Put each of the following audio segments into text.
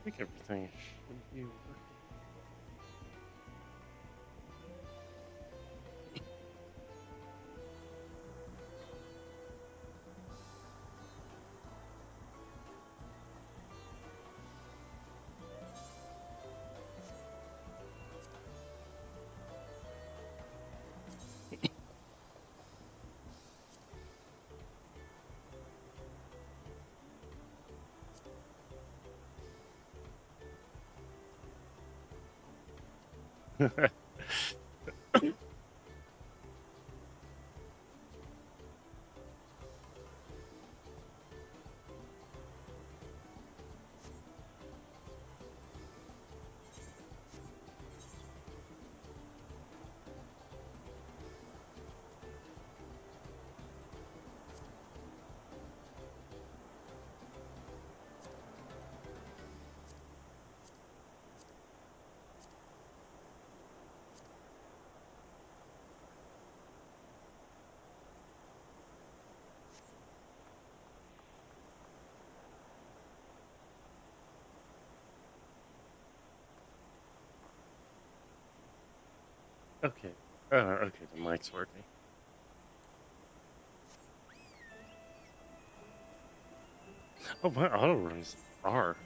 think everything should be working. Okay. Okay, the mic's working. Oh, my auto runs are.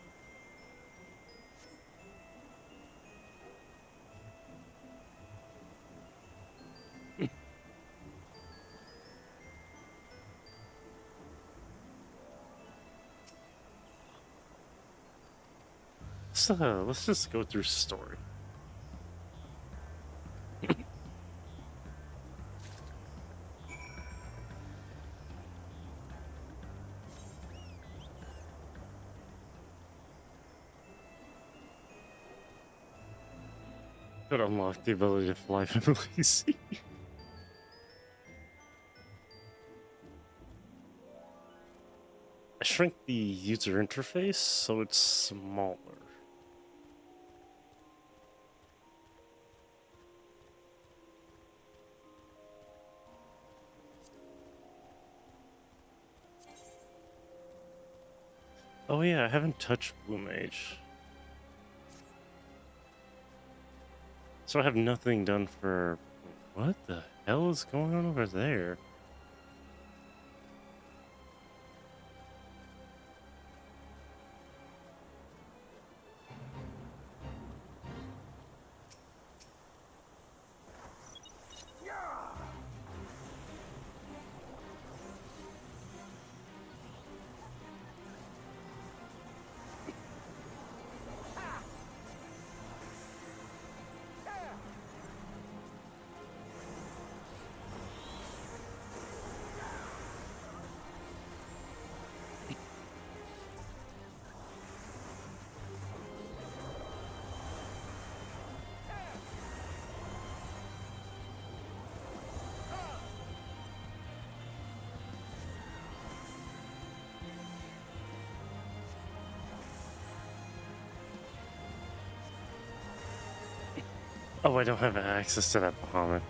So let's just go through story. Could unlock the ability to fly from lazy. I shrink the user interface so it's smaller. Oh yeah, I haven't touched Blue Mage. So I have nothing done for... What the hell is going on over there? Oh, I don't have access to that Bahamut.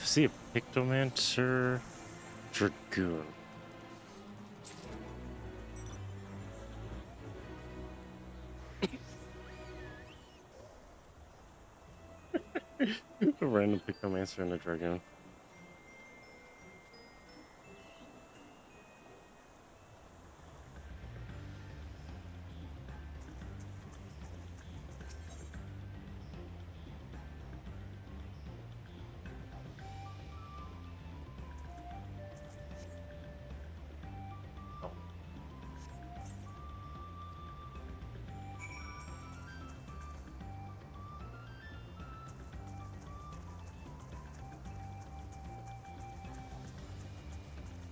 See a Pictomancer Dragoon. A random Pictomancer and a Dragoon.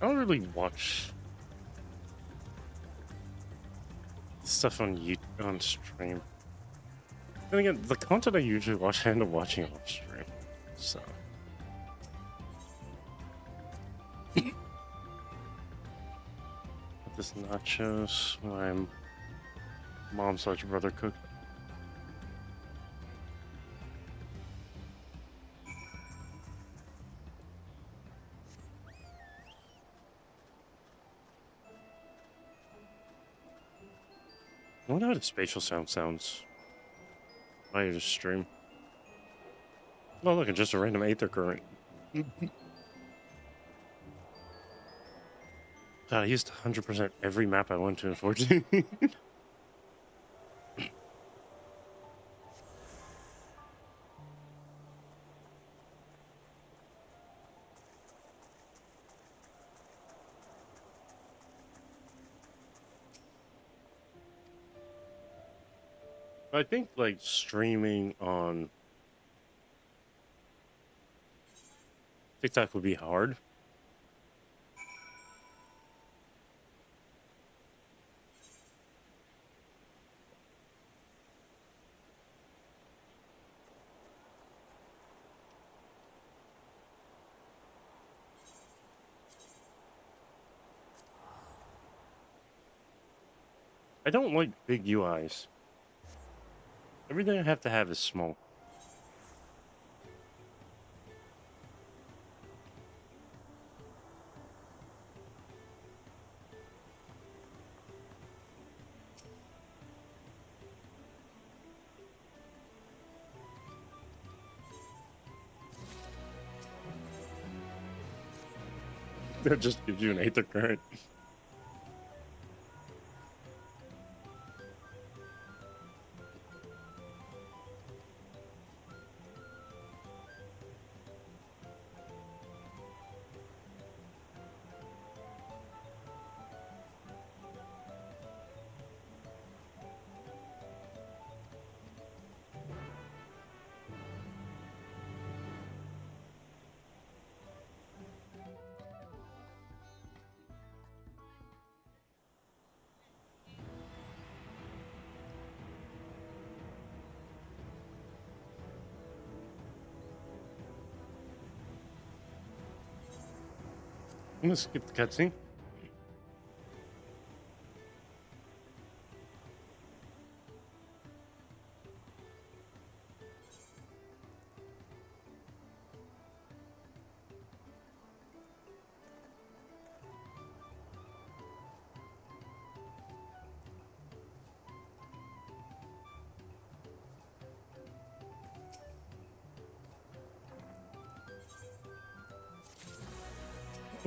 I don't really watch stuff on YouTube on stream. And again, the content I usually watch, I end up watching off stream. So. This nachos my mom/brother cooked. I wonder how the spatial sound sounds. I just stream. Oh, look, it's just a random aether current. God, I used 100% every map I went to in 14. I think, like, streaming on TikTok would be hard. I don't like big UIs. Everything I have to have is small. That just gives you an aether current. I'm gonna skip the cutscene.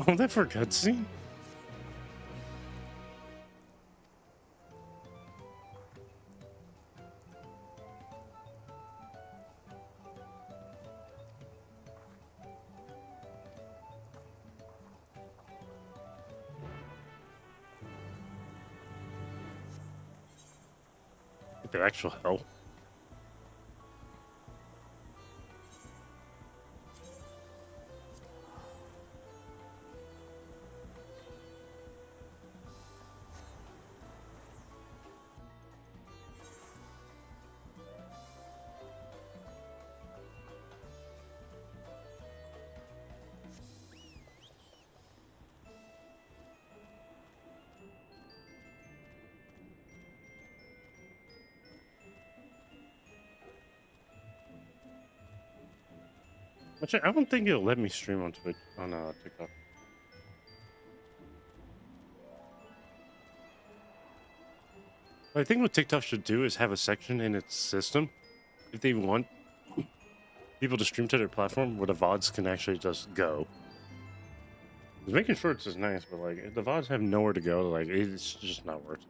Oh, that for a cutscene? The actual hell. Actually, I don't think it'll let me stream on Twitch on TikTok. I think what TikTok should do is have a section in its system if they want people to stream to their platform where the VODs can actually just go. Making shorts is nice, but like if the VODs have nowhere to go, like it's just not worth it.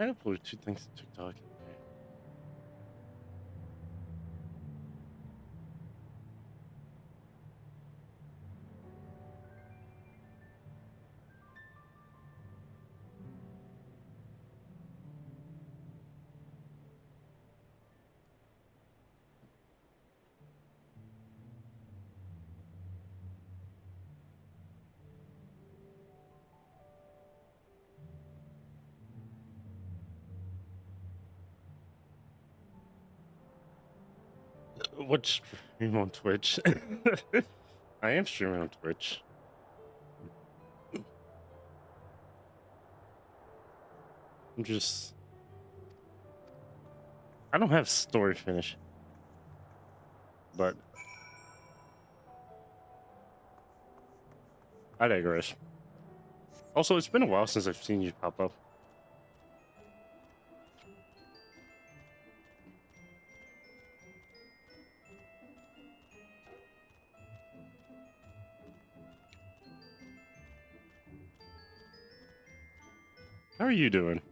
I uploaded 2 things to TikTok. What stream on Twitch? I am streaming on Twitch. I don't have story finish, but I digress. Also, it's been a while since I've seen you pop up. How are you doing?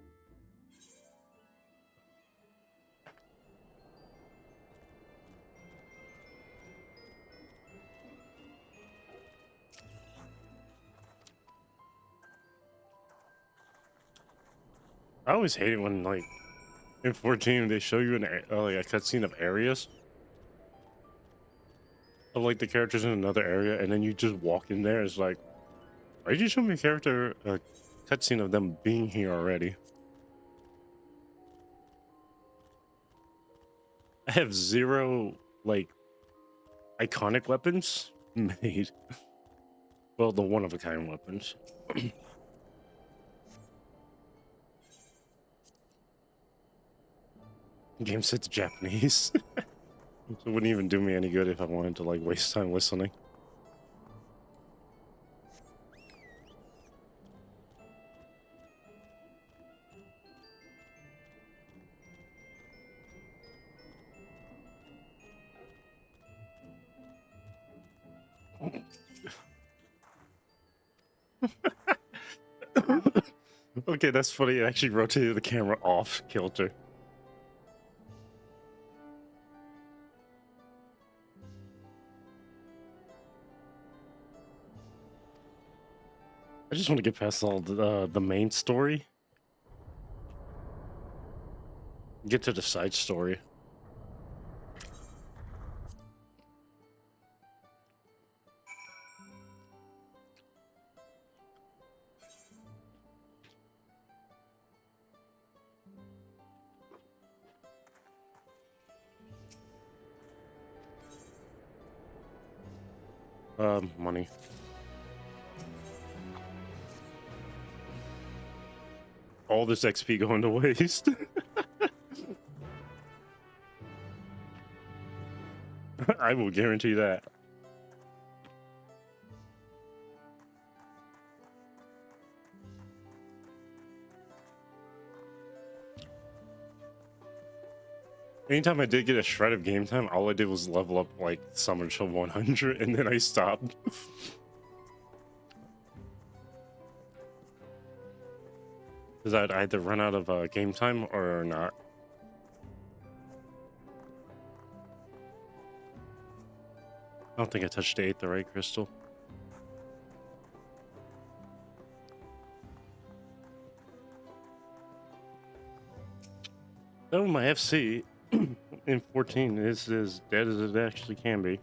I always hate it when, like, in 14 they show you like a cutscene of areas of like the characters in another area, and then you just walk in there. It's like, why did you show me a cutscene of them being here already? I have 0 like iconic weapons made. Well, the one-of-a-kind weapons. Game set to Japanese. So it wouldn't even do me any good if I wanted to like waste time listening. Okay, that's funny. It actually rotated the camera off kilter. I just want to get past all the main story. Get to the side story. Money. All this XP going to waste. I will guarantee that. Anytime I did get a shred of game time, all I did was level up like Summer to 100, and then I stopped. Because I'd either run out of game time or not. I don't think I touched the 8th, the right crystal. Oh, my FC in 14 is as dead as it actually can be.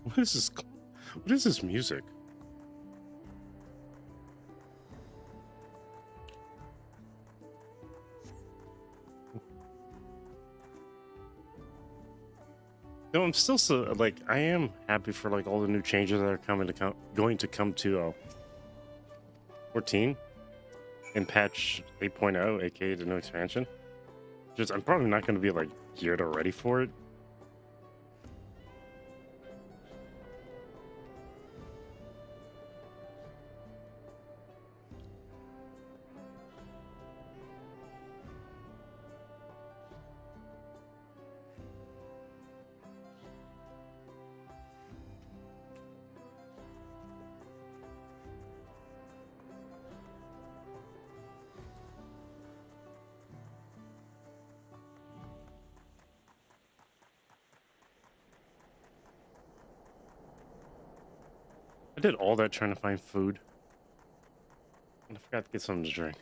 What is this? What is this music? No, I'm still so like I am happy for like all the new changes that are going to come to 14, in patch 8.0, aka the new expansion. Just I'm probably not going to be like geared or ready for it. I did all that trying to find food. And I forgot to get something to drink.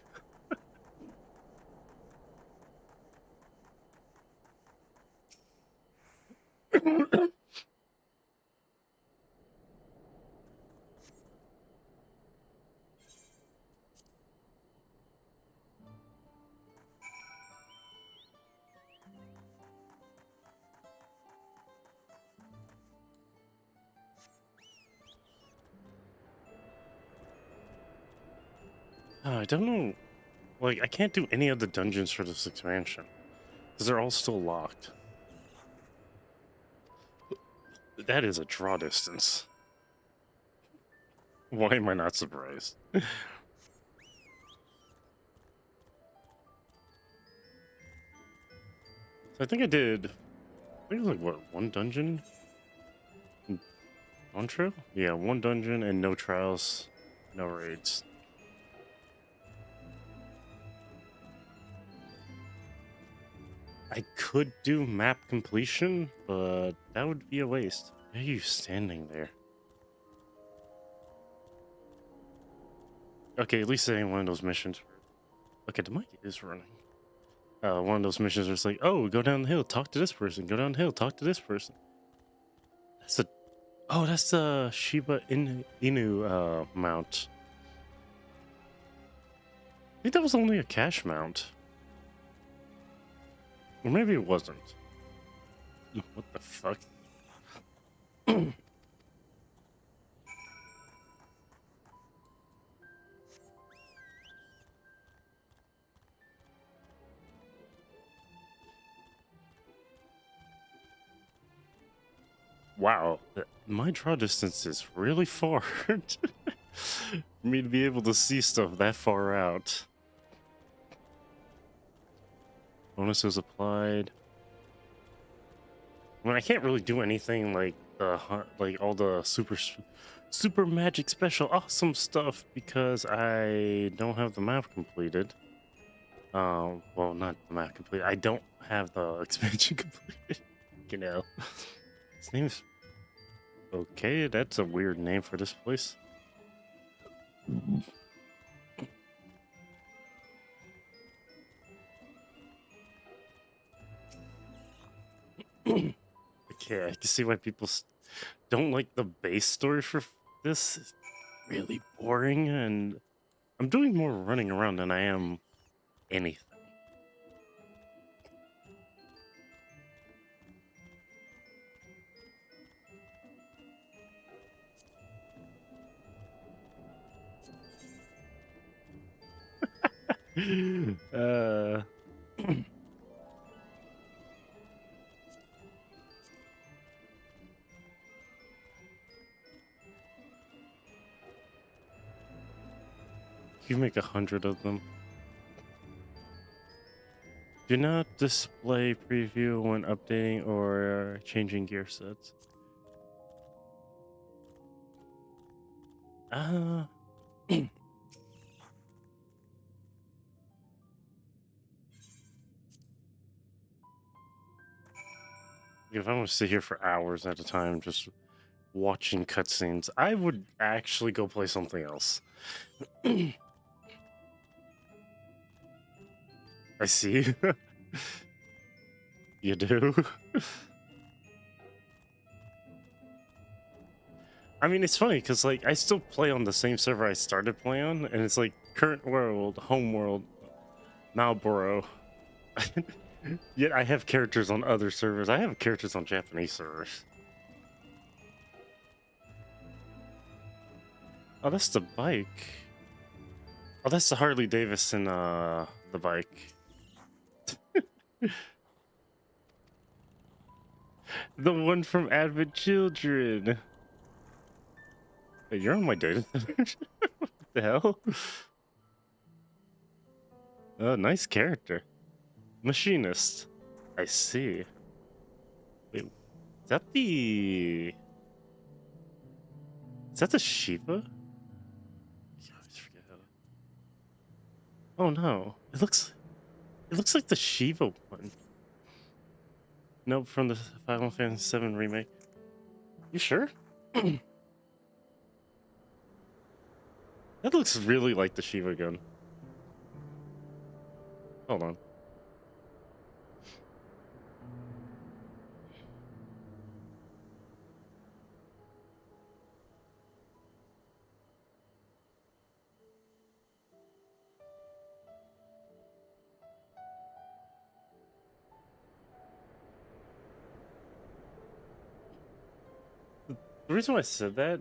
I don't know. Like, I can't do any of the dungeons for this expansion because they're all still locked. That is a draw distance. Why am I not surprised? So I think I did. I think it was like what, one dungeon? Dawntrail? Yeah, one dungeon and no trials, no raids. I could do map completion, but that would be a waste. Why are you standing there? Okay, at least it ain't one of those missions. Okay, the mic is running. One of those missions where it's like, oh, go down the hill, talk to this person. Go down the hill, talk to this person. That's a... Oh, that's the Shiba Inu mount. I think that was only a cash mount. Or maybe it wasn't. What the fuck? Wow, my draw distance is really far. For me to be able to see stuff that far out. Bonuses applied. I mean, I can't really do anything like all the super magic special awesome stuff because I don't have the map completed. Well, not the map completed. I don't have the expansion completed. You know, his name's okay. That's a weird name for this place. Okay, I can see why people don't like the base story for this. It's really boring, and I'm doing more running around than I am anything. You make 100 of them. Do not display preview when updating or changing gear sets. If I want to sit here for hours at a time just watching cutscenes, I would actually go play something else. I see. You do? I mean, it's funny because like I still play on the same server I started playing on, and it's like current world, home world, Malboro. Yet I have characters on other servers. I have characters on Japanese servers. Oh, that's the bike. Oh, that's the Harley Davidson, the bike. The one from Advent Children. Wait, you're on my data center? What the hell? Oh, nice character. Machinist. I see. Wait, is that the... Is that the Shiva? I always forget how... Oh no. It looks like the Shiva one. Nope, from the Final Fantasy VII remake. You sure? That looks really like the Shiva gun. Hold on. The reason why I said that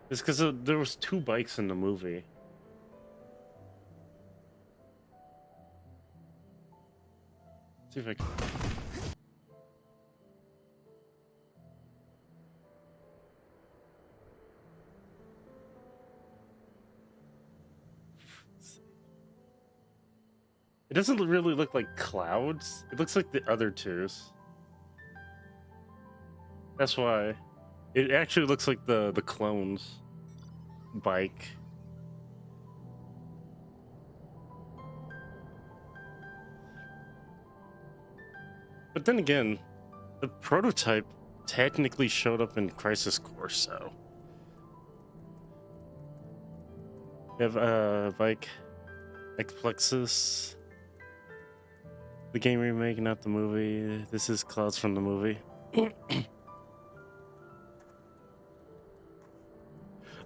is because there was 2 bikes in the movie. Let's see if I can... It doesn't really look like clouds. It looks like the other 2s. That's why. It actually looks like the clones bike. But then again, the prototype technically showed up in Crisis Core, so... We have bike Explexus. The game remake, not the movie. This is clouds from the movie.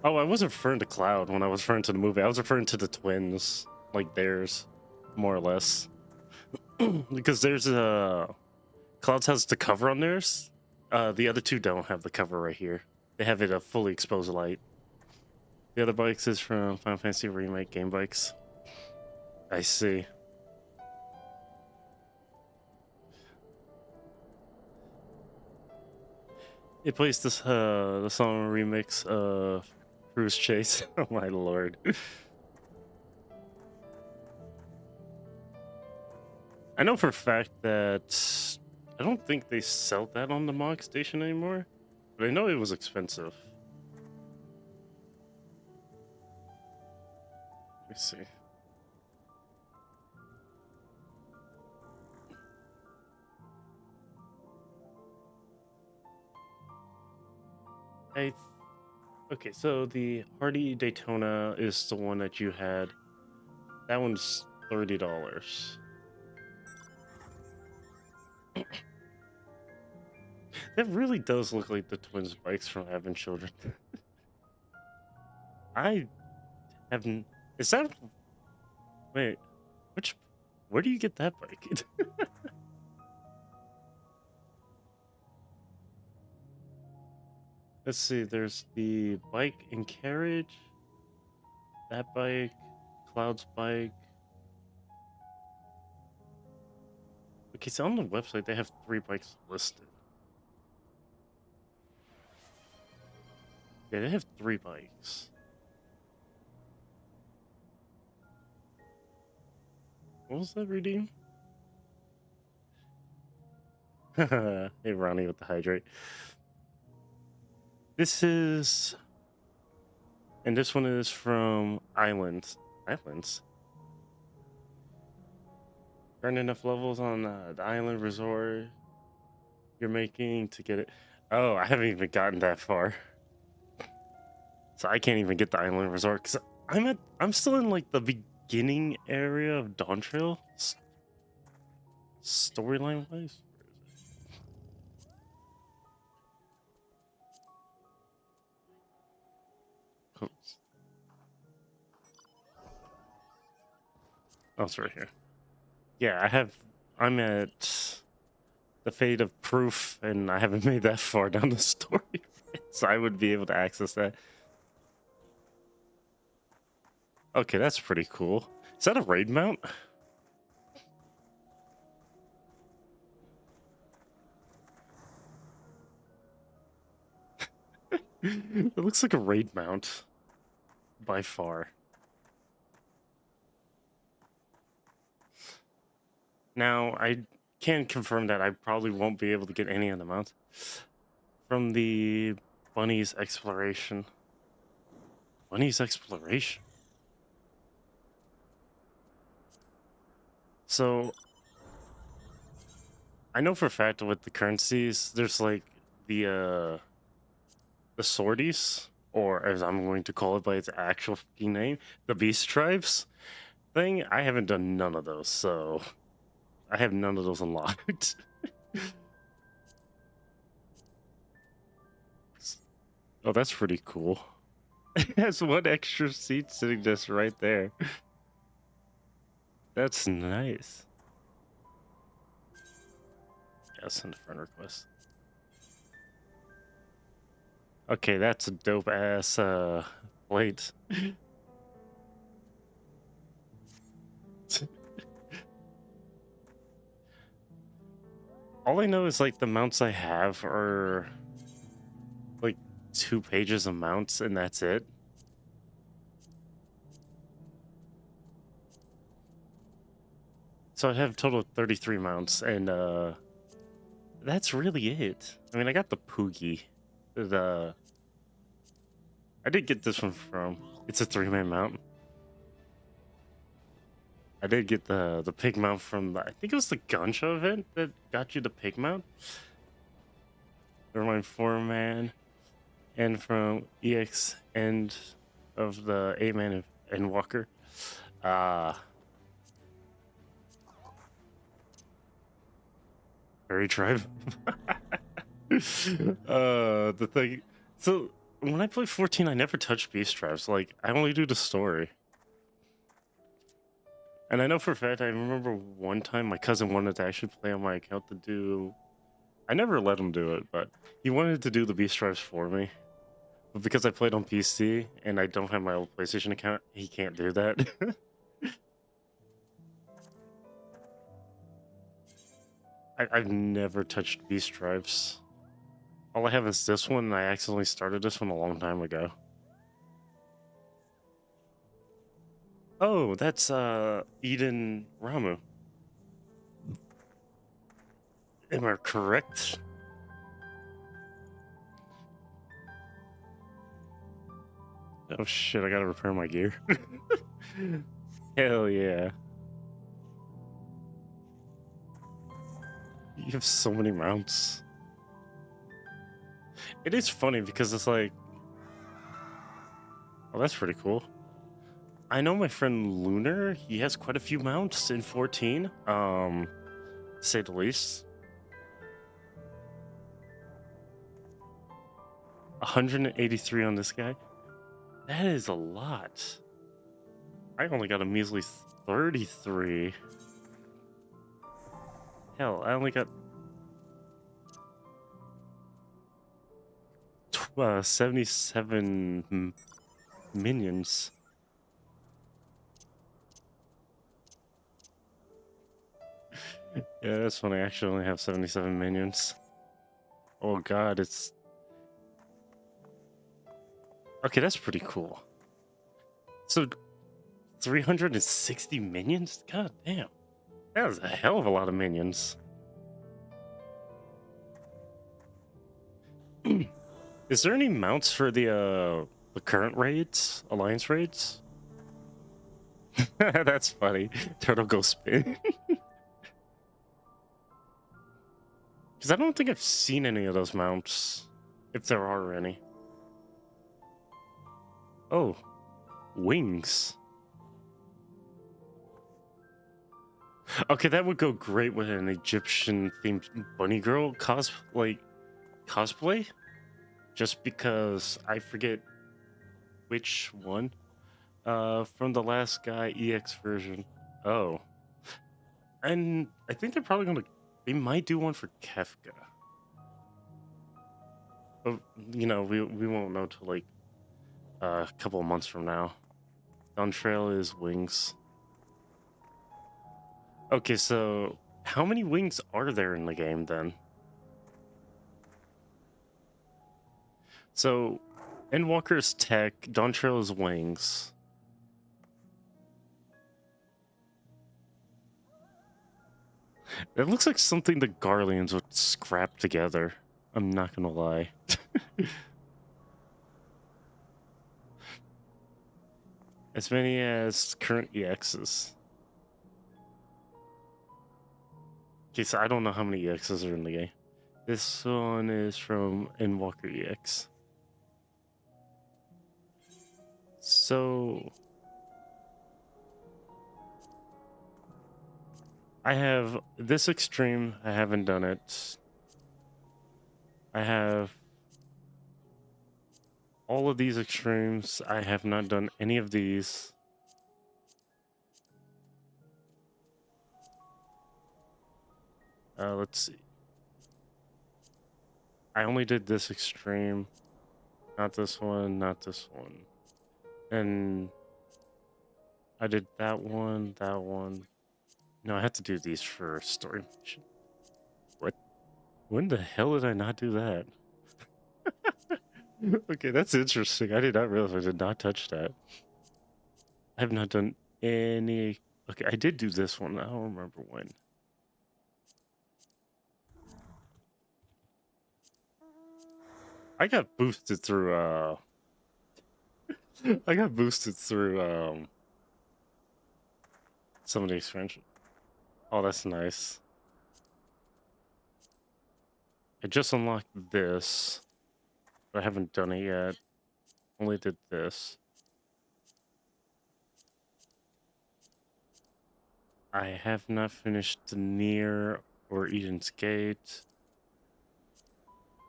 Oh, I wasn't referring to Cloud when I was referring to the movie. I was referring to the twins, like theirs, more or less. Because there's a... Clouds has the cover on theirs. The other 2 don't have the cover right here. They have it a fully exposed light. The other bikes is from Final Fantasy Remake game bikes. I see. It plays this the song remix of Cruise Chase. Oh my lord. I know for a fact that I don't think they sell that on the Mog Station anymore, but I know it was expensive. Let me see. Okay, so the Hardy Daytona is the one that you had. That one's $30. That really does look like the twins' bikes from Having Children. I haven't... Is that... Wait, where do you get that bike? Let's see, there's the bike and carriage, that bike, Cloud's bike. Okay, so on the website they have 3 bikes listed. Yeah, they have 3 bikes. What was that redeem? Hey, Ronnie with the hydrate. This is... And this one is from Islands. Islands? Earn enough levels on the island resort you're making to get it. Oh, I haven't even gotten that far. So I can't even get the island resort because I'm still in like the beginning area of Dawntrail. Storyline wise. Oh, it's right here. Yeah, I'm at the Fate of Proof, and I haven't made that far down the story, so I would be able to access that. Okay, that's pretty cool. Is that a raid mount? It looks like a raid mount by far. Now, I can confirm that I probably won't be able to get any of the mounts from the Bunny's Exploration. Bunny's Exploration? So, I know for a fact with the currencies, there's like the sorties, or as I'm going to call it by its actual fucking name, the Beast Tribes thing. I haven't done none of those, so I have none of those unlocked. Oh, that's pretty cool. It has one extra seat sitting just right there. That's nice. Yeah, send a friend request. Okay, that's a dope ass plate. All I know is like the mounts I have are like 2 pages of mounts and that's it. So I have a total of 33 mounts and that's really it. I mean, I got the Poogie. I did get this one from, it's a 3-man mount. I did get the pig mount from, I think it was the gun show event that got you the pig mount. Never mind, 4-man. And from EX end of the 8-man and Walker. Very tribe. The thing. So when I play 14, I never touch beast tribes. Like I only do the story. And I know for a fact, I remember one time my cousin wanted to actually play on my account to do. I never let him do it, but he wanted to do the beast tribes for me. But because I played on PC and I don't have my old PlayStation account, he can't do that. I've never touched beast tribes. All I have is this one, and I accidentally started this one a long time ago. Oh, that's Eden Ramu. Am I correct? Oh shit, I gotta repair my gear. Hell yeah. You have so many mounts. It is funny because it's like, oh, that's pretty cool. I know my friend Lunar, he has quite a few mounts in 14, to say the least. 183 on this guy. That is a lot. I only got a measly 33. Hell, I only got 77 minions. Yeah, that's funny. I actually only have 77 minions. Oh god, it's... Okay, that's pretty cool. So, 360 minions? God damn. That was a hell of a lot of minions. Is there any mounts for the current raids? Alliance raids? That's funny. Turtle go spin. Because I don't think I've seen any of those mounts. If there are any. Oh. Wings. Okay, that would go great with an Egyptian-themed bunny girl cosplay. Just because I forget which one. From the last guy EX version. Oh. And I think they're probably gonna... They might do one for Kefka. But, you know, we won't know till like a couple of months from now. Dawntrail is wings. Okay, so how many wings are there in the game then? So, Endwalker is tech, Dawntrail is wings. It looks like something the Garleans would scrap together. I'm not gonna lie. As many as current EXs. Okay, so I don't know how many EXs are in the game. This one is from Endwalker EX. So I have this extreme, I haven't done it. I have all of these extremes, I have not done any of these. Let's see. I only did this extreme, not this one, not this one. And I did that one, that one. No, I have to do these for story mission. What? When the hell did I not do that? Okay, that's interesting. I did not realize I did not touch that. I have not done any... Okay, I did do this one. I don't remember when. I got boosted through, I got boosted through, some of the expansion. Oh, that's nice. I just unlocked this, but I haven't done it yet. Only did this. I have not finished Near or Eden's Gate.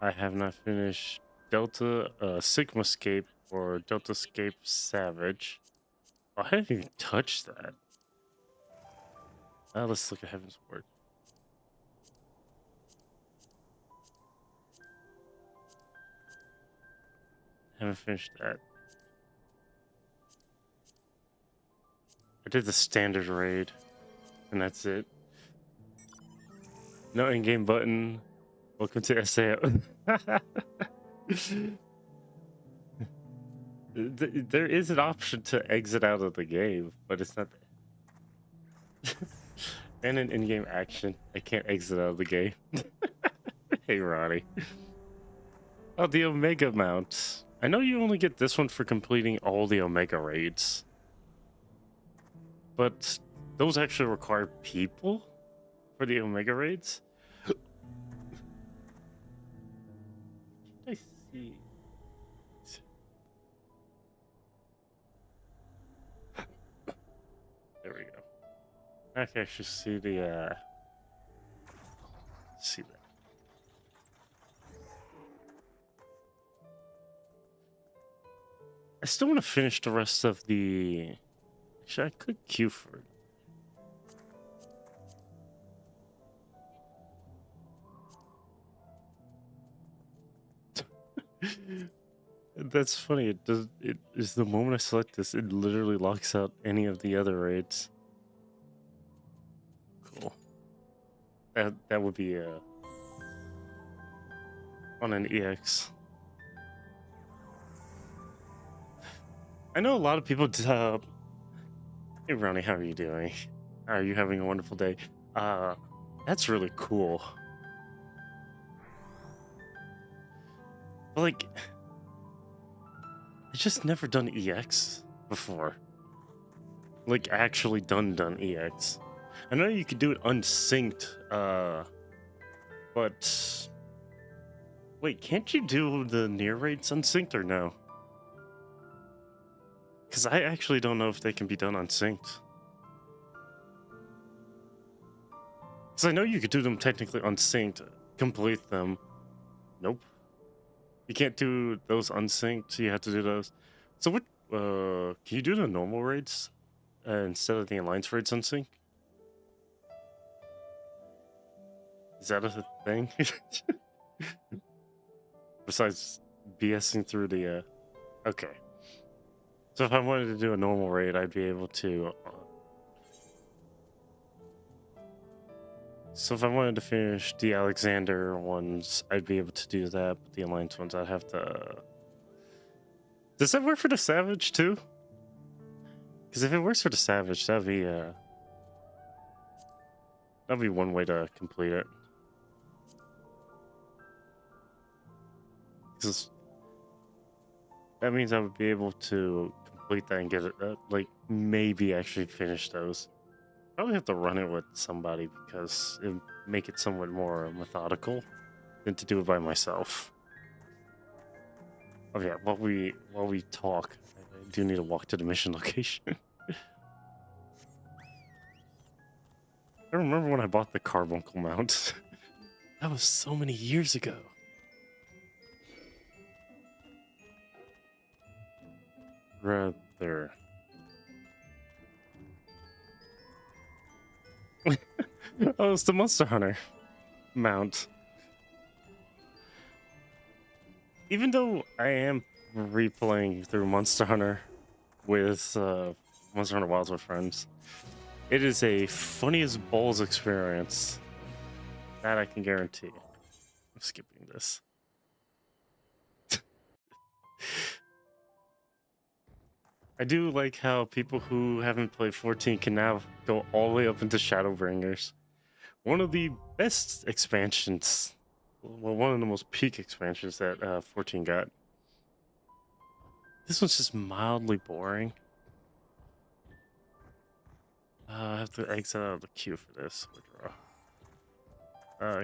I have not finished Delta Sigmascape or Deltascape Savage. Oh, I haven't even touched that. Let's look at Heaven's Word. Haven't finished that. I did the standard raid, and that's it. No in-game button. Welcome to SAO. There is an option to exit out of the game, but it's not there. And an in-game action. I can't exit out of the game. Hey, Ronnie. Oh, the Omega mount. I know you only get this one for completing all the Omega raids. But those actually require people for the Omega raids? I see. There we go. I can actually see the, see that. I still want to finish the rest of the... Actually, I could queue for it. That's funny. It does. It is the moment I select this, it literally locks out any of the other raids. Cool. That would be on an EX. I know a lot of people. Hey, Ronnie, how are you doing? Are you having a wonderful day? That's really cool. But like, I just never done EX before. Like, actually done EX. I know you could do it unsynced, but... Wait, can't you do the near raids unsynced or no? Because I actually don't know if they can be done unsynced. Because I know you could do them technically unsynced, complete them. Nope. You can't do those unsynced, you have to do those. So what, can you do the normal raids instead of the alliance raids unsynced? Is that a thing? Besides BSing through the, okay. So if I wanted to do a normal raid, I'd be able to. So if I wanted to finish the Alexander ones, I'd be able to do that. But the Alliance ones, I'd have to. Does that work for the Savage too? Because if it works for the Savage, that'd be one way to complete it. Because that means I would be able to complete that and get it, like maybe actually finish those. Probably have to run it with somebody because it would make it somewhat more methodical than to do it by myself. Oh yeah, while we talk, I do need to walk to the mission location. I remember when I bought the carbuncle mount. That was so many years ago. Rather. Oh, it's the Monster Hunter mount. Even though I am replaying through Monster Hunter with Monster Hunter Wilds with friends, it is a funny as balls experience. That I can guarantee. I'm skipping this. I do like how people who haven't played 14 can now go all the way up into Shadowbringers. One of the best expansions. Well, one of the most peak expansions that 14 got. This one's just mildly boring. I have to exit out of the queue for this. Withdraw.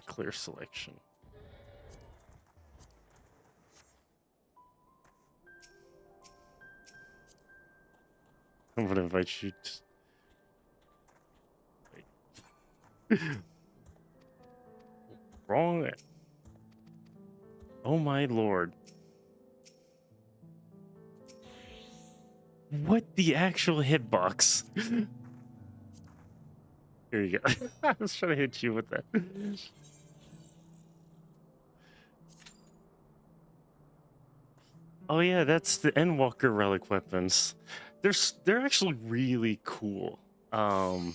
Clear selection. I'm gonna invite you to... Wait. Wrong. Oh my lord. What the actual hitbox? Here you go. I was trying to hit you with that. Oh yeah, that's the Endwalker relic weapons. They're actually really cool. But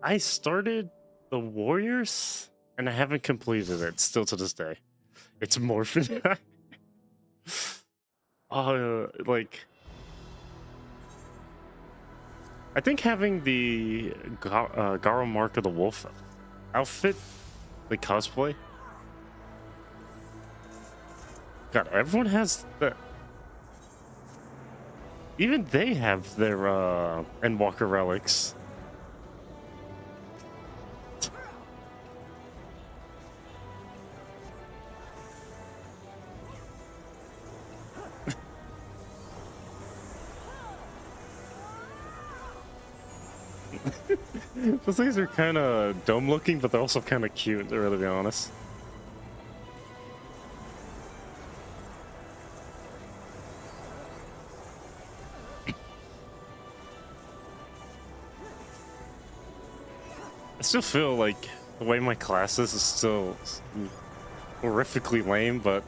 I started the Warriors and I haven't completed it still to this day. It's Morphin. Like I think having the Garo Mark of the Wolf outfit, the cosplay. God, everyone has the. Even they have their Endwalker relics. Those things are kind of dumb looking, but they're also kind of cute, to really be honest. I still feel like the way my classes is still horrifically lame, but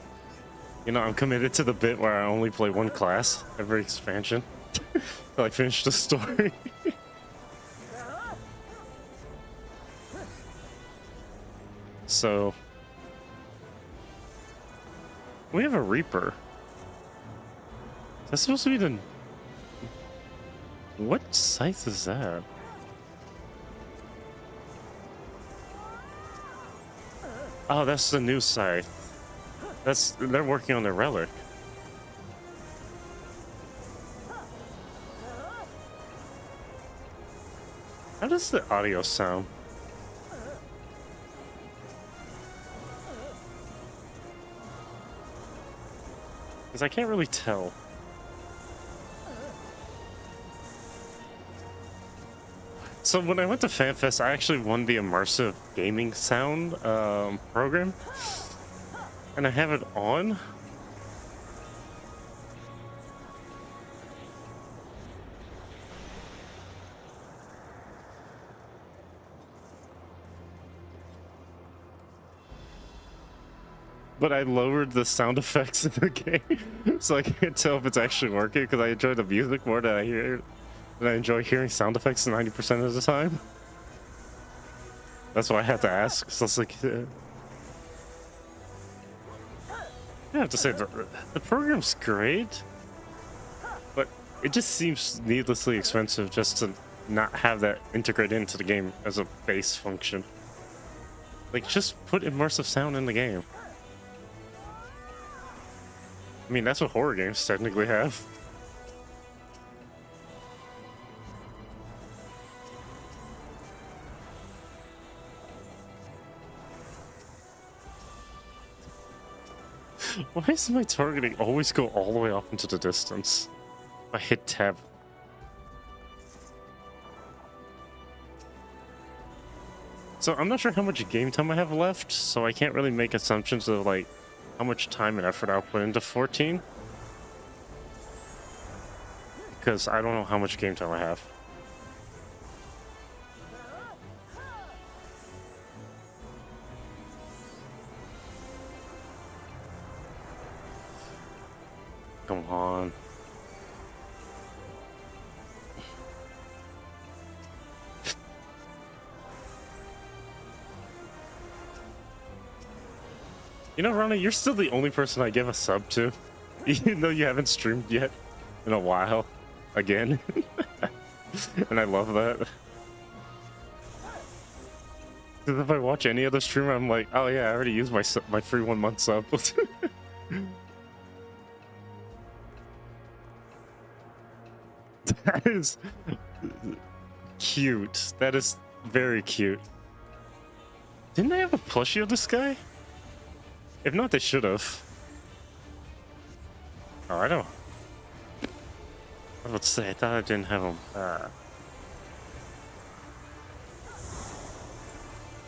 you know, I'm committed to the bit where I only play one class every expansion till I finish the story. So we have a Reaper. That's supposed to be the... What scythe is that? Oh, that's the new scythe. They're working on their relic. How does the audio sound? Because I can't really tell. So when I went to FanFest, I actually won the immersive gaming sound program, and I have it on. but I lowered the sound effects in the game, so I can't tell if it's actually working because I enjoy the music more than I enjoy hearing sound effects 90% of the time. That's why I had to ask. So it's like, I have to say the program's great, but it just seems needlessly expensive just to not have that integrated into the game as a base function. Like, just put immersive sound in the game. I mean, that's what horror games technically have. Why does my targeting always go all the way off into the distance? I hit tab. So I'm not sure how much game time I have left, so I can't really make assumptions of like how much time and effort I'll put into 14. Because I don't know how much game time I have. Come on. You know, Ronnie, you're still the only person I give a sub to, even though you haven't streamed yet in a while. Again. And I love that. Because if I watch any other streamer, I'm like, oh yeah, I already used my free 1 month sub. That is cute. That is very cute. Didn't they have a plushie of this guy? If not, they should have. Oh, I don't. I was about to say, I thought I didn't have them.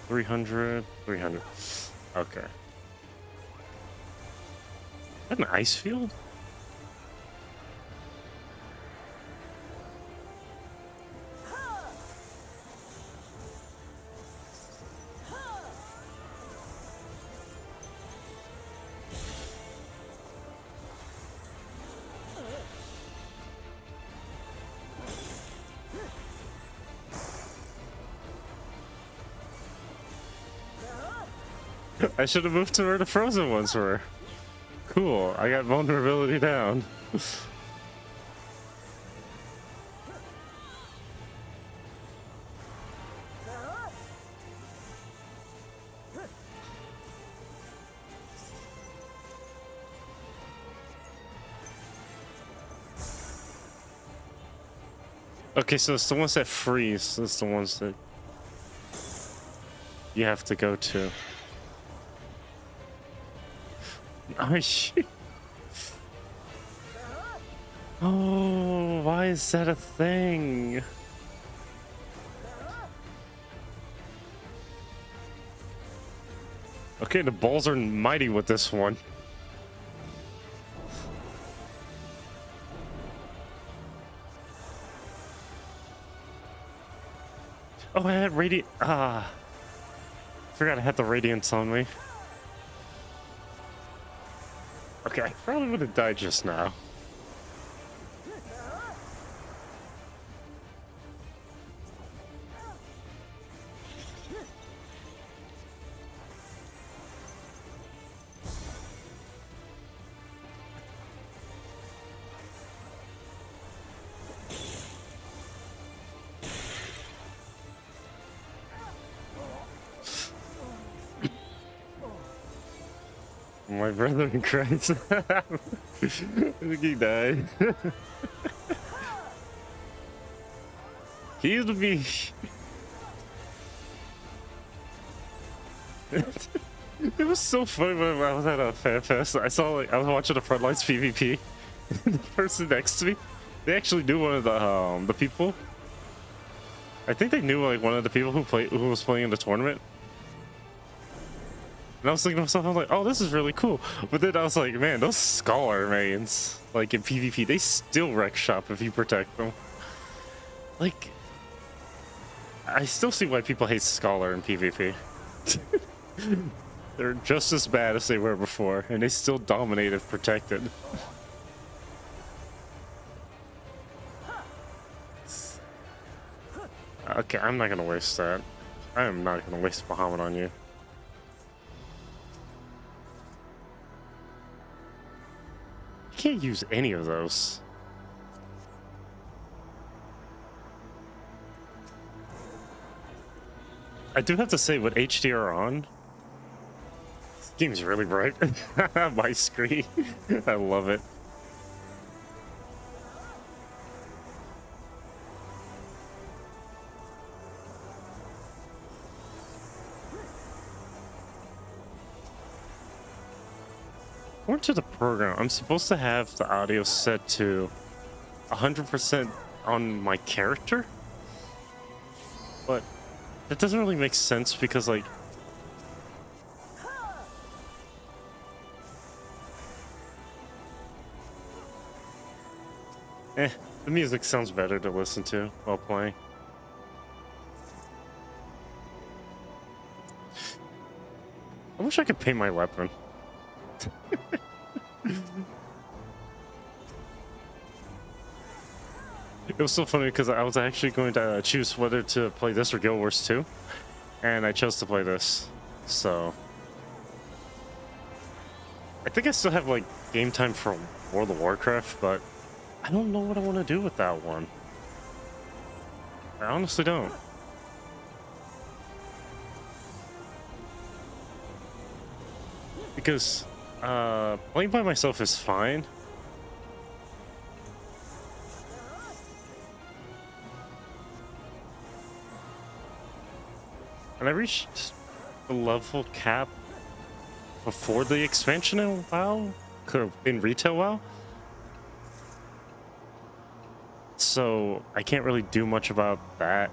300. Okay. Is that an ice field? I should have moved to where the frozen ones were. Cool, I got vulnerability down. Okay, so it's the ones that freeze. It's the ones that you have to go to. Oh shit. Oh, why is that a thing? Okay, the balls are mighty with this one. Oh, I had radiant. Forgot I had the radiance on me. Okay, I probably would have died just now. My brother in Christ. I think he died. He used to be. It was so funny when I was at a fan fest. I saw I was watching the Frontlines PvP. The person next to me, they actually knew one of the people. I think they knew like one of the people who was playing in the tournament. And I was thinking to myself, I'm like, oh, this is really cool. But then I was like, man, those Scholar mains, like in PvP, they still wreck shop if you protect them. Like, I still see why people hate Scholar in PvP. They're just as bad as they were before, and they still dominate if protected. Okay, I'm not gonna waste that. I am not gonna waste Bahamut on you. You can't use any of those. I do have to say, with HDR on, this game's really bright. My screen. I love it. According to the program, I'm supposed to have the audio set to 100% on my character, but that doesn't really make sense because, like, the music sounds better to listen to while playing. I wish I could paint my weapon. It was so funny because I was actually going to choose whether to play this or Guild Wars 2, and I chose to play this. So I think I still have like game time for World of Warcraft, but I don't know what I want to do with that one. I honestly don't. Because playing by myself is fine. And I reached the level cap before the expansion in WoW, in retail WoW. So I can't really do much about that.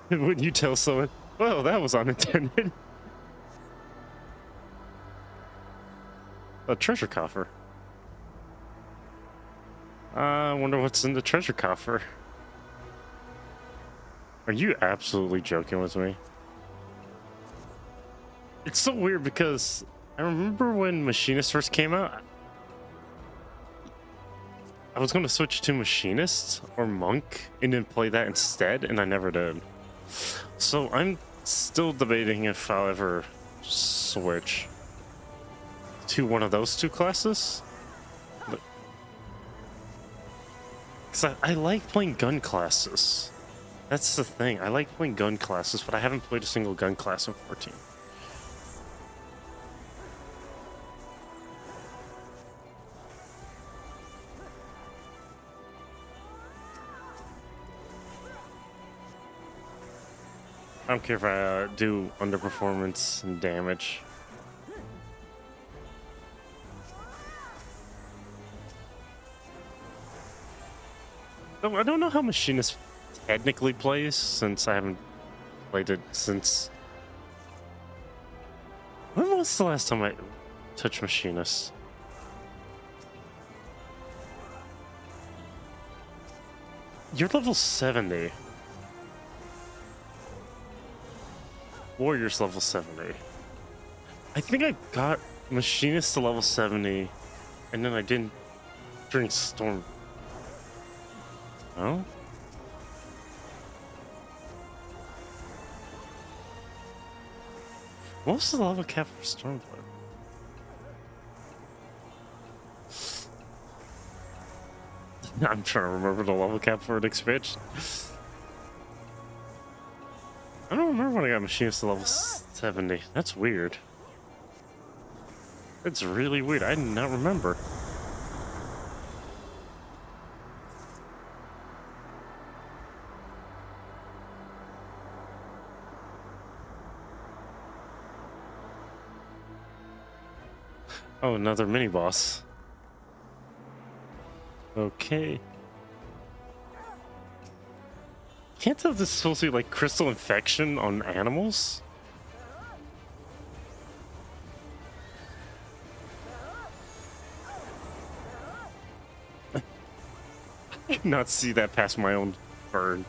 When you tell someone, well, that was unintended. A treasure coffer. I wonder what's in the treasure coffer. Are you absolutely joking with me? It's so weird because I remember when Machinist first came out, I was going to switch to Machinist or Monk and then play that instead, and I never did. So I'm still debating if I'll ever switch to one of those two classes. Because I like playing gun classes. That's the thing. I like playing gun classes, but I haven't played a single gun class in 14. I don't care if I do underperformance and damage. So I don't know how Machinist technically plays, since I haven't played it since... When was the last time I touched Machinist? You're level 70. Warrior's level 70. I think I got Machinist to level 70, and then I didn't during Storm. Oh? What was the level cap for Stormblood? I'm trying to remember the level cap for an expansion. I don't remember when I got Machinist to level 70. That's weird. It's really weird. I do not remember. Oh, another mini boss. Okay. Can't tell if this is supposed to be like crystal infection on animals? Not see that past my own burn.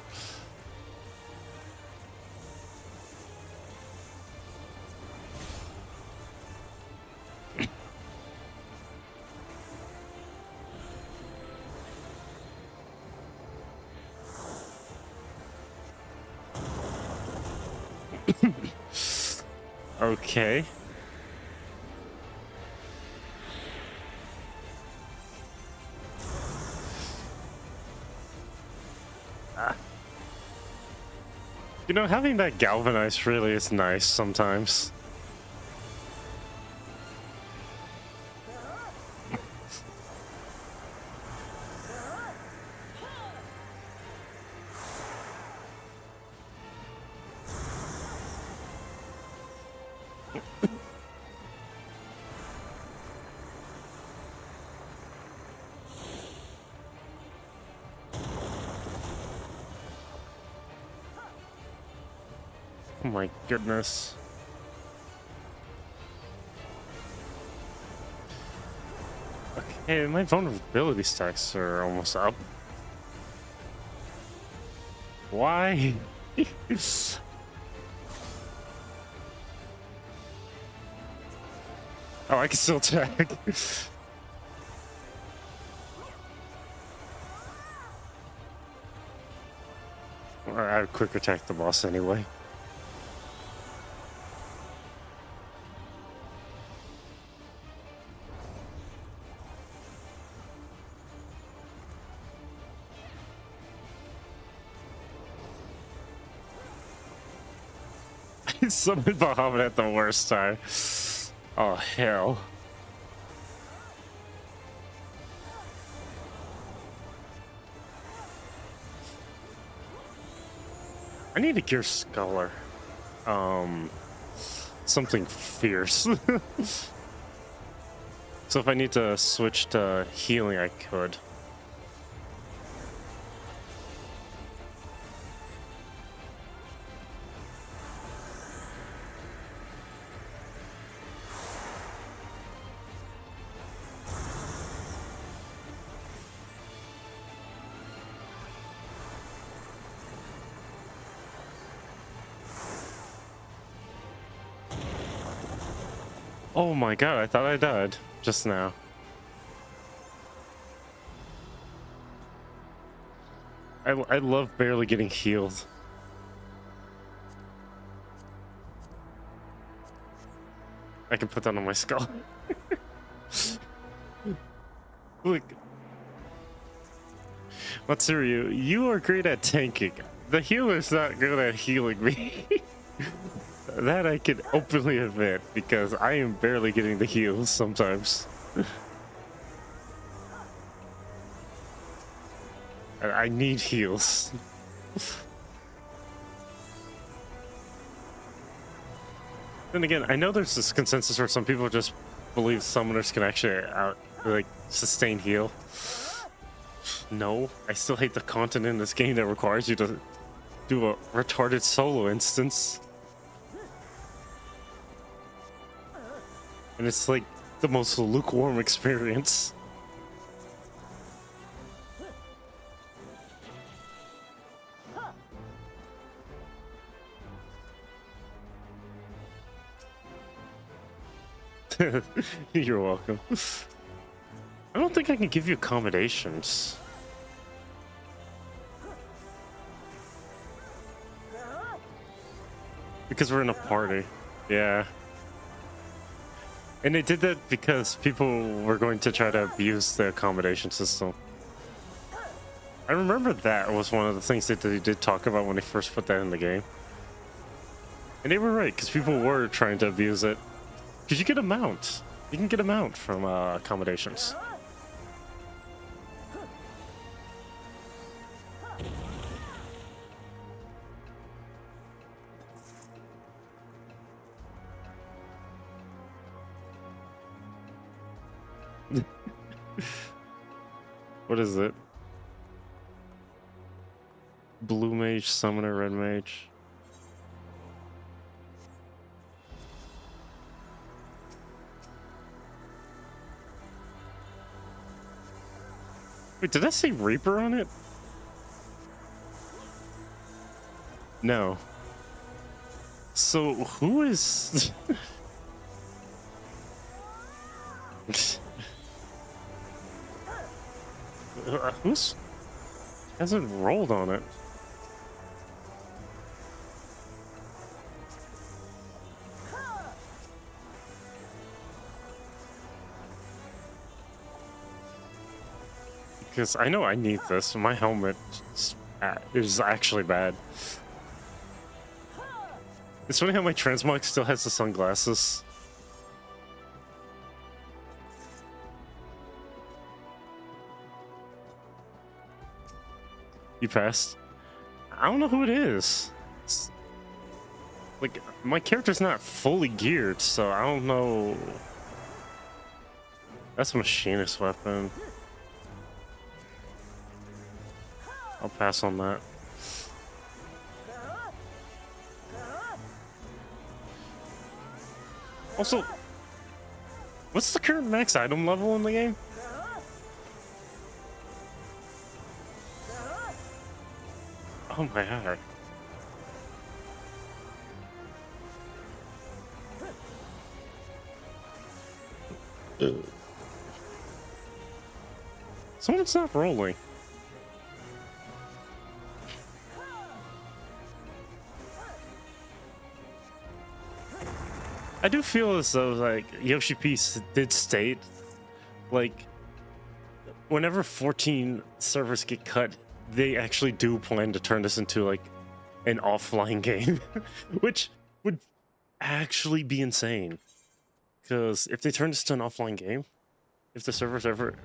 Okay. You know, having that galvanized really is nice sometimes. Oh my goodness. Okay, my vulnerability stacks are almost up. Why? Oh, I can still attack. I would quick attack the boss anyway. Summoned Bahamut at the worst time. Oh, hell. I need a Gear Scholar. Something fierce. So if I need to switch to healing, I could. Oh my god, I thought I died just now. I love barely getting healed. I can put that on my skull. Look. Matsuru, you are great at tanking. The healer's not good at healing me. That I can openly admit, because I am barely getting the heals sometimes. I need heals. Then again, I know there's this consensus where some people just believe summoners can actually sustain heal. No, I still hate the content in this game that requires you to do a retarded solo instance. And it's like the most lukewarm experience. You're welcome. I don't think I can give you accommodations. Because we're in a party. Yeah. And they did that because people were going to try to abuse the accommodation system. I remember that was one of the things that they did talk about when they first put that in the game. And they were right, because people were trying to abuse it. Because you get a mount. You can get a mount from accommodations. What is it? Blue mage, summoner, red mage. Wait, did I say Reaper on it? No. So who is? Who's hasn't rolled on it? Because I know I need this. My helmet is actually bad. It's funny how my transmog still has the sunglasses. You passed? I don't know who it is. Like, my character's not fully geared, so I don't know. That's a machinist weapon. I'll pass on that. Also, what's the current max item level in the game? Oh my god. Someone's not rolling. I do feel as though, like, Yoshi P did state, like, whenever 14 servers get cut, they actually do plan to turn this into, like, an offline game, which would actually be insane. Because if they turn this to an offline game, if the servers ever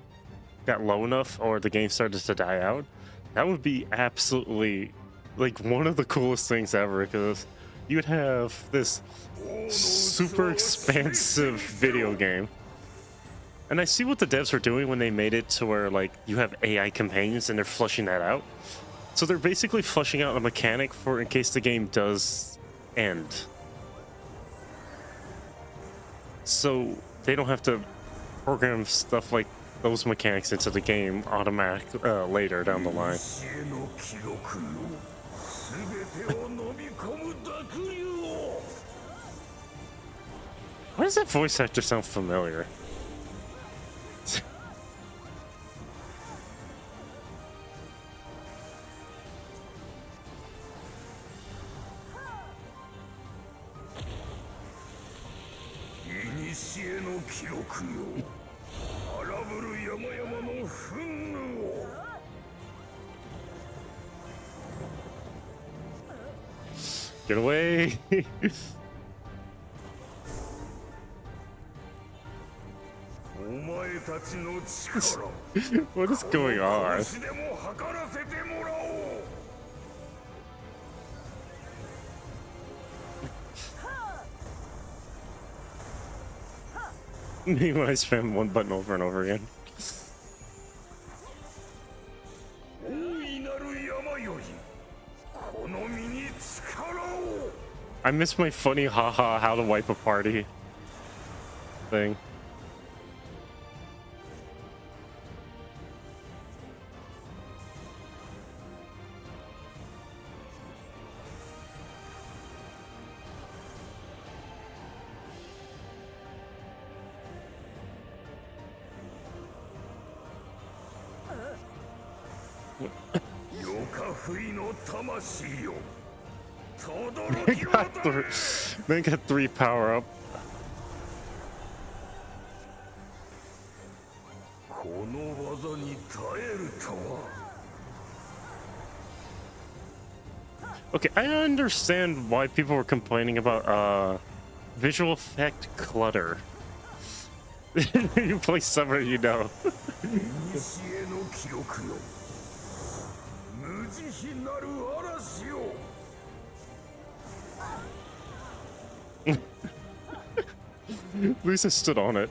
got low enough or the game started to die out, that would be absolutely, like, one of the coolest things ever, because you would have this super expansive video game. And I see what the devs were doing when they made it to where, like, you have AI companions and they're flushing that out. So they're basically flushing out a mechanic for in case the game does end. So they don't have to program stuff like those mechanics into the game automatic later down the line. Why does that voice actor sound familiar? Get away! What is going on? Maybe when I spam one button over and over again. I miss my funny haha how to wipe a party thing. They got three power up. Okay, I understand why people were complaining about visual effect clutter. You play summer, you know. Lisa stood on it.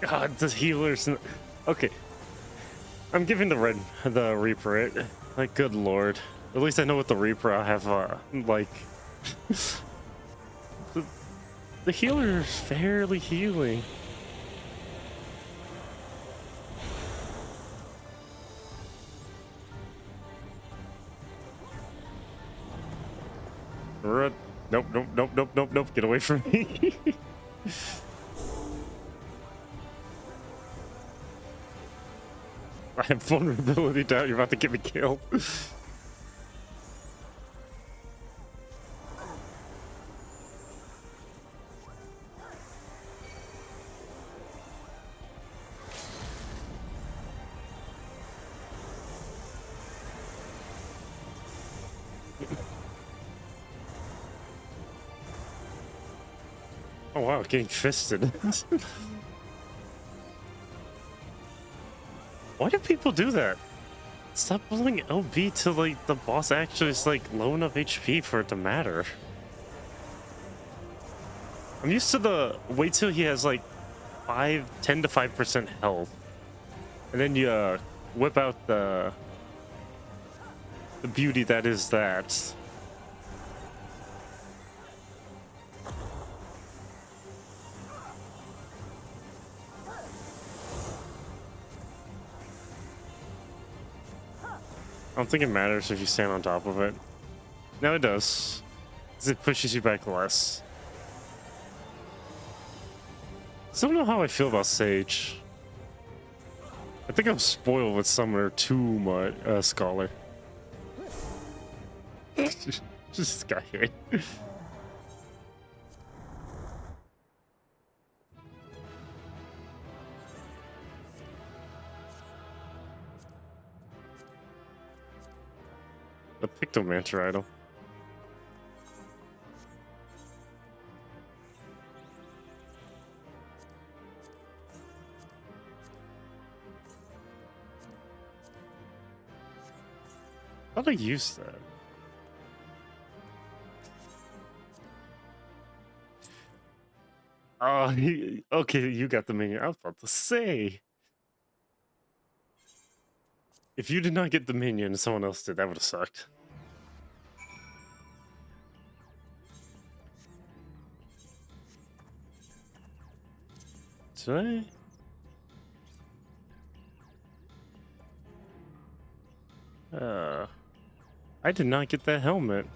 God, the healers. Okay, I'm giving the Reaper it. Like, good lord. At least I know what the Reaper I have. Like, the healer is fairly healing. Nope, nope, nope, nope, nope, nope. Get away from me. I have vulnerability doubt you're about to get me killed. Oh wow, getting fisted. Why do people do that? Stop pulling LB till like the boss actually is like low enough HP for it to matter. I'm used to the wait till he has like 10 to 5% health, and then you whip out the beauty that is that. I don't think it matters if you stand on top of it. No, it does. 'Cause it pushes you back less. I don't know how I feel about Sage. I think I'm spoiled with Summoner too much, Scholar. Just guy here. The Pictomancer idol. How do I use that? Oh, okay, you got the minion. I was about to say. If you did not get the minion and someone else did, that would have sucked. Did I did not get that helmet.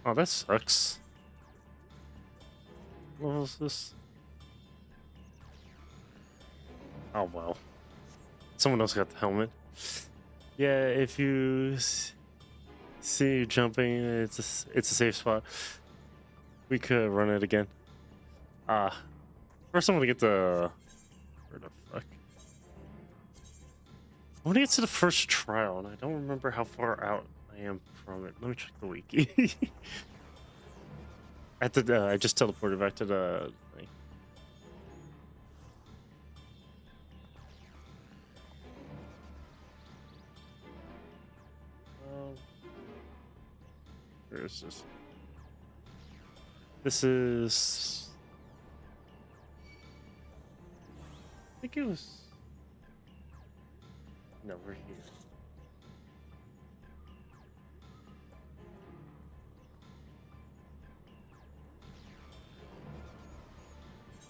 Oh, that sucks. What was this? Oh, well. Someone else got the helmet. Yeah, if you see you jumping, it's a safe spot. We could run it again. First I want to get the... Where the fuck? I want to get to the first trial, and I don't remember how far out I am from it. Let me check the wiki. I just teleported back to the thing. Where is this? This is... I think it was... No, we're here.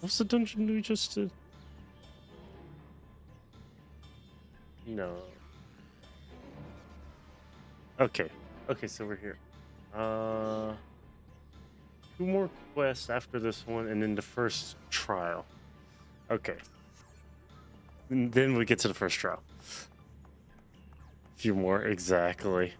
What's the dungeon we just did? No. Okay. Okay, so we're here. 2 more quests after this one, and then the first trial. Okay. And then we get to the first trial. A few more, exactly.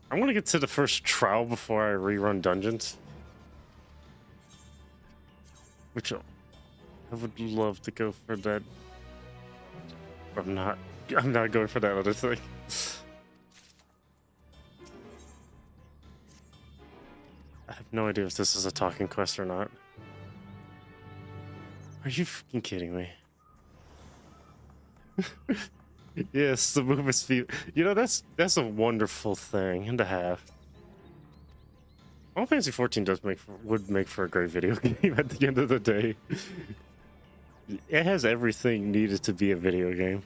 I want to get to the first trial before I rerun dungeons. Which I would love to go for that. I'm not going for that other thing. I have no idea if this is a talking quest or not. Are you freaking kidding me? Yes, the movement speed. You know, that's a wonderful thing to have. Final Fantasy XIV would make for a great video game at the end of the day. It has everything needed to be a video game.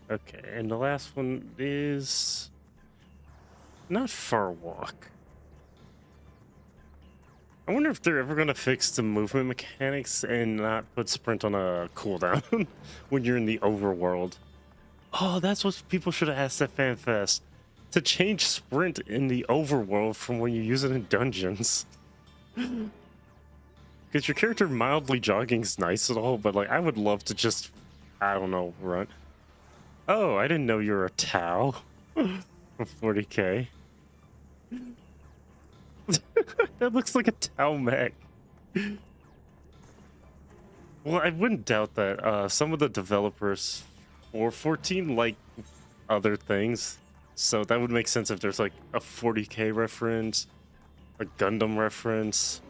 Okay, and the last one is not Far Walk. I wonder if they're ever gonna fix the movement mechanics and not put sprint on a cooldown when you're in the overworld. Oh, that's what people should have asked at FanFest. To change sprint in the overworld from when you use it in dungeons. Because your character mildly jogging's nice and all, but like I would love to just, I don't know, run. Oh, I didn't know you were a Tau for 40k. That looks like a Tau mech. Well, I wouldn't doubt that some of the developers for 14 like other things, so that would make sense if there's like a 40k reference, a Gundam reference.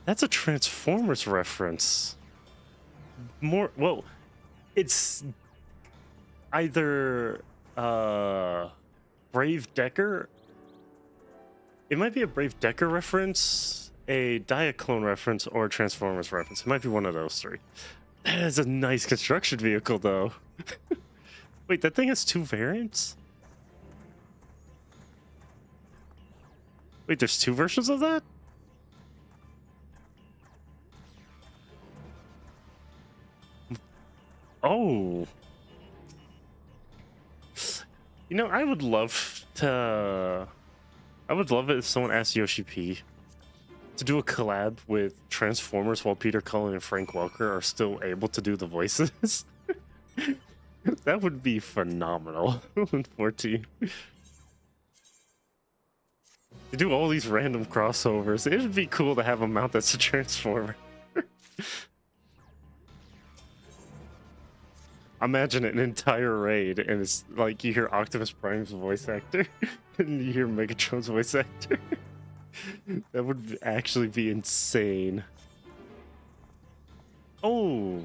That's a Transformers reference. More, well, it's either Brave Decker. It might be a Brave Decker reference, a Diaclone reference, or a Transformers reference. It might be one of those three. That is a nice construction vehicle, though. Wait, that thing has two variants? Wait, there's two versions of that? Oh. You know, I would love it if someone asked Yoshi P to do a collab with Transformers while Peter Cullen and Frank Welker are still able to do the voices. That would be phenomenal in 14. To do all these random crossovers, it would be cool to have a mount that's a Transformer. Imagine an entire raid, and it's like you hear Optimus Prime's voice actor, and you hear Megatron's voice actor. That would actually be insane. Oh,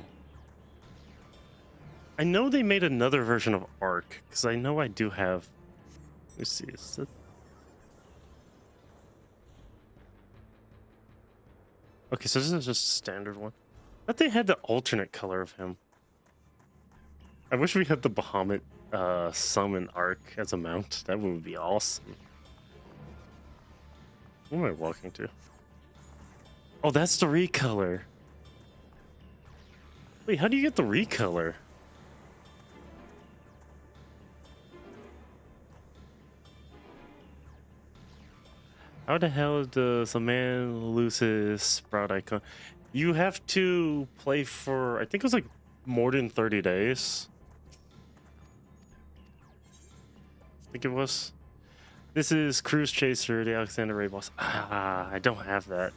I know they made another version of Arc, because I know I do have. Let's see, is that... Okay, so this is just a standard one. I thought they had the alternate color of him. I wish we had the Bahamut summon arc as a mount. That would be awesome. Who am I walking to? Oh, that's the recolor. Wait, how do you get the recolor? How the hell does a man lose his sprout icon? You have to play for, I think it was like more than 30 days. I think it was. This is Cruise Chaser, the Alexander Ray boss. Ah, I don't have that.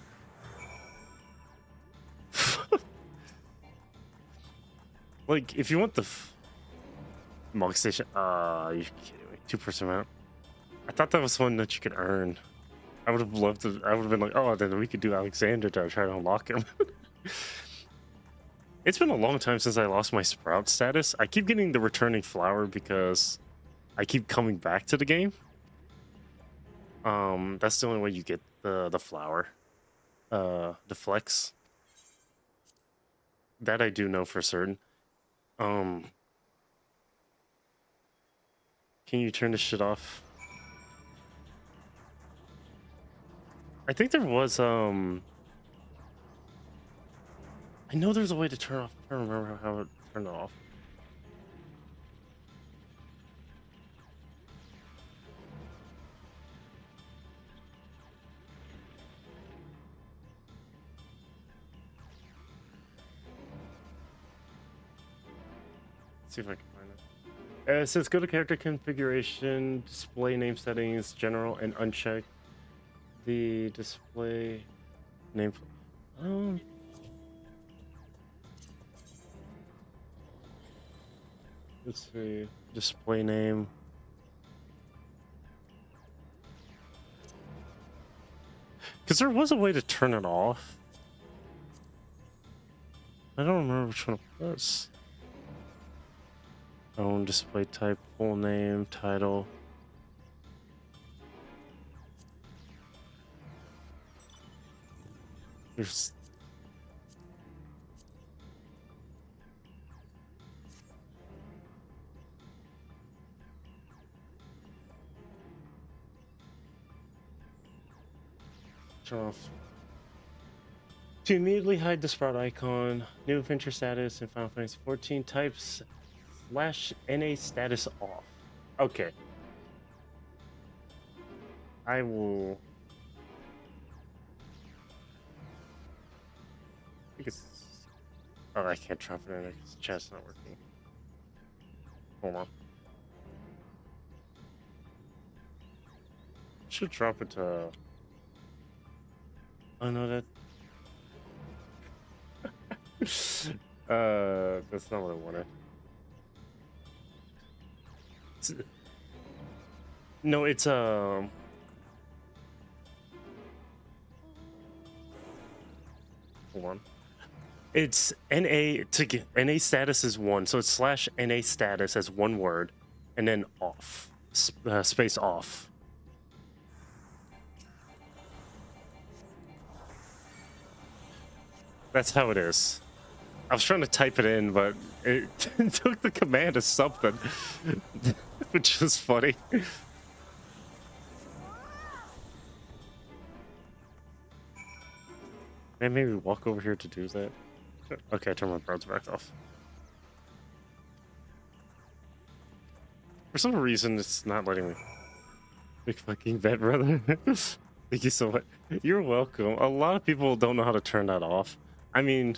Like, if you want the Mog Station, you're kidding me. 2% mount. I thought that was one that you could earn. I would have loved to. I would have been like, oh, then we could do Alexander to try to unlock him. It's been a long time since I lost my sprout status. I keep getting the returning flower because I keep coming back to the game. That's the only way you get the flower. The flex. That I do know for certain. Can you turn this shit off? I think there was I know there's a way to turn off. I don't remember how it turned it off. Let's see if I can find it. It says go to character configuration, display name settings, general, and uncheck the display name. Let's see. Display name. Because there was a way to turn it off. I don't remember which one it was. Own display type, full name, title. There's... Turn off. To immediately hide the sprout icon, new adventure status in Final Fantasy XIV, types /NA status off. Okay. I will... I think it's... Oh, I can't drop it in there because the chat's not working. Hold on. Should drop it to... Oh no, that... that's not what I wanted. No, it's hold on. It's NA to get NA status is 1, so it's /NA status as one word, and then off, space off. That's how it is. I was trying to type it in, but it took the command as something, which is funny. And maybe walk over here to do that. Okay, turn my browser back off. For some reason, it's not letting me. Big fucking bet, brother. Thank you so much. You're welcome. A lot of people don't know how to turn that off. I mean,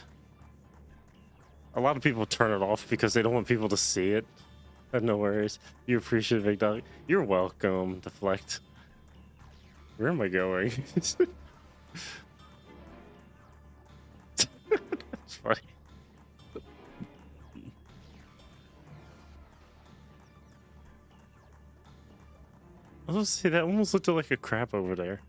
a lot of people turn it off because they don't want people to see it. No worries. You appreciate it, big dog. You're welcome, Deflect. Where am I going? That's funny. I was gonna say, that almost looked like a crab over there.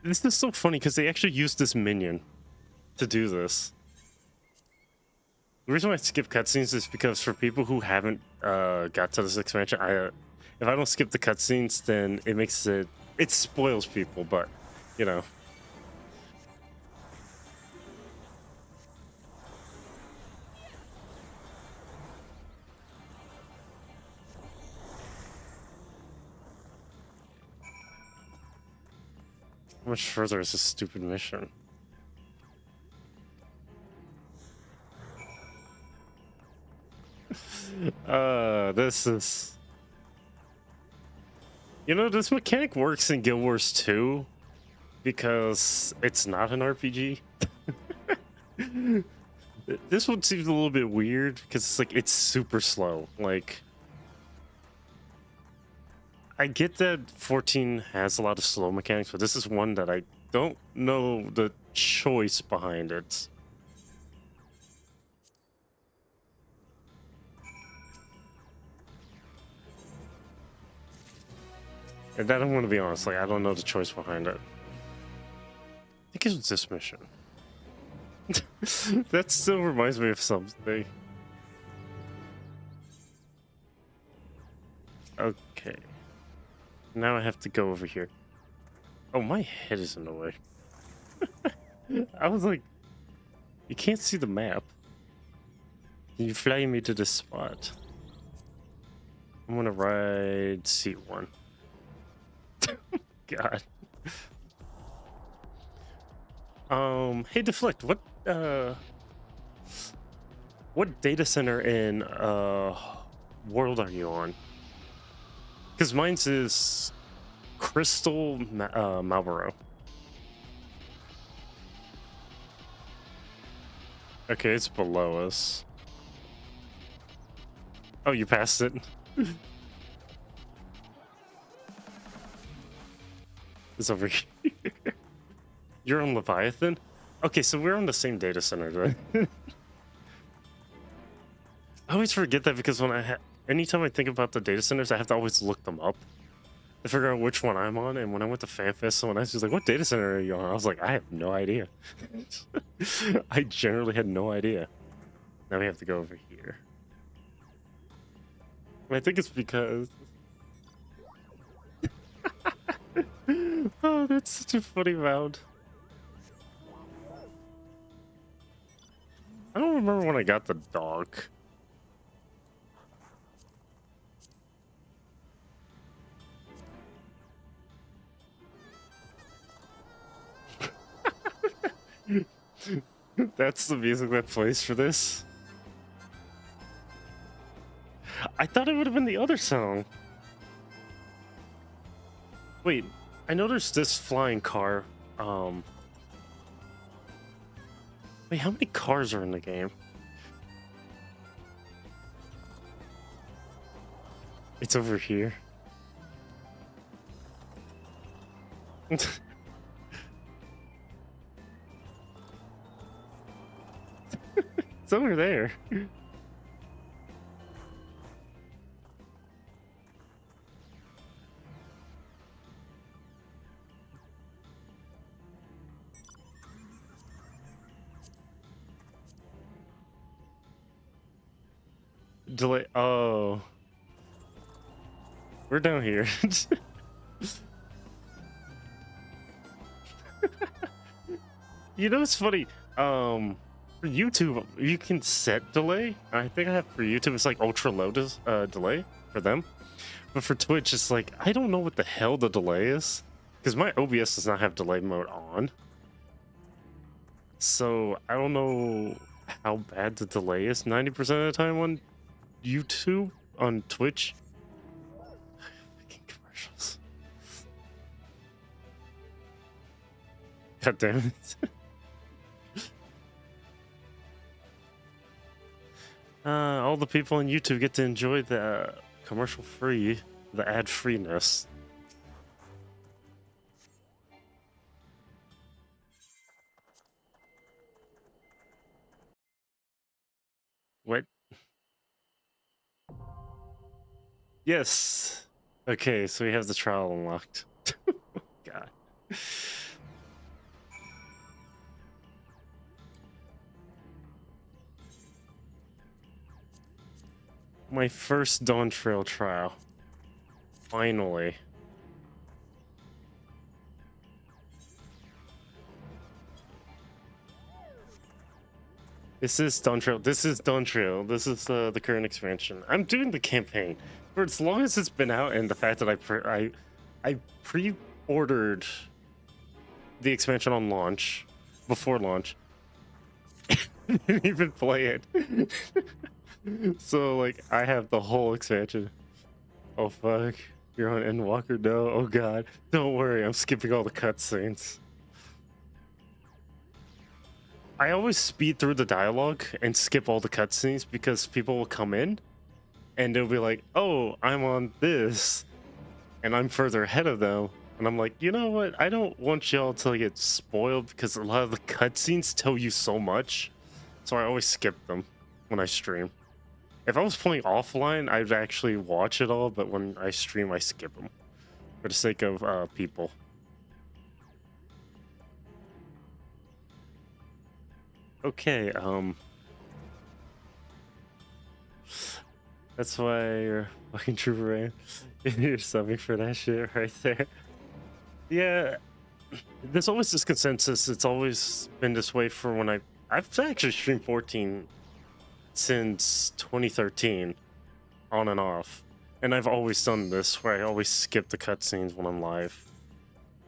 This is so funny because they actually used this minion to do this. The reason why I skip cutscenes is because for people who haven't got to this expansion, if I don't skip the cutscenes, then it makes it spoils people. But you know, how much further is this stupid mission? This is... You know, this mechanic works in Guild Wars 2 because it's not an RPG. This one seems a little bit weird because it's like, it's super slow. Like, I get that 14 has a lot of slow mechanics, but this is one that I don't know the choice behind it. And that, I'm going to be honest, like, I don't know the choice behind it. I think it's this mission. That still reminds me of something. Okay. Now I have to go over here. Oh, my head is in the way. I was like, you can't see the map. Can you fly me to this spot? I'm gonna ride seat 1. God. Hey Deflect, what data center in world are you on? Because mine's is Crystal Marlboro. Okay, it's below us. Oh, you passed it. It's over here. You're on Leviathan? Okay, so we're on the same data center then. I always forget that because when anytime I think about the data centers, I have to always look them up to figure out which one I'm on. And when I went to FanFest, someone asked me, like, what data center are you on? I was like, I have no idea. I generally had no idea. Now we have to go over here. And I think it's because... Oh, that's such a funny mound. I don't remember when I got the dog. That's the music that plays for this. I thought it would have been the other song. Wait, I noticed this flying car. Wait, how many cars are in the game? It's over here. It's over there. Delay. Oh, we're down here. You know, it's funny. For YouTube, you can set delay. I think I have for YouTube, it's like ultra low delay for them. But for Twitch, it's like, I don't know what the hell the delay is. Because my OBS does not have delay mode on. So I don't know how bad the delay is 90% of the time on YouTube, on Twitch. Fucking commercials. God damn it. All the people on YouTube get to enjoy the commercial free, the ad freeness. What? Yes. Okay, so we have the trial unlocked. God. My first Dawntrail trial. Finally. This is Dawntrail. This is Dawntrail. This is the current expansion. I'm doing the campaign for as long as it's been out, and the fact that I pre-ordered the expansion on launch, before launch. Didn't even play it. So like I have the whole expansion. Oh fuck, you're on Endwalker? No, oh god, don't worry, I'm skipping all the cutscenes. I always speed through the dialogue and skip all the cutscenes because people will come in and they'll be like, oh, I'm on this and I'm further ahead of them, and I'm like, you know what, I don't want y'all to get spoiled because a lot of the cutscenes tell you so much, so I always skip them when I stream. If I was playing offline, I'd actually watch it all, but when I stream, I skip them for the sake of people. Okay, that's why you're fucking Trooper Rain. You're subbing for that shit right there. Yeah, there's always this consensus. It's always been this way for when I've actually streamed 14 since 2013, on and off, and I've always done this where I always skip the cutscenes when I'm live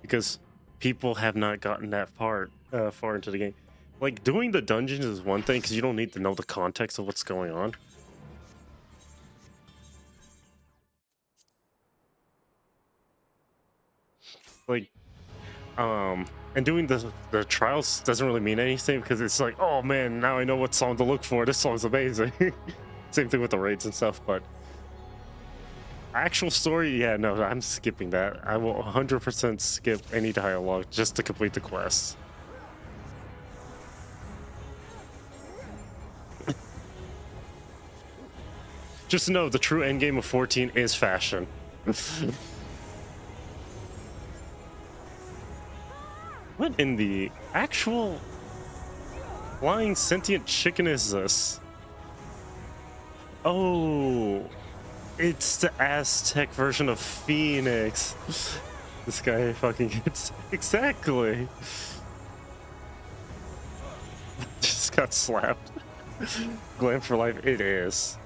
because people have not gotten that far into the game. Like, doing the dungeons is one thing because you don't need to know the context of what's going on. Like, and doing the trials doesn't really mean anything because it's like, oh man, now I know what song to look for. This song's amazing. Same thing with the raids and stuff, but actual story, yeah, no, I'm skipping that. I will 100% skip any dialogue just to complete the quest. Just to know, the true endgame of 14 is fashion. What in the actual flying sentient chicken is this? Oh, it's the Aztec version of Phoenix. This guy fucking gets exactly. Just got slapped. Glam for life, it is.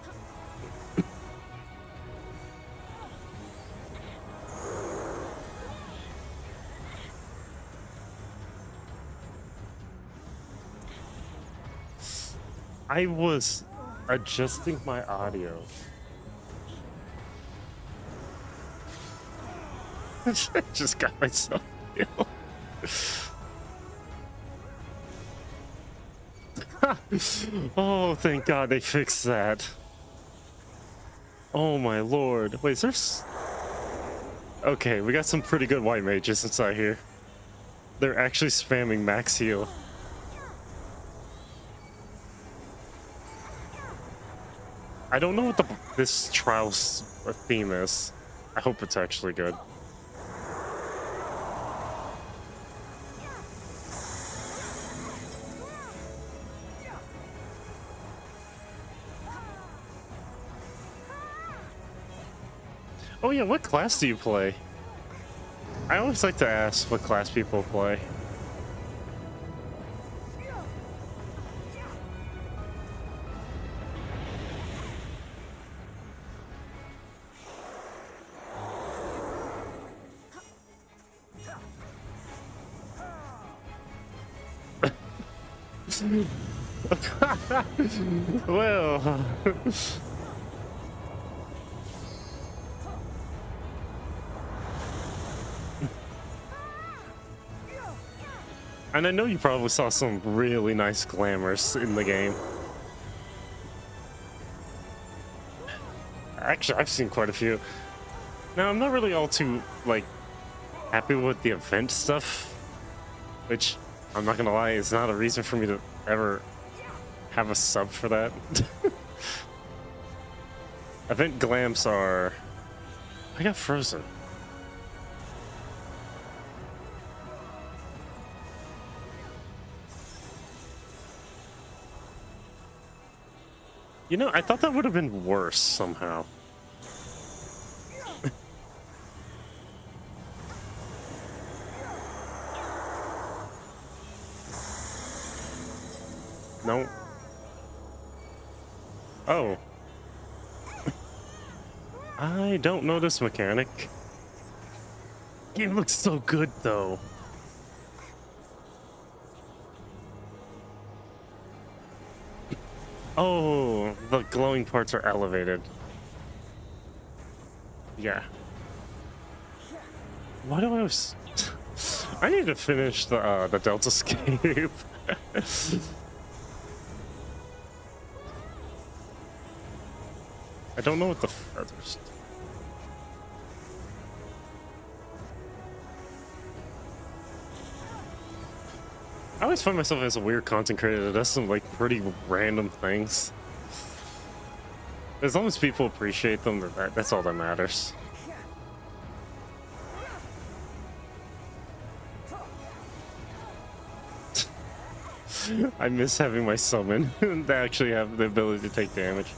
I was adjusting my audio. I just got myself killed. Oh, thank God they fixed that. Oh my lord. Wait, is there... Okay, we got some pretty good white mages inside here. They're actually spamming max heal. I don't know what this trial's theme is. I hope it's actually good. Oh yeah, what class do you play? I always like to ask what class people play. Well... And I know you probably saw some really nice glamours in the game. Actually, I've seen quite a few. Now, I'm not really all too, like, happy with the event stuff, which, I'm not gonna lie, is not a reason for me to ever have a sub for that. Event glams are... I got frozen. You know, I thought that would have been worse somehow. No. Oh. I don't know this mechanic. Game looks so good, though. Oh, the glowing parts are elevated. Yeah. Why do I was... I need to finish the Delta Escape. I don't know what the feathers... I always find myself as a weird content creator that does some like pretty random things. As long as people appreciate them, that's all that matters. I miss having my summon to actually have the ability to take damage.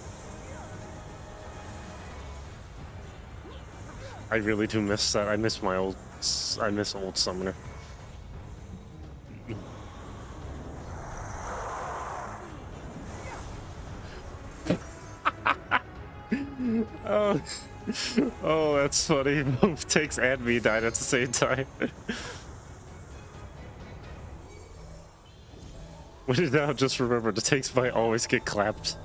I really do miss that. I miss old summoner. Oh, oh, that's funny. Both Takes and me died at the same time. When in doubt, just remember the Takes might always get clapped.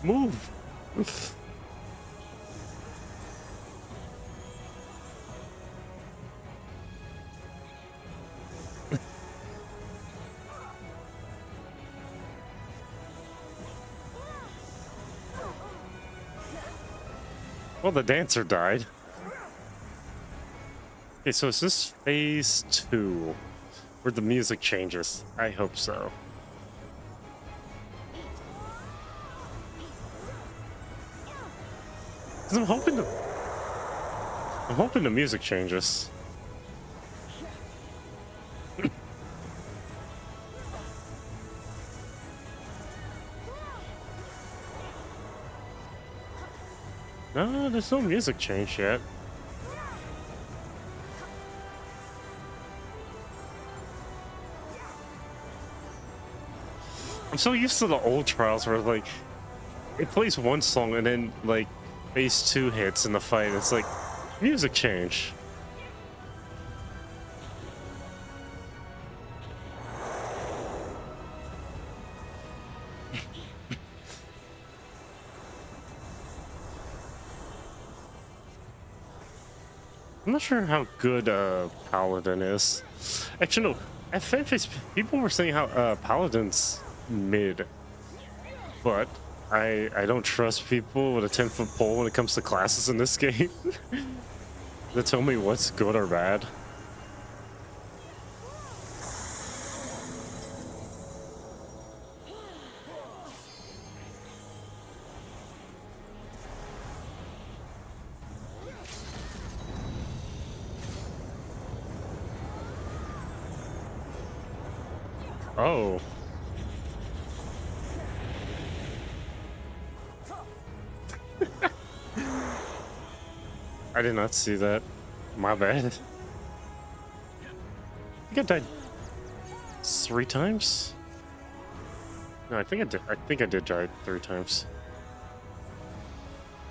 Move! Oh, the dancer died. Okay, so is this phase 2? Where the music changes? I hope so. 'Cause I'm hoping the music changes. No, there's no music change yet. I'm so used to the old trials where like it plays one song and then like phase 2 hits in the fight. It's like music change. I'm not sure how good Paladin is. Actually, no. At FanFest, people were saying how Paladin's mid, but I don't trust people with a 10-foot pole when it comes to classes in this game. They tell me what's good or bad. Oh. I did not see that. My bad. I think I died 3 times? No, I think I did. I think I did die 3 times.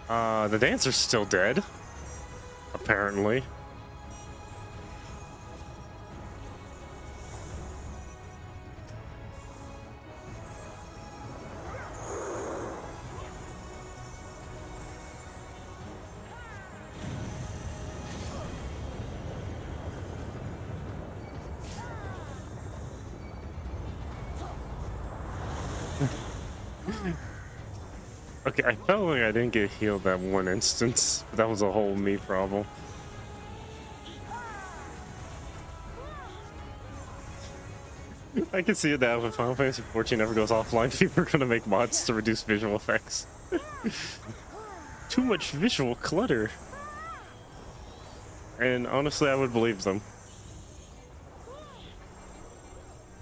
The dancer's still dead. Apparently. Okay, I felt like I didn't get healed that one instance, but that was a whole me problem. I can see it now. If Final Fantasy XIV ever goes offline, people are gonna make mods to reduce visual effects. Too much visual clutter. And honestly, I would believe them.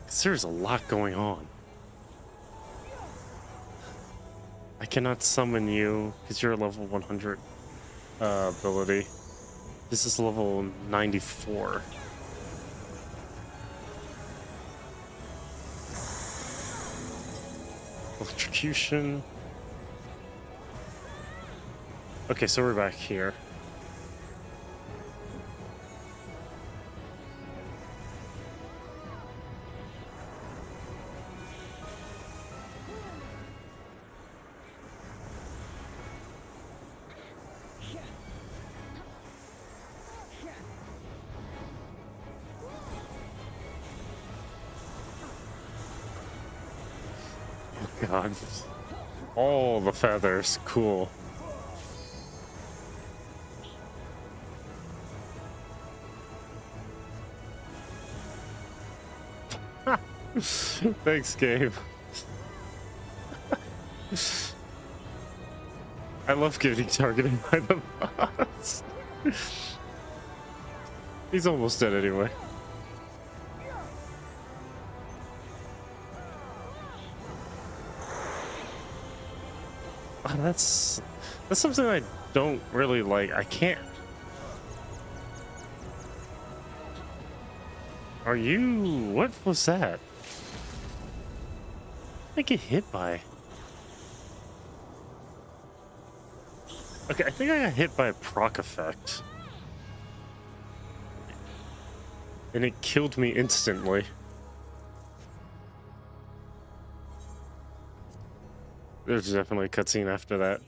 'Cause there's a lot going on. I cannot summon you because you're a level 100 ability. This is level 94. Electrocution. Okay, so we're back here. God. All the feathers. Cool. Thanks, Gabe. I love getting targeted by the boss. He's almost dead anyway. That's something I don't really like. I can't. Are you? What was that? I get hit by. Okay, I think I got hit by a proc effect. And it killed me instantly. There's definitely a cutscene after that.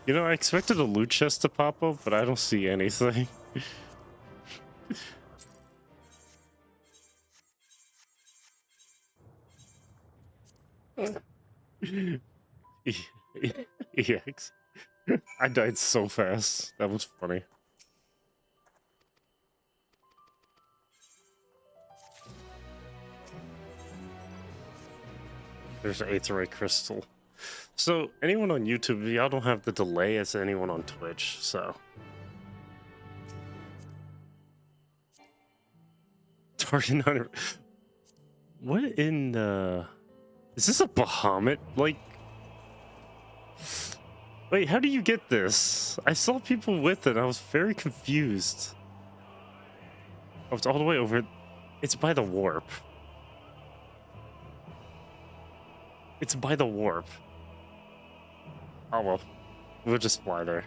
You know, I expected a loot chest to pop up, but I don't see anything. EX. I died so fast. That was funny. There's an Aetherite crystal. So anyone on YouTube, y'all don't have the delay as anyone on Twitch, so. Target 9. What in is this a Bahamut? Like, wait, how do you get this? I saw people with it. I was very confused. Oh, it's all the way over. It's by the warp. It's by the warp. Oh well, we'll just fly there.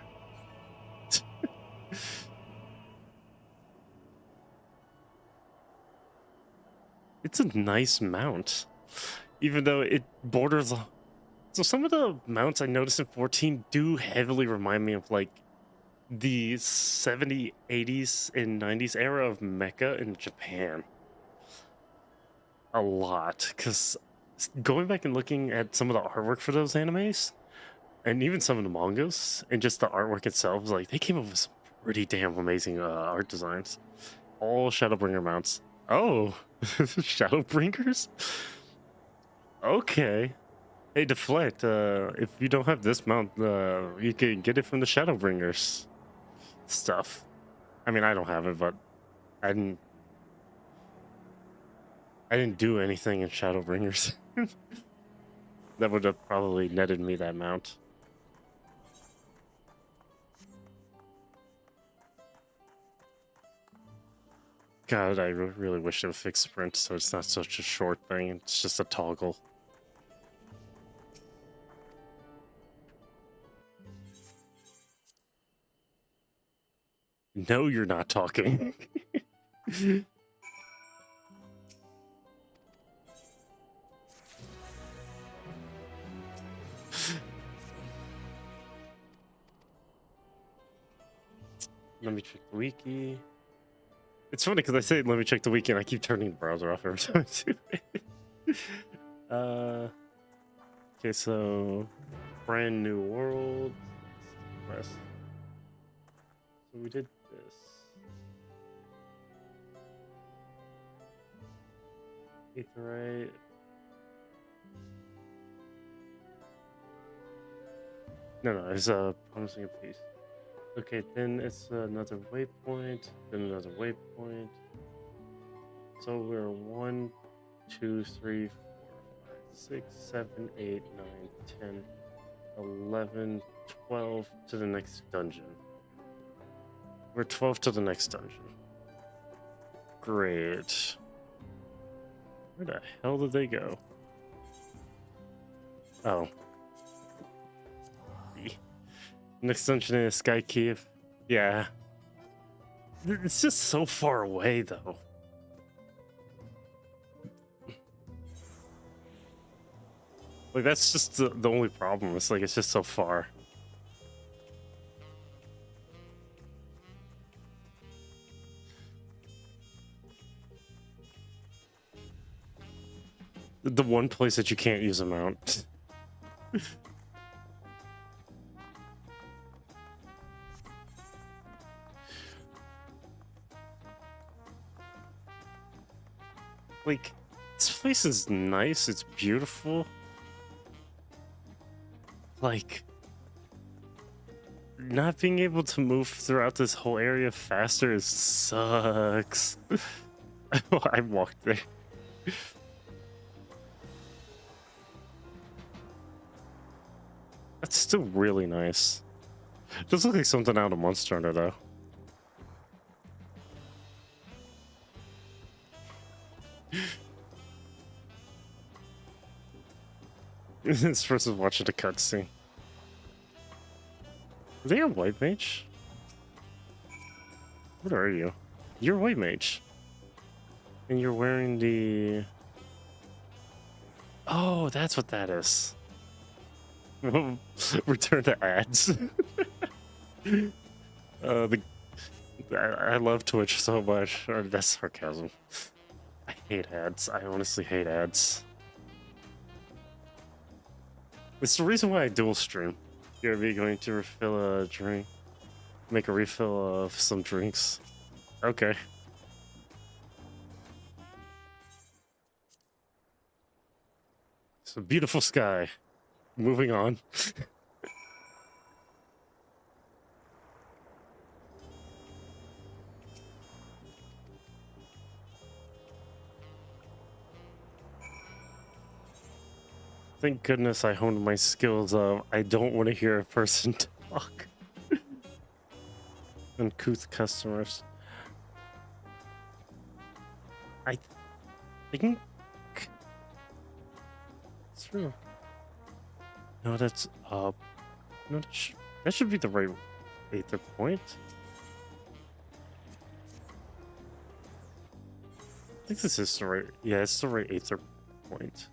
It's a nice mount, even though it borders. So some of the mounts I noticed in 14 do heavily remind me of like the 70s, 80s, and 90s era of mecha in Japan. A lot, because going back and looking at some of the artwork for those animes, and even some of the mangas, and just the artwork itself, was like they came up with some pretty damn amazing art designs. All Shadowbringer mounts. Oh, Shadowbringers? Okay. Hey, Deflect, if you don't have this mount, you can get it from the Shadowbringers stuff. I mean, I don't have it, but I didn't do anything in Shadowbringers. That would have probably netted me that mount. God, I really wish it would fix sprint so it's not such a short thing. It's just a toggle. No, you're not talking. Let me check the wiki. It's funny because I say let me check the wiki and I keep turning the browser off every time I do it. Okay, so brand new world. Press. So we did this. Aetherite. No, it's promising a piece. Okay, then it's another waypoint, then another waypoint. So we're 1, 2, 3, 4, 5, 6, 7, 8, 9, 10, 11, 12 to the next dungeon. We're 12 to the next dungeon. Great. Where the hell did they go? Oh. Next dungeon is Sky Cave. Yeah. It's just so far away, though. Like, that's just the only problem. It's like, it's just so far. The one place that you can't use a mount. Like, this place is nice, it's beautiful. Like, not being able to move throughout this whole area faster sucks. I walked there. That's still really nice. It does look like something out of Monster Hunter, though. This person's watching the cutscene. Are they a white mage? What are you? You're a white mage. And you're wearing the... Oh, that's what that is. Return to ads. I love Twitch so much. That's sarcasm. I hate ads. I honestly hate ads. It's the reason why I dual stream. You're going to refill a drink. Make a refill of some drinks. Okay. It's a beautiful sky. Moving on. Thank goodness I honed my skills of I don't want to hear a person talk. Uncouth customers. I think it's true. No, that's up. No, that should be the right Aether point. I think this is the right. Yeah, it's the right Aether point.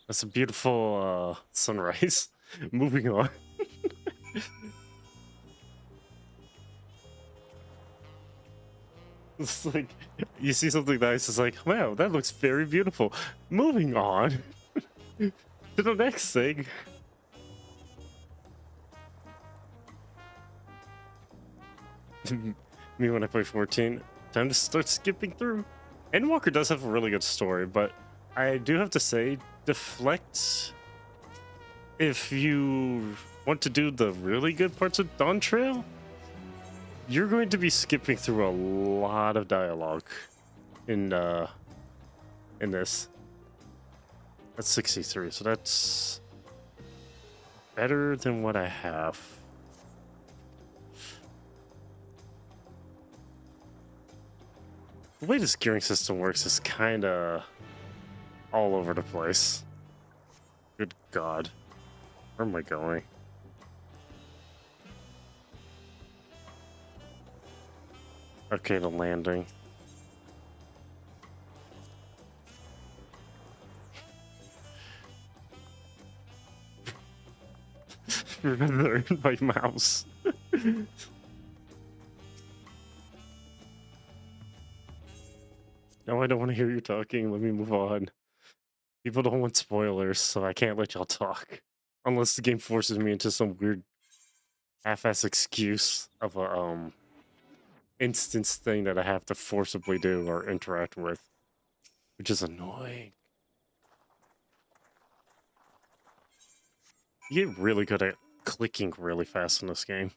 That's a beautiful sunrise. Moving on. It's like you see something nice, it's like, wow, that looks very beautiful. Moving on to the next thing. Me when I play 14, time to start skipping through. Endwalker does have a really good story, but I do have to say, Deflect, if you want to do the really good parts of Dawntrail, you're going to be skipping through a lot of dialogue in this. That's 63, so that's better than what I have. The way this gearing system works is kind of all over the place. Good God. Where am I going? Okay, the landing. Rather by mouse. No, I don't want to hear you talking. Let me move on. People don't want spoilers, so I can't let y'all talk. Unless the game forces me into some weird half-ass excuse of a instance thing that I have to forcibly do or interact with. Which is annoying. You get really good at clicking really fast in this game.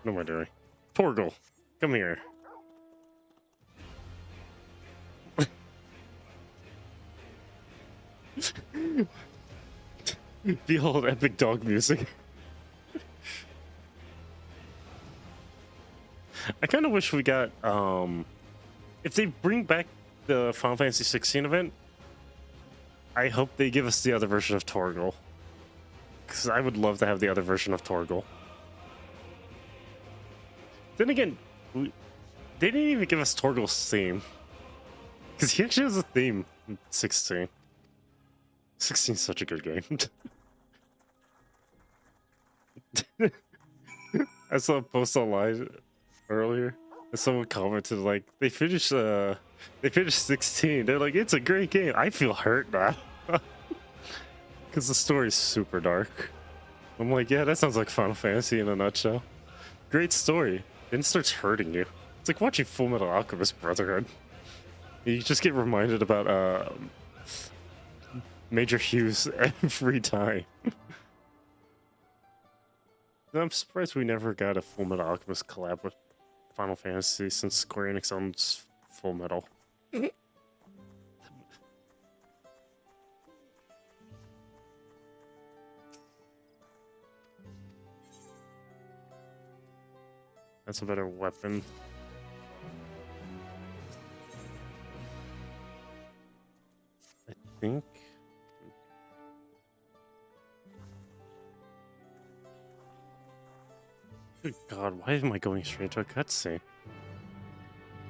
What am I doing? Torgal, come here. Behold epic dog music. I kind of wish we got, if they bring back the Final Fantasy XVI event, I hope they give us the other version of Torgal. Because I would love to have the other version of Torgal. Then again, they didn't even give us Torgal's theme. Because he actually has a theme in 16. 16 is such a good game. I saw a post online earlier, and someone commented like, they finished 16. They're like, it's a great game. I feel hurt now. Because the story's super dark. I'm like, yeah, that sounds like Final Fantasy in a nutshell. Great story. Then it starts hurting you. It's like watching Full Metal Alchemist Brotherhood. You just get reminded about Major Hughes every time. I'm surprised we never got a Full Metal Alchemist collab with Final Fantasy since Square Enix owns Full Metal. That's a better weapon. I think. Good God, why am I going straight to a cutscene?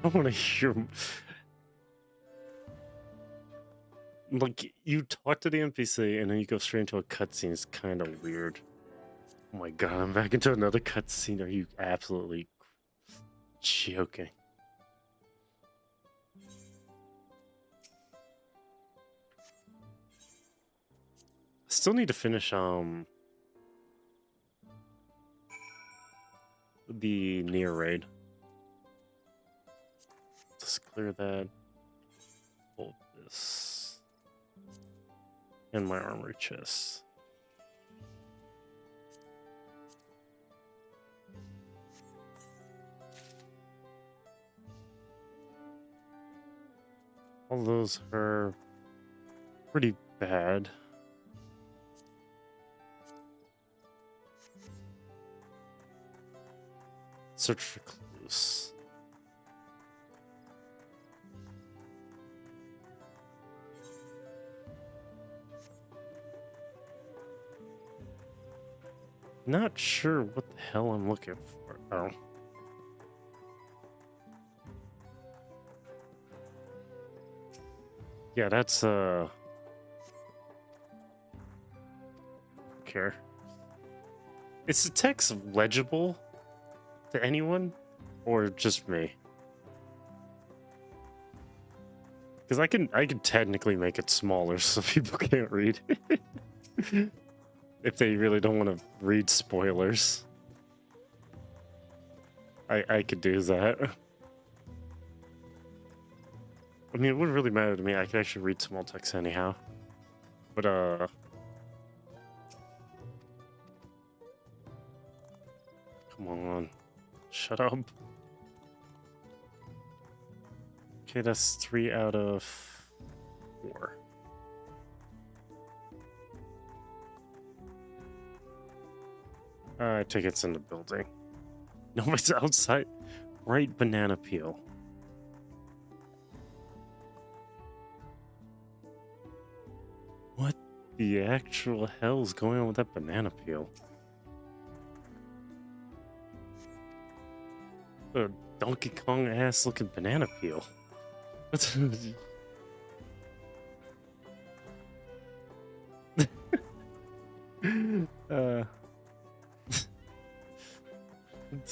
I want to hear. Like, you talk to the NPC and then you go straight into a cutscene. It's kind of weird. Oh my god, I'm back into another cutscene. Are you absolutely joking? Still need to finish the near raid. Let's clear that. Hold this. And my armory chest. All those are pretty bad. Search for clues. Not sure what the hell I'm looking for. Oh. Yeah, that's care. Is the text legible to anyone or just me? Because I can technically make it smaller so people can't read. If they really don't want to read spoilers. I could do that. I mean, it wouldn't really matter to me. I could actually read small text anyhow. But, come on. Shut up. Okay, that's 3 out of 4. I take it's in the building. Nobody's outside. Right banana peel. What the actual hell is going on with that banana peel? A Donkey Kong ass looking banana peel. What's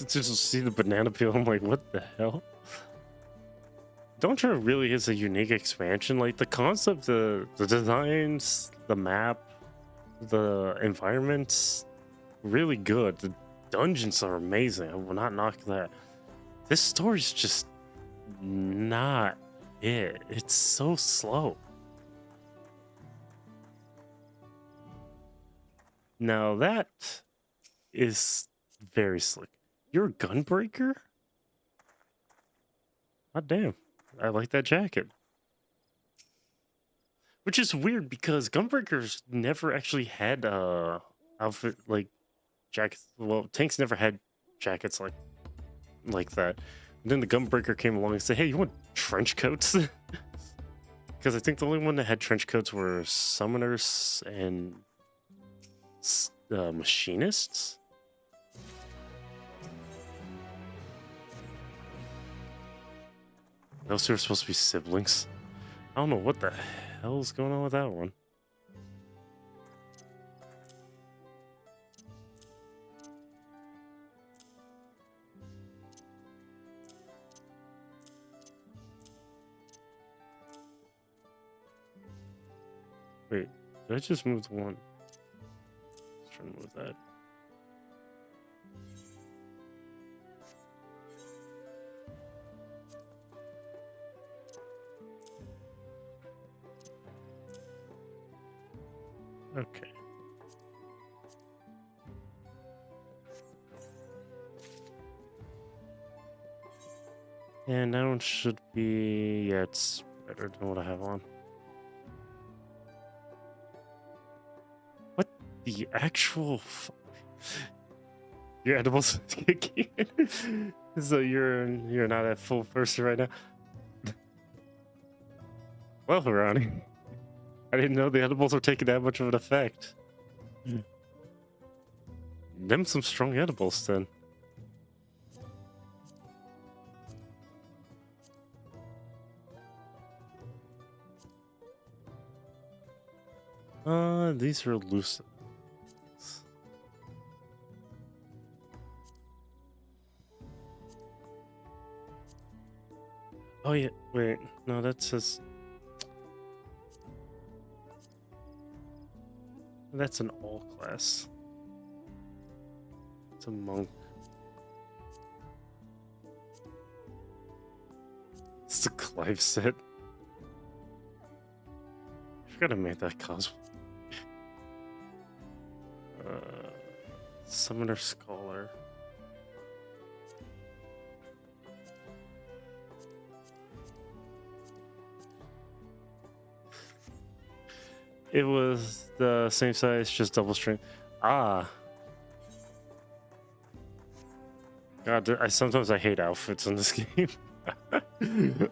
just see the banana peel. I'm like, what the hell? Dawntrail really is a unique expansion. Like the concept, the designs, the map, the environments, really good. The dungeons are amazing. I will not knock that. This story's just not it. It's so slow. Now that is very slick. You're a gunbreaker? God damn. I like that jacket. Which is weird because gunbreakers never actually had outfit like jackets. Well, tanks never had jackets like that. And then the gunbreaker came along and said, "Hey, you want trench coats?" Because I think the only one that had trench coats were summoners and machinists. Those two are supposed to be siblings. I don't know what the hell's going on with that one. Wait, did I just move the one? Let's try to move that. Okay. And that one should be... yeah, it's better than what I have on. What the actual... Your edibles kicking in? So you're not at full person right now? Well, Ronnie, I didn't know the edibles were taking that much of an effect. Them some strong edibles then. These are loose. Oh yeah, wait, no, that says that's an all class. It's a monk. It's the Clive set. I forgot I made that cosplay. Summoner Scholar. It was the same size, just double strength. Ah. God, sometimes I hate outfits in this game.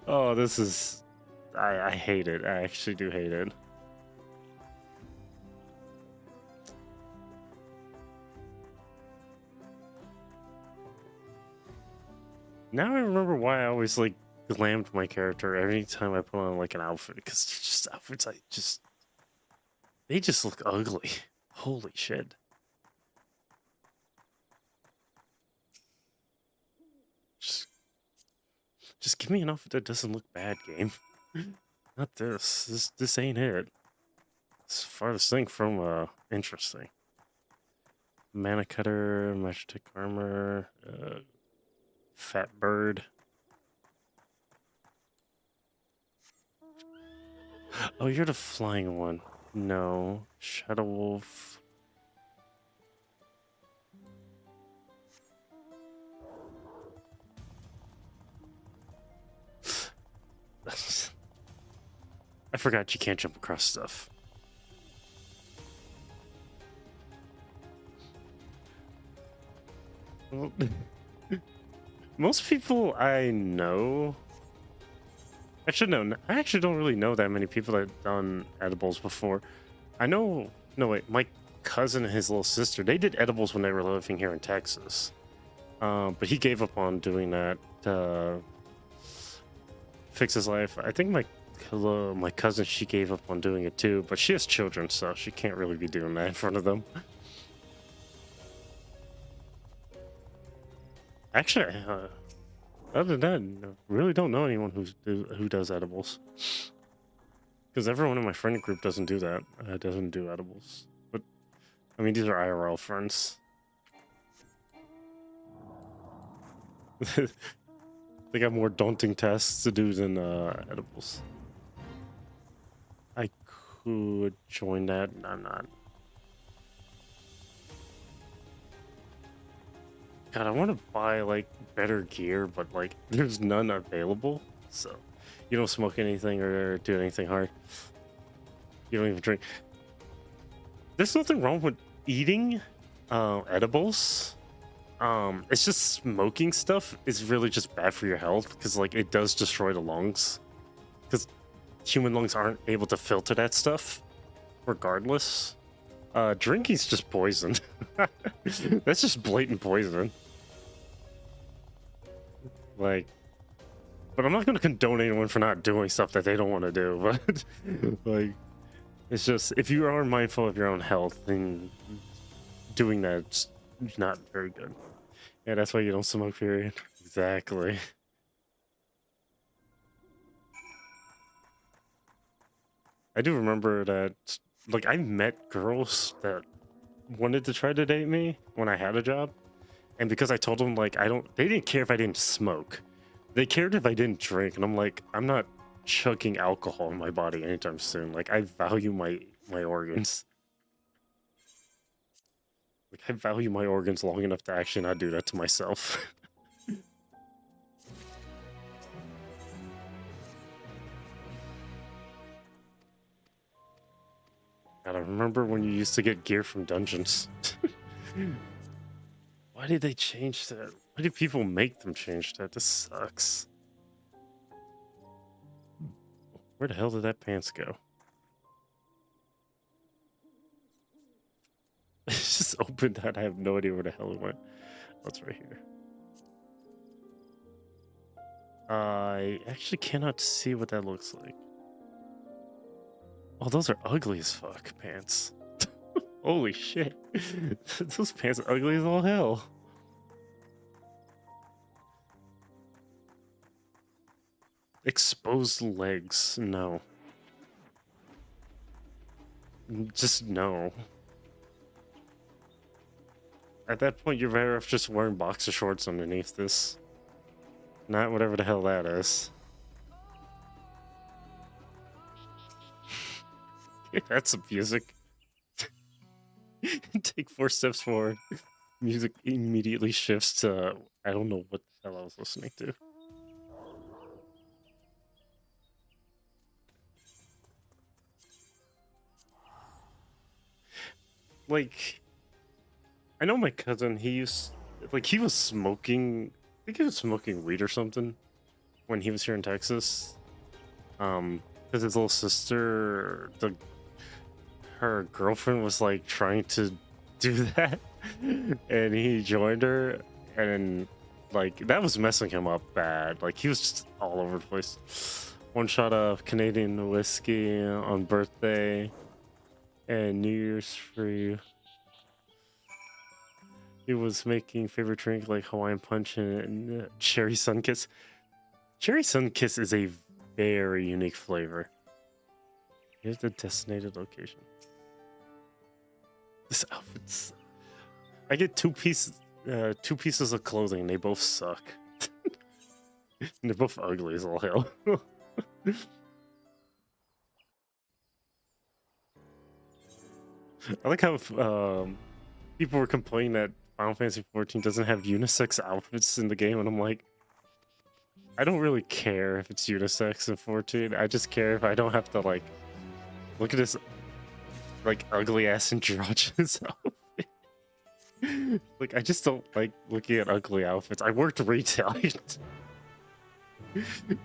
Oh, this is... I hate it. I actually do hate it. Now I remember why I always, like, glammed my character every time I put on, like, an outfit. Because just outfits, they just look ugly. Holy shit. Just give me an outfit that doesn't look bad, game. Not this. This ain't it. It's farthest thing from interesting. Mana cutter, magic armor, fat bird. Oh, you're the flying one. No, Shadow Wolf. I forgot you can't jump across stuff. Well, most people I know... I actually don't really know that many people that have done edibles before. I know... No, wait. My cousin and his little sister, they did edibles when they were living here in Texas. But he gave up on doing that to fix his life. I think my cousin, she gave up on doing it too, but she has children, so she can't really be doing that in front of them. Actually, other than that, really don't know anyone who does edibles. Because everyone in my friend group doesn't do that. Doesn't do edibles. But I mean, these are IRL friends. They got more daunting tasks to do than edibles. I could join that. I'm not. God, I want to buy like better gear, but like there's none available. So you don't smoke anything or do anything hard. You don't even drink. There's nothing wrong with eating edibles. It's just smoking stuff is really just bad for your health because like it does destroy the lungs. Because human lungs aren't able to filter that stuff, regardless. Drinking's just poison. That's just blatant poison. Like, but I'm not going to condone anyone for not doing stuff that they don't want to do. But like, it's just if you are mindful of your own health, then doing that's not very good. Yeah, that's why you don't smoke. Period. Exactly. I do remember that. Like, I met girls that wanted to try to date me when I had a job, and because I told them like they didn't care if I didn't smoke. They cared if I didn't drink, and I'm like, I'm not chugging alcohol in my body anytime soon. Like, I value my organs. Like, I value my organs long enough to actually not do that to myself. God, I remember when you used to get gear from dungeons. Why did they change that? Why do people make them change that? This sucks. Where the hell did that pants go? I just opened that. I have no idea where the hell it went. Oh, it's right here. I actually cannot see what that looks like. Oh, those are ugly as fuck pants. Holy shit. Those pants are ugly as all hell. Exposed legs. No. Just no. At that point, you're better off just wearing boxer shorts underneath this. Not whatever the hell that is. That's some music. Take 4 steps forward. Music immediately shifts to... I don't know what the hell I was listening to. Like... I know my cousin, he was smoking... I think he was smoking weed or something when he was here in Texas. Because his little sister, her girlfriend was like trying to do that, and he joined her, and like that was messing him up bad. Like he was just all over the place. 1 shot of Canadian whiskey on birthday and New Year's for you. He was making favorite drink like Hawaiian punch and cherry sunkiss. Cherry sunkiss is a very unique flavor. Here's the designated location. This outfit's... I get 2 pieces of clothing. They both suck. And they're both ugly as all hell. I like how people were complaining that Final Fantasy XIV doesn't have unisex outfits in the game, and I'm like, I don't really care if it's unisex in 14. I just care if I don't have to like look at this like ugly ass androgynous outfit. Like I just don't like looking at ugly outfits. I worked retail.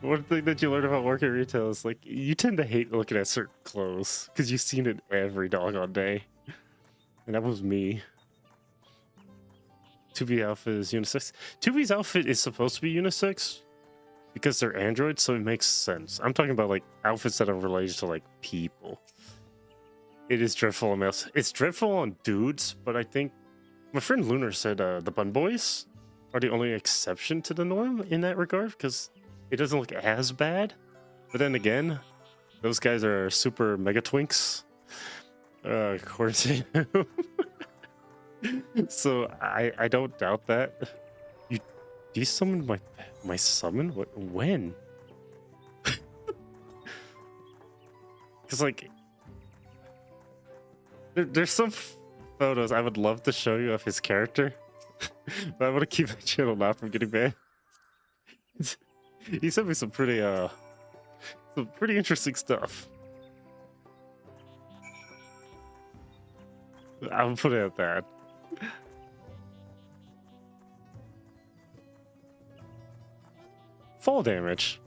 One thing that you learn about working retail is like you tend to hate looking at certain clothes because you've seen it every doggone day. And that was me. 2B outfit is unisex. 2B's outfit is supposed to be unisex because they're androids, so it makes sense. I'm talking about like outfits that are related to like people. It is dreadful on males. It's dreadful on dudes, but I think my friend Lunar said the Bun Boys are the only exception to the norm in that regard because it doesn't look as bad. But then again, those guys are super mega twinks, according to him. So I don't doubt that. You summoned my summon? What? When? Because like there's some photos I would love to show you of his character, but I want to keep my channel now from getting banned. He sent me some pretty interesting stuff. I'll put it at that. Fall damage.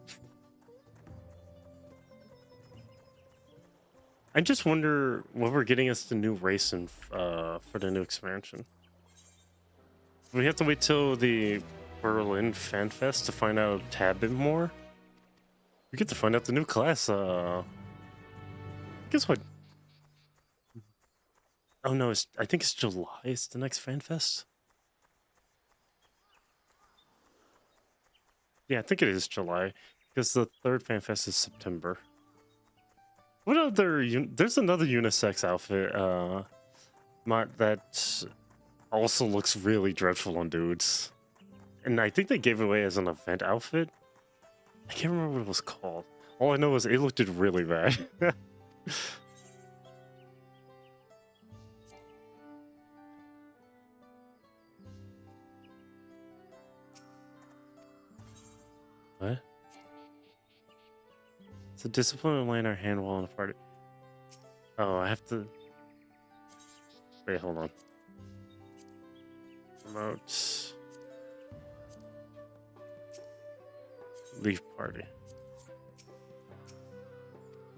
I just wonder what we're getting as the new race in, for the new expansion. We have to wait till the Berlin Fan Fest to find out a tad bit more. We get to find out the new class. Guess what? Oh no, I think it's July. It's the next Fan Fest. Yeah, I think it is July because the 3rd Fan Fest is September. What other? There's another unisex outfit that also looks really dreadful on dudes, and I think they gave it away as an event outfit. I can't remember what it was called. All I know is it looked really bad. What? It's a discipline of laying our hand while in a party. Oh, I have to... Wait, hold on. Promote... Leave party.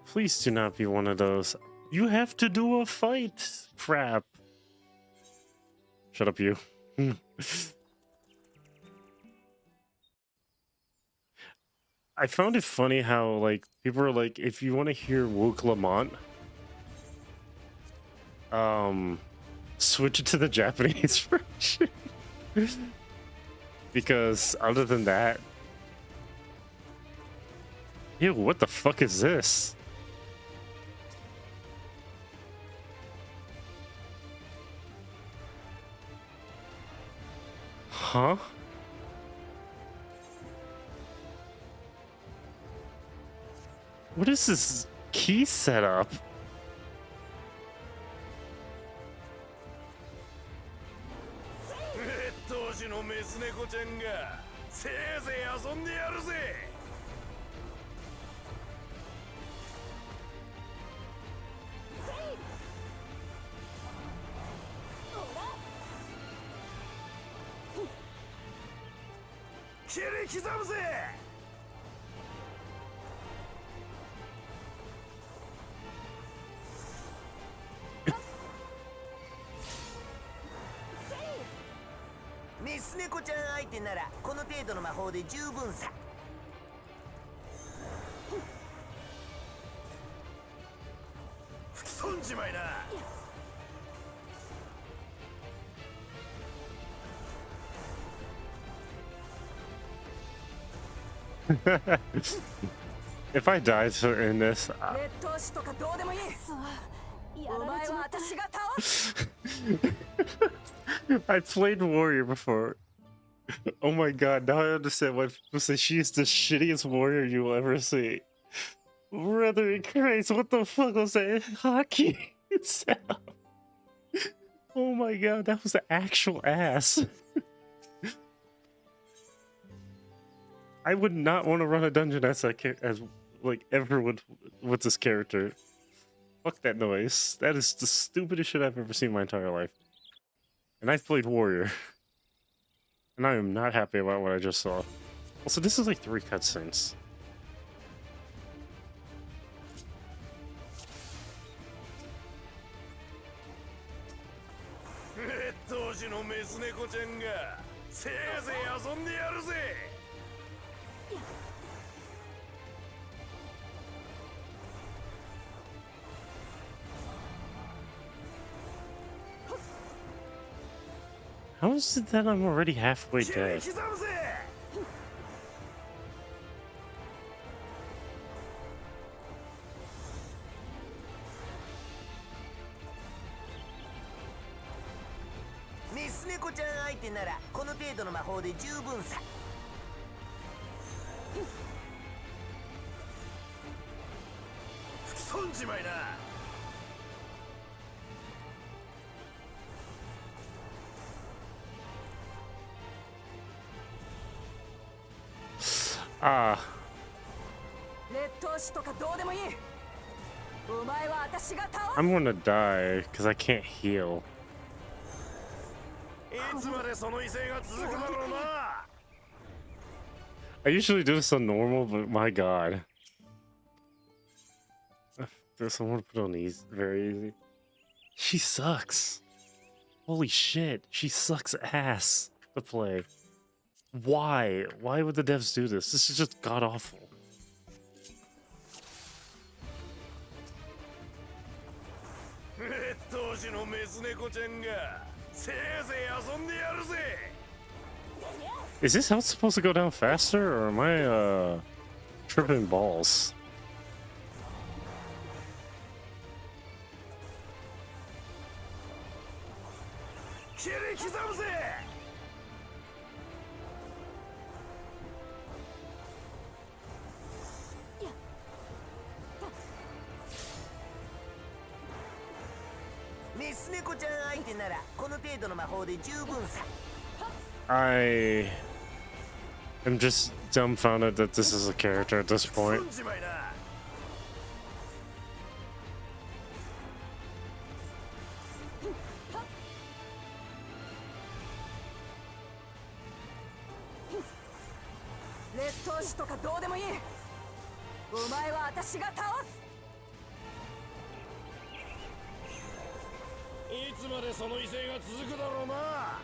Please do not be one of those. You have to do a fight. Crap. Shut up, you. I found it funny how, like, people are like, if you want to hear Wook Lamont, switch it to the Japanese version. Because other than that, ew, what the fuck is this? Huh? What is this key setup? If I die in this, I played Warrior before. Oh my god, now I understand why people say she's the shittiest warrior you will ever see. Brother in Christ, what the fuck was that hockey sound? Oh my god, that was the actual ass. I would not want to run a dungeon as like ever with this character. Fuck that noise. That is the stupidest shit I've ever seen in my entire life. And I've played Warrior. And I am not happy about what I just saw. Also, this is like 3 cutscenes. How is it that I'm already halfway dead? Ah. I'm gonna die because I can't heal. I usually do this on normal, but my god. There's someone to put on easy, very easy. She sucks. Holy shit, she sucks ass to play. Why? Why would the devs do this? This is just god awful. Is this health supposed to go down faster, or am I tripping balls? I am just dumbfounded that this is a character at this point.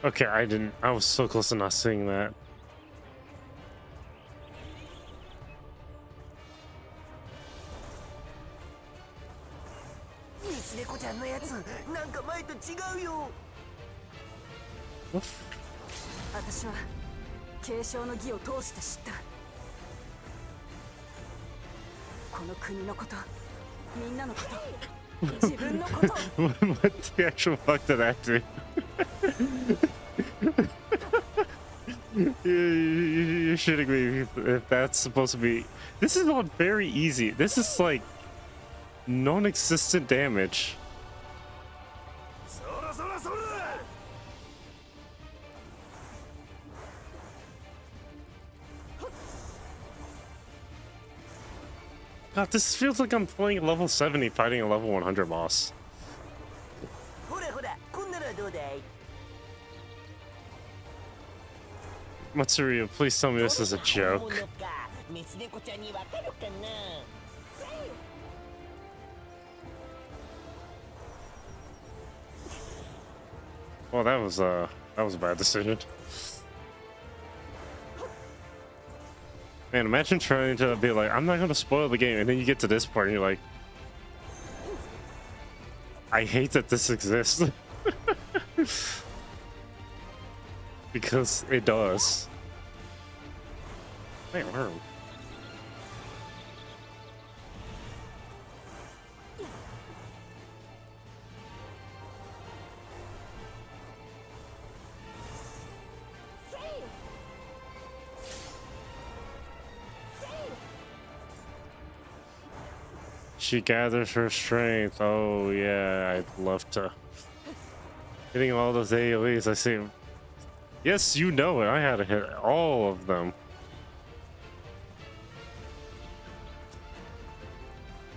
Okay, I was so close to not seeing that. 猫ちゃんのやつなんか前と違うよ。私は継承の儀を通して知った。この国のこと、みんなのこと、自分のこと。What the actual fuck did that do? You're shitting me if that's supposed to be. This is not very easy. This is like non-existent damage. God, this feels like I'm playing a level 70 fighting a level 100 boss. Matsuria, please tell me this is a joke. Well, that was a bad decision. Man, imagine trying to be like, I'm not gonna spoil the game, and then you get to this part and you're like, I hate that this exists. Because it does. Man, where? She gathers her strength. Oh yeah, I'd love to. Hitting all those AoEs, I see. Yes, you know it. I had to hit all of them.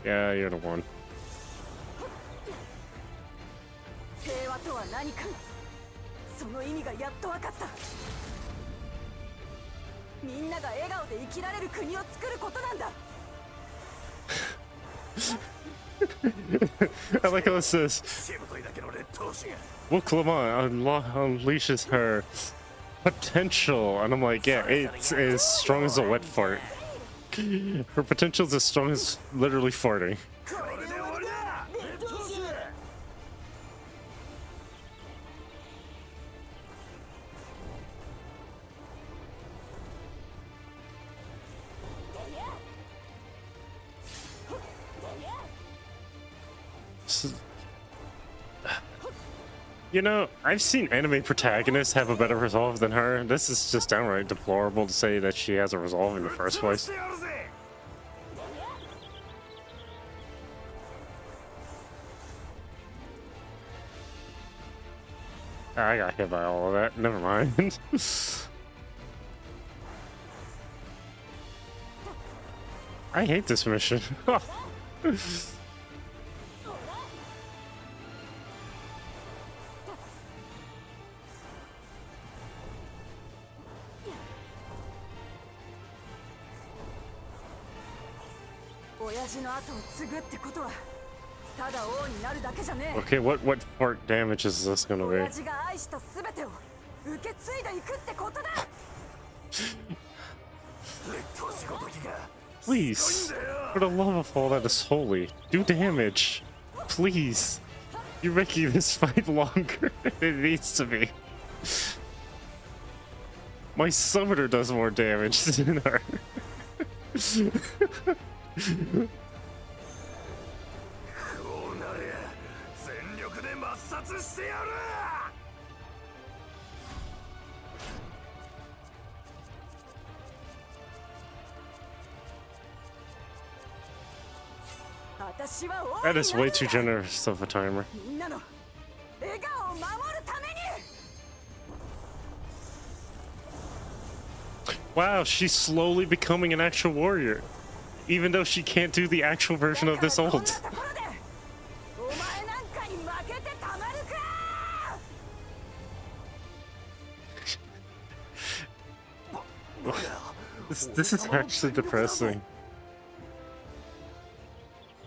Yeah, you're the one. I like how it says, Wook Lamont unleashes her potential, and I'm like, yeah, it's as strong as a wet fart. Her potential is as strong as literally farting. You know, I've seen anime protagonists have a better resolve than her. This is just downright deplorable to say that she has a resolve in the first place. I got hit by all of that. Never mind. I hate this mission. Okay, what fart damage is this gonna be? Please, for the love of all that is holy, do damage. Please. You're making this fight longer than it needs to be. My summoner does more damage than her. That is way too generous of a timer. Wow, she's slowly becoming an actual warrior, even though she can't do the actual version of this ult. This is actually depressing.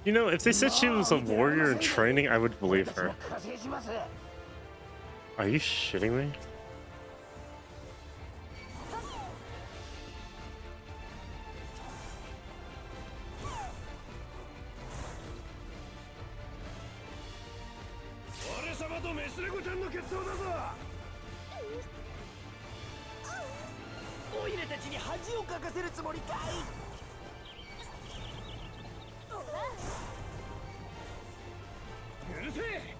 You know, if they said she was a warrior in training, I would believe her. Are you shitting me? オイレたちに恥をかかせるつもりかい。うるせえ。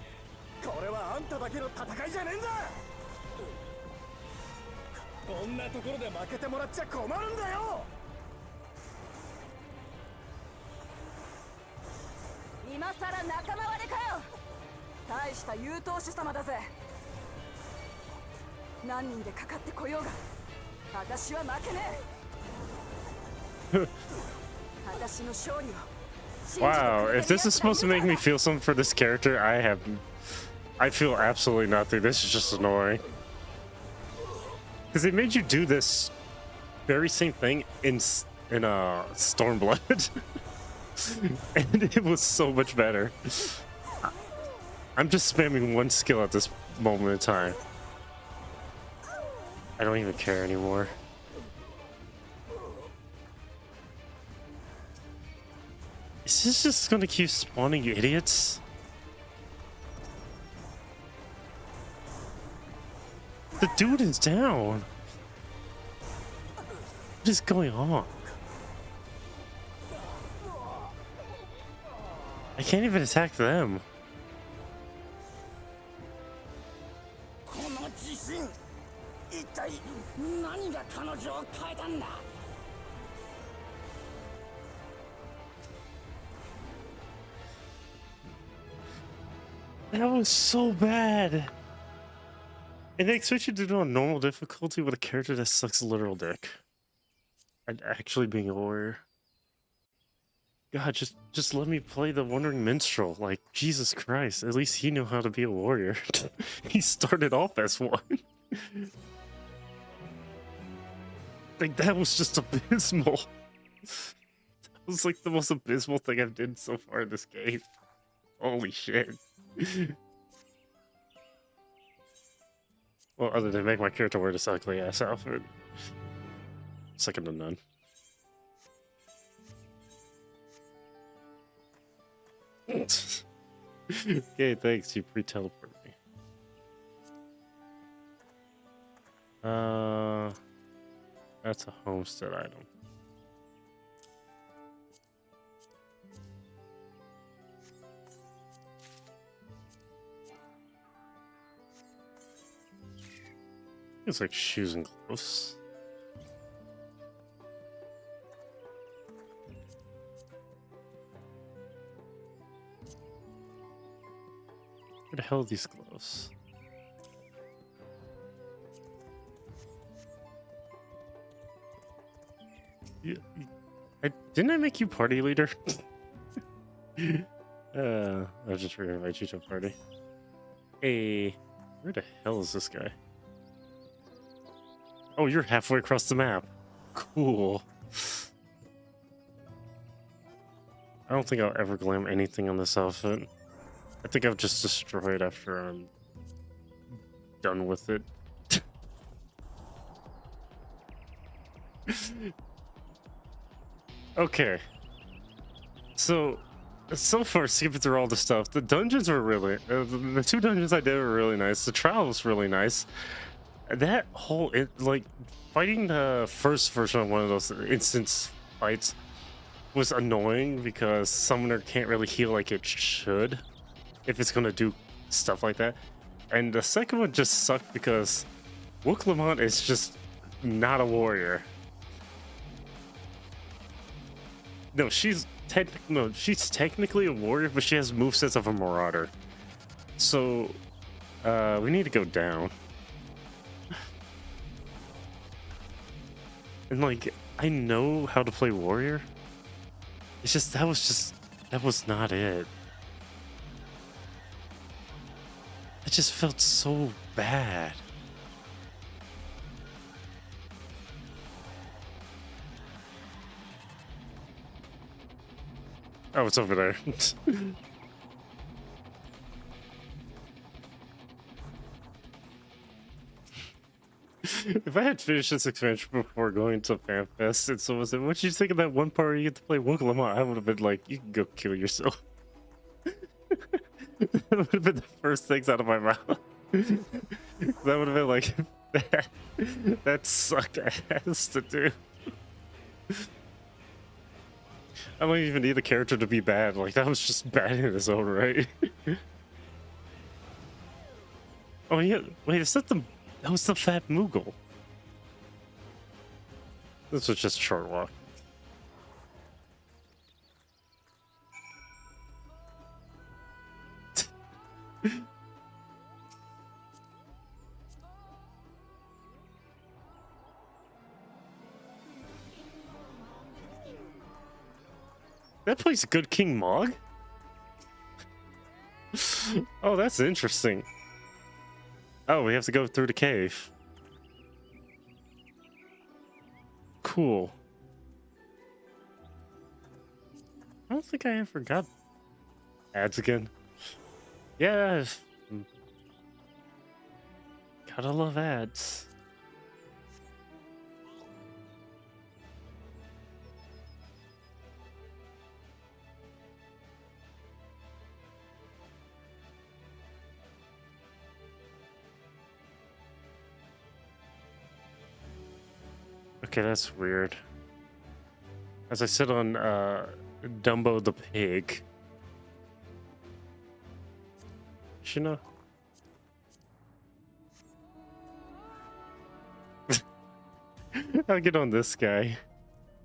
これはあんただけの戦いじゃねえんだ。こんなところで負けてもらっちゃ困るんだよ。今さら仲間割れかよ。大した優等種様だぜ。何人でかかってこようが私は負けねえ。私の勝利を。Wow, if this is supposed to make me feel something for this character, I feel absolutely nothing. This is just annoying. Because they made you do this very same thing in Stormblood. And it was so much better. I'm just spamming one skill at this moment in time. I don't even care anymore. Is this just gonna keep spawning, you idiots? The dude is down. What is going on? I can't even attack them. この自信、一体何が彼女を変えたんだ。That was so bad. And they switched it to do on normal difficulty with a character that sucks literal dick. And actually being a warrior. God, just let me play the Wandering Minstrel. Like, Jesus Christ, at least he knew how to be a warrior. He started off as one. Like, that was just abysmal. That was like the most abysmal thing I've done so far in this game. Holy shit. Well, other than make my character wear this ugly ass outfit. Second to none. Okay, thanks. You pre-teleport me. That's a homestead item. It's like shoes and clothes. Where the hell are these gloves? Didn't I make you party leader? I'll just re-invite you to a party. Hey, where the hell is this guy? Oh, you're halfway across the map. Cool. I don't think I'll ever glam anything on this outfit. I think I'll just destroy it after I'm done with it. Okay. So far, skipping through all the stuff, the dungeons were really... the two dungeons I did were really nice. The trial was really nice. That whole... like, fighting the first version of one of those instance fights was annoying because Summoner can't really heal like it should if it's gonna do stuff like that. And the second one just sucked because Wook Lamont is just not a warrior. No, she's technically a warrior, but she has movesets of a marauder. So we need to go down. And like, I know how to play warrior. It's just that was not it. It just felt so bad. Oh, it's over there. If I had finished this expansion before going to FanFest and someone said, "What did you think of that one part where you get to play Wook Lamont?" I would have been like, "You can go kill yourself." That would have been the first things out of my mouth. That would have been like, that sucked ass to do. I don't even need the character to be bad. Like, that was just bad in its own right. Oh yeah, wait, is that that was the fat Moogle? This was just a short walk. That plays good King Mog? Oh, that's interesting. Oh, we have to go through the cave. Cool. I don't think I ever got ads again. Yeah. Gotta love ads. Okay, that's weird. As I said on Dumbo the Pig. Shina? I'll get on this guy.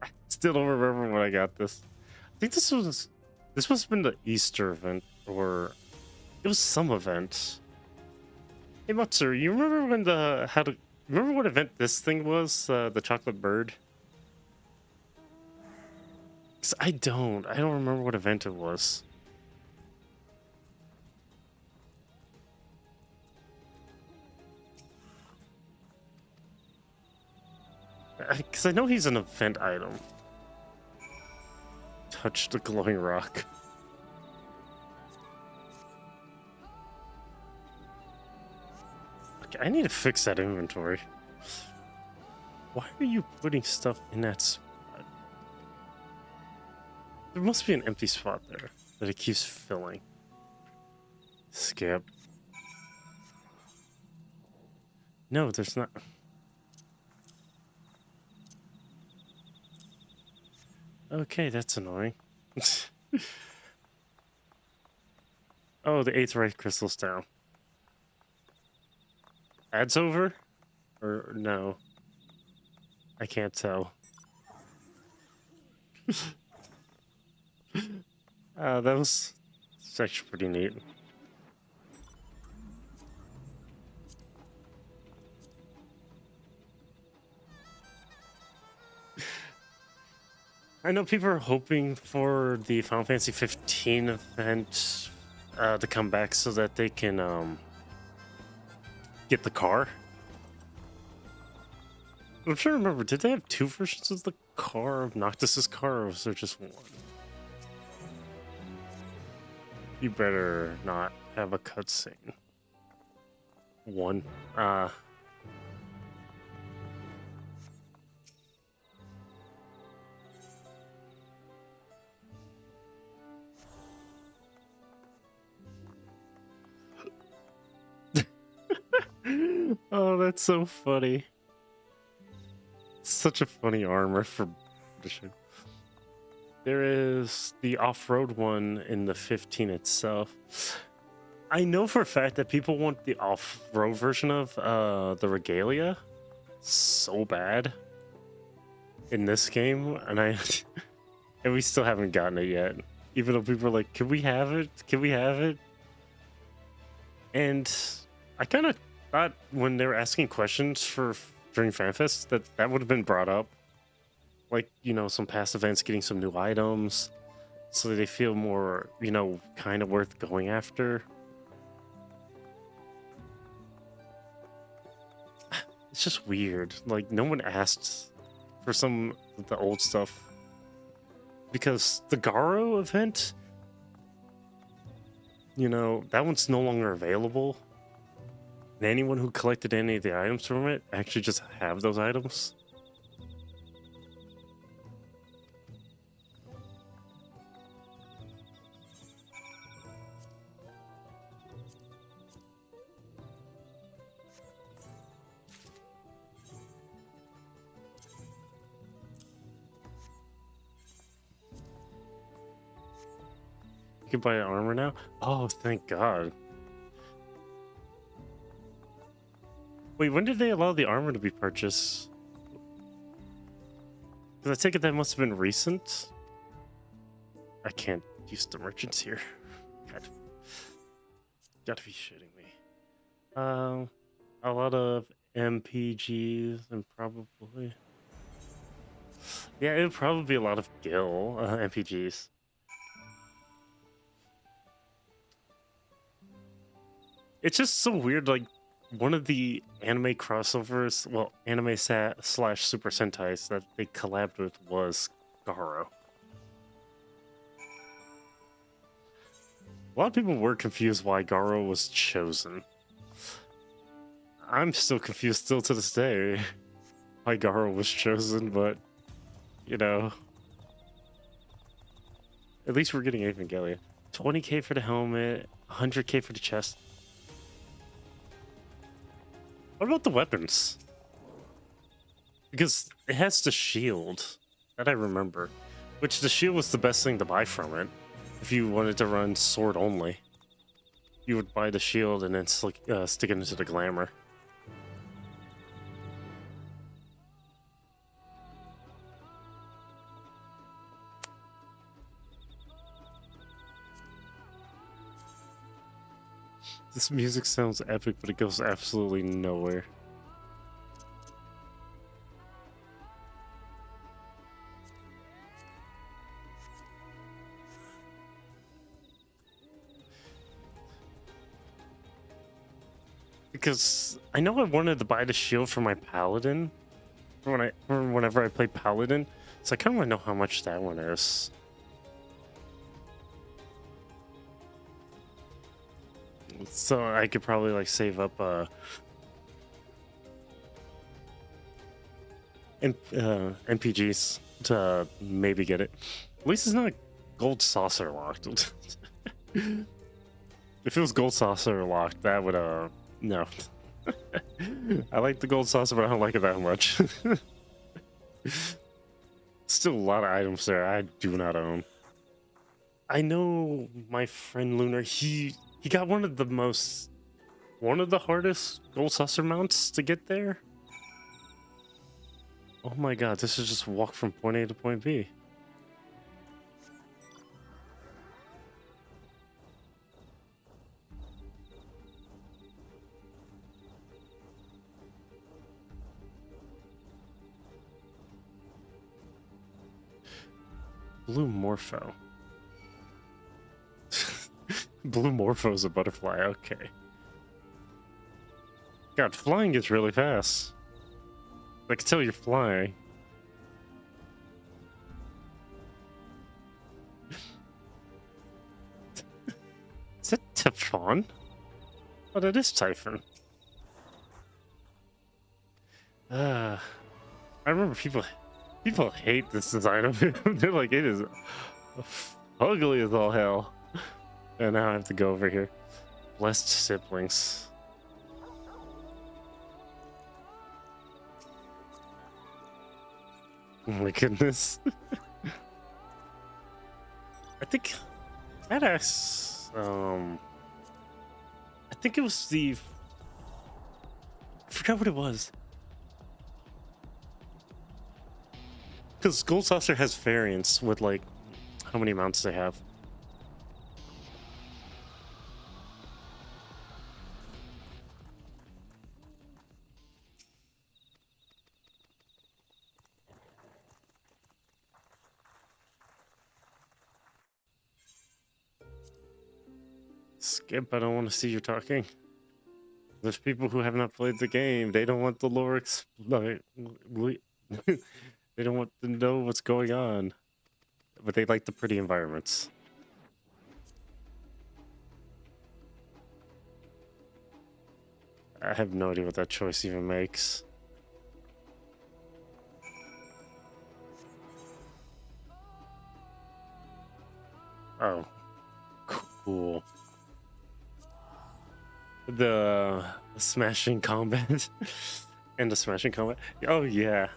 I still don't remember when I got this. I think this must have been the Easter event, or it was some event. Hey Matsu, you remember when remember what event this thing was? The chocolate bird? 'Cause I don't remember what event it was. Because I know he's an event item. Touch the glowing rock. Okay, I need to fix that inventory. Why are you putting stuff in that spot? There must be an empty spot there that it keeps filling. Skip. No, there's not. Okay, that's annoying. Oh, the 8th right crystal's down. Ads over? Or no? I can't tell. It's actually pretty neat. I know people are hoping for the Final Fantasy XV event to come back so that they can get the car. I'm trying to remember, did they have 2 versions of the car, of Noctis's car, or was there just 1? You better not have a cutscene. 1. Oh, that's so funny. It's such a funny armor for Edition. There is the off-road one in the 15 itself. I know for a fact that people want the off-road version of the Regalia so bad in this game, and and we still haven't gotten it yet. Even though people are like, "Can we have it? Can we have it?" And I kind of thought when they were asking questions during FanFest that would have been brought up. Like, you know, some past events getting some new items so that they feel more, you know, kind of worth going after. It's just weird. Like, no one asked for some of the old stuff. Because the Garo event, you know, that one's no longer available. And anyone who collected any of the items from it actually just have those items. You can buy armor now? Oh, thank God. Wait, when did they allow the armor to be purchased? Because I take it that must have been recent. I can't use the merchants here. Gotta be shitting me. A lot of MPGs and probably... Yeah, it would probably be a lot of Gil MPGs. It's just so weird, like, one of the anime crossovers, well, anime slash Super Sentais that they collabed with was Garo. A lot of people were confused why Garo was chosen. I'm still confused still to this day why Garo was chosen, but, you know, at least we're getting Evangelion. 20k for the helmet, 100k for the chest. What about the weapons? Because it has the shield, that I remember. Which the shield was the best thing to buy from it. If you wanted to run sword only. You would buy the shield and then stick it into the glamour. This music sounds epic, but it goes absolutely nowhere. Because I know I wanted to buy the shield for my paladin whenever I play paladin, so I kind of want to know how much that one is. So I could probably like save up MPGs to maybe get it. At least it's not gold saucer locked. If it was gold saucer locked, that would no. I like the gold saucer, but I don't like it that much. Still a lot of items there I do not own. I know my friend Lunar, he got one of the hardest gold saucer mounts to get there. Oh my god, this is just walk from point A to point B. Blue Morpho. Blue Morpho is a butterfly, okay. God, flying gets really fast. I can tell you're flying. Is that Typhon? Oh, that is Typhon. I remember people hate this design of him. They're like, it is ugly as all hell. And now I have to go over here. Blessed siblings. Oh my goodness. I think badass. I think it was the. I forgot what it was. Because Gold Saucer has variants with like how many mounts they have. Skip, I don't want to see you talking. There's people who have not played the game. They don't want the lore they don't want to know what's going on. But they like the pretty environments. I have no idea what that choice even makes. Oh. Cool. The smashing combat. And the smashing combat. Oh, yeah.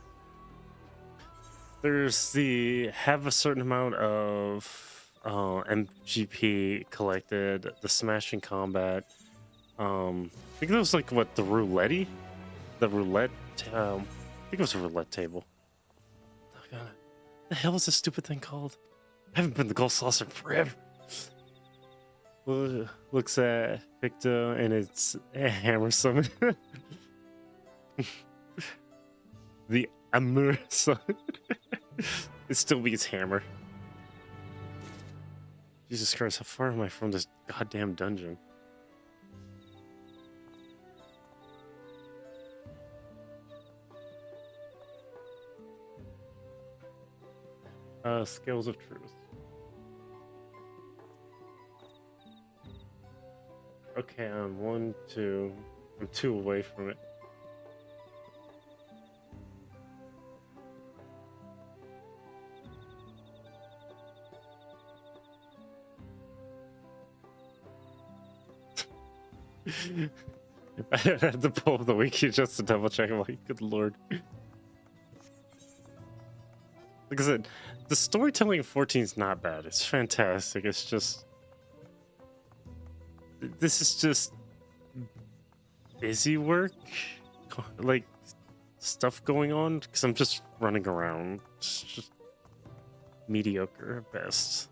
There's the have a certain amount of MGP collected, the Smashing Combat. I think it was like what, the roulette? The roulette. I think it was a roulette table. Oh god, the hell is this stupid thing called? I haven't been the Gold Saucer forever. Looks at Victor and it's a hammer summon. The Amur summon. It still beats hammer. Jesus Christ, how far am I from this goddamn dungeon? Scales of Truth. Okay, I'm 1, 2. I'm 2 away from it. I had to pull up the wiki just to double check. I'm like, good lord. Like I said, the storytelling in 14 is not bad. It's fantastic. It's just... This is just... busy work? Like, stuff going on? Because I'm just running around. It's just mediocre at best.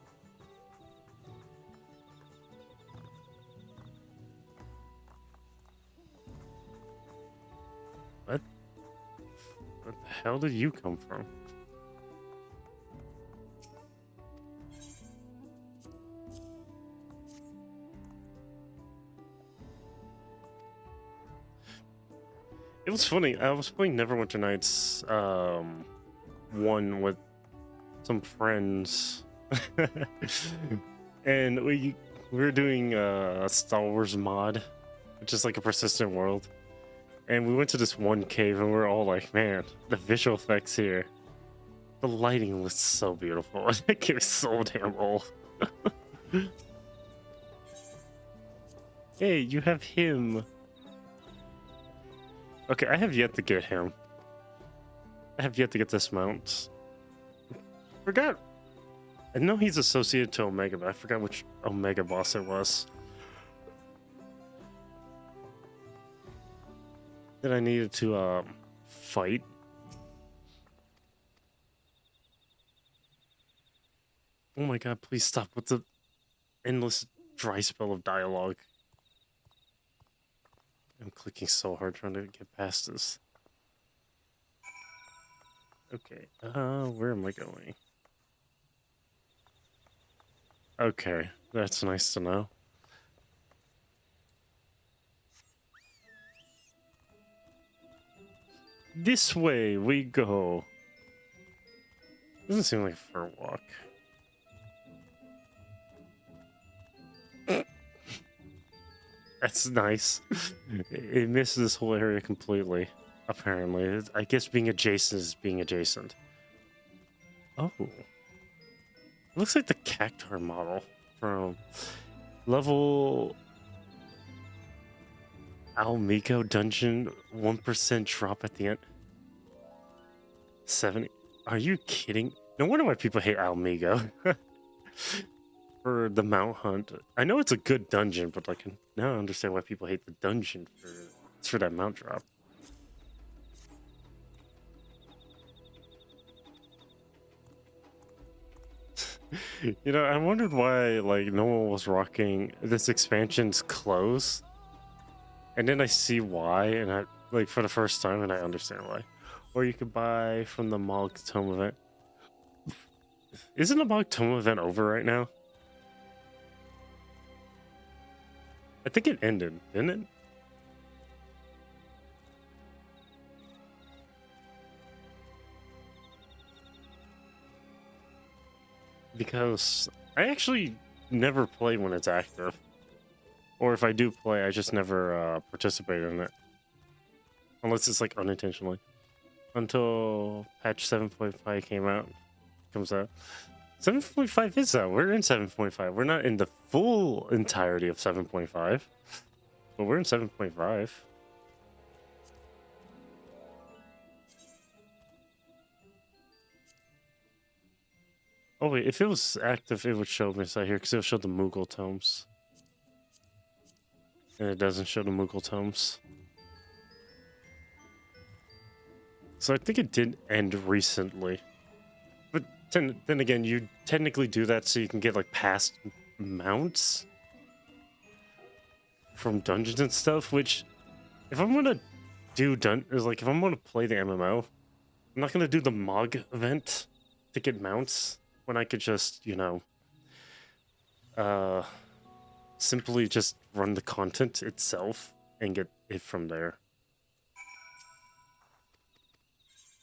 What? Where the hell did you come from? It was funny. I was playing Neverwinter Nights 1 with some friends, and we were doing a Star Wars mod, which is like a persistent world. And we went to this one cave, and we were all like, "Man, the visual effects here, the lighting looks so beautiful." That game is so damn old. Hey, you have him. Okay, I have yet to get him. I have yet to get this mount. Forgot. I know he's associated to Omega, but I forgot which Omega boss it was. That I needed to fight. Oh my god, please stop with the endless dry spell of dialogue. I'm clicking so hard trying to get past this. Okay, where am I going? Okay, that's nice to know. This way we go. Doesn't seem like a far walk. That's nice. It misses this whole area completely, apparently. I guess being adjacent is being adjacent. Oh. It looks like the Cactar model from level Almigo dungeon. 1% drop at the end. 70. Are you kidding? No wonder why people hate Almigo. For the Mount Hunt. I know it's a good dungeon, but like now I understand why people hate the dungeon for that mount drop. You know, I wondered why like no one was rocking this expansion's clothes. And then I see why, and I like for the first time, and I understand why. Or you could buy from the Mog Tome event. Isn't the Mog Tome event over right now? I think it ended, didn't it? Because I actually never play when it's active. Or if I do play, I just never participate in it. Unless it's like unintentionally. Until patch 7.5 comes out. 7.5 is out. We're in 7.5. We're not in the full entirety of 7.5. But we're in 7.5. Oh wait, if it was active, it would show me inside here because it'll show the Moogle tomes. And it doesn't show the Moogle tomes. So I think it did end recently. But then again, you technically do that so you can get like past mounts from dungeons and stuff, which if I'm gonna do if I'm gonna play the MMO, I'm not gonna do the MOG event to get mounts when I could just, you know, simply just run the content itself and get it from there.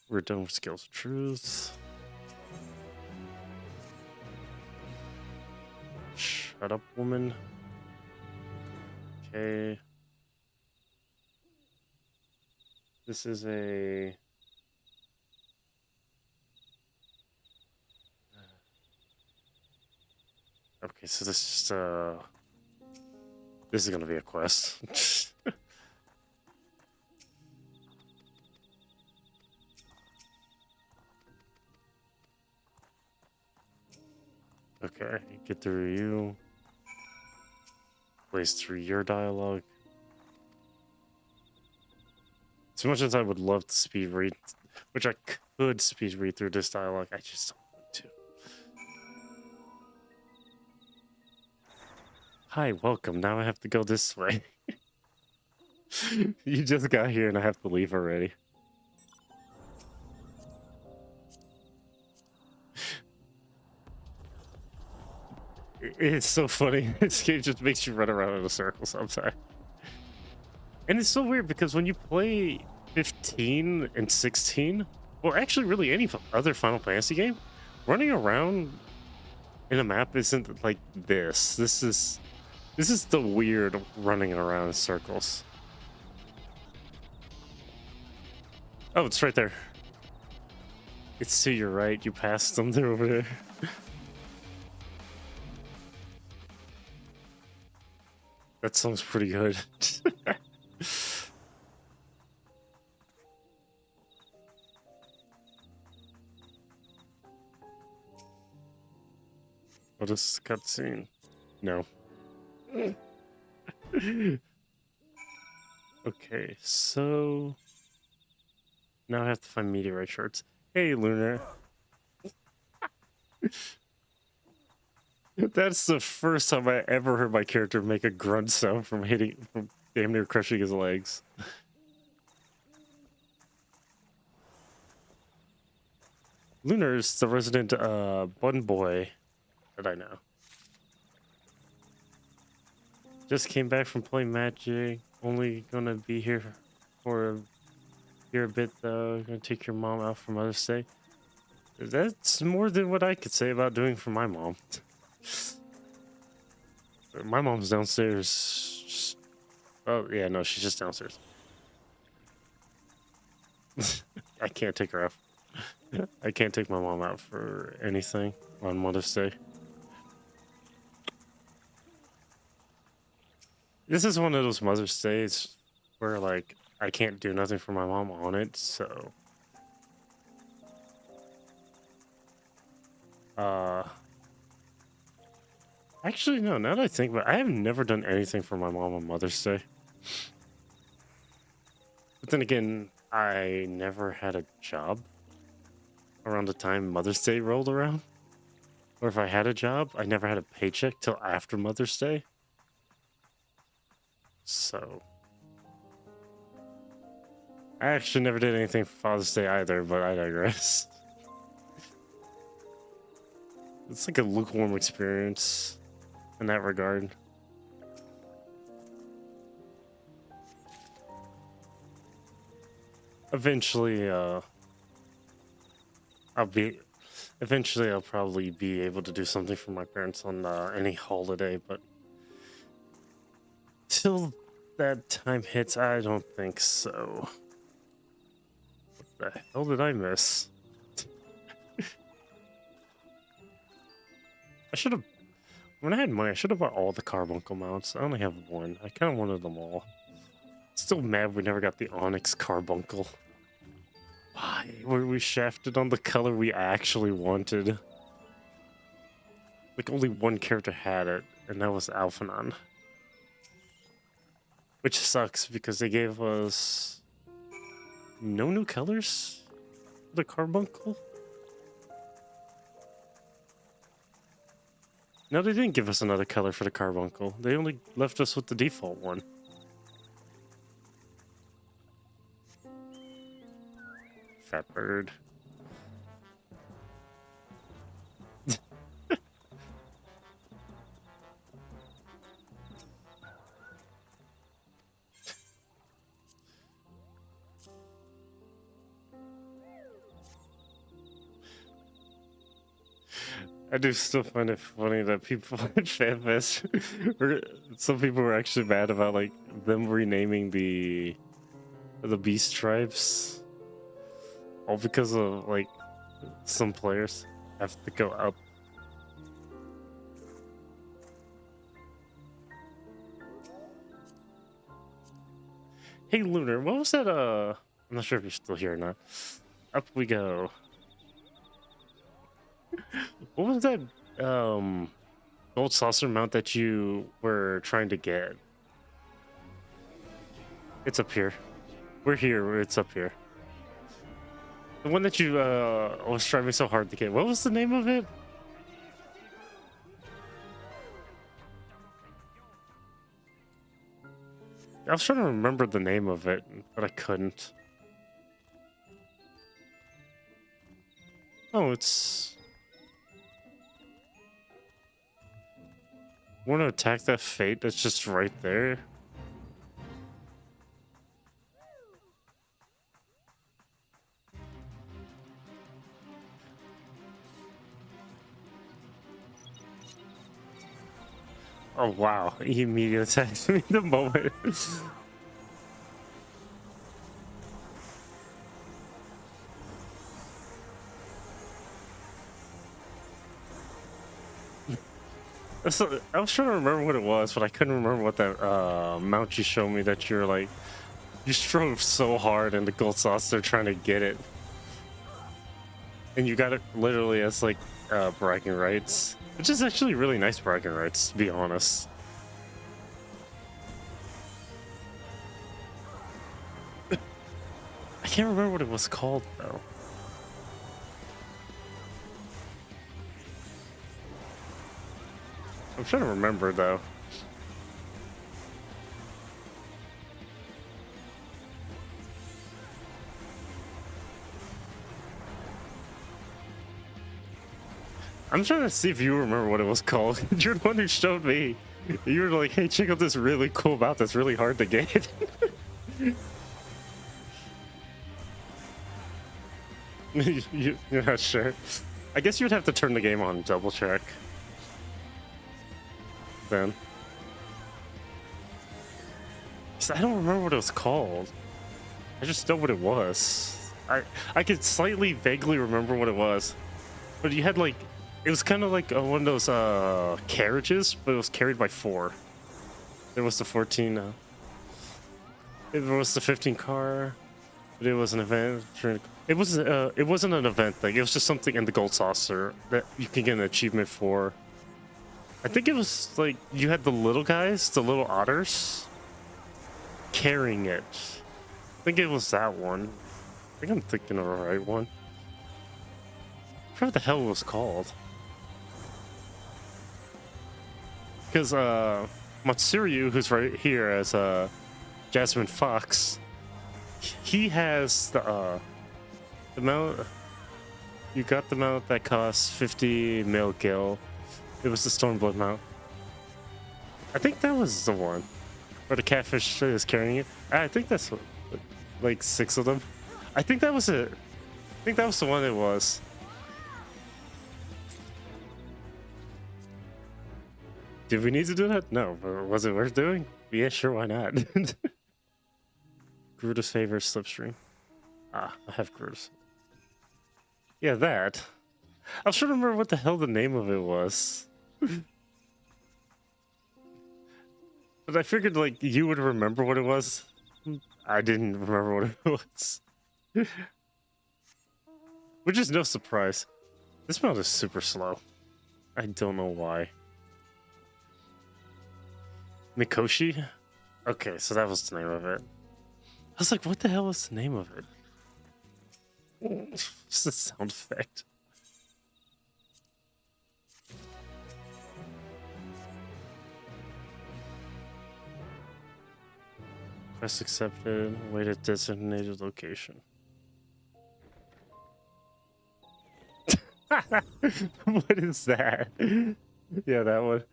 We're done with Scales of Truth. Shut up, woman. Okay. This is a... Okay, so this is just, this is gonna be a quest. Okay, get through you. Blaze through your dialogue. As much as I would love to speed read, which I could speed read through this dialogue, I just don't want to. Hi, welcome. Now I have to go this way. You just got here and I have to leave already. It's so funny. This game just makes you run around in a circle sometimes. And it's so weird because when you play 15 and 16, or actually really any other Final Fantasy game, running around in a map isn't like this. This is the weird running around in circles. Oh, it's right there. It's to your right. You passed them. They're over there. That sounds pretty good. What is the cutscene? No. Okay, so now I have to find meteorite shards. Hey, Lunar. That's the first time I ever heard my character make a grunt sound from damn near crushing his legs. Lunar is the resident bun boy that I know. Just came back from playing Magic. Only gonna be here for a bit though. Gonna take your mom out for Mother's Day. That's more than what I could say about doing for my mom. My mom's downstairs. Oh yeah, no, she's just downstairs. I can't take her out. I can't take my mom out for anything on Mother's Day. This is one of those Mother's Days where, like, I can't do nothing for my mom on it, so... Actually, no, now that I think about it, I have never done anything for my mom on Mother's Day. But then again, I never had a job around the time Mother's Day rolled around. Or if I had a job, I never had a paycheck till after Mother's Day. So... I actually never did anything for Father's Day either, but I digress. It's like a lukewarm experience in that regard. Eventually, I'll probably be able to do something for my parents on any holiday, but till that time hits, I don't think so. What the hell did I miss? I should have, when I had money, I should have bought all the carbuncle mounts. I only have one. I kind of wanted them all. Still mad we never got the Onyx carbuncle. Why were we shafted on the color we actually wanted? Like only one character had it, and that was Alphanon. Which sucks because they gave us no new colors for the carbuncle. No, they didn't give us another color for the carbuncle. They only left us with the default one. Fat bird. I do still find it funny that people in FanFest, some people were actually mad about like them renaming the beast tribes, all because of like some players have to go up. Hey Lunar, what was that? I'm not sure if you're still here or not. Up we go. What was that gold saucer mount that you were trying to get? It's up here. We're here, it's up here. The one that you was striving so hard to get. What was the name of it? I was trying to remember the name of it, but I couldn't. Oh, it's... Want to attack that fate that's just right there? Oh wow, he immediately attacked me the moment. So, I was trying to remember what it was, but I couldn't remember what that mount you showed me that you're like, you strove so hard in the gold sauce, they're trying to get it. And you got it literally as like bragging rights, which is actually really nice bragging rights, to be honest. I can't remember what it was called though. I'm trying to remember though. I'm trying to see if you remember what it was called. You're the one who showed me. You were like, hey, check out this really cool mount that's really hard to get. You're not sure. I guess you'd have to turn the game on and double check. Then. So I don't remember what it was called. I just know what it was. I could slightly vaguely remember what it was. But you had like, it was kind of like one of those carriages, but it was carried by 4. There was the 14, there was the 15 car, but it was an event. It wasn't an event thing. It was just something in the gold saucer that you can get an achievement for. I think it was like you had the little guys, the little otters, carrying it. I think it was that one. I think I'm thinking of the right one. I forgot what the hell it was called. Because Matsuru, who's right here as Jasmine Fox, he has the mount. You got the mount that costs 50 mil gil. It was the Stormblood mount. I think that was the one where the catfish is carrying it. I think that's like 6 of them. I think that was it. I think that was the one it was. Did we need to do that? No, but was it worth doing? Yeah, sure, why not? Gruda's favorite slipstream. Ah, I have Gruda's. Yeah, that. I was trying to remember what the hell the name of it was. But I figured, like, you would remember what it was. I didn't remember what it was. Which is no surprise. This mount is super slow. I don't know why. Mikoshi? Okay, so that was the name of it. I was like, what the hell was the name of it? Just a sound effect. Quest accepted. Wait at designated location. What is that? Yeah, that one.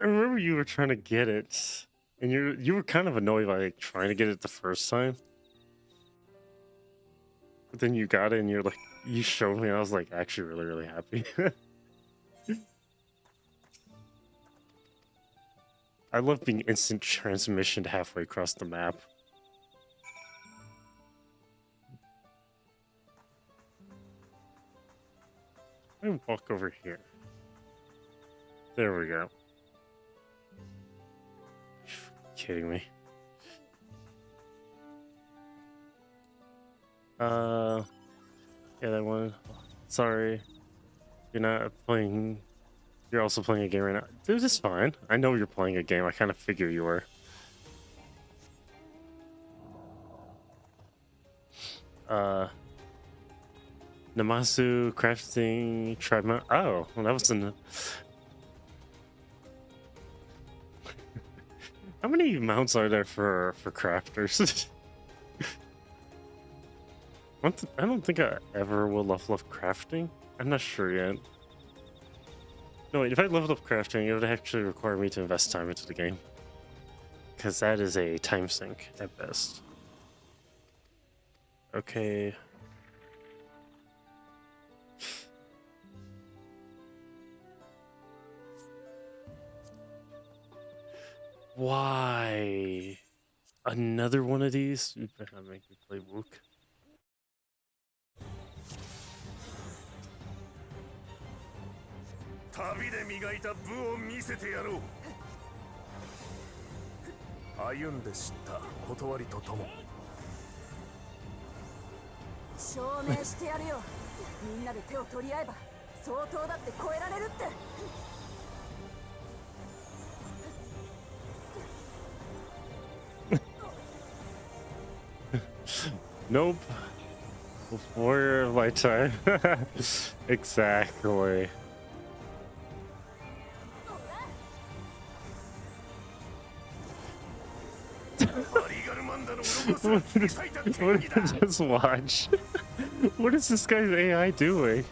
I remember you were trying to get it, and you were kind of annoyed by like, trying to get it the first time. But then you got it, and you're like, you showed me, and I was like, actually, really, really happy. I love being instant transmission halfway across the map. I walk over here. There we go. Kidding me. Yeah, that one. Sorry. You're not playing. You're also playing a game right now. Dude, it's fine. I know you're playing a game. I kind of figure you were. Namasu, crafting, tribe mount. Oh, well, that was in. How many mounts are there for crafters? I don't think I ever will level up crafting. I'm not sure yet. No, wait, if I leveled up crafting, it would actually require me to invest time into the game. Because that is a time sink at best. Okay. Why? Another one of these? You better not make me play Wook. Nope. Before my time. Exactly. What did I just watch? What is this guy's AI doing?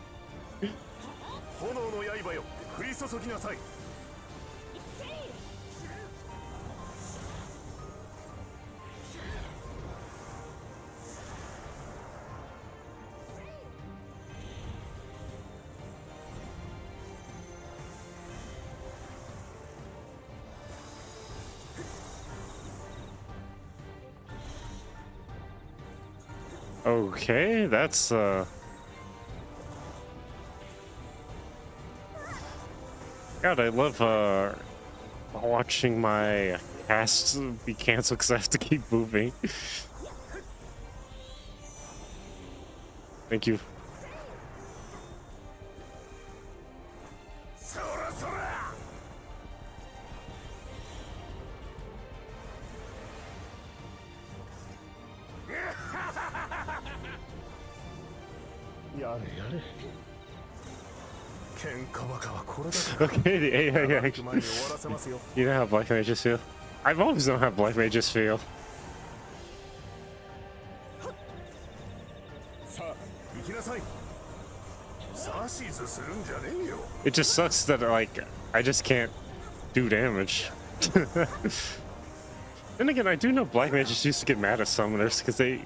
Okay, that's God, I love watching my cast be canceled because I have to keep moving. Thank you. Okay, the AI actually. You know how black mages feel? I've always known how black mages feel. It just sucks that like I just can't do damage. Then again, I do know black mages used to get mad at summoners because they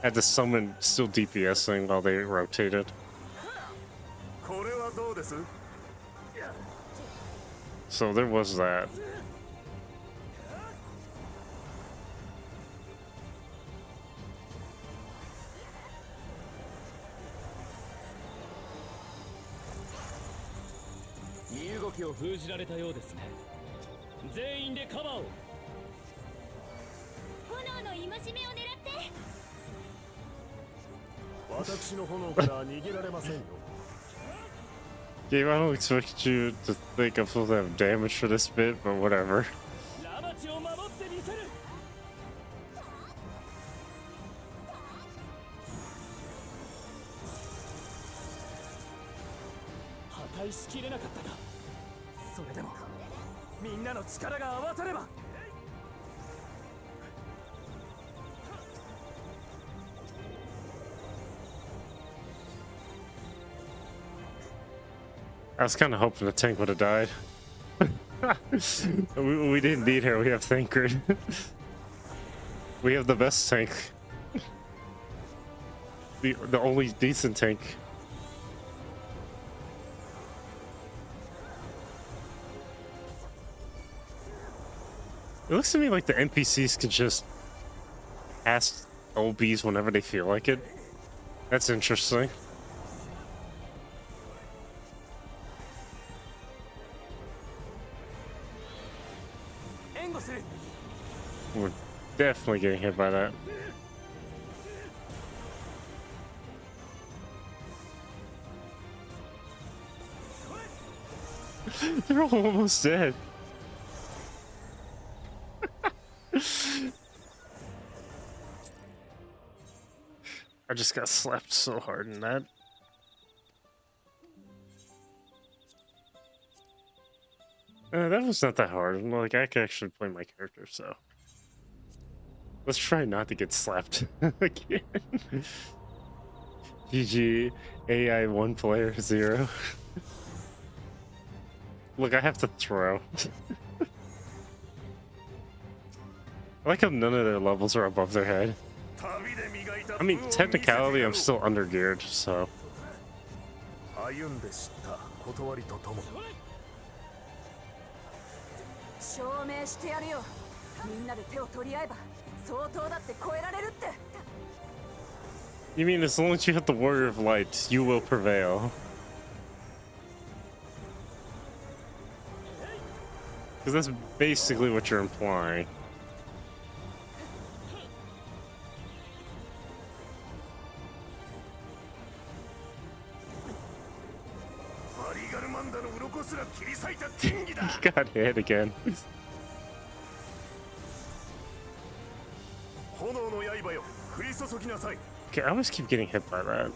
had to summon still DPSing while they rotated. So there was that. Gabe, I don't expect you to think I'm supposed to have damage for this bit, but whatever. ラマチを守ってみせる。破壊しきれなかったか。それでもみんなの力が合わされば。I was kind of hoping the tank would have died. we didn't need her. We have Thancred. We have the best tank. The only decent tank. It looks to me like the NPCs can just ask OBs whenever they feel like it. That's interesting. We're definitely getting hit by that. They're almost dead. I just got slapped so hard in that. That was not that hard. Like, I can actually play my character, so. Let's try not to get slapped again. GG, AI 1 player 0. Look, I have to throw. I like how none of their levels are above their head. I mean, technicality, I'm still under geared, so. 証明してやるよ。みんなで手を取り合えば相当だって超えられるって。 You mean as long as you have the Warrior of Light, you will prevail? Because that's basically what you're implying. He got hit again. Okay, I always keep getting hit by that.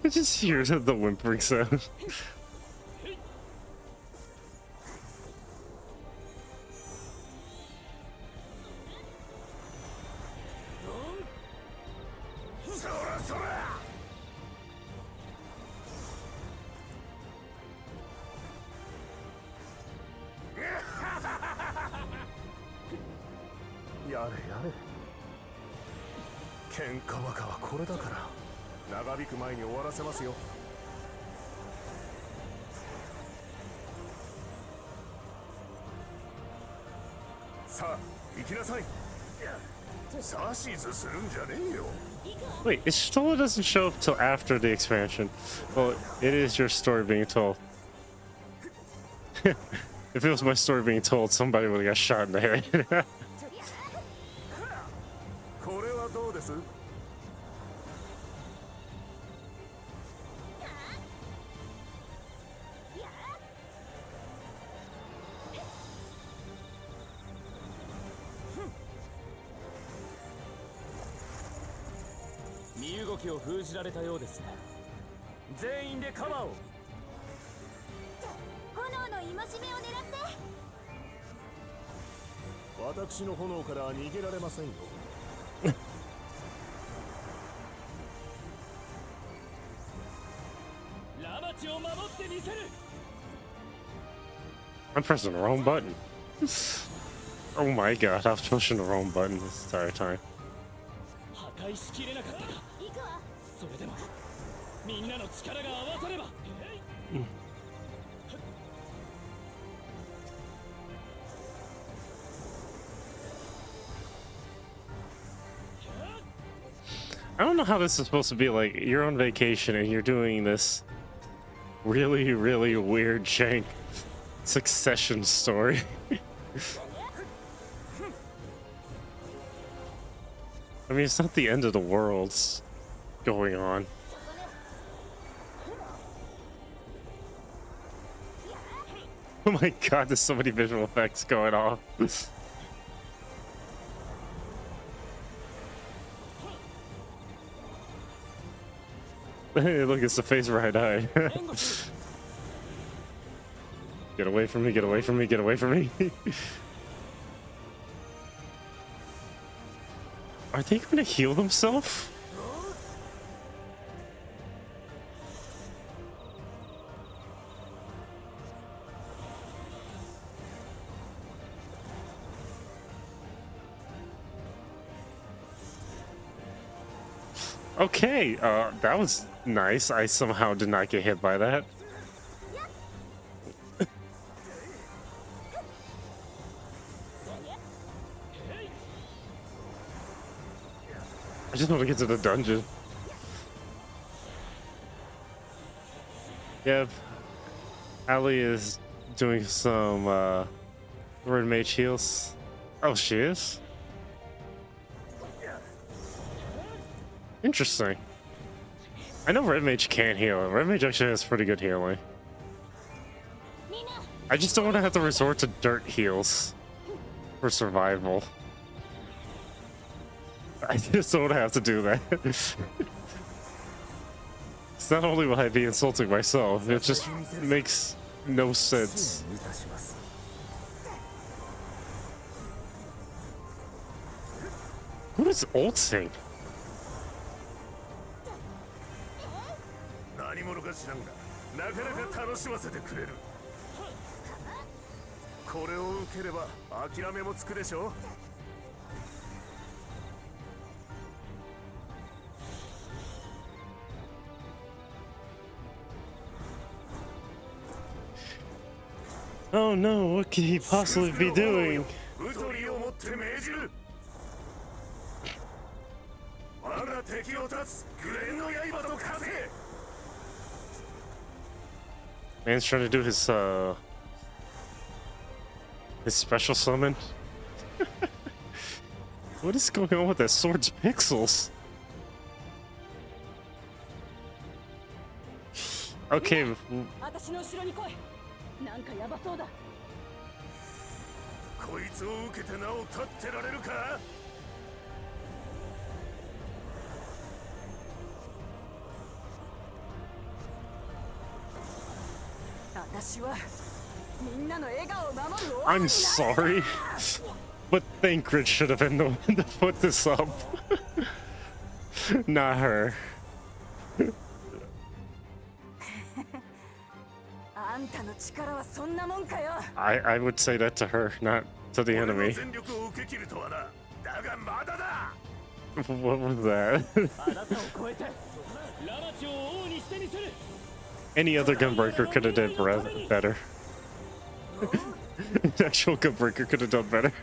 I just hear the whimpering sound. Wait, it still doesn't show up till after the expansion. Well, it is your story being told. If it was my story being told, somebody would have got shot in the head. I'm pressing the wrong button. Oh my god, I was pushing the wrong button this entire time. I don't know how this is supposed to be. Like, you're on vacation and you're doing this really, really weird Shank succession story. I mean, it's not the end of the world going on. Oh my god, there's so many visual effects going off. Hey, look, it's the face right eye. Get away from me, get away from me, get away from me. Are they going to heal themselves? Okay, that was nice. I somehow did not get hit by that. I just want to get to the dungeon. Yep. Ali is doing some red mage heals. Oh, she is? Interesting. I know red mage can't heal. Red mage actually has pretty good healing. I just don't want to have to resort to dirt heals for survival. I just don't have to do that. It's not only will I be insulting myself, it just makes no sense. Who is ulting? Oh no, what could he possibly be doing? Man's trying to do his special summon. What is going on with that sword's pixels? Okay. I'm sorry, but Thancred should have been the one to put this up. Not her. I would say that to her, not to the enemy. What was that? Any other gunbreaker could have done better. An actual gunbreaker could have done better.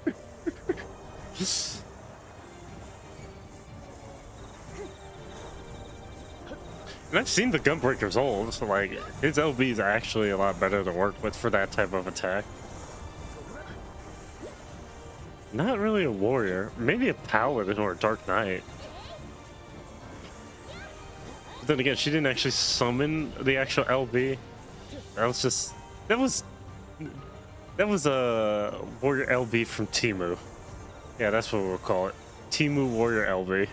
And I've seen the gunbreaker's old, so like his LB is actually a lot better to work with for that type of attack. Not really a warrior, maybe a paladin or a dark knight. But then again, she didn't actually summon the actual LB. That was a warrior LB from Timu. Yeah, that's what we'll call it. Timu warrior LB.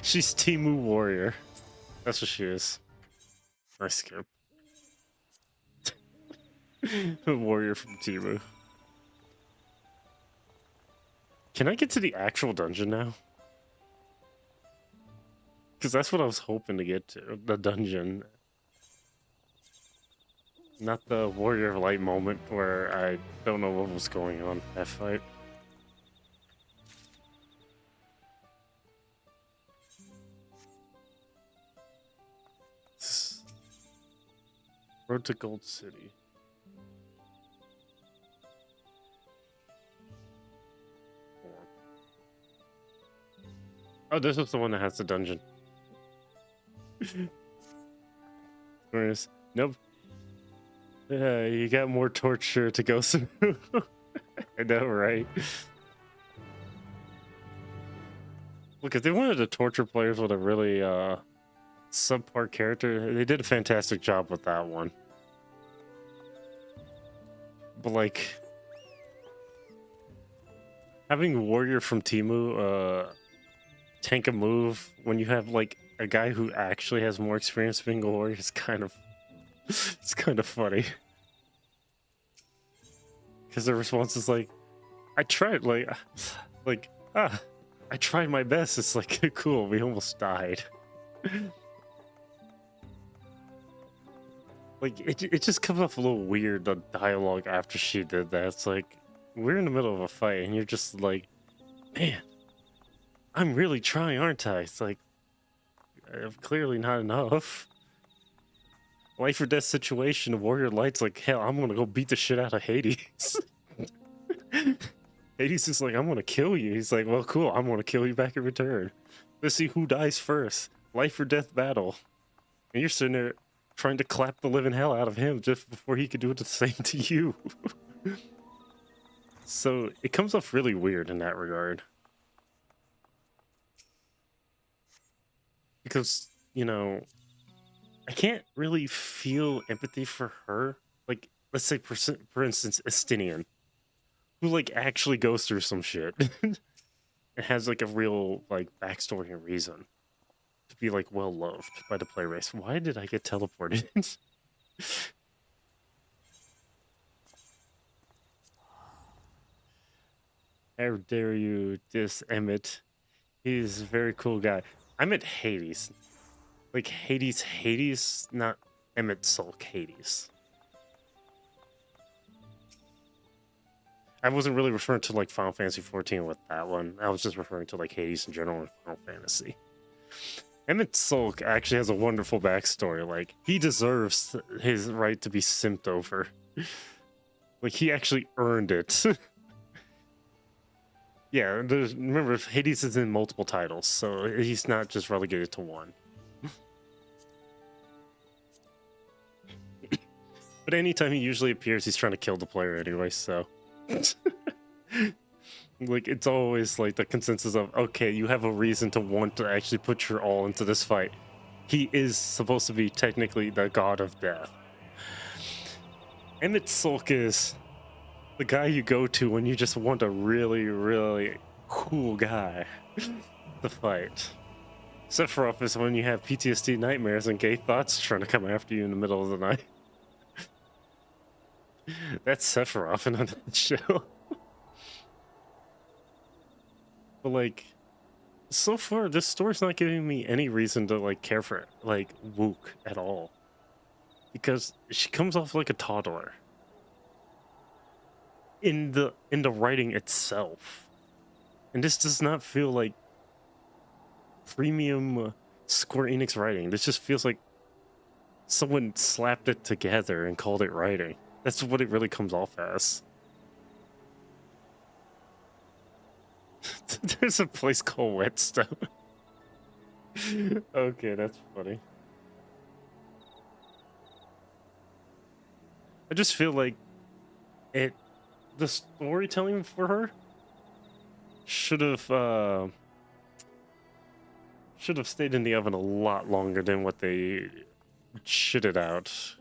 She's Timu warrior. That's what she is. Nice skip. Warrior from Timu. Can I get to the actual dungeon now? Because that's what I was hoping to get to. The dungeon. Not the Warrior of Light moment where I don't know what was going on in that fight. Road to Gold City. Oh, this is the one that has the dungeon. Whereas, nope. You got more torture to go through. I know, right? Look, if they wanted to torture players with a really subpar character, they did a fantastic job with that one. But like, having Warrior from Timu tank a move when you have like a guy who actually has more experience being a warrior is kind of it's kind of funny. Because the response is like, I tried, I tried my best. It's like, cool, we almost died. Like, it just comes off a little weird, the dialogue after she did that. It's like, we're in the middle of a fight, and you're just like, man, I'm really trying, aren't I? It's like, clearly not enough. Life or death situation, Warrior Light's like, hell, I'm gonna go beat the shit out of Hades. Hades is like, I'm gonna kill you. He's like, well, cool, I'm gonna kill you back in return. Let's see who dies first. Life or death battle. And you're sitting there trying to clap the living hell out of him just before he could do it the same to you. So it comes off really weird in that regard. Because, you know, I can't really feel empathy for her. Like, let's say, for instance, Estinian, who, like, actually goes through some shit. And has, like, a real, like, backstory and reason to be, like, well-loved by the player base. Why did I get teleported? How dare you diss Emmett? He's a very cool guy. I meant Hades. Like, Hades, not Emmett Sulk Hades. I wasn't really referring to, like, Final Fantasy XIV with that one. I was just referring to, like, Hades in general in Final Fantasy. Emmett Sulk actually has a wonderful backstory. Like, he deserves his right to be simped over. Like, he actually earned it. Yeah, remember, Hades is in multiple titles, so he's not just relegated to one. But anytime he usually appears, he's trying to kill the player anyway, so... Like, it's always, like, the consensus of, okay, you have a reason to want to actually put your all into this fight. He is supposed to be technically the god of death. Emmett Sulk is the guy you go to when you just want a really, really cool guy to fight. Sephiroth is when you have PTSD nightmares and gay thoughts trying to come after you in the middle of the night. That's Sephiroth in a nutshell. But, like, so far, this story's not giving me any reason to, like, care for, like, Wook at all. Because she comes off like a toddler. In the writing itself. And this does not feel like premium Square Enix writing. This just feels like someone slapped it together and called it writing. That's what it really comes off as. There's a place called Whetstone. Okay, that's funny. I just feel like the storytelling for her should have stayed in the oven a lot longer than what they shitted out.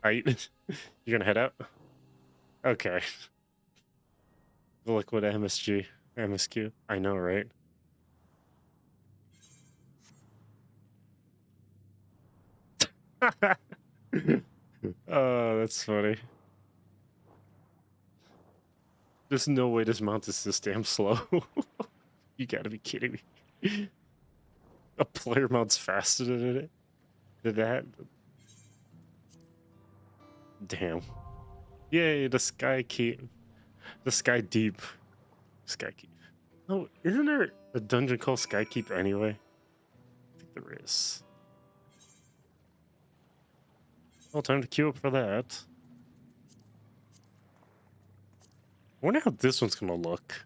You're gonna head out? Okay. Liquid MSQ. I know, right? Oh, that's funny. There's no way this mount is this damn slow. You gotta be kidding me. A player mount's faster than it? Than that? Damn. Yay, the Sky Keep. The Sky Deep. Sky Keep. No, isn't there a dungeon called Sky Keep anyway? I think there is. Well, time to queue up for that. I wonder how this one's gonna look.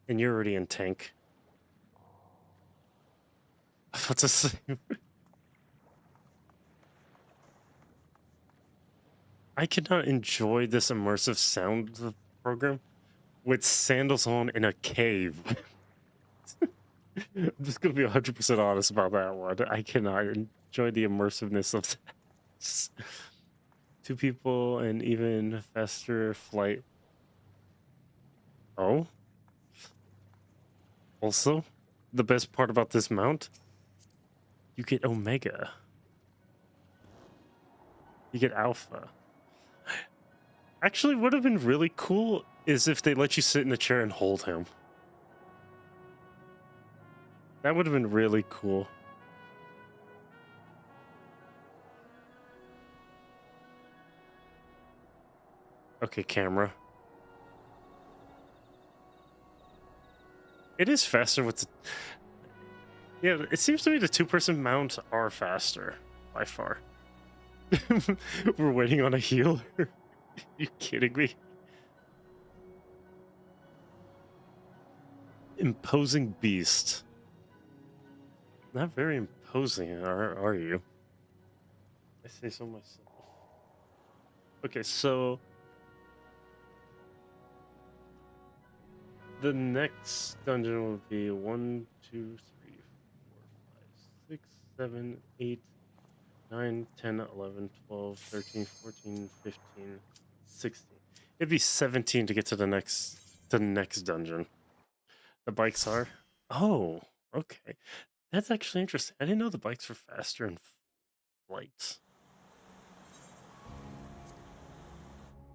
And you're already in tank. What's a say? I cannot enjoy this immersive sound program with sandals on in a cave. I'm just gonna be 100% honest about that one. I cannot enjoy the immersiveness of this. 2 people and even faster flight. Oh? Also, the best part about this mount, you get Omega. You get Alpha. Actually, would have been really cool is if they let you sit in the chair and hold him. That would have been really cool. Okay, camera. It is faster with the... Yeah, it seems to me the 2-person mounts are faster, by far. We're waiting on a healer. You kidding me? Imposing beast. Not very imposing, are you? I say so myself. Okay, so the next dungeon will be 1, 2, 3, 4, 5, 6, 7, 8, 9, 10, 11, 12, 13, 14, 15, 16. It'd be 17 to get to the next dungeon. The bikes are? Oh, okay. That's actually interesting. I didn't know the bikes were faster in flight.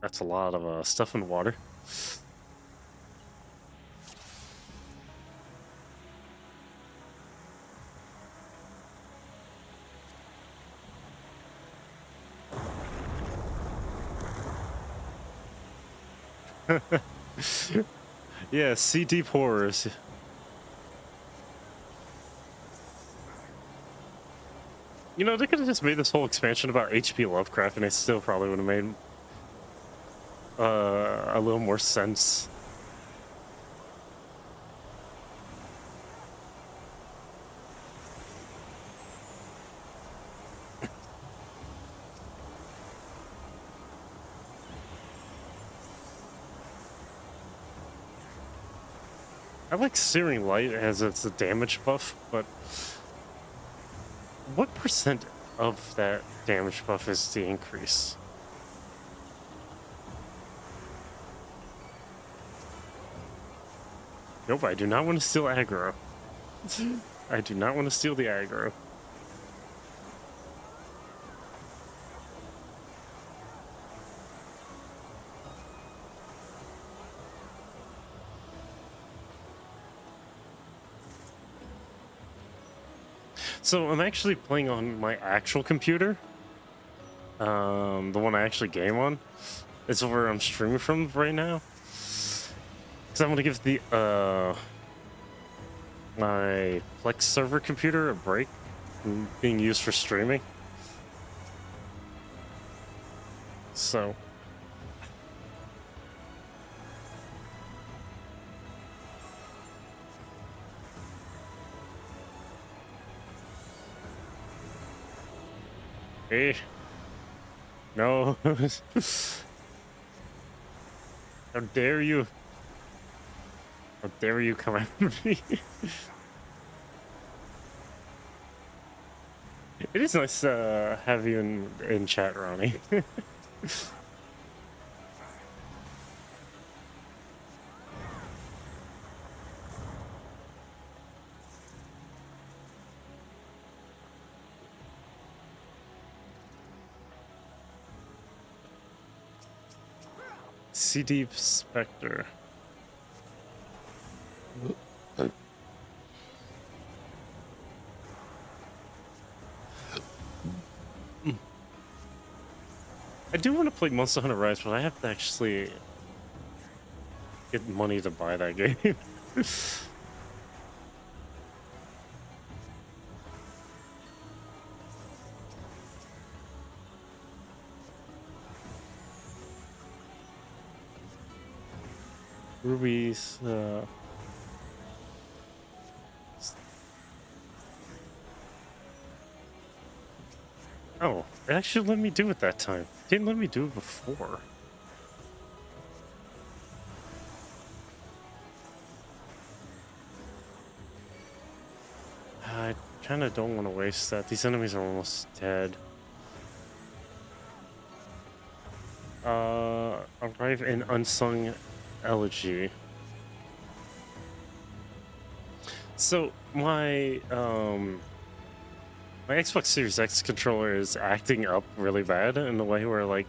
That's a lot of stuff in water. Yeah, sea deep horrors. You know, they could have just made this whole expansion about H.P. Lovecraft, and it still probably would have made a little more sense. I like Searing Light as it's a damage buff, but what percent of that damage buff is the increase? Nope, I do not want to steal aggro. I do not want to steal the aggro. So I'm actually playing on my actual computer. The one I actually game on. It's where I'm streaming from right now. Because I'm gonna give the my Plex server computer a break from being used for streaming. So hey, no. How dare you? How dare you come after me? It is nice to have you in chat, Ronnie. Sea Deep Spectre. I do want to play Monster Hunter Rise, but I have to actually get money to buy that game. Rubies, Oh, it actually let me do it that time. It didn't let me do it before. I kind of don't want to waste that. These enemies are almost dead. Arrive in Unsung Elegy. So my my Xbox Series X controller is acting up really bad in a way where like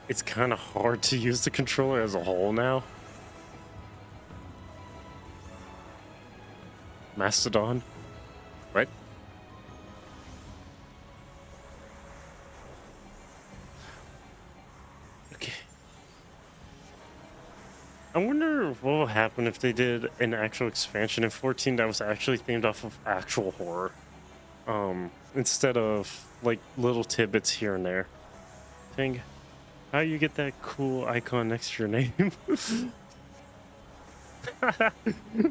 it's kind of hard to use the controller as a whole now. Mastodon, right? Okay. I wonder what will happen if they did an actual expansion in 14 that was actually themed off of actual horror. Instead of like little tidbits here and there. Thing. How you get that cool icon next to your name?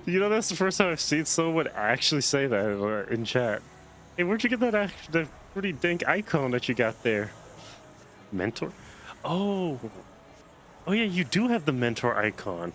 You know, that's the first time I've seen someone actually say that in chat. Hey, where'd you get that pretty dank icon that you got there? Mentor? Oh. Oh yeah, you do have the mentor icon.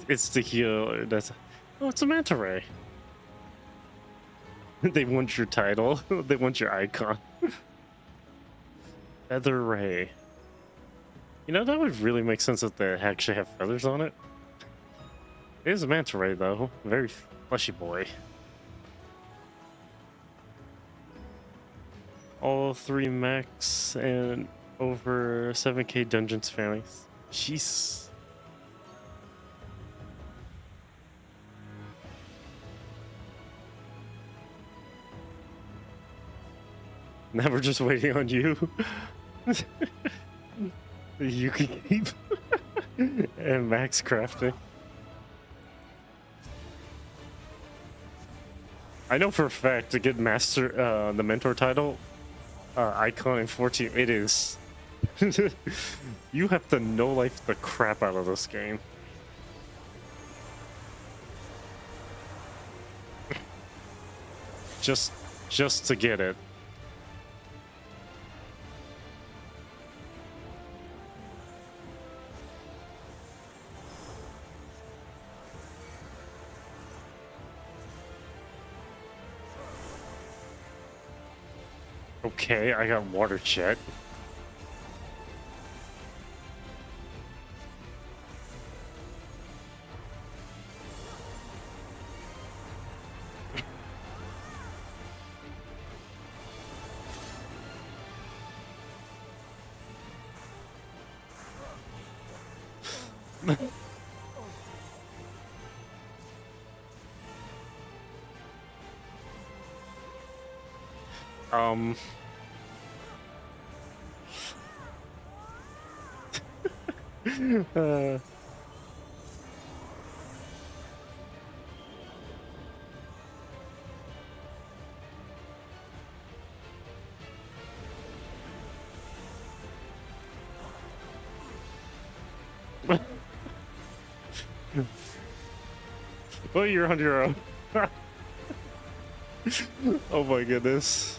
It's the healer. That's oh, it's a manta ray. They want your title. They want your icon. Feather ray. You know, that would really make sense if they actually have feathers on it. It is a manta ray though. Very fleshy boy. All 3 mechs and over 7k dungeons families. Jeez. Now we're just waiting on you. You can keep. And max crafting. I know for a fact to get master the mentor title icon in 14, it is. You have to no life the crap out of this game. Just to get it. Okay, I got water jet. uh, well, you're on your own. Oh my goodness.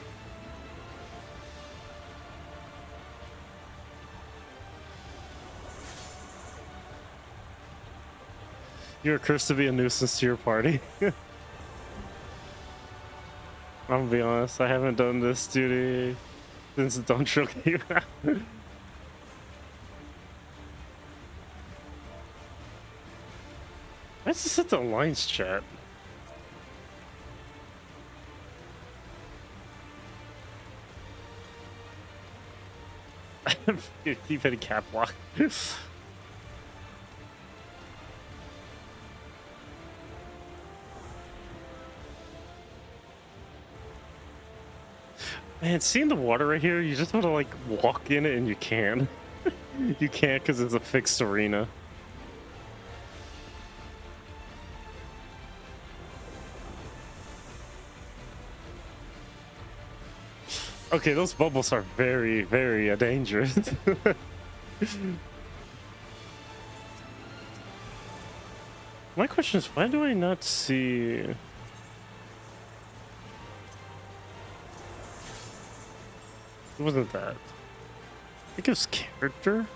You're cursed to be a nuisance to your party. I'm gonna be honest, I haven't done this duty since Dawntrail came out. Let's just hit the alliance chat. Keep hitting cap lock. Man, seeing the water right here, you just want to like walk in it and you can. You can't because it's a fixed arena. Okay, those bubbles are very, very dangerous. My question is, why do I not see... It wasn't that. I think it was character?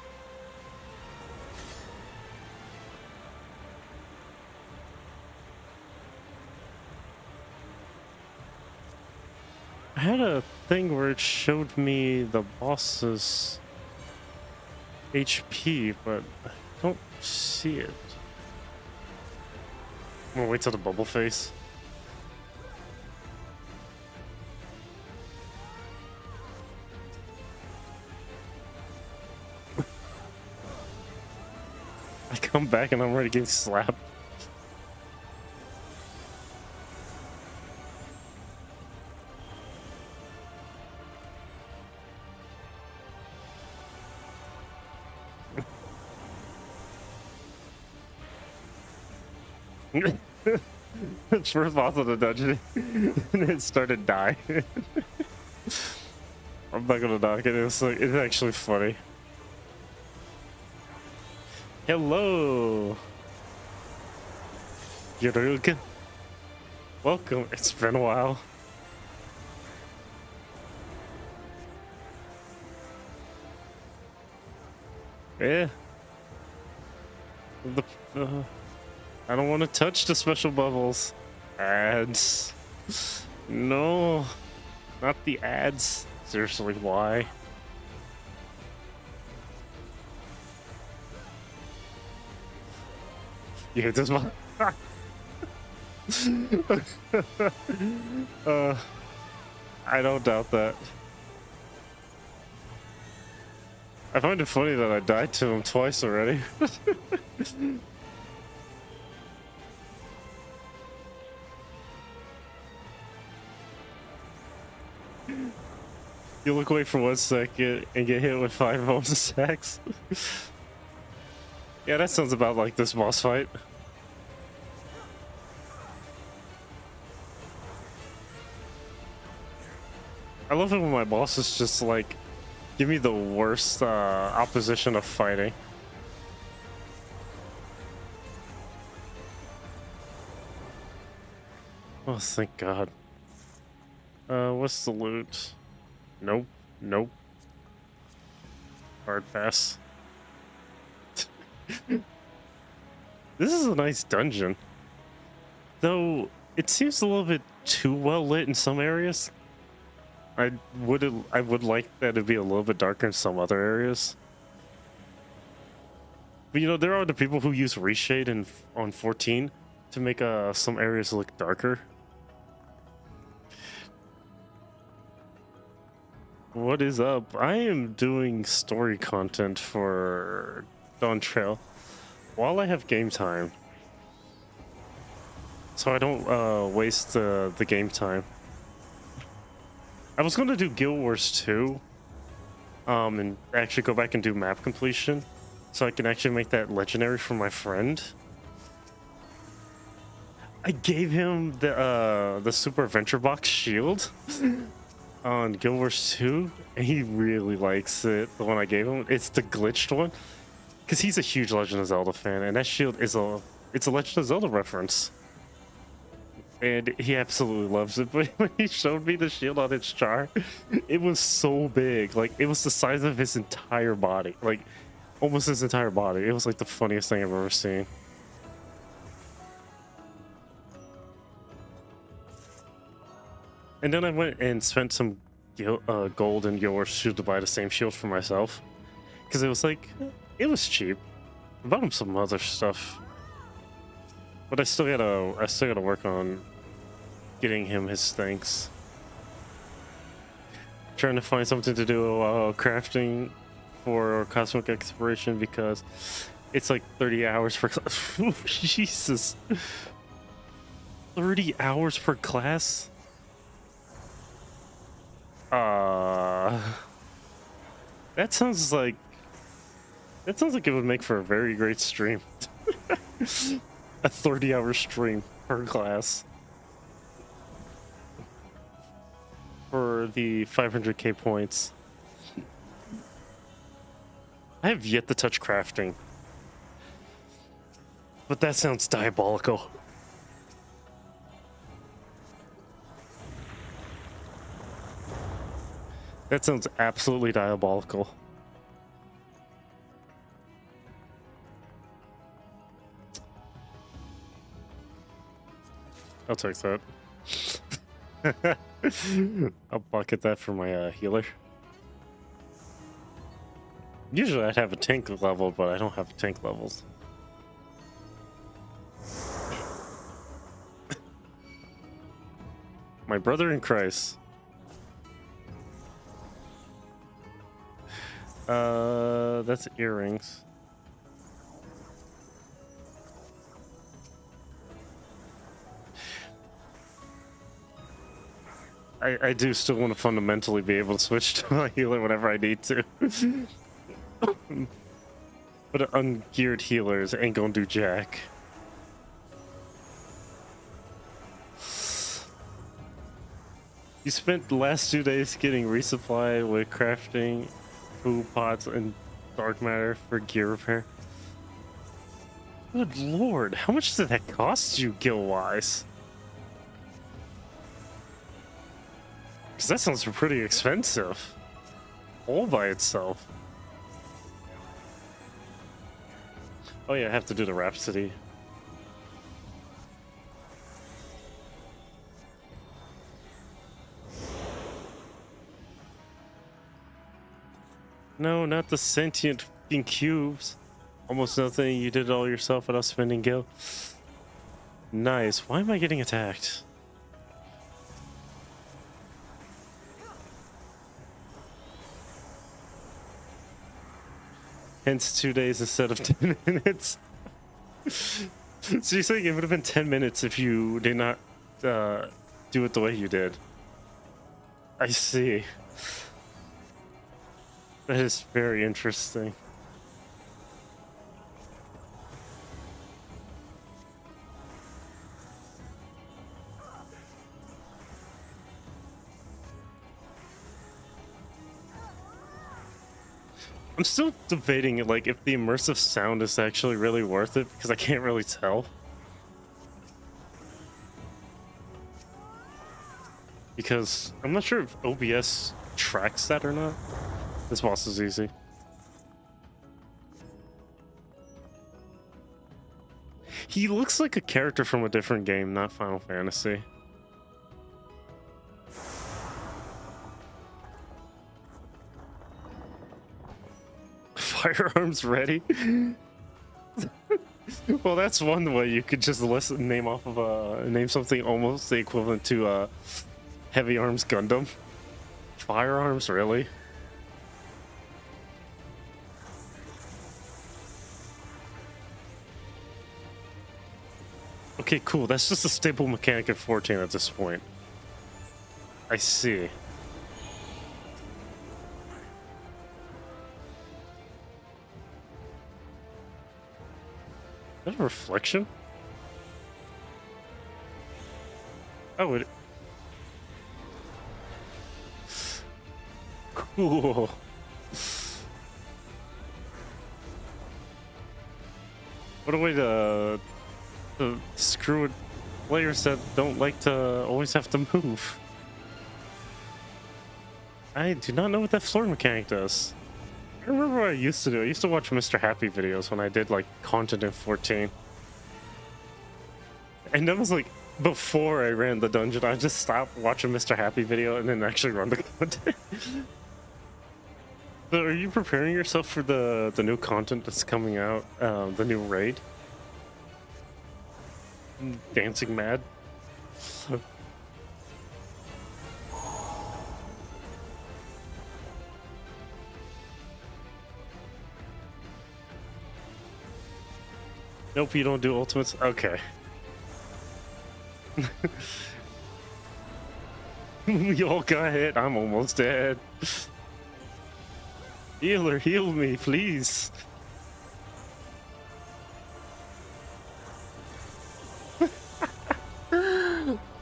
I had a thing where it showed me the boss's HP, but I don't see it. I'm gonna wait till the bubble face. I come back and I'm already getting slapped. First boss of the dungeon, and it started dying. I'm not gonna knock it. It's like, it's actually funny. Hello, Yerug. Welcome. It's been a while. Yeah. I don't want to touch the special bubbles. Ads. No. Not the ads. Seriously, why? You hate this one? I don't doubt that. I find it funny that I died to him twice already. You look away for 1 second and get hit with 5 bonus attacks. Yeah, that sounds about like this boss fight. I love it when my bosses just like give me the worst opposition of fighting. Oh, thank God. What's the loot? Nope. Nope. Hard pass. This is a nice dungeon. Though, it seems a little bit too well lit in some areas. I would like that to be a little bit darker in some other areas. But you know, there are the people who use reshade on 14 to make some areas look darker. What is up? I am doing story content for Dawntrail while I have game time, so I don't waste the game time. I was going to do Guild Wars 2 and actually go back and do map completion so I can actually make that legendary for my friend. I gave him the Super Adventure Box shield on Guild Wars 2, and he really likes it. The one I gave him, it's the glitched one, because he's a huge Legend of Zelda fan, and that shield is it's a Legend of Zelda reference, and he absolutely loves it. But when he showed me the shield on its char, it was so big, like it was the size of his entire body, like almost his entire body. It was like the funniest thing I've ever seen. And then I went and spent some gold in Guild Wars 2 to buy the same shield for myself, because it was like, it was cheap. I bought him some other stuff, but I still gotta work on getting him his things. Trying to find something to do while crafting for cosmic exploration, because it's like 30 hours per class. Jesus, 30 hours per class. That sounds like it would make for a very great stream. A 30-hour stream per class for for the 500k points. I have yet to touch crafting. But that sounds diabolical. That sounds absolutely diabolical. I'll take that. I'll bucket that for my healer. Usually I'd have a tank level, but I don't have tank levels. My brother in Christ. That's earrings. I do still want to fundamentally be able to switch to a healer whenever I need to. But ungeared healers ain't gonna do jack. You spent the last 2 days getting resupply with crafting, food pots, and dark matter for gear repair. Good lord, how much did that cost you guild-wise? Because that sounds pretty expensive. All by itself. Oh yeah, I have to do the Rhapsody. No, not the sentient fucking cubes. Almost nothing. You did it all yourself without spending gil. Nice. Why am I getting attacked? Hence 2 days instead of 10 minutes. So you're saying it would have been 10 minutes if you did not do it the way you did. I see. That is very interesting. I'm still debating, like, if the immersive sound is actually really worth it, because I can't really tell. Because I'm not sure if OBS tracks that or not. This boss is easy. He looks like a character from a different game, not Final Fantasy. Firearms ready? Well, that's one way you could just name off of name something almost the equivalent to Heavy Arms Gundam. Firearms, really? Okay, cool. That's just a stable mechanic in 14 at this point. I see. Is that a reflection? Oh, it... Cool. What a way to screw with players that don't like to always have to move. I do not know what that floor mechanic does. I remember what I used to do. I used to watch Mr. Happy videos when I did like content in 14. And that was like before I ran the dungeon. I just stopped watching Mr. Happy video and then actually run the content. So are you preparing yourself for the new content that's coming out? The new raid? Dancing Mad? Nope, you don't do ultimates? Okay. We all got hit. I'm almost dead. Healer, heal me, please.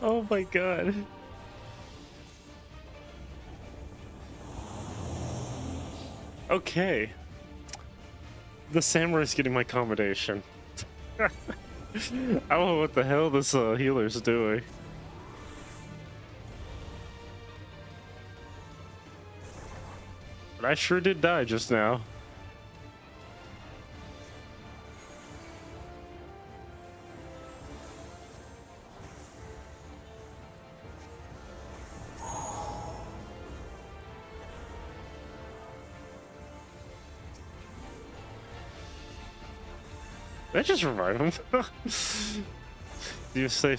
Oh my god. Okay. The samurai's getting my accommodation. I don't know what the hell this healer's doing. But I sure did die just now. Did I just revive him? Do you say?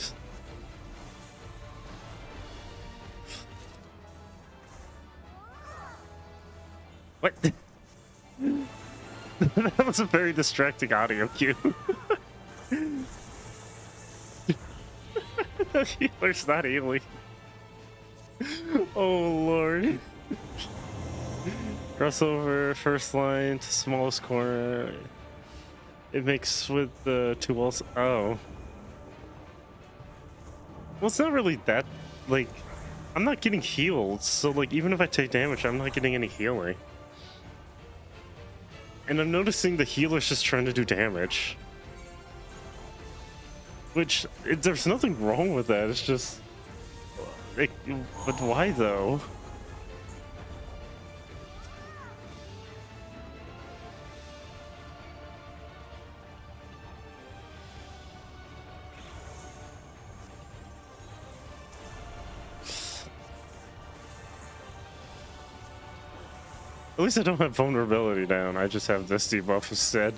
What? That was a very distracting audio cue. The healer's not healing. Oh lord. Crossover, first line to smallest corner. It makes with the two walls. Oh. Well, it's not really that, like, I'm not getting healed, so, like, even if I take damage, I'm not getting any healing. And I'm noticing the healer's just trying to do damage. Which, there's nothing wrong with that, it's just... but why, though? At least I don't have vulnerability down, I just have this debuff instead.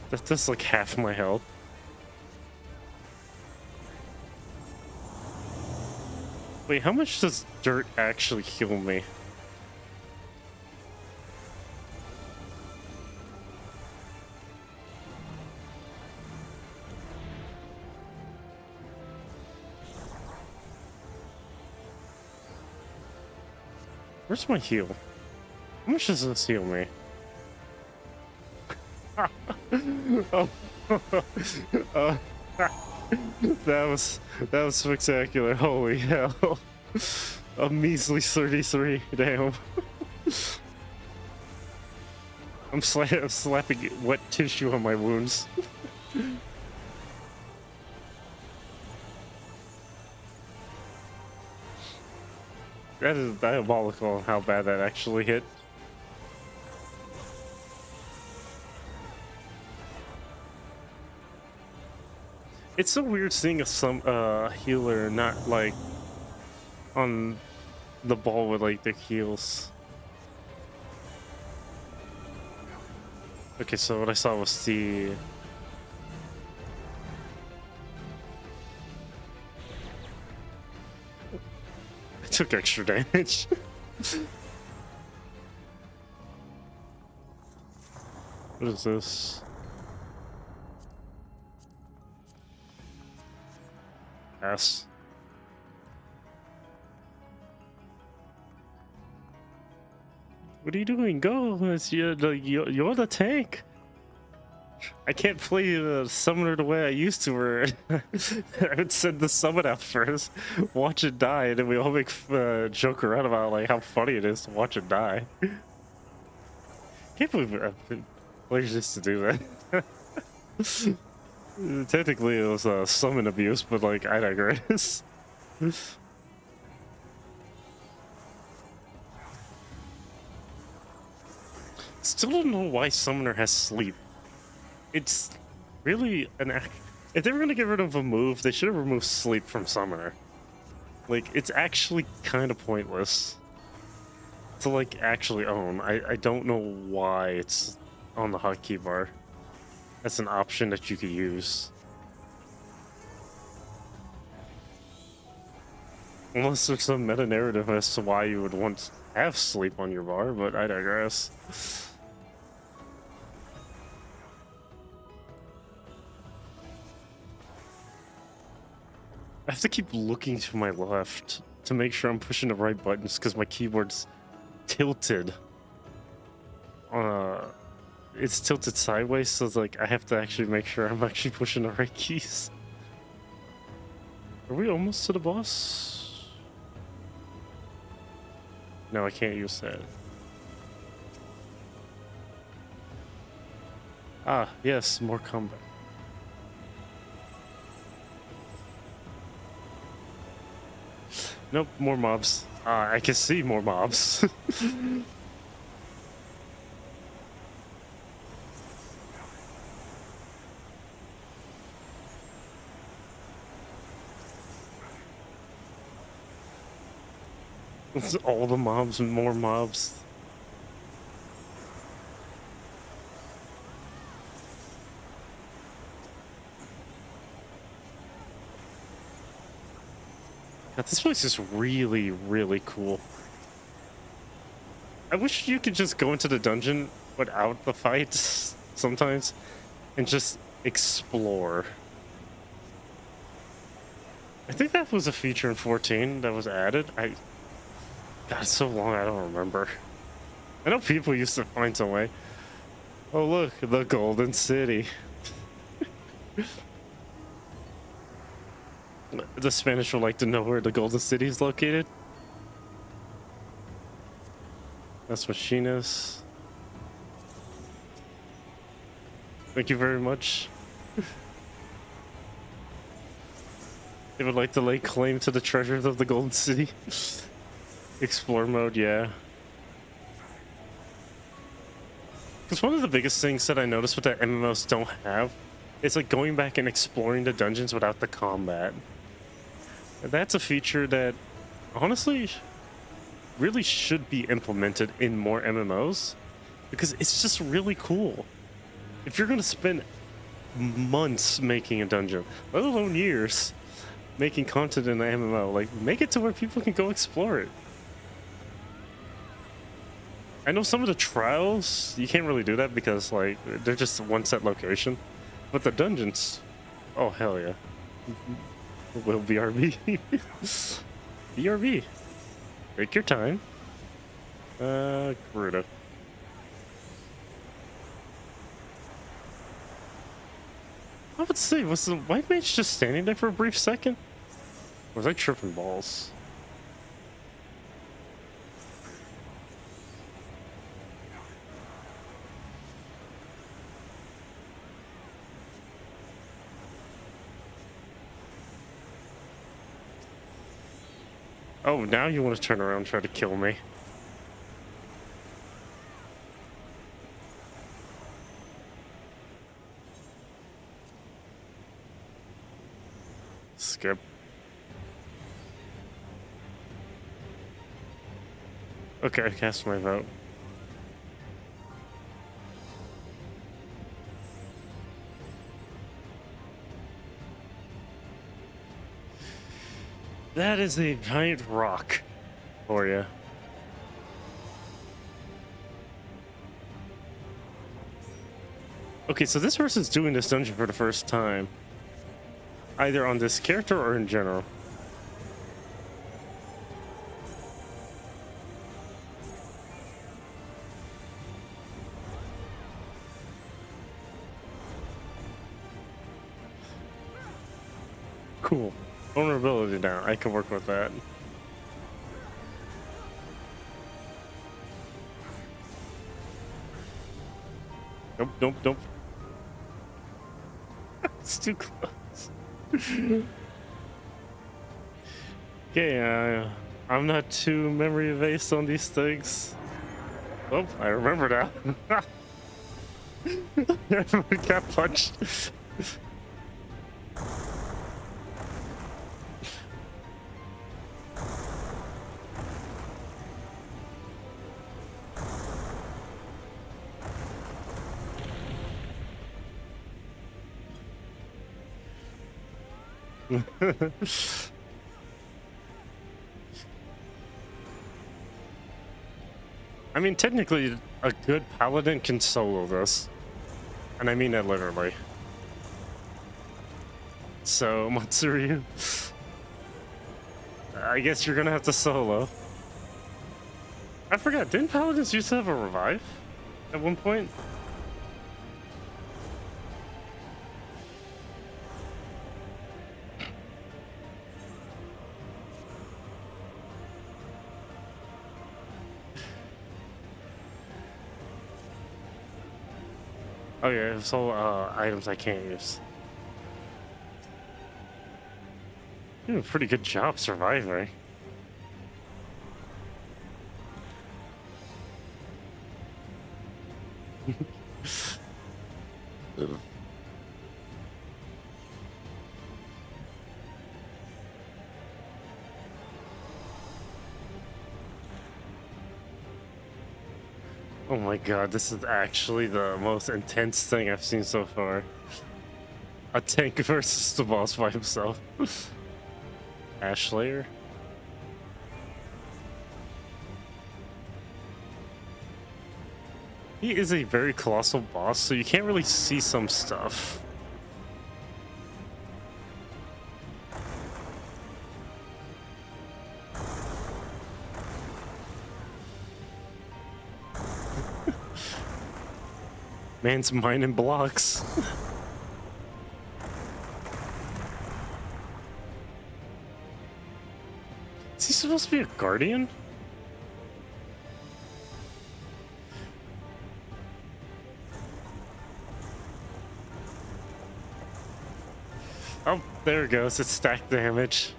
That's like half my health. Wait, how much does dirt actually heal me? Where's my heal? How much does this heal me? Oh. That was spectacular. Holy hell. A measly 33. Damn. I'm slapping wet tissue on my wounds. That is diabolical how bad that actually hit. It's so weird seeing a healer not like on the ball with like their heals. Okay, so what I saw was the I took extra damage. What is this? Pass. What are you doing? Go! It's you're the tank. I can't play summoner the way I used to, where I would send the summon out first, watch it die, and then we all make joke around about like how funny it is to watch it die. Can't believe players used to do that. Technically, it was summon abuse, but like I digress. Still don't know why summoner has sleep. It's really an act. If they were gonna get rid of a move, they should have removed sleep from summoner. Like, it's actually kind of pointless to like actually own. I don't know why it's on the hotkey bar. That's an option that you could use. Unless there's some meta narrative as to why you would want to have sleep on your bar, but I digress. I have to keep looking to my left to make sure I'm pushing the right buttons because my keyboard's tilted. It's tilted sideways, so it's like I have to actually make sure I'm actually pushing the right keys. Are we almost to the boss? No, I can't use that. Ah, yes, more combat. Nope, more mobs. I can see more mobs. It's all the mobs and more mobs. God, this place is really, really cool. I wish you could just go into the dungeon without the fights sometimes and just explore. I think that was a feature in 14 that was added. God, it's so long I don't remember. I know people used to find some way. Oh look, the Golden City. The Spanish would like to know where the Golden City is located. That's Machina's. Thank you very much. They would like to lay claim to the treasures of the Golden City. Explore mode, yeah. Because one of the biggest things that I noticed with that MMOs don't have is like going back and exploring the dungeons without the combat. And that's a feature that honestly really should be implemented in more MMOs because it's just really cool. If you're going to spend months making a dungeon, let alone years, making content in an MMO, like make it to where people can go explore it. I know some of the trials you can't really do that because like they're just one set location, but the dungeons, oh hell yeah. Will BRB. BRB. Take your time. Gerudo. I would say, was the white mage just standing there for a brief second? Or was I tripping balls? Oh, now you want to turn around and try to kill me. Skip. Okay, I cast my vote. That is a giant rock for you. Okay, so this person's doing this dungeon for the first time. Either on this character or in general. Cool. Vulnerability down. I can work with that. Nope, nope, nope. It's too close. Okay, I'm not too memory based on these things. Oh, I remember now. Everyone got punched. I mean, technically, a good paladin can solo this. And I mean that literally. So, Matsuru, I guess you're gonna have to solo. I forgot, didn't paladins used to have a revive at one point? Oh yeah, so items I can't use. You did a pretty good job surviving. Oh my god, this is actually the most intense thing I've seen so far. A tank versus the boss by himself. Ash Slayer. He is a very colossal boss, so you can't really see some stuff. Man's mining blocks. Is he supposed to be a guardian? Oh, there it goes. It's stack damage.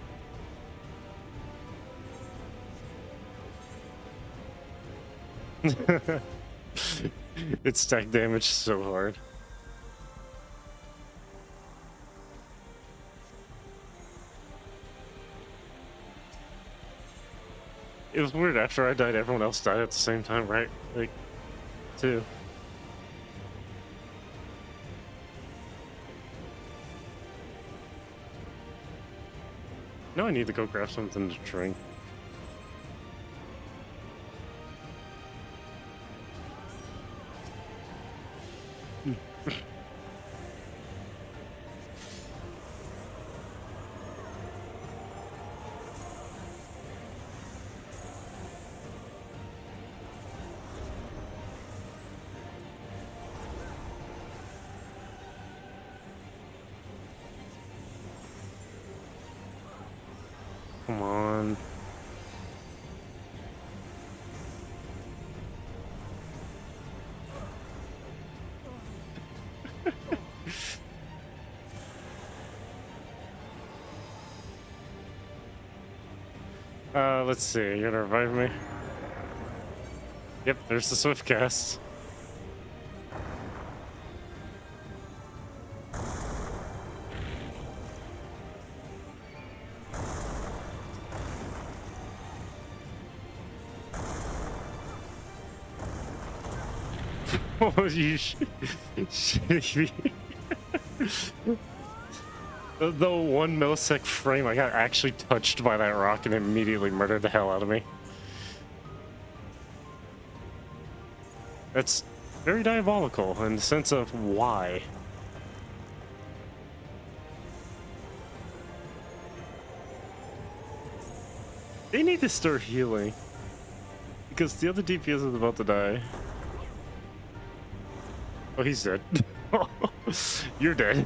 It's stack damage so hard. It was weird. After I died, everyone else died at the same time, right? Like, too. Now I need to go grab something to drink. Come on. Let's see. You're gonna revive me? Yep, there's the swift cast. Oh, you shitty me. The 1 millisecond frame, I got actually touched by that rock and it immediately murdered the hell out of me. That's very diabolical in the sense of why. They need to start healing. Because the other DPS is about to die. Oh, he's dead. You're dead.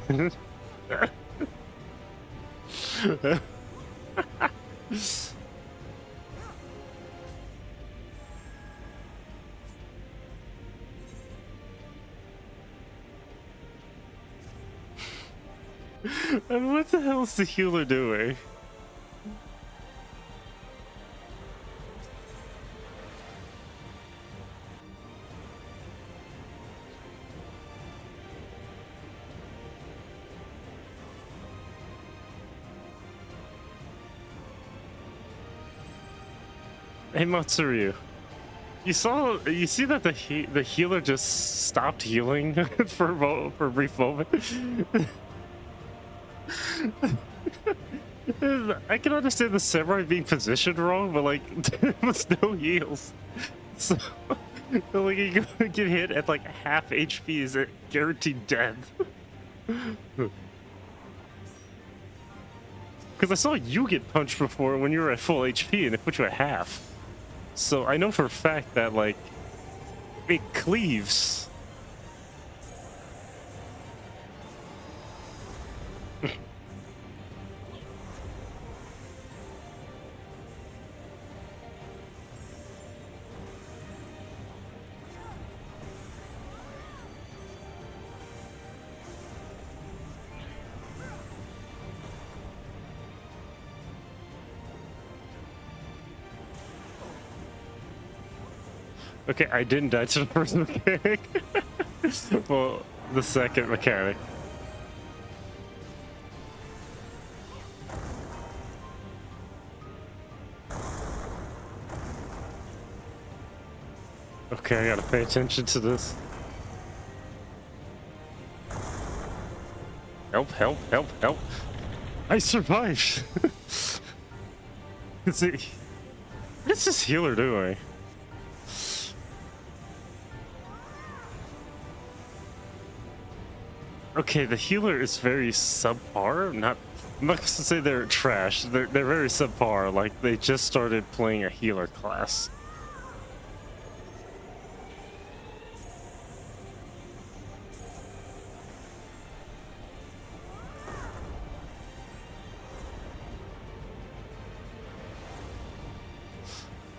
And what the hell is the healer doing? Hey Matsuru, you see that the healer just stopped healing for a brief moment. I can understand the samurai being positioned wrong, but like there was no heals, so like you get hit at like half HP is it guaranteed death. Because I saw you get punched before when you were at full HP and it put you at half. So I know for a fact that, like, it cleaves. Okay, I didn't die to the first mechanic. Well, the second mechanic. Okay, I gotta pay attention to this. Help, help, help, help. I survived. What is this healer doing? Okay, the healer is very subpar. I'm not gonna say they're trash. They're very subpar. Like they just started playing a healer class.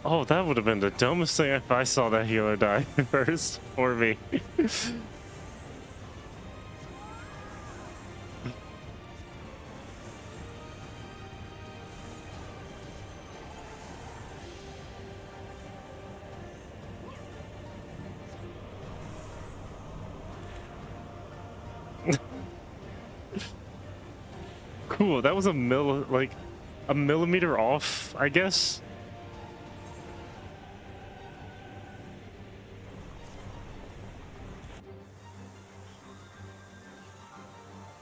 Oh, that would have been the dumbest thing if I saw that healer die first, or me. Cool, that was a millimeter off, I guess.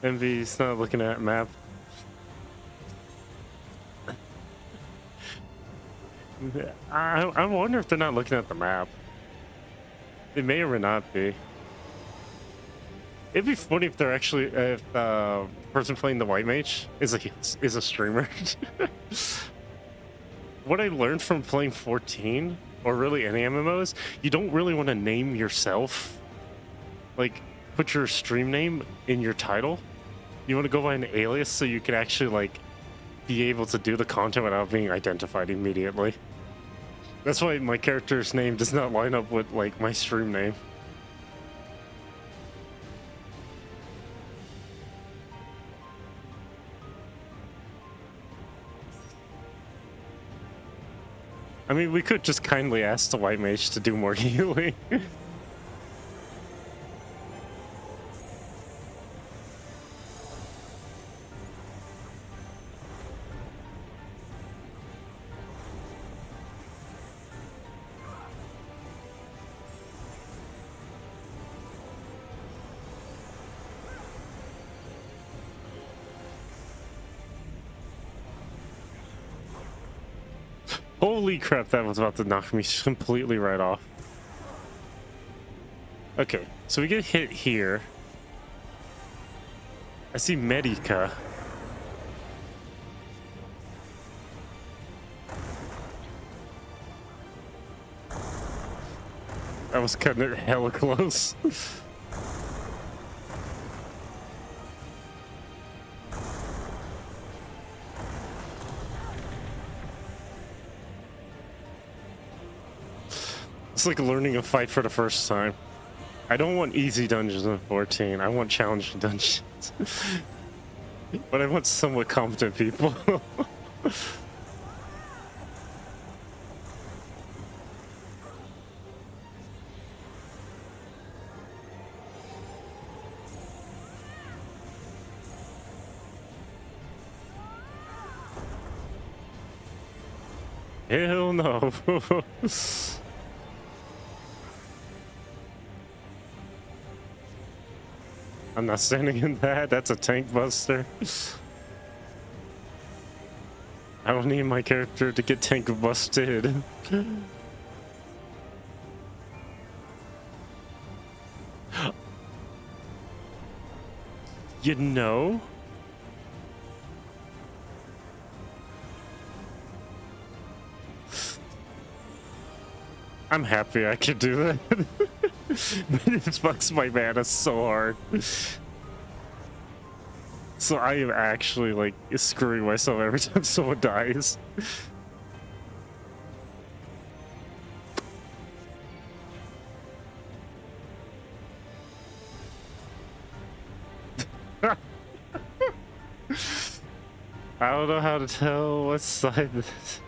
Envy's not looking at map. I wonder if they're not looking at the map. They may or may not be. It'd be funny if they're actually if the person playing the white mage is a streamer. What I learned from playing 14 or really any MMOs, you don't really want to name yourself. Like put your stream name in your title. You want to go by an alias so you can actually like be able to do the content without being identified immediately. That's why my character's name does not line up with like my stream name. I mean, we could just kindly ask the white mage to do more healing. Holy crap, that was about to knock me completely right off. Okay, so we get hit here. I see Medica. I was cutting it hella close. It's like learning a fight for the first time. I don't want easy dungeons in 14. I want challenging dungeons. But I want somewhat competent people. Hell no. I'm not standing in that. That's a tank buster. I don't need my character to get tank busted. You know? I'm happy I can do that. But it fucks my mana so hard. So I am actually like screwing myself every time someone dies. I don't know how to tell what side this.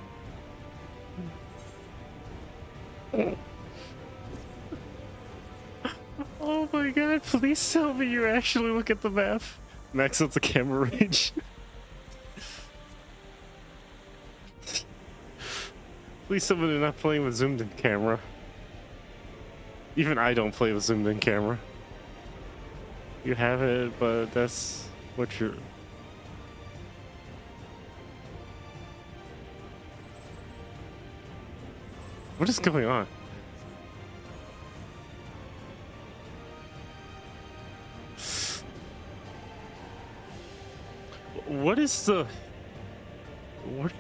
Oh my god, please tell me you actually look at the map. Max out the camera range. Please tell me they're not playing with zoomed in camera. Even I don't play with zoomed in camera. You have it, but that's what you're... What is going on? What is the... What...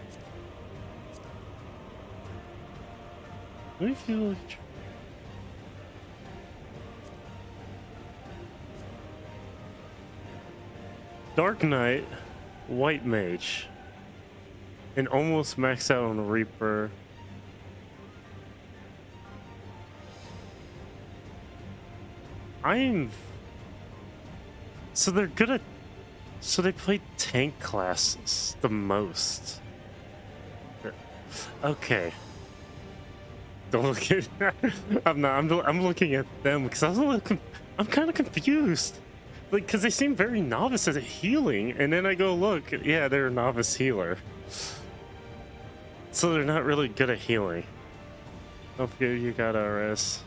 Let me feel like... Dark Knight, White Mage, and almost maxed out on the Reaper. So they're good at... So they play tank classes the most. Okay. Don't look at... I'm looking at them because I'm kind of confused. Like, because they seem very novice at healing, and then I go look, yeah, they're a novice healer. So they're not really good at healing. Don't forget you got RS.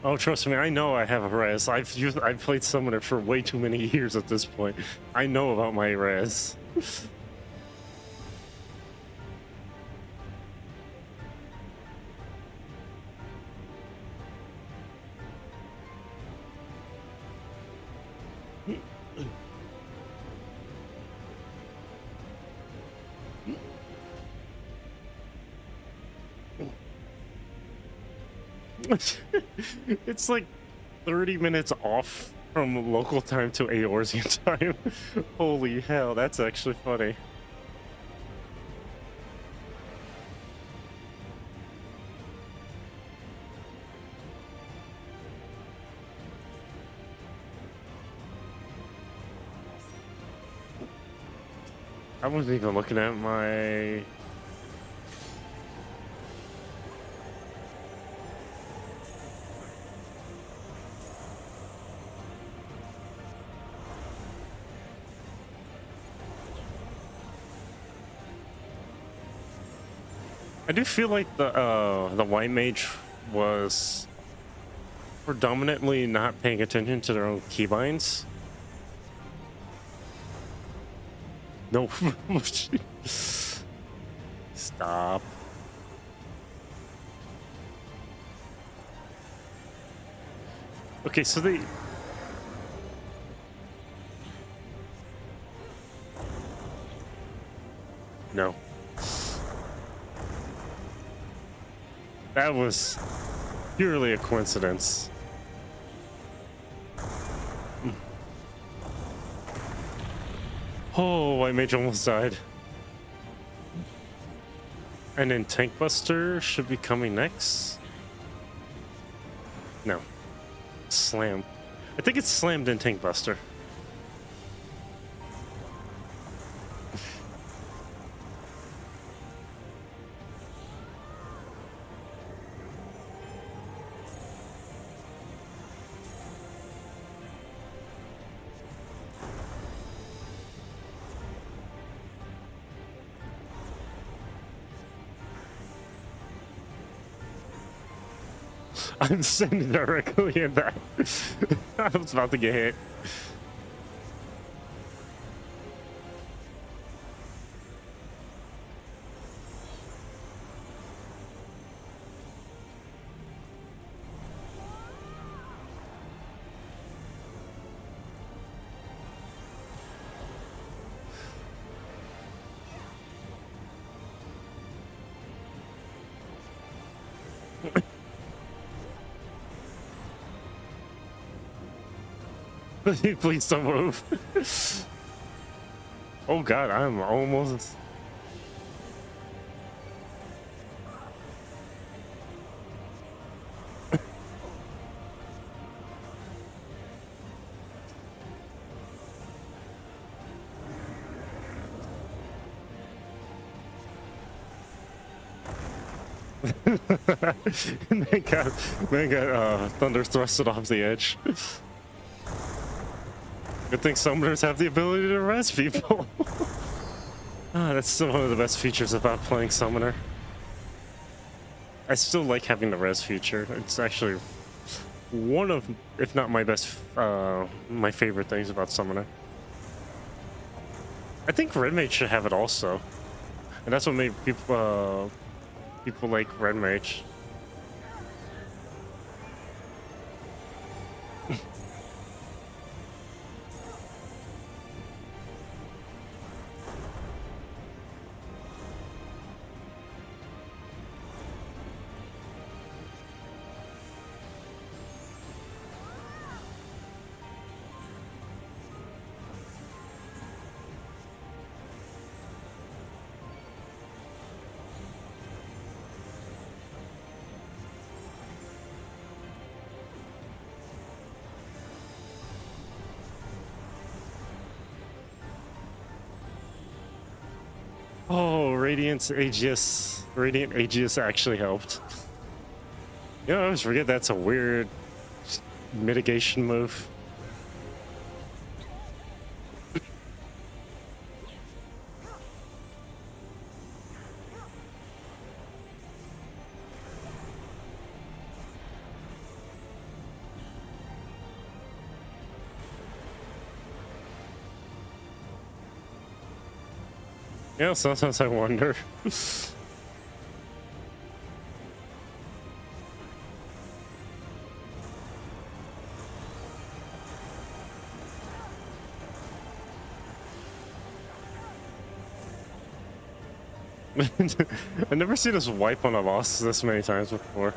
Oh, trust me, I know I have a res. I've played Summoner for way too many years at this point. I know about my res. It's like 30 minutes off from local time to Eorzean time. Holy hell, that's actually funny. I wasn't even looking at my... I do feel like the White Mage was predominantly not paying attention to their own keybinds. No. Stop. Okay, so they... No. That was purely a coincidence. Oh, White Mage almost died. And then Tank Buster should be coming next. No. Slam. I think it's Slammed in Tank Buster. I'm standing directly in that. I was about to get hit. Please don't move. Oh god, I'm almost... man got thunder thrusted off the edge. Good thing summoners have the ability to res people. That's still one of the best features about playing summoner. I still like having the res feature. It's actually one of, if not my best, my favorite things about summoner. I think red mage should have it also, and that's what made people like red mage. Oh, Radiant Aegis actually helped. You know, I always forget that's a weird mitigation move. Yeah, sometimes I wonder. I've never seen us wipe on a boss this many times before.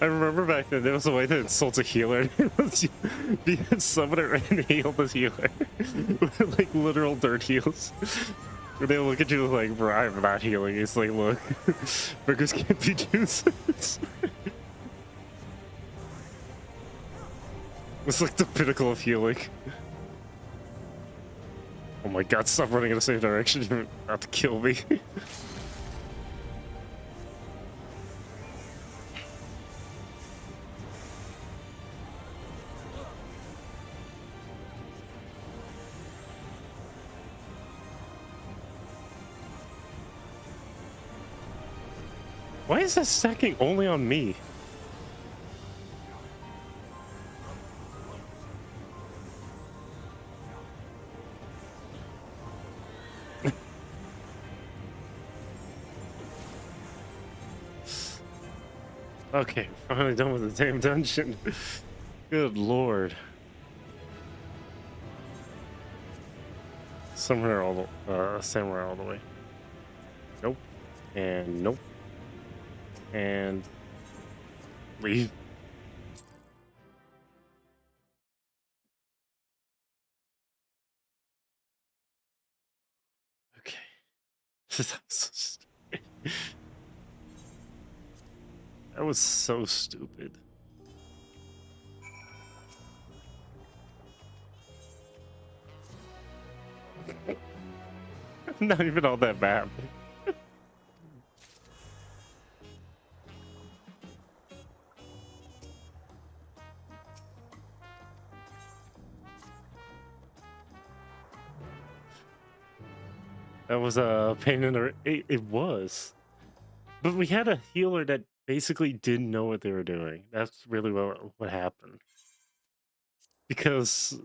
I remember back then there was a way to insult a healer. It was be a summoner and heal this healer with like literal dirt heals. They look at you like, bro, I'm not healing. It's like, look, burgers can't be juices. It's like the pinnacle of healing. Oh my god, stop running in the same direction. You're about to kill me. Why is that stacking only on me? Okay, finally done with the damn dungeon. Good lord. Samurai all the way. Nope. And nope. And leave. Okay. That was so stupid. Not even all that bad. That was a pain in the... It was. But we had a healer that basically didn't know what they were doing. That's really what happened. Because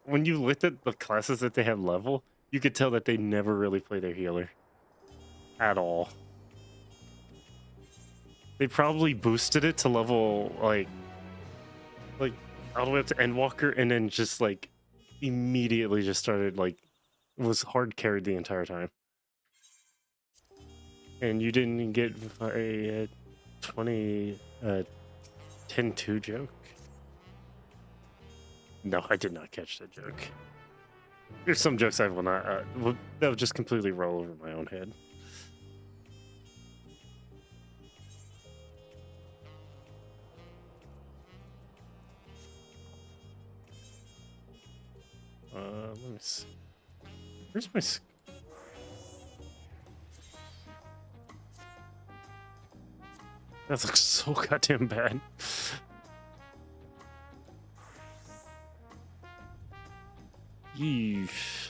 when you looked at the classes that they had level, you could tell that they never really play their healer. At all. They probably boosted it to level, like all the way up to Endwalker, and then just, like, immediately just started, like, was hard carried the entire time. And you didn't get a 10-2 joke? No, I did not catch that joke. There's some jokes I will not, that will just completely roll over my own head. Let me see. Where's my... That looks so goddamn bad. Yeesh.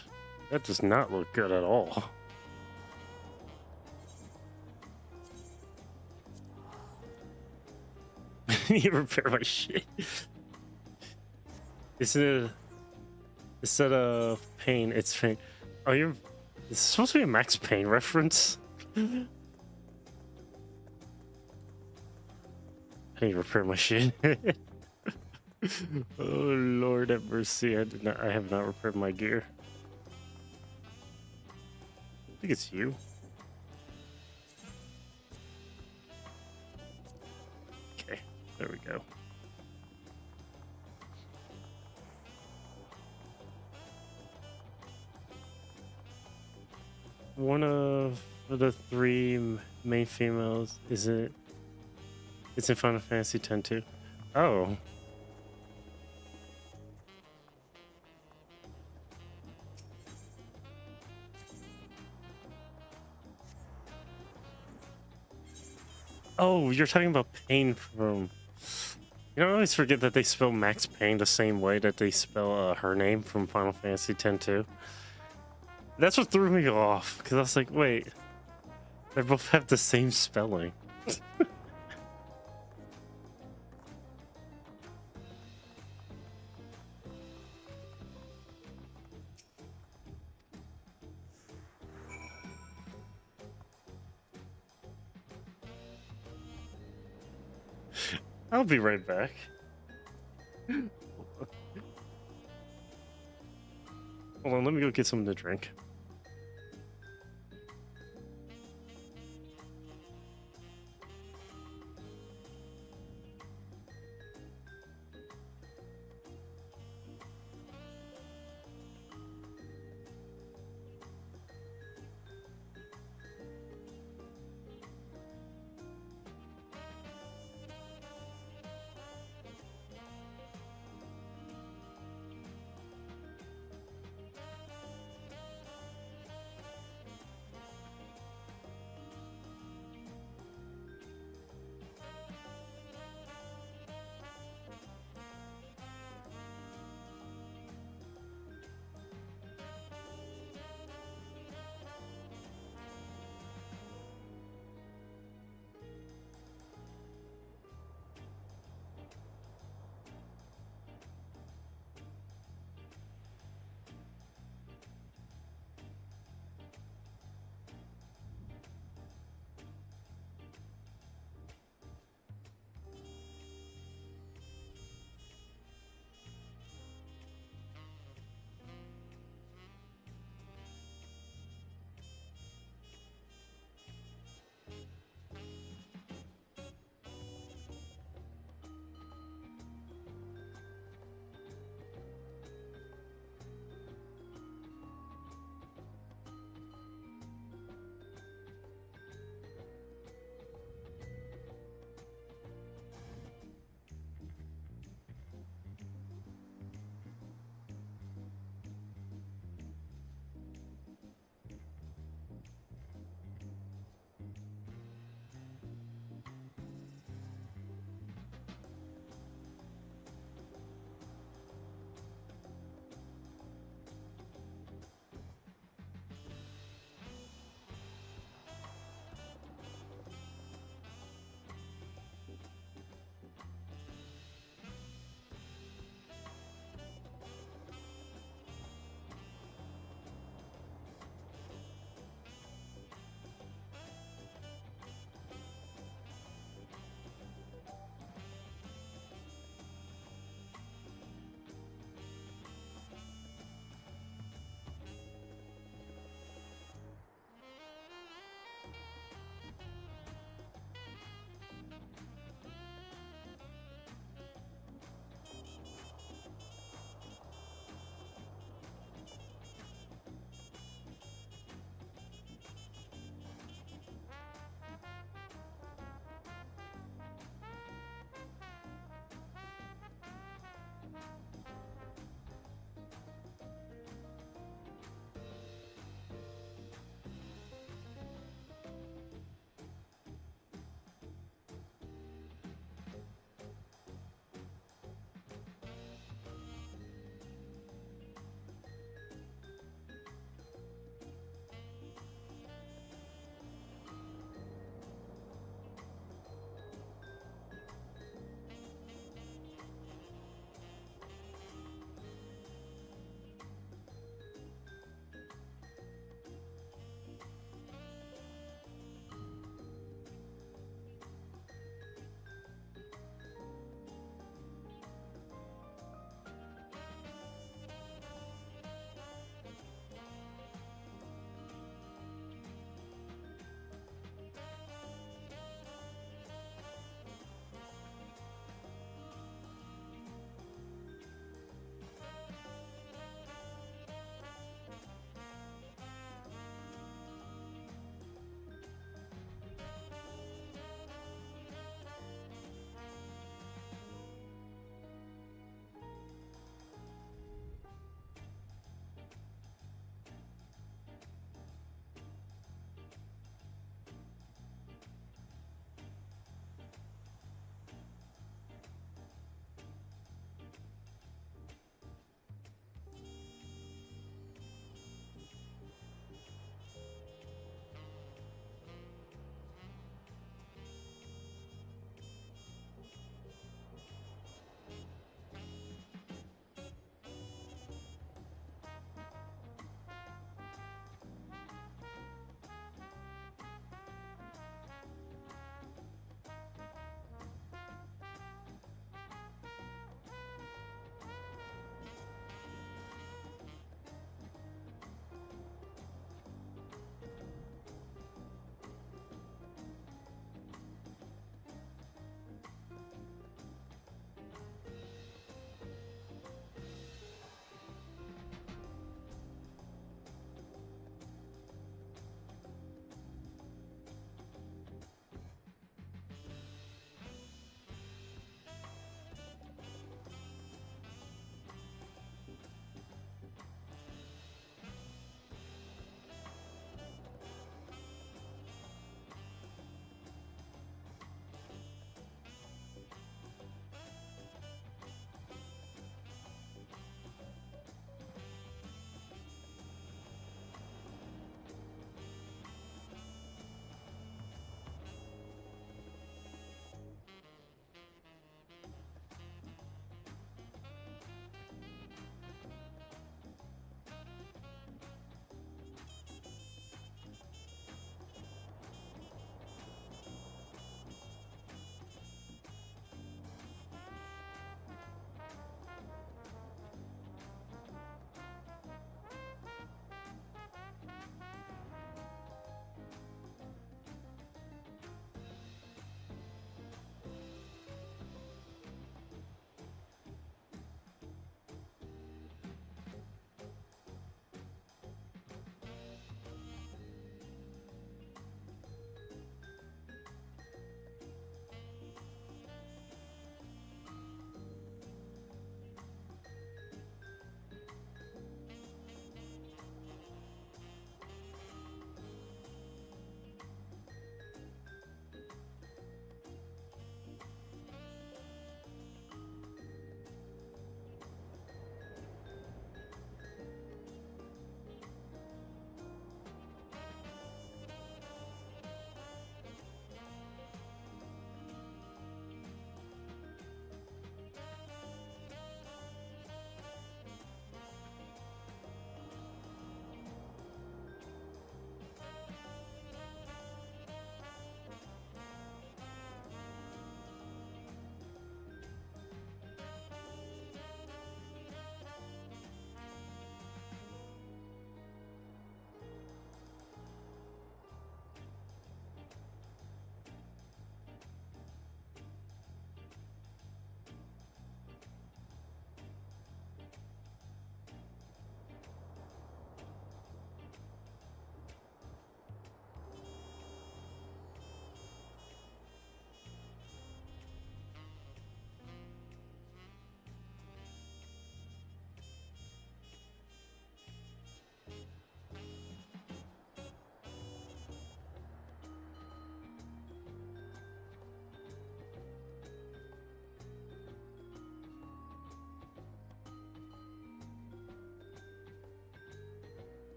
That does not look good at all. You repair my shit. Instead of pain, it's pain. Oh, you're... It's supposed to be a Max Payne reference. I need to repair my shit. Oh Lord have mercy! I have not repaired my gear. I think it's you. Okay, there we go. One of the three main females is it? It's in Final Fantasy X too. Oh. Oh, you're talking about Pain from... You know, I always forget that they spell Max Payne the same way that they spell her name from Final Fantasy X too. That's what threw me off, because I was like, wait, they both have the same spelling. I'll be right back. Hold on, let me go get something to drink.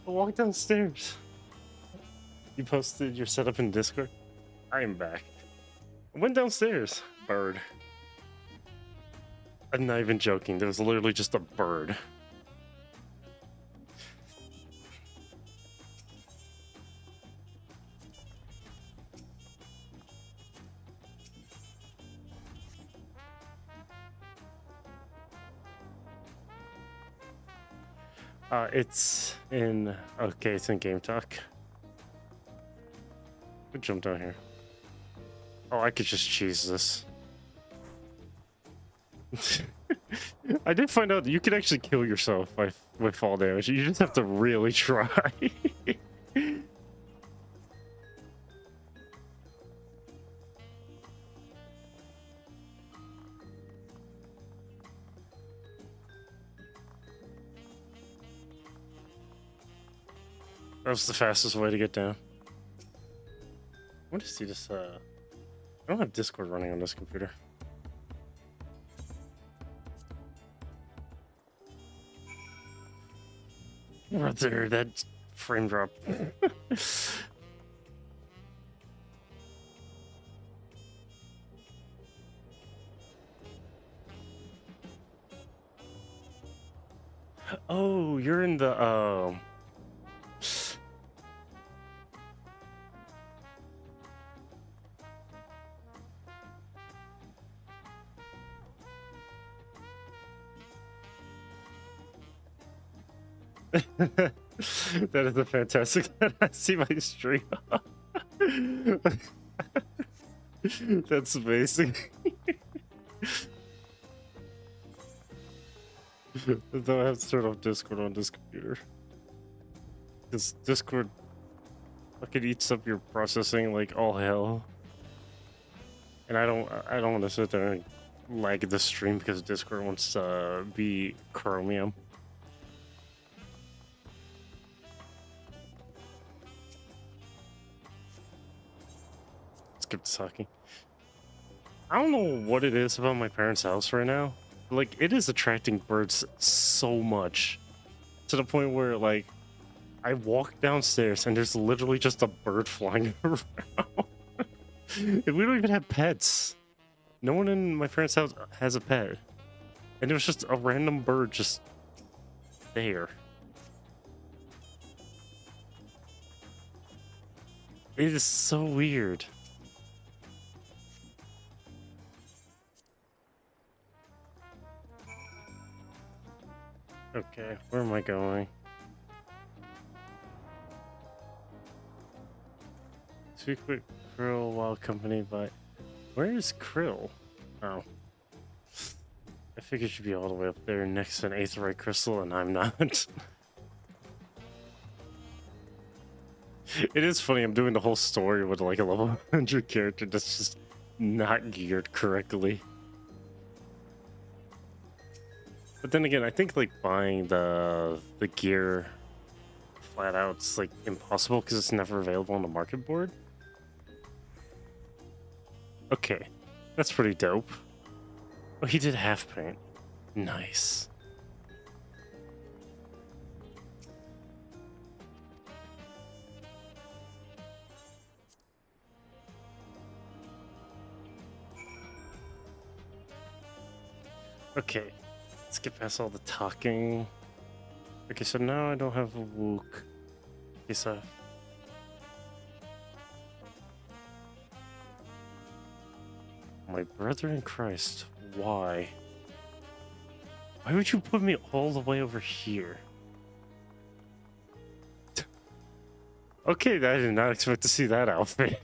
Walk downstairs. You posted your setup in Discord? I am back. I went downstairs. Bird. I'm not even joking. There was literally just a bird. It's in... Okay, it's in Game Talk. Who jumped down here? Oh, I could just cheese this. I did find out that you can actually kill yourself by fall damage. You just have to really try. That was the fastest way to get down. I want to see this, I don't have Discord running on this computer. Right there, that frame drop. Oh, you're in the, that is a fantastic. I see my stream. That's amazing. Though I have to turn off Discord on this computer. Because Discord fucking eats up your processing like all hell. And I don't want to sit there and lag the stream because Discord wants to be Chromium. Skip talking. I don't know what it is about my parents' house right now. Like, it is attracting birds so much. To the point where, like, I walk downstairs and there's literally just a bird flying around. And we don't even have pets. No one in my parents' house has a pet. And it was just a random bird just there. It is so weird. Okay, where am I going? Too quick Krill while accompanied by... Where is Krill? Oh. I figured she'd be all the way up there next to an aetheryte crystal, and I'm not. It is funny, I'm doing the whole story with like a level 100 character that's just not geared correctly. But then again, I think like buying the gear flat out is like impossible because it's never available on the market board. Okay, that's pretty dope. Oh, he did half paint. Nice. Okay. Let's get past all the talking. Okay, so now I don't have a Wook. Okay, so... My brother in Christ, why? Why would you put me all the way over here? Okay, I did not expect to see that outfit.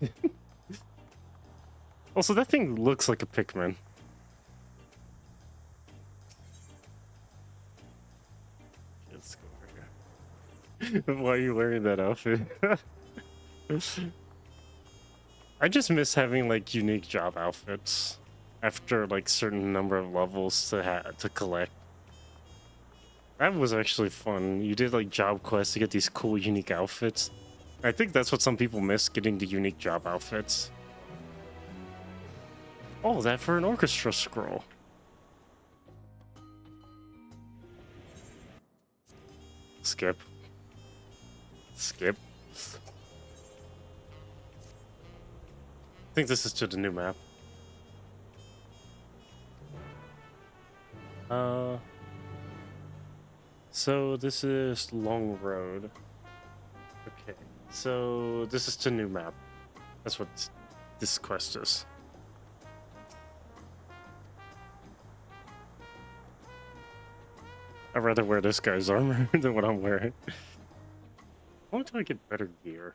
Also, that thing looks like a Pikmin. Why are you wearing that outfit? I just miss having like unique job outfits after like certain number of levels to collect. That was actually fun. You did like job quests to get these cool unique outfits. I think that's what some people miss, getting the unique job outfits. Oh, that for an orchestra scroll. Skip. Skip. I think this is to the new map. So this is Long Road. Okay, so this is to new map. That's what this quest is. I'd rather wear this guy's armor than what I'm wearing. Why don't I get better gear?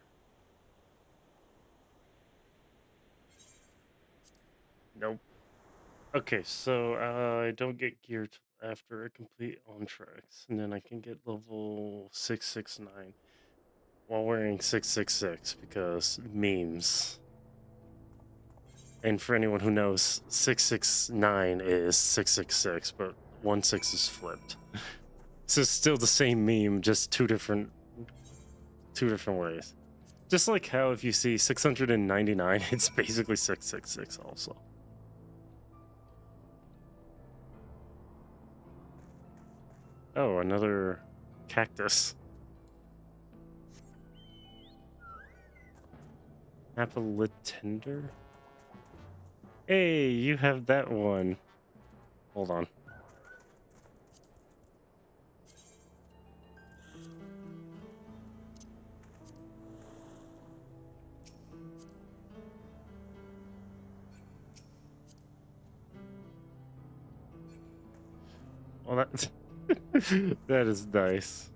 Nope. Okay, so I don't get gear till after I complete on tracks, and then I can get level 669 while wearing 666 because memes. And for anyone who knows, 669 is 666, but 16 is flipped. So it's still the same meme, just two different ways. Just like how if you see 699, it's basically 666 also. Oh, another cactus. Appletender? Hey, you have that one. Hold on. Well, that that is nice.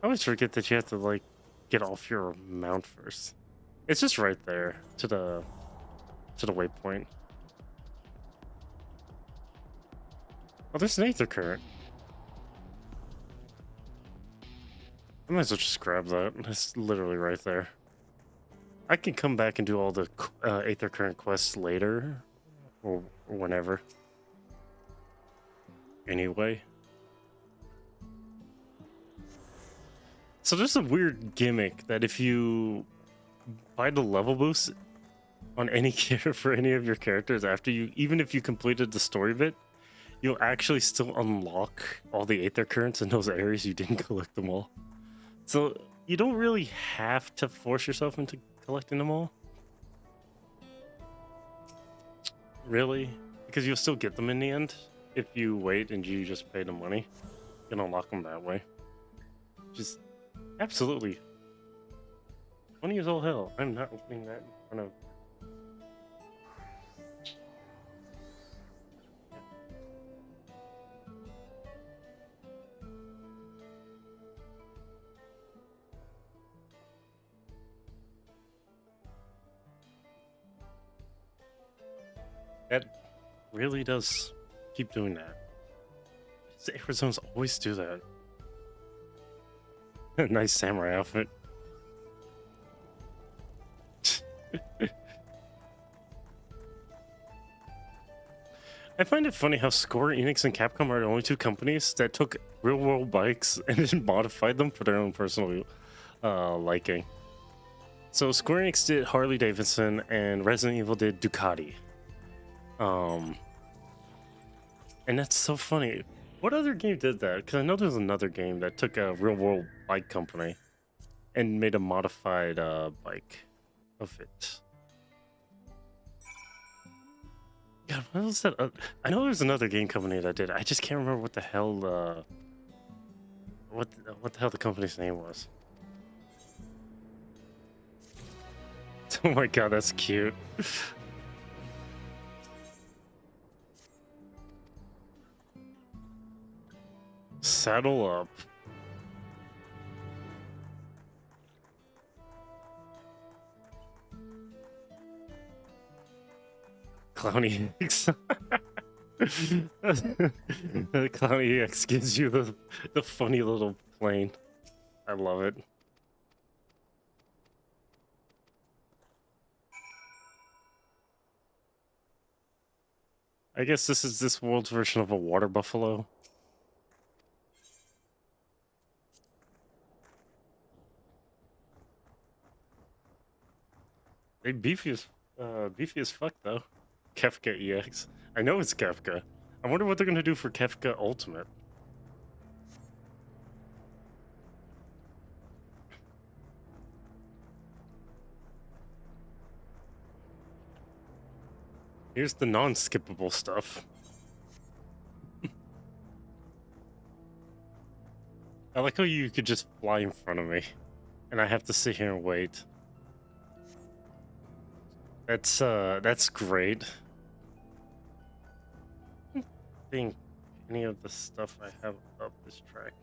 I always forget that you have to like get off your mount first. It's just right there to the waypoint. Oh, there's an Aether Current. I might as well just grab that. It's literally right there. I can come back and do all the Aether Current quests later, or whenever. Anyway. So there's a weird gimmick that if you buy the level boost on any for any of your characters after you, even if you completed the story bit, you'll actually still unlock all the Aether Currents in those areas you didn't collect them all. So you don't really have to force yourself into collecting them all. Really? Because you'll still get them in the end if you wait and you just pay the money. You can unlock them that way. Just absolutely funny as all hell. I'm not opening that in front of. That really does keep doing that. Arizonas always do that. Nice samurai outfit. I find it funny how Square Enix and Capcom are the only two companies that took real-world bikes and then modified them for their own personal liking. So Square Enix did Harley Davidson and Resident Evil did Ducati. And that's so funny. What other game did that? Because I know there's another game that took a real-world bike company and made a modified bike of it. God, what was that? I know there's another game company that did. I just can't remember what the hell. What the hell the company's name was. Oh my god, that's cute. Saddle up. Clowny X. Clowny X gives you the funny little plane. I love it. I guess this is this world's version of a water buffalo. They beefy as fuck though. Kefka EX. I know it's Kefka. I wonder what they're gonna do for Kefka Ultimate. Here's the non-skippable stuff. I like how you could just fly in front of me, and I have to sit here and wait. That's great. I don't think any of the stuff I have up is tracking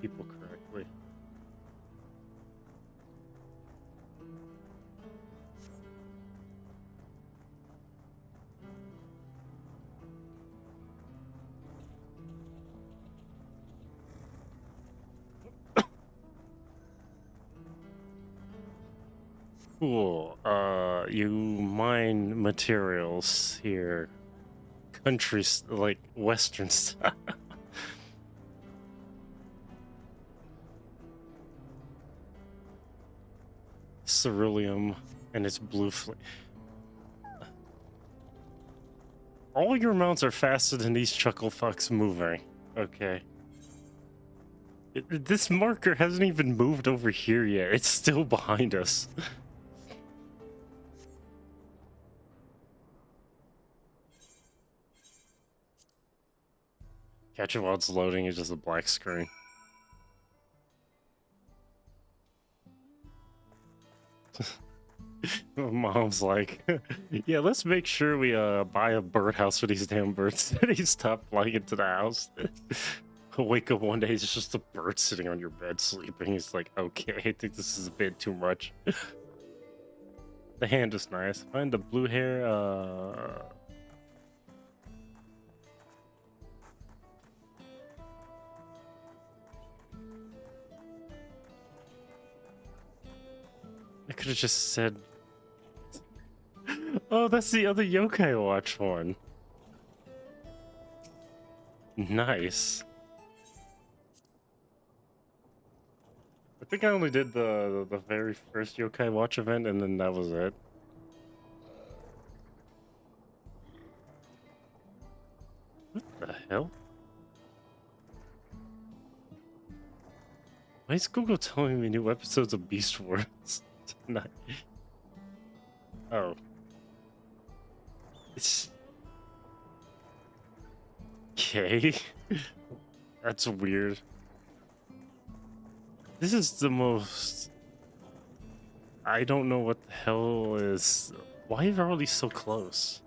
people correctly. Cool. You mine materials here. Countries like Western style. Ceruleum and its blue flame. All your mounts are faster than these chuckle fucks moving. Okay. This marker hasn't even moved over here yet. It's still behind us. Catch it while it's loading is just a black screen. Mom's like, yeah, let's make sure we buy a birdhouse for these damn birds. He stopped flying into the house. Wake up one day, it's just a bird sitting on your bed sleeping. He's like, okay, I think this is a bit too much. The hand is nice. Find the blue hair, I could have just said... Oh, that's the other Yokai Watch one. Nice. I think I only did the very first Yokai Watch event, and then that was it. What the hell? Why is Google telling me new episodes of Beast Wars tonight? Oh. It's... Okay. That's weird. This is the most... I don't know what the hell is... Why are all these so close?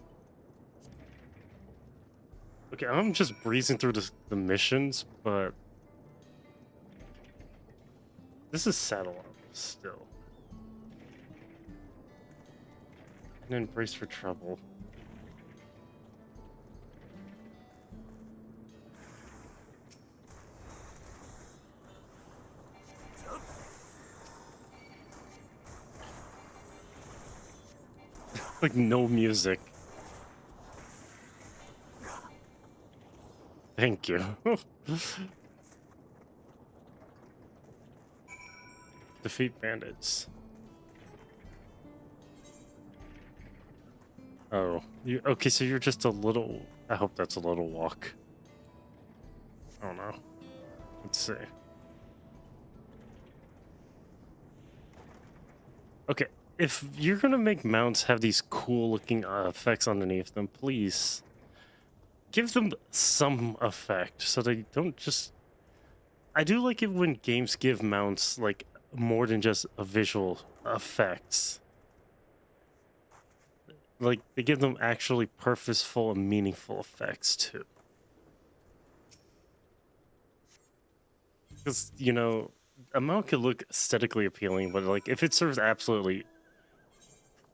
Okay, I'm just breezing through the missions, but... This is Saddle Up still. And then brace for trouble. Like no music. Thank you. Defeat bandits. Oh, you okay? So you're just a little. I hope that's a little walk. Oh no. Let's see. Okay, if you're gonna make mounts have these cool looking effects underneath them, please give them some effect so they don't just. I do like it when games give mounts like more than just a visual effects. Like they give them actually purposeful and meaningful effects too. Because, you know, a mount could look aesthetically appealing, but like if it serves absolutely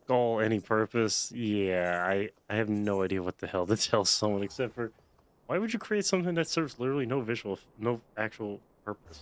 all any purpose, yeah, I have no idea what the hell to tell someone except for why would you create something that serves literally no visual, no actual purpose?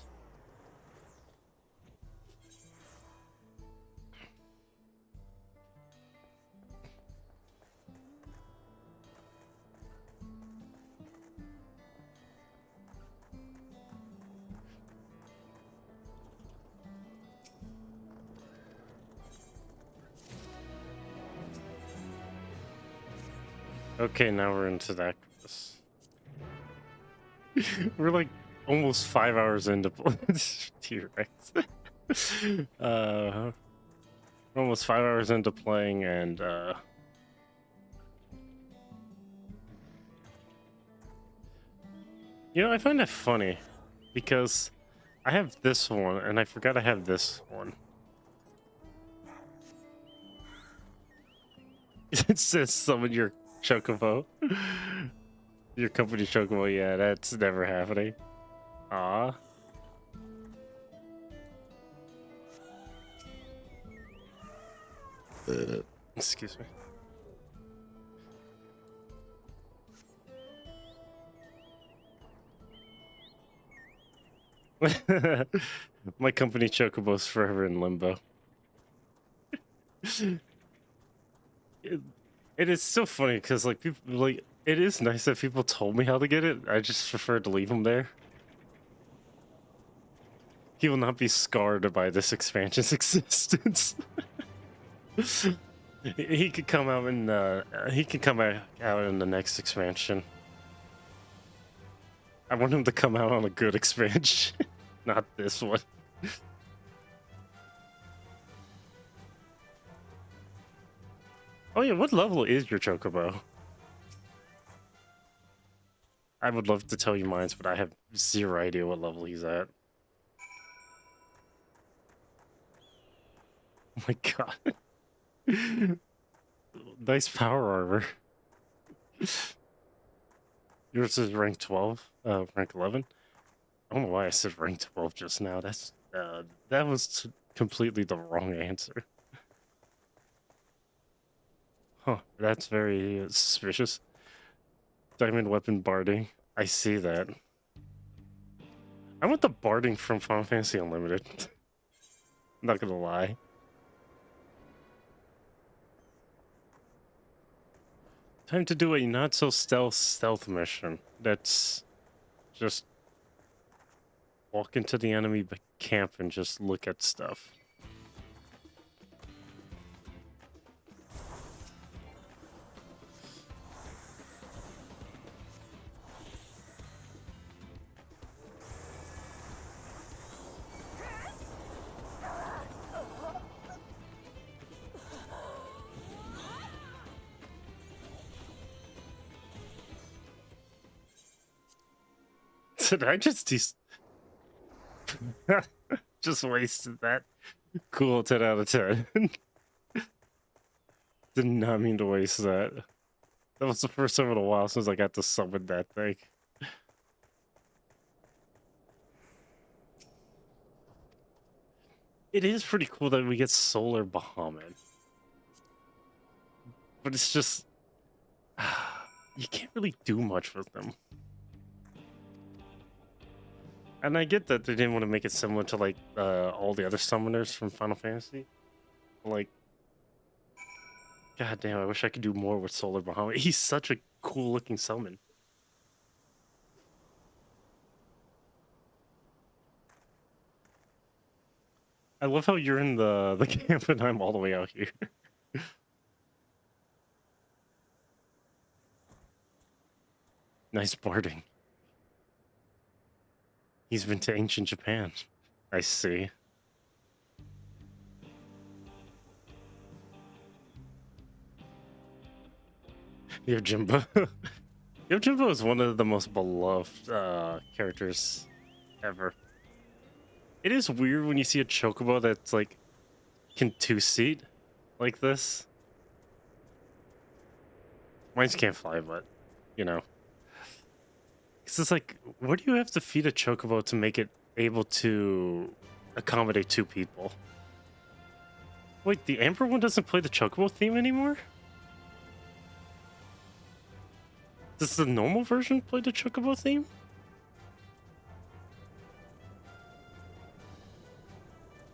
Okay, now we're into that. We're like almost 5 hours into T-Rex. We're almost 5 hours into playing, and you know, I find that funny because I have this one and I forgot I have this one. It says summon your chocobo. Your company chocobo, yeah, that's never happening. Ah. Excuse me. My company chocobo's forever in limbo. It is so funny because like people like it is nice that people told me how to get it. I just prefer to leave them there. He will not be scarred by this expansion's existence. He could come out in he could come out in the next expansion. I want him to come out on a good expansion, not this one. Oh yeah, what level is your chocobo? I would love to tell you mine, but I have zero idea what level he's at. Oh my god. Nice power armor. Yours is rank 12, rank 11. I don't know why I said rank 12 just now. That's that was completely the wrong answer. Huh, that's very suspicious. Diamond weapon barding. I see that. I want the barding from Final Fantasy Unlimited. Not gonna lie. Time to do a not so stealth mission. That's just walk into the enemy camp and just look at stuff. Did I just just wasted that? Cool, 10 out of 10. Did not mean to waste that. That was the first time in a while since I got to summon that thing. It is pretty cool that we get Solar Bahamut. But it's just... you can't really do much with them. And I get that they didn't want to make it similar to, like, all the other summoners from Final Fantasy. Like... God damn, I wish I could do more with Solar Bahamut. He's such a cool-looking summon. I love how you're in the camp and I'm all the way out here. Nice barding. He's been to ancient Japan. I see. Yojimbo. Yojimbo is one of the most beloved characters ever. It is weird when you see a chocobo that's like can two-seat like this. Mines can't fly, but you know. It's just like, where do you have to feed a chocobo to make it able to accommodate two people? Wait, the Amber one doesn't play the chocobo theme anymore? Does the normal version play the chocobo theme?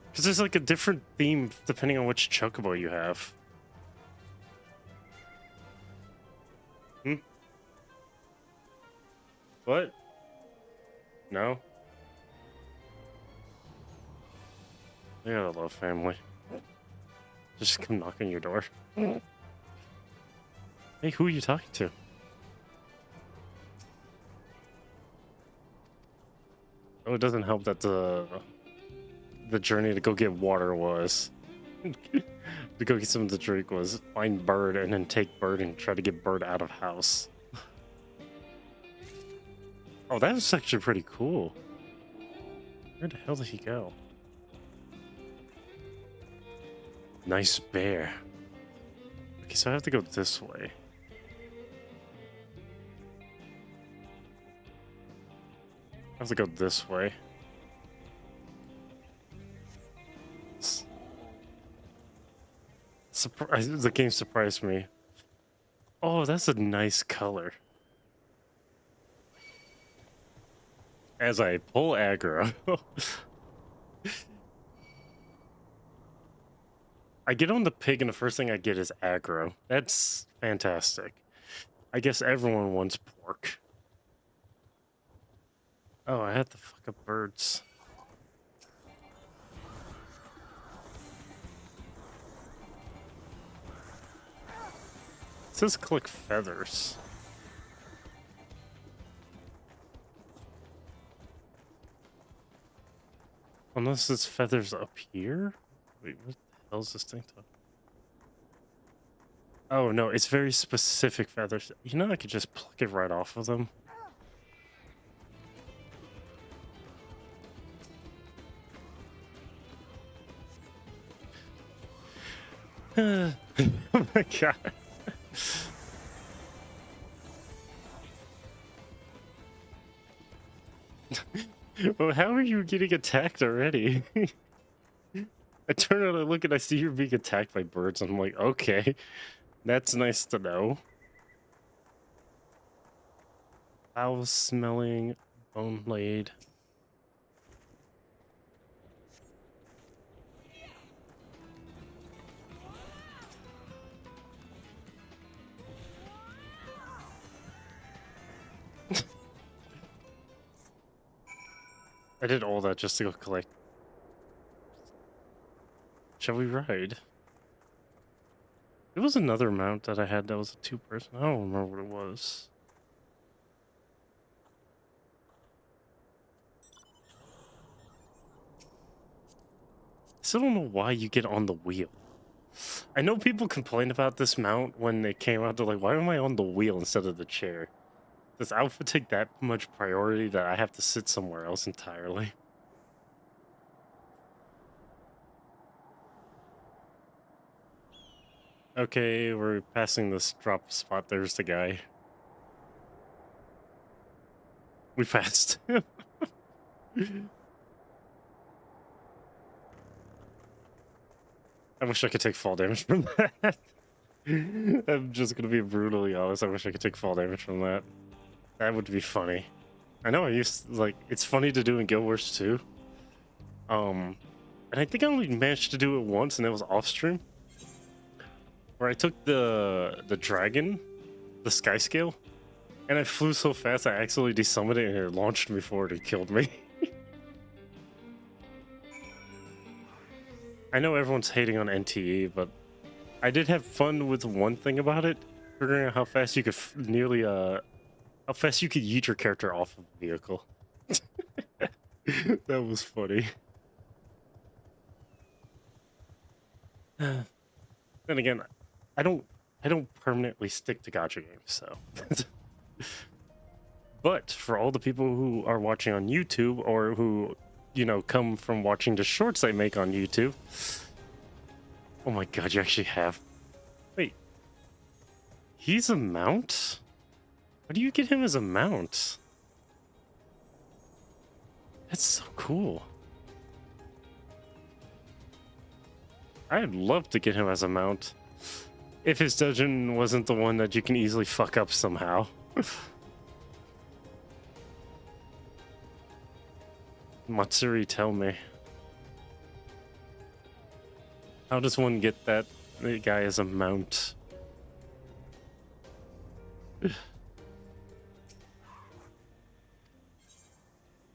Because there's like a different theme depending on which chocobo you have. Hmm? What? No? I gotta love family. Just come knock on your door. Hey, who are you talking to? it doesn't help that the journey to go get water was to go get something to drink was find Bird and then take Bird and try to get Bird out of house. Oh, that was actually pretty cool. Where the hell did he go? Nice bear. Okay, so I have to go this way. I have to go this way. The game surprised me. Oh, that's a nice color. As I pull aggro. I get on the pig and the first thing I get is aggro. That's fantastic. I guess everyone wants pork. Oh, I had to fuck up birds. It says collect feathers. Unless it's feathers up here? Wait, what the hell is this thing talking? Oh no, it's very specific feathers. You know, I could just pluck it right off of them. Oh my god. Well, how are you getting attacked already? I turn around and look and I see you're being attacked by birds. I'm like, okay, that's nice to know. Foul smelling, bone laid. I did all that just to go collect. Shall we ride? There was another mount that I had that was a two-person. I don't remember what it was. I still don't know why you get on the wheel. I know people complained about this mount when they came out. They're like, why am I on the wheel instead of the chair? Does outfit take that much priority that I have to sit somewhere else entirely? Okay, we're passing this drop spot. There's the guy. We passed him. I wish I could take fall damage from that. I'm just gonna be brutally honest. I wish I could take fall damage from that. That would be funny. I know I used like it's funny to do in Guild Wars 2. And I think I only managed to do it once, and it was off stream. Where I took the dragon, the sky scale, and I flew so fast I accidentally desummoned it and it launched me forward and killed me. I know everyone's hating on NTE, but I did have fun with one thing about it, figuring out how fast you could how fast you could yeet your character off of a vehicle. That was funny. Then again, I don't permanently stick to gacha games, so. But for all the people who are watching on YouTube or who, you know, come from watching the shorts I make on YouTube. Oh my god, you actually have. Wait. He's a mount? How do you get him as a mount? That's so cool. I'd love to get him as a mount. If his dungeon wasn't the one that you can easily fuck up somehow. Matsuri, tell me. How does one get that guy as a mount?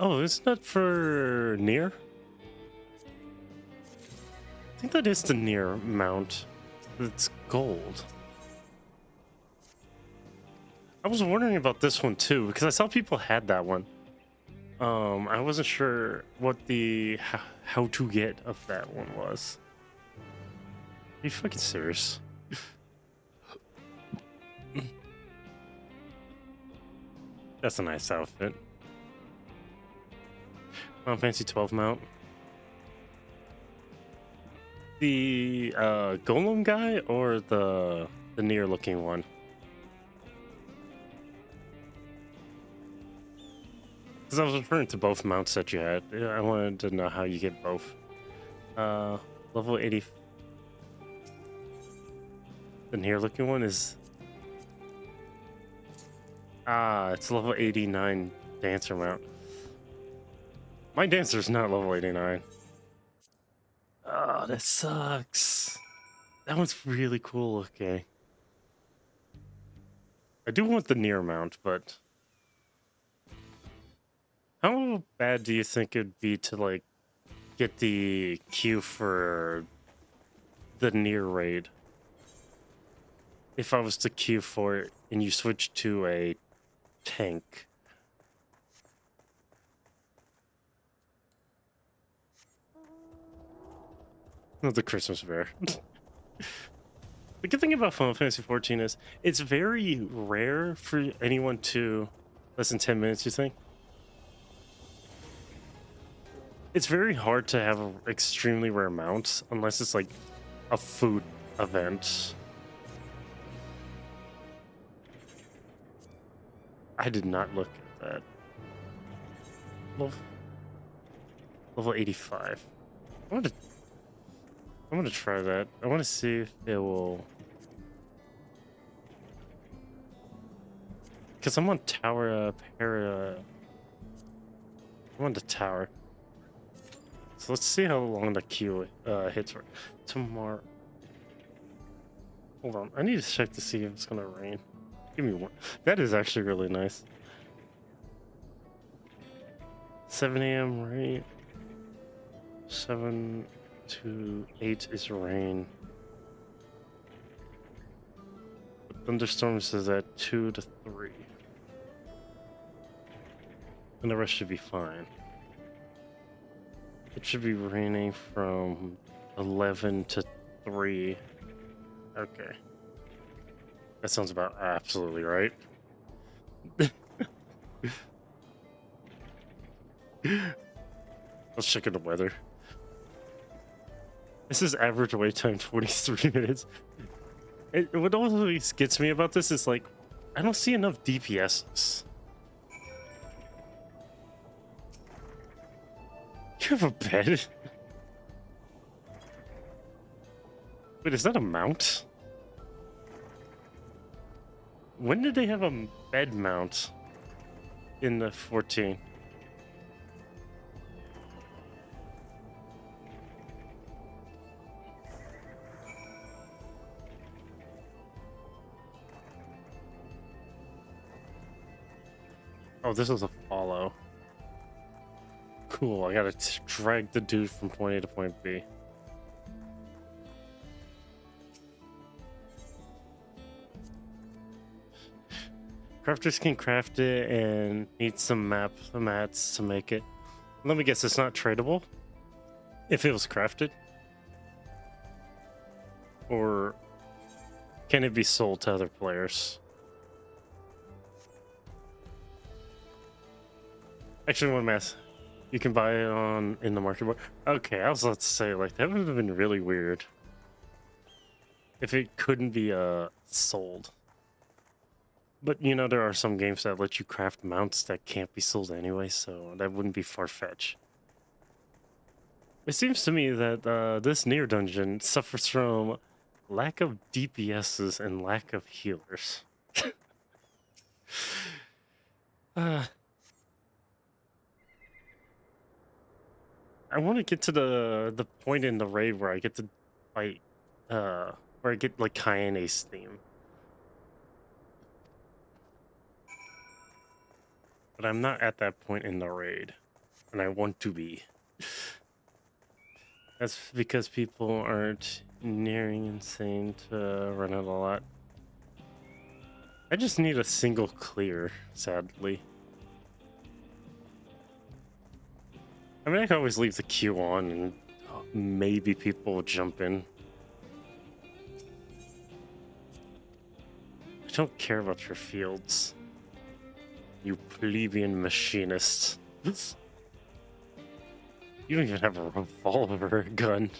Oh, isn't that for Nier? I think that is the Nier mount. It's gold. I was wondering about this one too, because I saw people had that one. I wasn't sure what the how to get of that one was. Are you fucking serious? That's a nice outfit. Final Fantasy XII mount. The golem guy or the near looking one? Because I was referring to both mounts that you had. Yeah, I wanted to know how you get both. Level 80. The near looking one is... Ah, it's level 89 dancer mount. My dancer's not level 89. Oh, that sucks. That one's really cool looking. I do want the near mount, but... How bad do you think it'd be to, like, get the queue for the near raid? If I was to queue for it and you switch to a tank. Not the Christmas bear. The good thing about Final Fantasy XIV is it's very rare for anyone to less than 10 minutes, you think? It's very hard to have extremely rare mounts unless it's like a food event. I did not look at that. Level 85. I'm gonna try that. I want to see if it will. Because I'm on tower I'm on the tower. So let's see how long the queue hits for tomorrow. Hold on, I need to check to see if it's gonna rain. Give me one. That is actually really nice. 7 a.m. rain. 7 to 8 is rain. Thunderstorms is at 2 to 3. And the rest should be fine. It should be raining from 11 to 3. Okay. That sounds about absolutely right. Let's check in the weather. This is average wait time 43 minutes. What always gets me about this is like, I don't see enough DPSs. You have a bed? Wait, is that a mount? When did they have a bed mount in the 14? Oh, this is a follow. Cool, I gotta drag the dude from point A to point B. Crafters can craft it and need some mats to make it. Let me guess, it's not tradable? If it was crafted? Or can it be sold to other players? Actually, one mass. You can buy it in the market. Okay, I was about to say, like, that would have been really weird if it couldn't be sold. But you know, there are some games that let you craft mounts that can't be sold anyway, so that wouldn't be far-fetched. It seems to me that this near dungeon suffers from lack of DPSs and lack of healers. I want to get to the point in the raid where I get to fight, where I get like Kayane's theme. But I'm not at that point in the raid, and I want to be. That's because people aren't nearing insane to run it a lot. I just need a single clear, sadly. I mean, I can always leave the queue on and maybe people will jump in. I don't care about your fields. You plebeian machinists. You don't even have a revolver or a gun.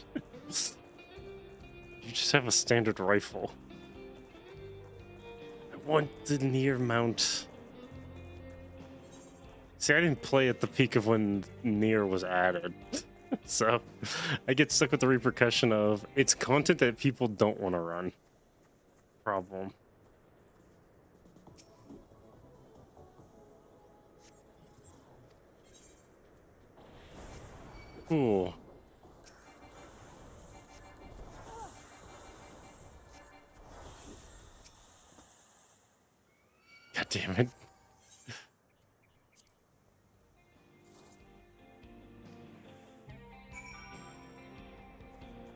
You just have a standard rifle. I want the near mount. See, I didn't play at the peak of when Nier was added. So I get stuck with the repercussion of it's content that people don't want to run. Problem. Ooh. God damn it.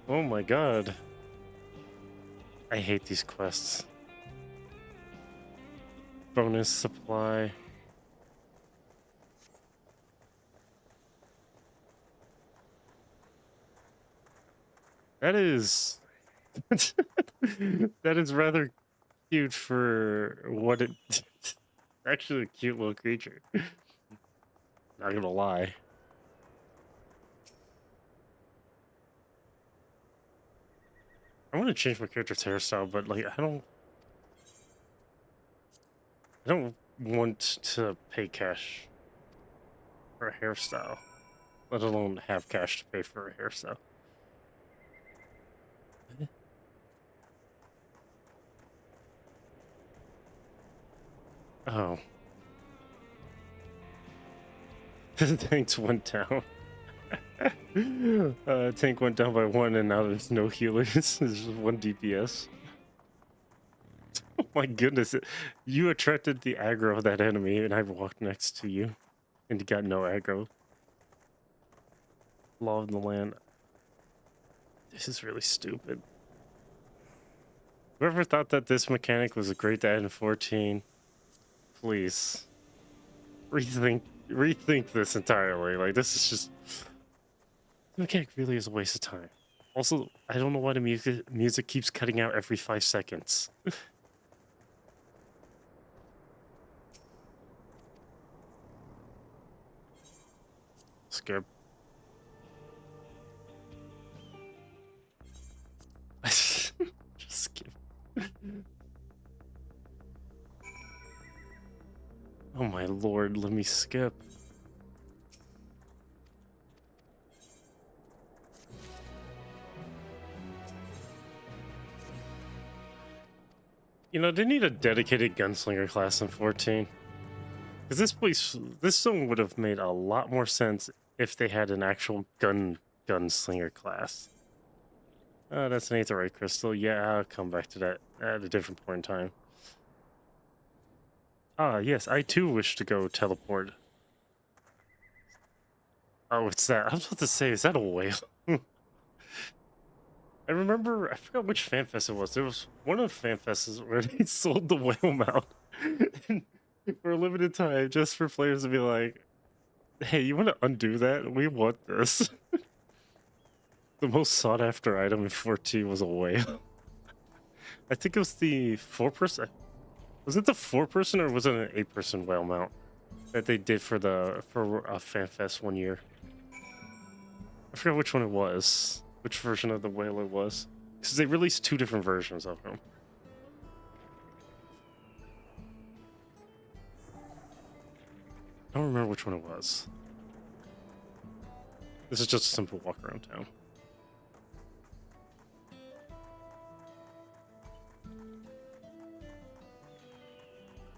Oh my god. I hate these quests. Bonus supply. That is... that is rather cute for what it... Actually a cute little creature. Not gonna lie. I want to change my character's hairstyle, but like I don't want to pay cash for a hairstyle, let alone have cash to pay for a hairstyle. Oh. The tanks went down. Tank went down by 1 and now there's no healers. There's just 1 DPS. Oh my goodness. You attracted the aggro of that enemy and I walked next to you and you got no aggro. Law of the land. This is really stupid. Whoever thought that this mechanic was great to add in 14, please rethink this entirely. Like, this is just... The mechanic really is a waste of time. Also, I don't know why the music keeps cutting out every 5 seconds. Skip. Just skip. Oh my lord, let me skip. You know, they need a dedicated gunslinger class in 14. Because this song would have made a lot more sense if they had an actual gunslinger class. That's an aetherite crystal. Yeah, I'll come back to that at a different point in time. Ah, yes, I too wish to go teleport. Oh, what's that? I was about to say, is that a whale? I remember, I forgot which fanfest it was. There was one of the fanfests where they sold the whale mount for a limited time just for players to be like, hey, you want to undo that? We want this. The most sought after item in 14 was a whale. I think it was the 4-person. Was it the 4-person or was it an 8-person whale mount that they did for a fanfest one year? I forgot which one it was. Which version of the whale it was. Because they released 2 different versions of him. I don't remember which one it was. This is just a simple walk around town.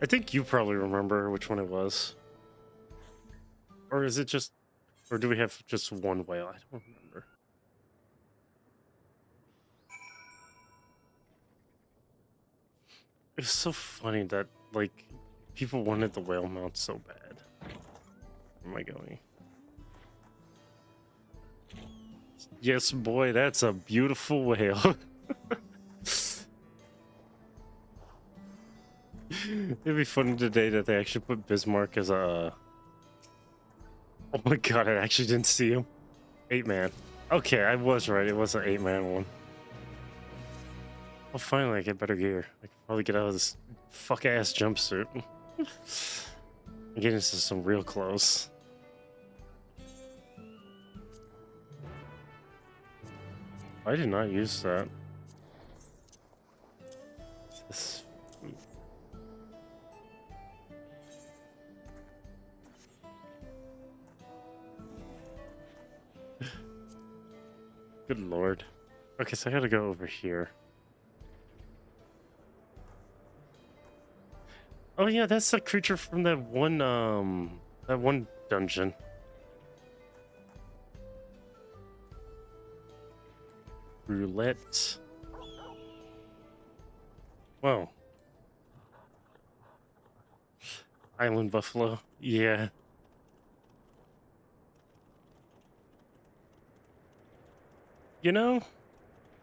I think you probably remember which one it was. Or is it just... Or do we have just one whale? I don't remember. It's so funny that, like, people wanted the whale mount so bad. Where am I going? Yes, boy, that's a beautiful whale. It'd be funny today that they actually put Bismarck as a Oh my god, I actually didn't see him. 8-man. Okay, I was right. It was an 8-man one. Well, finally, I get better gear. I can probably get out of this fuck-ass jumpsuit. And get into some real clothes. I did not use that. This... Good lord. Okay, so I gotta go over here. Oh yeah, that's a creature from that one dungeon. Roulette. Whoa. Island buffalo. Yeah. You know,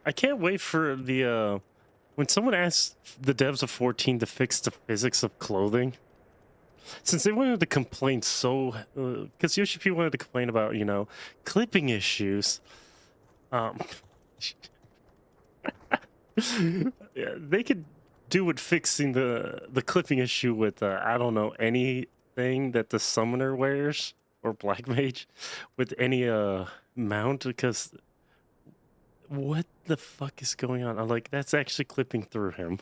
I can't wait for the when someone asks the devs of 14 to fix the physics of clothing. Since they wanted to complain so, because Yoshi P wanted to complain about, you know, clipping issues. Yeah, they could do with fixing the clipping issue with I don't know, anything that the summoner wears or black mage with any mount, because what the fuck is going on? I'm like, that's actually clipping through him.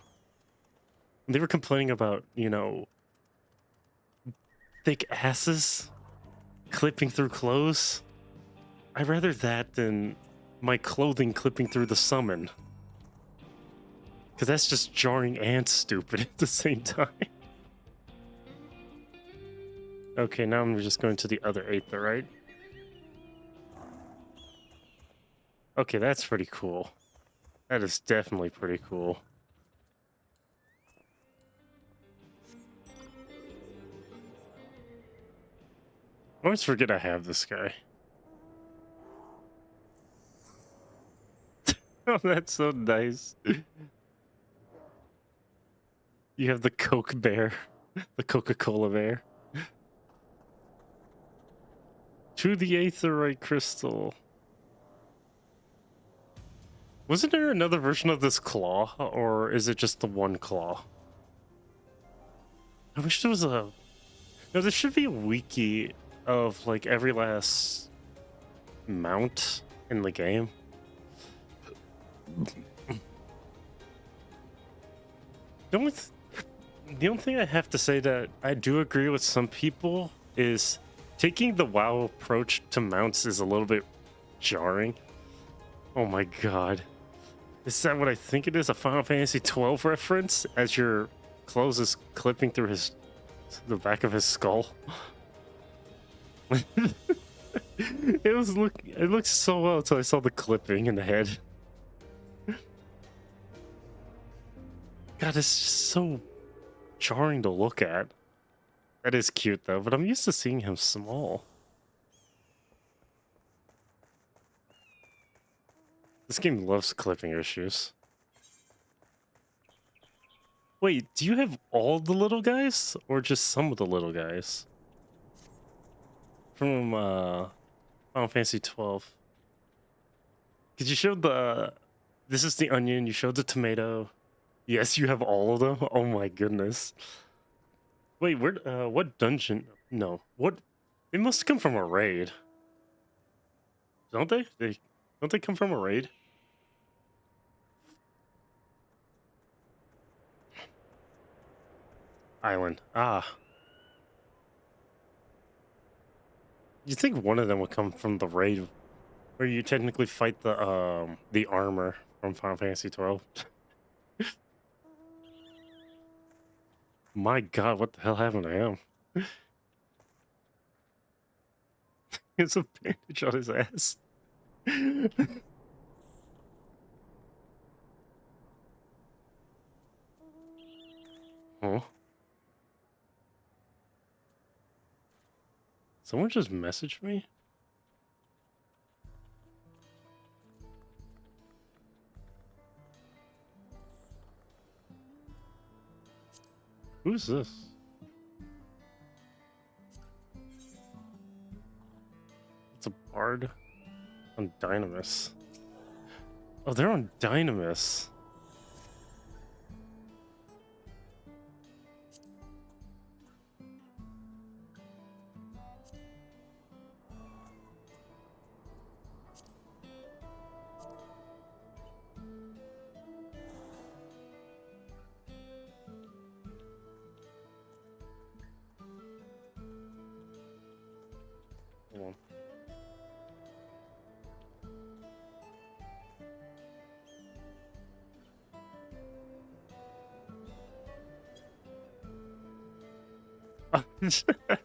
They were complaining about, you know, thick asses clipping through clothes. I'd rather that than my clothing clipping through the summon. Because that's just jarring and stupid at the same time. Okay, now I'm just going to the other Aether, right? Okay, that's pretty cool. That is definitely pretty cool. I always forget I have this guy. Oh, that's so nice. You have the Coke bear. The Coca-Cola bear. To the Aetherite crystal. Wasn't there another version of this claw, or is it just the one claw? I wish there was a... No, there should be a wiki of, like, every last mount in the game. The only thing I have to say that I do agree with some people is taking the WoW approach to mounts is a little bit jarring. Oh my god. Is that what I think it is? A Final Fantasy XII reference? As your clothes is clipping through the back of his skull? It looked so well until I saw the clipping in the head. God, it's just so jarring to look at. That is cute though, but I'm used to seeing him small. This game loves clipping issues. Wait, do you have all the little guys or just some of the little guys? From Final Fantasy XII. Cause you showed this is the onion, you showed the tomato. Yes, you have all of them? Oh my goodness. Wait, where what dungeon? No. What, they must come from a raid. Don't they? Don't they come from a raid? Island. Ah. You think one of them would come from the raid where you technically fight the armor from Final Fantasy XII. My god, what the hell happened to him? It's a bandage on his ass. Huh? Someone just messaged me? Who's this? hard on Dynamis. Oh, they're on Dynamis. Hold on.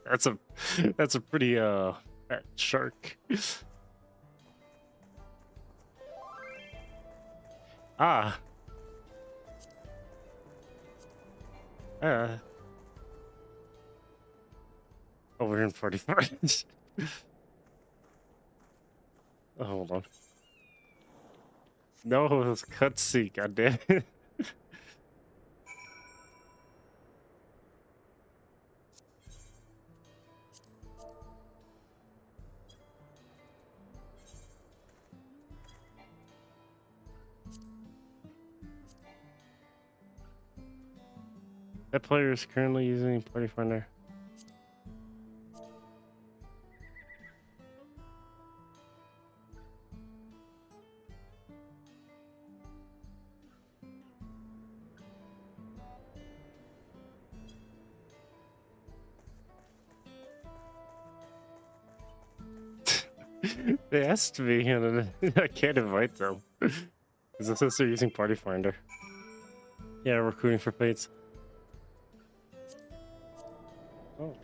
that's a pretty fat shark. Ah. Over here in 45. Oh, hold on. No, it was cutscene, goddamn it. That player is currently using Party Finder. They asked me, and I can't invite them. Because it says they're using Party Finder. Yeah, recruiting for fates. Oh.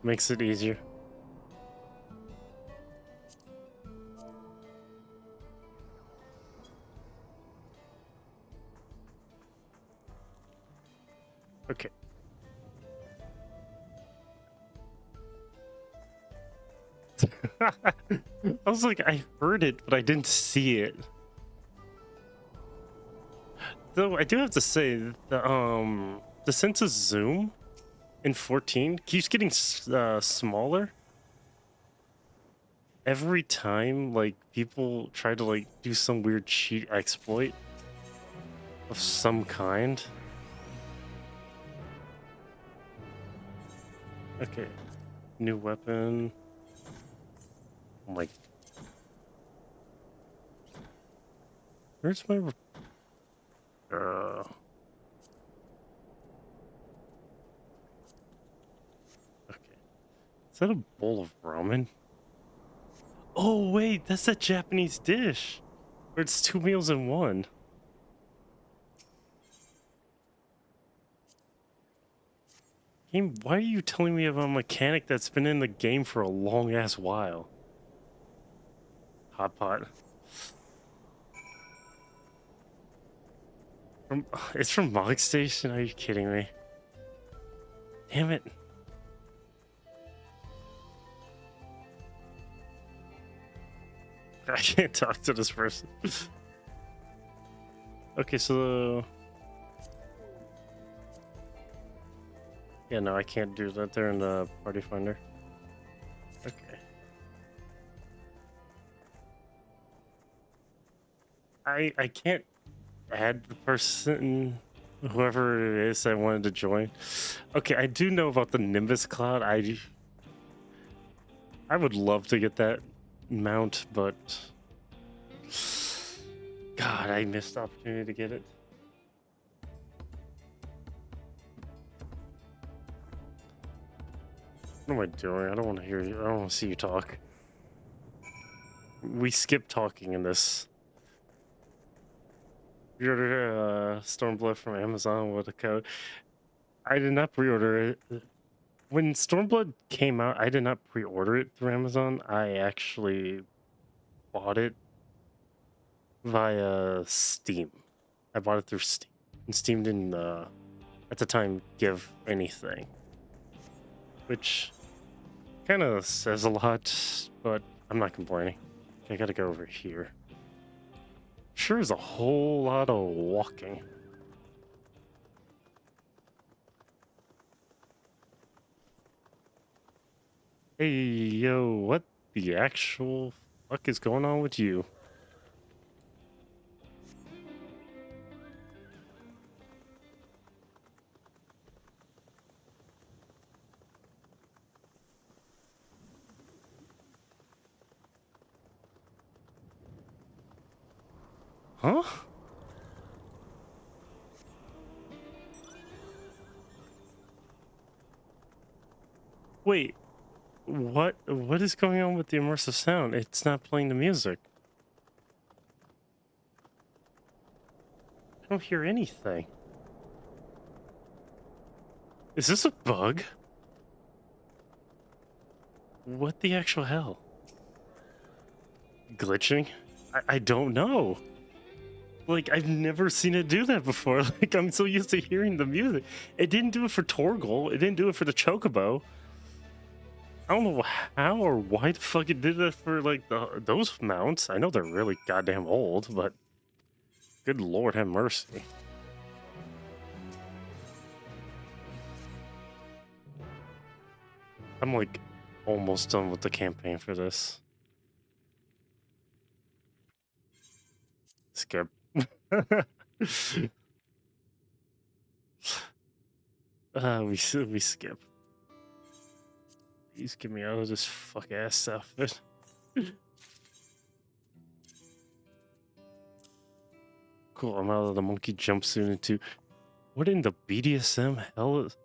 Makes it easier. Okay. I was like, I heard it, but I didn't see it. Though I do have to say, the sense of zoom in 14 keeps getting smaller every time. Like people try to like do some weird cheat exploit of some kind. Okay, new weapon. Oh my. Where's my... Okay. Is that a bowl of ramen? Oh, wait, that's that Japanese dish where it's 2 meals in one. Game, why are you telling me about a mechanic that's been in the game for a long ass while? Hot pot. It's from Mog Station? Are you kidding me? Damn it. I can't talk to this person. Okay, so... Yeah, no, I can't do that. They're in the Party Finder. Okay. I can't add the person, whoever it is that wanted to join. Okay, I do know about the Nimbus Cloud. I would love to get that mount, but God, I missed the opportunity to get it. What am I doing? I don't want to hear you. I don't want to see you talk. We skip talking in this. Pre-order Stormblood from Amazon with a code. I did not pre-order it. When Stormblood came out, I did not pre-order it through Amazon. I actually bought it via Steam. I bought it through Steam. And Steam didn't, at the time, give anything. Which kind of says a lot, but I'm not complaining. I gotta go over here. Sure is a whole lot of walking. Hey, yo, what the actual fuck is going on with you? Huh? Wait, what is going on with the immersive sound? It's not playing the music. I don't hear anything. Is this a bug? What the actual hell? Glitching? I don't know. Like, I've never seen it do that before. Like, I'm so used to hearing the music. It didn't do it for Torgal. It didn't do it for the Chocobo. I don't know how or why the fuck it did that for, like, those mounts. I know they're really goddamn old, but good lord have mercy. I'm, like, almost done with the campaign for this. Skip. We skip. Please get me out of this fuck ass outfit. Cool, I'm out of the monkey jumpsuit into. What in the BDSM hell is?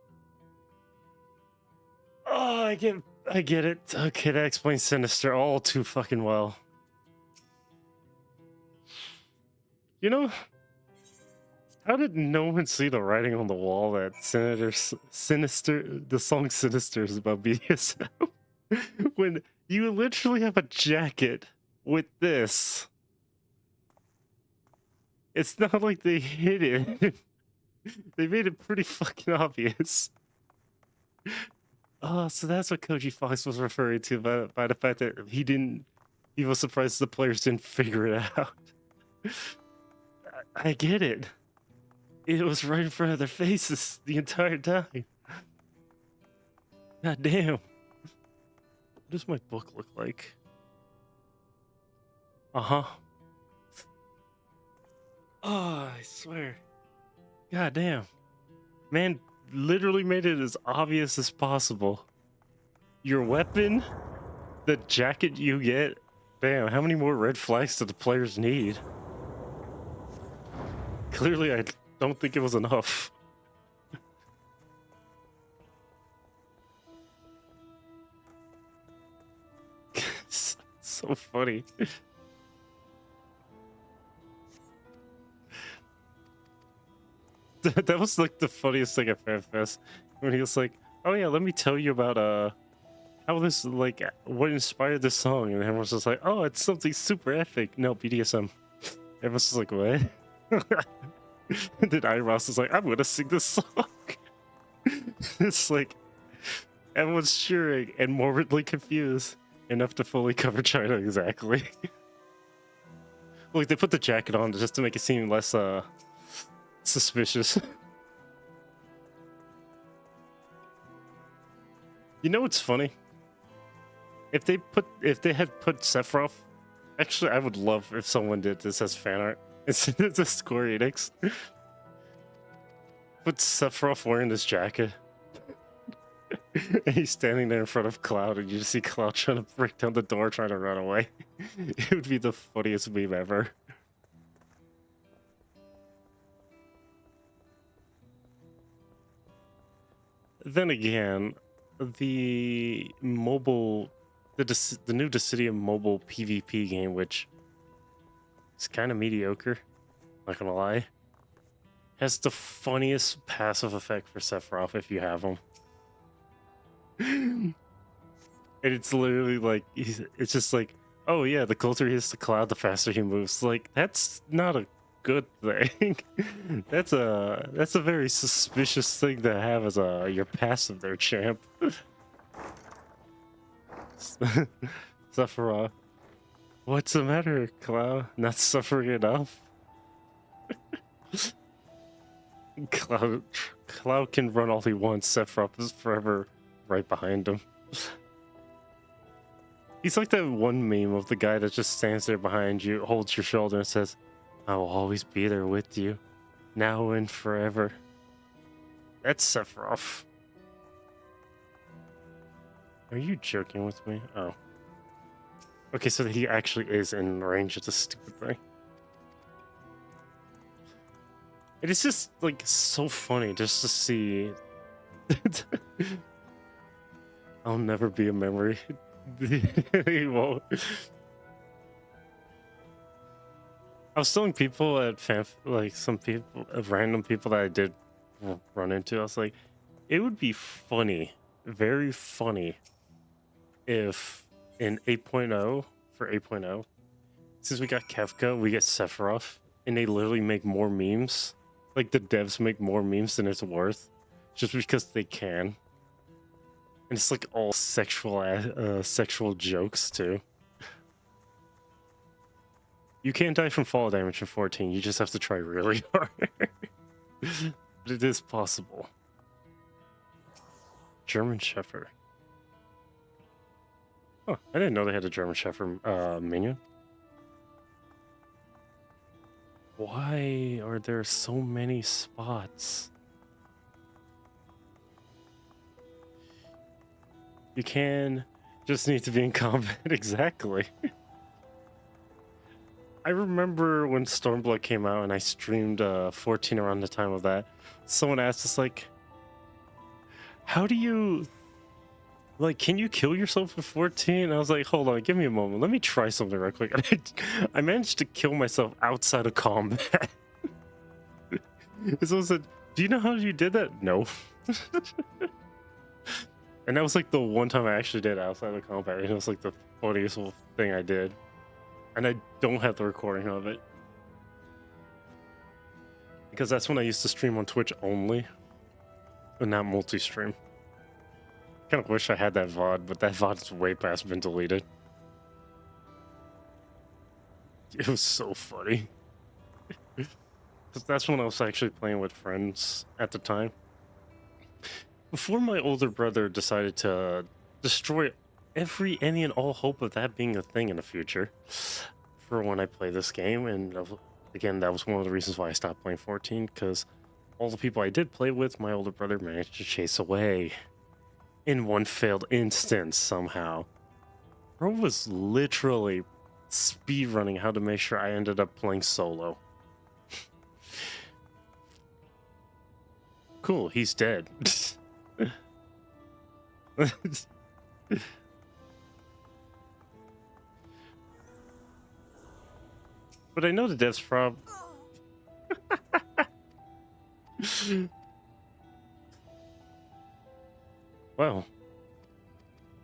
Oh, I get it. Okay, that explains Sinister all too fucking well. You know, how did no one see the writing on the wall that Sinister, the song Sinister is about BDSM? When you literally have a jacket with this. It's not like they hid it. They made it pretty fucking obvious. Oh, so that's what Koji Fox was referring to by the fact that he was surprised the players didn't figure it out. I get it. It was right in front of their faces the entire time. God damn. What does my book look like? Uh-huh. Oh, I swear. God damn. Man literally made it as obvious as possible. Your weapon, the jacket you get. Damn, how many more red flags do the players need? Clearly, I don't think it was enough. So funny. That was like the funniest thing at FanFest when he was like, "Oh yeah, let me tell you about how this like what inspired this song," and everyone's just like, "Oh, it's something super epic." No, BDSM. Everyone's just like, "What?" And then Iros is like, "I'm gonna sing this song." It's like everyone's cheering and morbidly confused enough to fully cover China exactly. Like they put the jacket on just to make it seem less suspicious. You know what's funny? If they had put Sephiroth, actually I would love if someone did this as fan art instead of the Square Enix. Put Sephiroth wearing this jacket. And he's standing there in front of Cloud and you just see Cloud trying to break down the door trying to run away. It would be the funniest meme ever. Then again, the mobile, the new Dissidia mobile PvP game, which is kind of mediocre, not gonna lie, has the funniest passive effect for Sephiroth if you have him. And it's literally like, it's just like, oh yeah, the closer he is to Cloud, the faster he moves. Like, that's not a good thing. That's a very suspicious thing to have as your passive there, champ. Sephiroth. What's the matter, Cloud? Not suffering enough? Cloud can run all he wants. Sephiroth is forever right behind him. He's like that one meme of the guy that just stands there behind you, holds your shoulder, and says, "I will always be there with you, now and forever." That's Sephiroth. Are you joking with me? Oh. Okay, so he actually is in range of the stupid thing. It is just, like, so funny just to see... I'll never be a memory. He won't. I was telling people at like some people, random people that I did run into, I was like, it would be funny, very funny, if in 8.0, for 8.0, since we got Kefka, we get Sephiroth, and they literally make more memes. Like, the devs make more memes than it's worth, just because they can. And it's like all sexual jokes too. You can't die from fall damage in 14, you just have to try really hard. But it is possible. German Shepherd. Oh, I didn't know they had a German Shepherd minion. Why are there so many spots? You can just need to be in combat. Exactly. I remember when Stormblood came out and I streamed 14 around the time of that. Someone asked us, like, how do you, like, can you kill yourself at 14? I was like, hold on, give me a moment. Let me try something real quick. I managed to kill myself outside of combat. Someone said, do you know how you did that? No. And that was like the one time I actually did outside of combat. And it was like the funniest thing I did. And I don't have the recording of it. Because that's when I used to stream on Twitch only. And not multi-stream. Kind of wish I had that VOD, but that VOD's way past been deleted. It was so funny. Because that's when I was actually playing with friends at the time. Before my older brother decided to destroy any and all hope of that being a thing in the future for when I play this game. And again, that was one of the reasons why I stopped playing 14, because all the people I did play with, my older brother managed to chase away in one failed instance somehow. Bro was literally speedrunning how to make sure I ended up playing solo. Cool, he's dead. But I know the devs Well,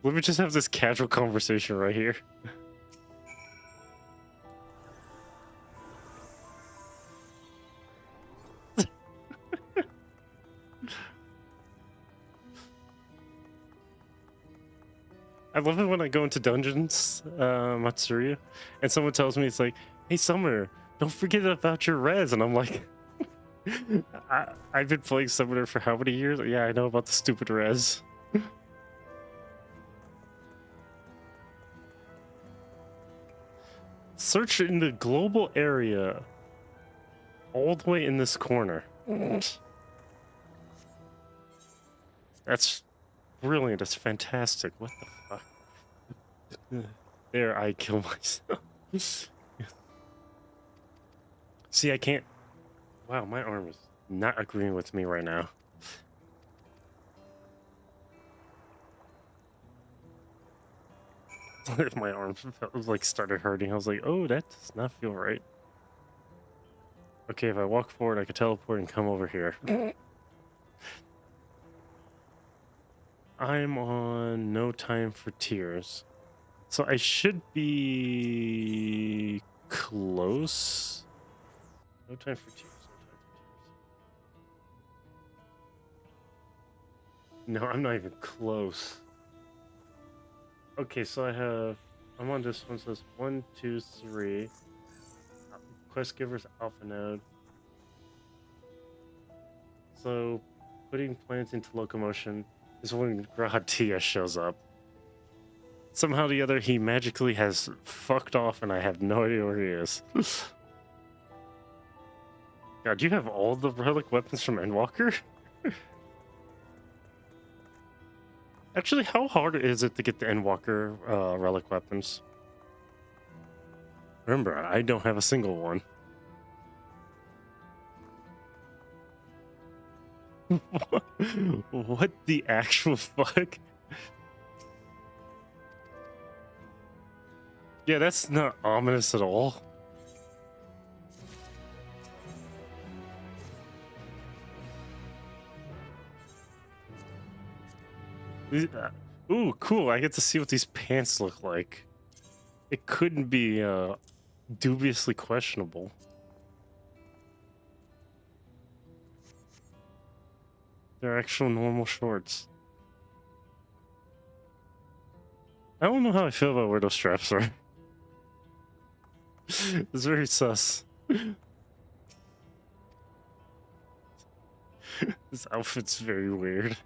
let me just have this casual conversation right here. I love it when I go into dungeons, Matsuria, and someone tells me, it's like, hey, Summoner, don't forget about your res. And I'm like, I've been playing Summoner for how many years? Yeah, I know about the stupid res. Search in the global area all the way in this corner. That's brilliant. That's fantastic. What the fuck? There, I kill myself. See, I can't... Wow, my arm is not agreeing with me right now. My arm like started hurting. I was like, oh, that does not feel right. Okay, if I walk forward, I could teleport and come over here. I'm on No Time for Tears. So I should be close. No Time for Tears. No, I'm not even close. Okay, so I'm on this one, so it's 1, 2, 3. Quest Giver's Alpha Node. So, putting plants into locomotion is when Grahatia shows up. Somehow or the other, he magically has fucked off, and I have no idea where he is. God, you have all the relic weapons from Endwalker? Actually, how hard is it to get the Endwalker relic weapons? Remember, I don't have a single one. What the actual fuck? Yeah, that's not ominous at all. Ooh, cool. I get to see what these pants look like. It couldn't be dubiously questionable. They're actual normal shorts. I don't know how I feel about where those straps are. It's very sus. This outfit's very weird.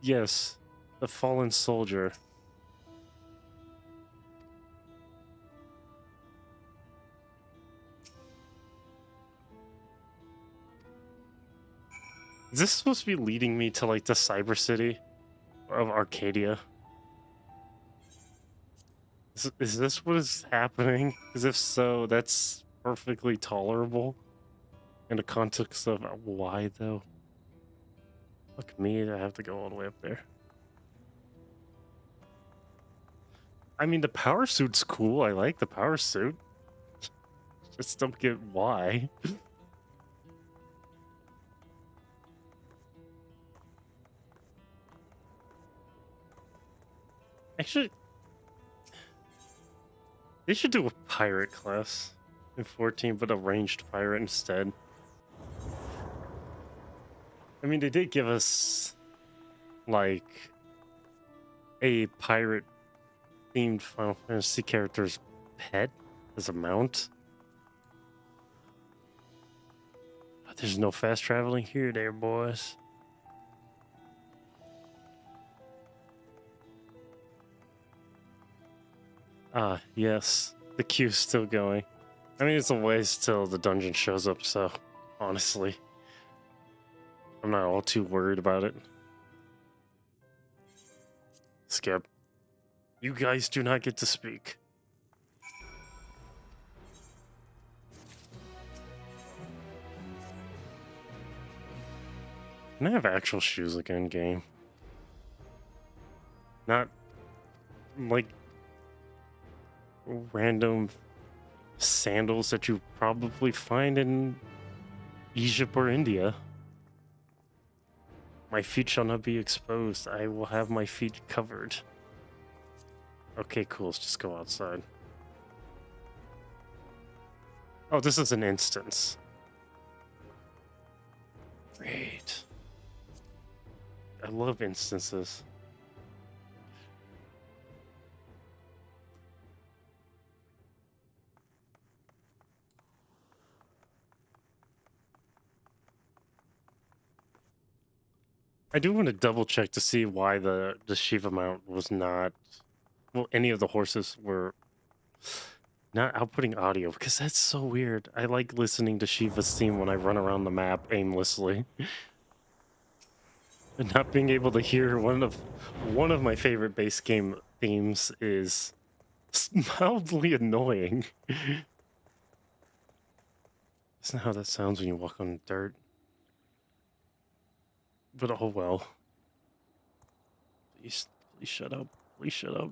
Yes, the fallen soldier. Is this supposed to be leading me to like the cyber city of Arcadia? Is this what is happening? Because if so, that's perfectly tolerable in the context of why though. Look at me, I have to go all the way up there. I mean, the power suit's cool. I like the power suit. Just don't get why. Actually, they should do a pirate class in 14, but a ranged pirate instead. I mean, they did give us, like, a pirate-themed Final Fantasy character's pet as a mount. But there's no fast traveling here, there, boys. Ah, yes. The queue's still going. I mean, it's a ways till the dungeon shows up, so honestly, I'm not all too worried about it. Skip. You guys do not get to speak. Can I have actual shoes again, game? Not like random sandals that you probably find in Egypt or India. My feet shall not be exposed. I will have my feet covered. Okay, cool. Let's just go outside. Oh, this is an instance. Great. I love instances. I do want to double check to see why the Shiva mount was not, well, any of the horses were not outputting audio, because that's so weird. I like listening to Shiva's theme when I run around the map aimlessly. And not being able to hear one of my favorite base game themes is mildly annoying. Isn't how that sounds when you walk on dirt. But oh well. Please shut up. Please shut up.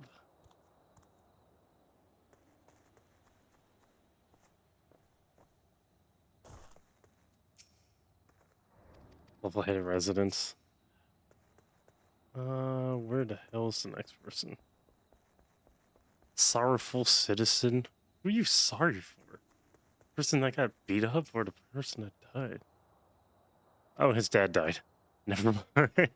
Level-headed residents. Where the hell is the next person? Sorrowful citizen? Who are you sorry for? Person that got beat up or the person that died? Oh, his dad died. Never mind.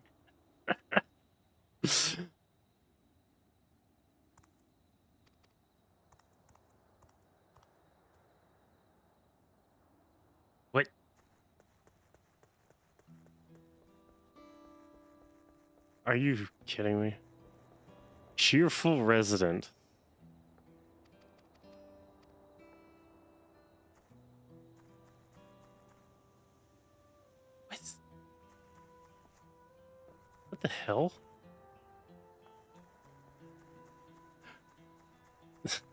What? Are you kidding me? Cheerful resident. What the hell?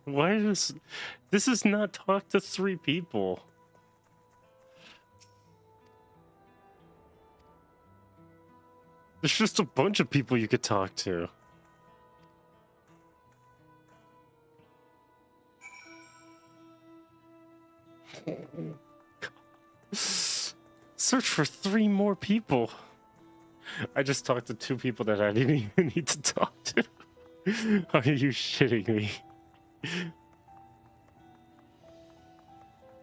Why is this is not talk to 3 people? There's just a bunch of people you could talk to. Search for 3 more people. I just talked to 2 people that I didn't even need to talk to. Are you shitting me?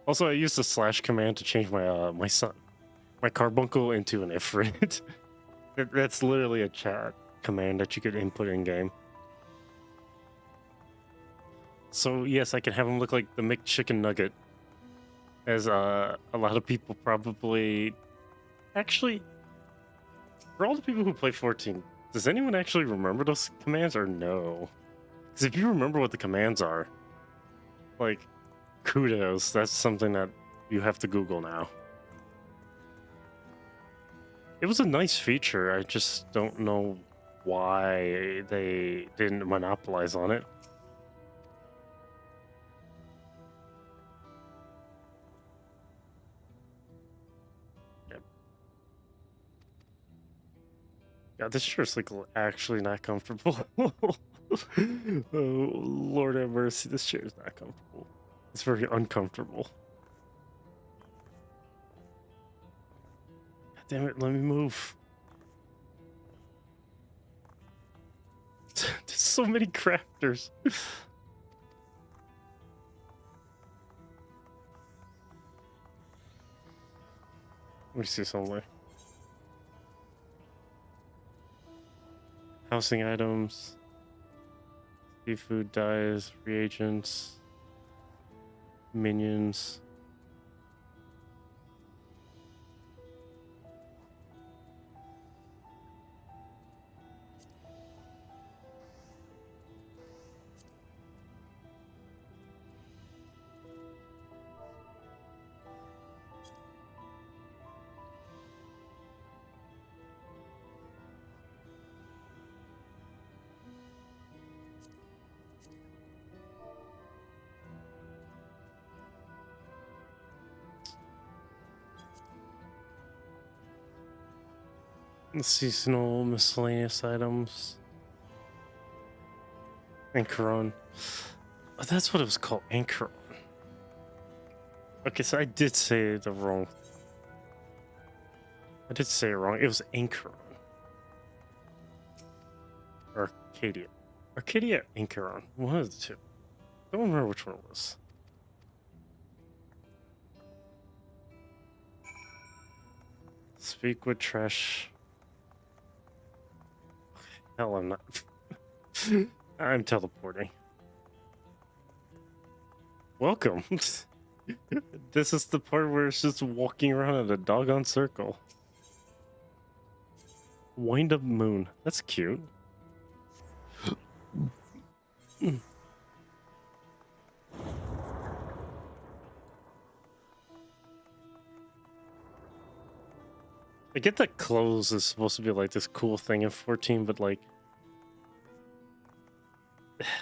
Also, I used the slash command to change my my carbuncle into an ifrit. That's literally a chat command that you could input in game. So yes, I can have him look like the McChicken Nugget, as a lot of people probably. Actually, for all the people who play 14, does anyone actually remember those commands or no? Because if you remember what the commands are, like, kudos. That's something that you have to Google now. It was a nice feature. I just don't know why they didn't monopolize on it. Yep. God, this shirt's like actually not comfortable. Oh, Lord have mercy, this chair is not comfortable. It's very uncomfortable. God damn it, let me move. There's so many crafters. Let me see somewhere. Housing items, seafood dyes, reagents, minions. Seasonal miscellaneous items. Anchoron. Oh, that's what it was called, Anchoron. Okay, so I did say the wrong. I did say it wrong. It was Anchoron. Arcadia. Arcadia, Anchoron. One of the two. I don't remember which one it was. Speak with trash. Hell, I'm not. I'm teleporting. Welcome. This is the part where it's just walking around in a doggone circle. Wind up moon. That's cute. I get that clothes is supposed to be like this cool thing in 14, but like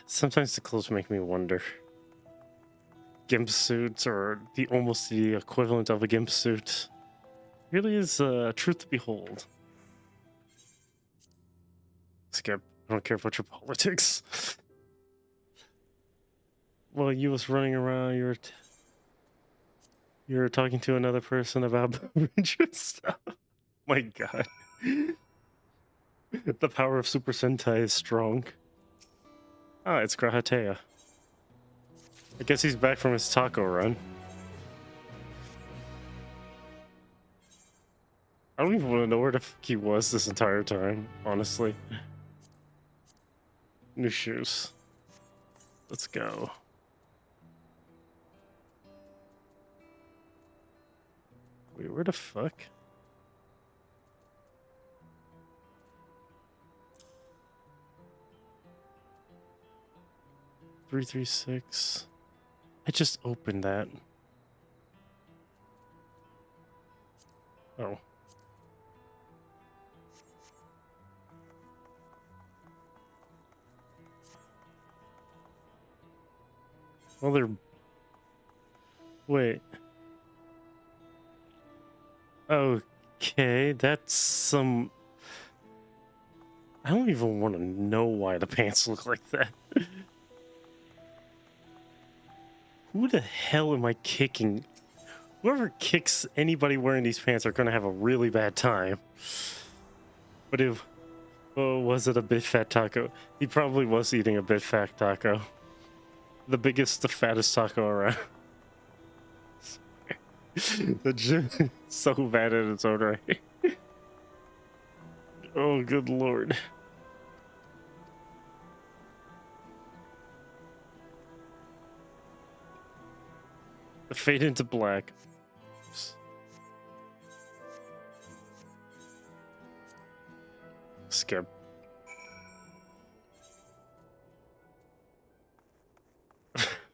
sometimes the clothes make me wonder. Gimp suits are almost the equivalent of a gimp suit. Really is a truth to behold. Skip. I don't care about your politics. Well, you was running around. You were talking to another person about stuff. My God. The power of Super Sentai is strong. Ah, it's Grahatea. I guess he's back from his taco run. I don't even want to know where the fuck he was this entire time, honestly. New shoes. Let's go. Wait, where the fuck? 336. I just opened that. Oh. Well, they're... Wait. Okay, that's some... I don't even want to know why the pants look like that. Who the hell am I kicking? Whoever kicks anybody wearing these pants are going to have a really bad time. But if... Oh, was it a big fat taco? He probably was eating a big fat taco. The biggest, the fattest taco around. The gym is so bad in its own right. Oh, good lord. Fade into black. Skip.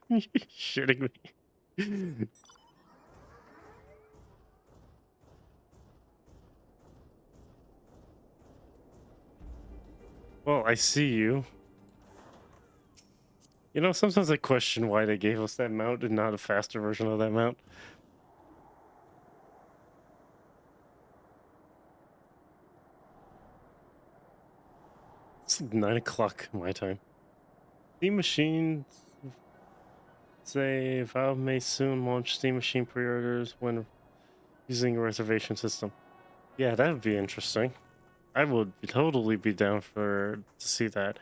You're shitting me. Well, I see you. You know, sometimes I question why they gave us that mount and not a faster version of that mount. It's like 9 o'clock my time. Steam Machine... Say Valve may soon launch Steam Machine pre-orders when using a reservation system. Yeah, that would be interesting. I would totally be down to see that.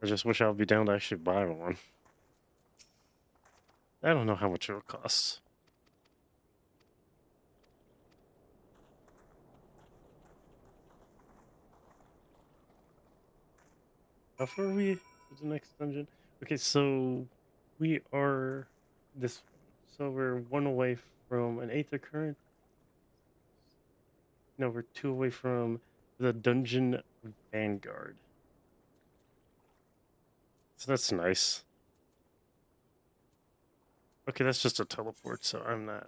I just wish I would be down to actually buy one. I don't know how much it would cost. How far are we to the next dungeon? Okay, so we are this. So we're 1 away from an Aether Current. No, we're 2 away from the Dungeon Vanguard. So that's nice. Okay, that's just a teleport, so I'm not.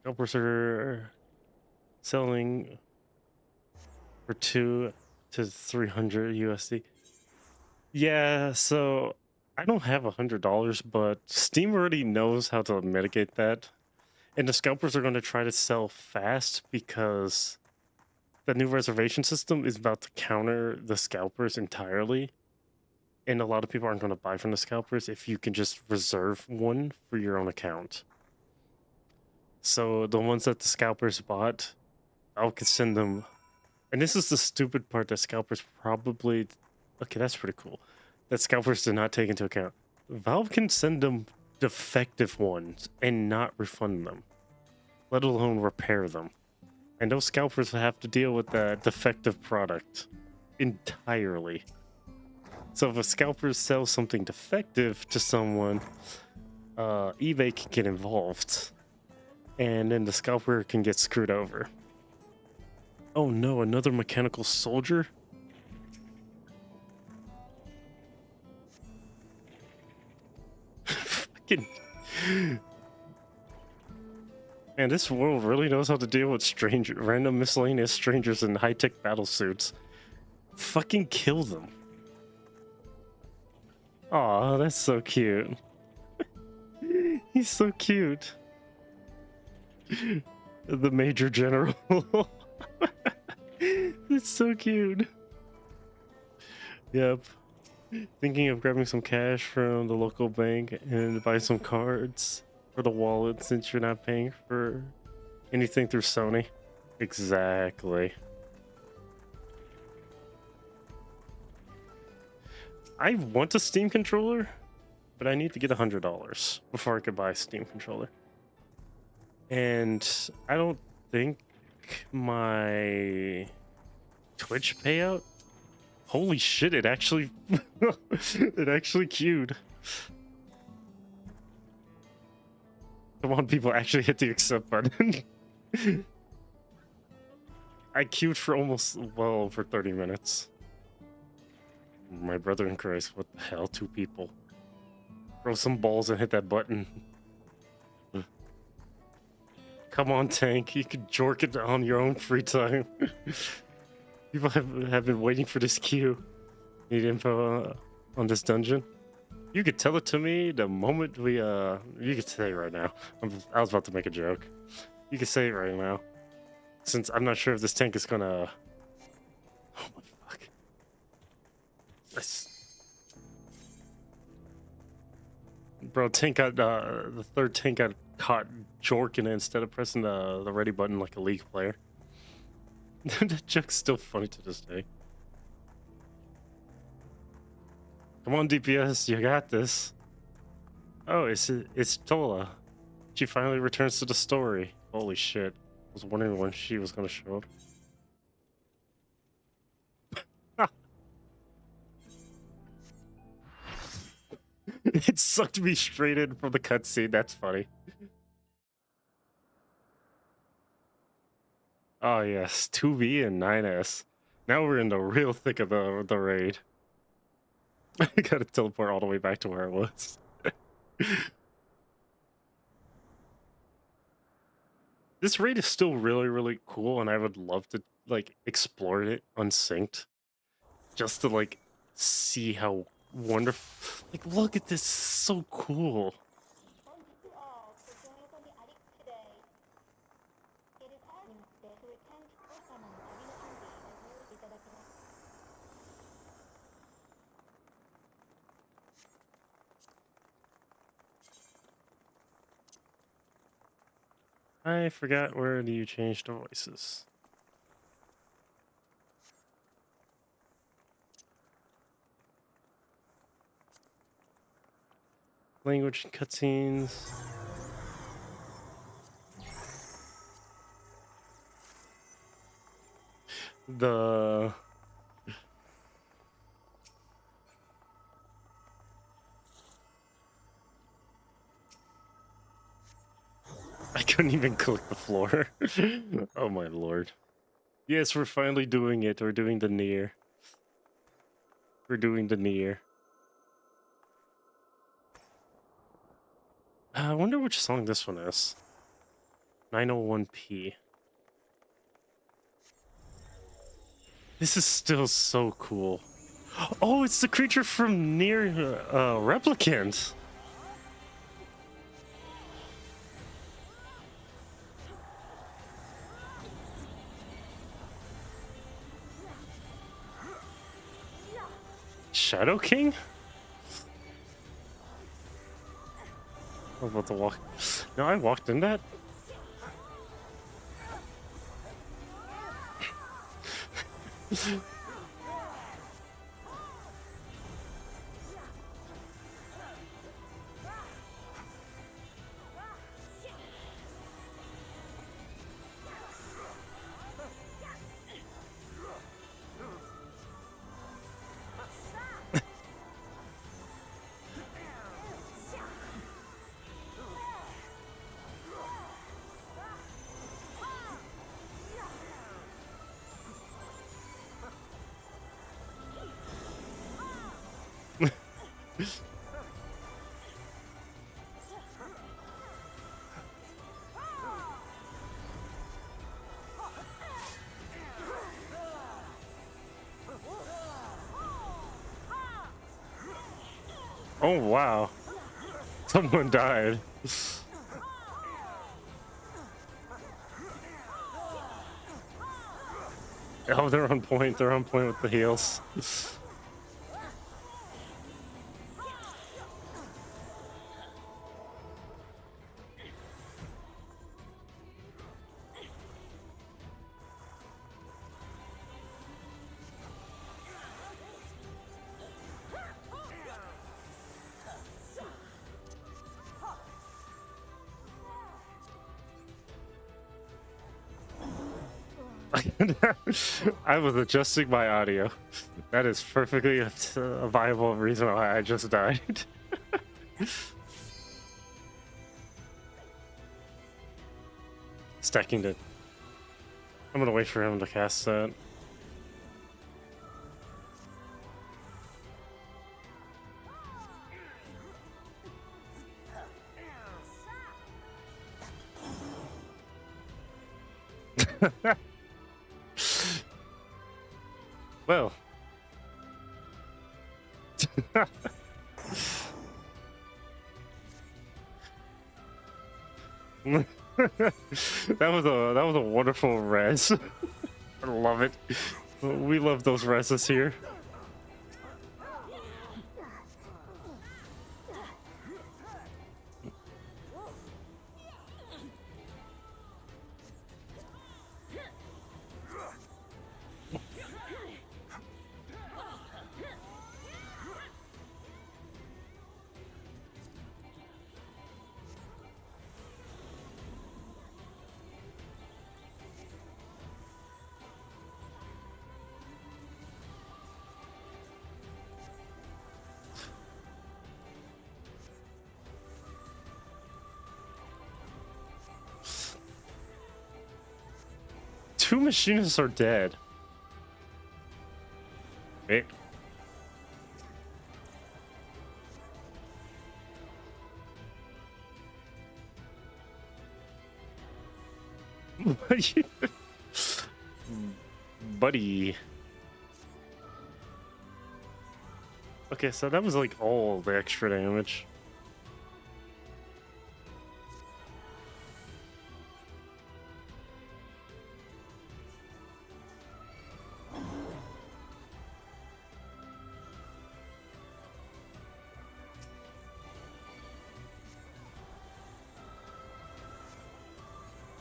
Scalpers are selling for 2 to 300 USD. Yeah, so I don't have $100, but Steam already knows how to mitigate that. And the scalpers are going to try to sell fast because the new reservation system is about to counter the scalpers entirely. And a lot of people aren't going to buy from the scalpers if you can just reserve one for your own account. So the ones that the scalpers bought, I could send them. And this is the stupid part that scalpers probably... Okay, that's pretty cool. That scalpers did not take into account. Valve can send them defective ones and not refund them, let alone repair them. And those scalpers have to deal with that defective product entirely. So if a scalper sells something defective to someone, eBay can get involved. And then the scalper can get screwed over. Oh no, another mechanical soldier? Fucking... Man, this world really knows how to deal with random miscellaneous strangers in high-tech battle suits. Fucking kill them. Aw, that's so cute. He's so cute. The Major General. It's so cute. Yep. Thinking of grabbing some cash from the local bank and buy some cards for the wallet since you're not paying for anything through Sony. Exactly. I want a Steam controller, but I need to get $100 before I could buy a Steam controller. And I don't think my Twitch payout... Holy shit, it actually... it actually queued. Come on, people, actually hit the accept button. I queued for almost, well, over 30 minutes. My brother in Christ, what the hell? 2 people. Throw some balls and hit that button. Come on, tank. You can jork it on your own free time. People have been waiting for this queue. Need info on this dungeon? You could tell it to me the moment we you could say it right now. I was about to make a joke. You could say it right now. Since I'm not sure if this tank is gonna... Oh my fuck. Bro, tank got the third tank got caught jorking it instead of pressing the ready button like a League player. That joke's still funny to this day. Come on, DPS, you got this. Oh, it's Tola. She finally returns to the story. Holy shit. I was wondering when she was gonna show up. It sucked me straight in from the cutscene. That's funny. Oh yes, 2B and 9S. Now we're in the real thick of the raid. I gotta teleport all the way back to where I was. This raid is still really, really cool, and I would love to like explore it unsynced, just to like see how wonderful. Like, look at this, so cool. I forgot where do you change the voices. Language and cutscenes. The I couldn't even click the floor. Oh my lord. Yes, we're finally doing it. We're doing the near. We're doing the near. I wonder which song this one is. 901p. This is still so cool. Oh, it's the creature from near Replicant. Shadow King? I'm about to walk. No, I walked in that. Oh wow. Someone died. Oh, they're on point. They're on point with the heals. I was adjusting my audio. That is perfectly a viable reason why I just died. Stacking it. I'm gonna wait for him to cast that. Well. that was a wonderful res. I love it. We love those reses here. Two machinists are dead. Wait. Buddy. Okay, so that was like all the extra damage.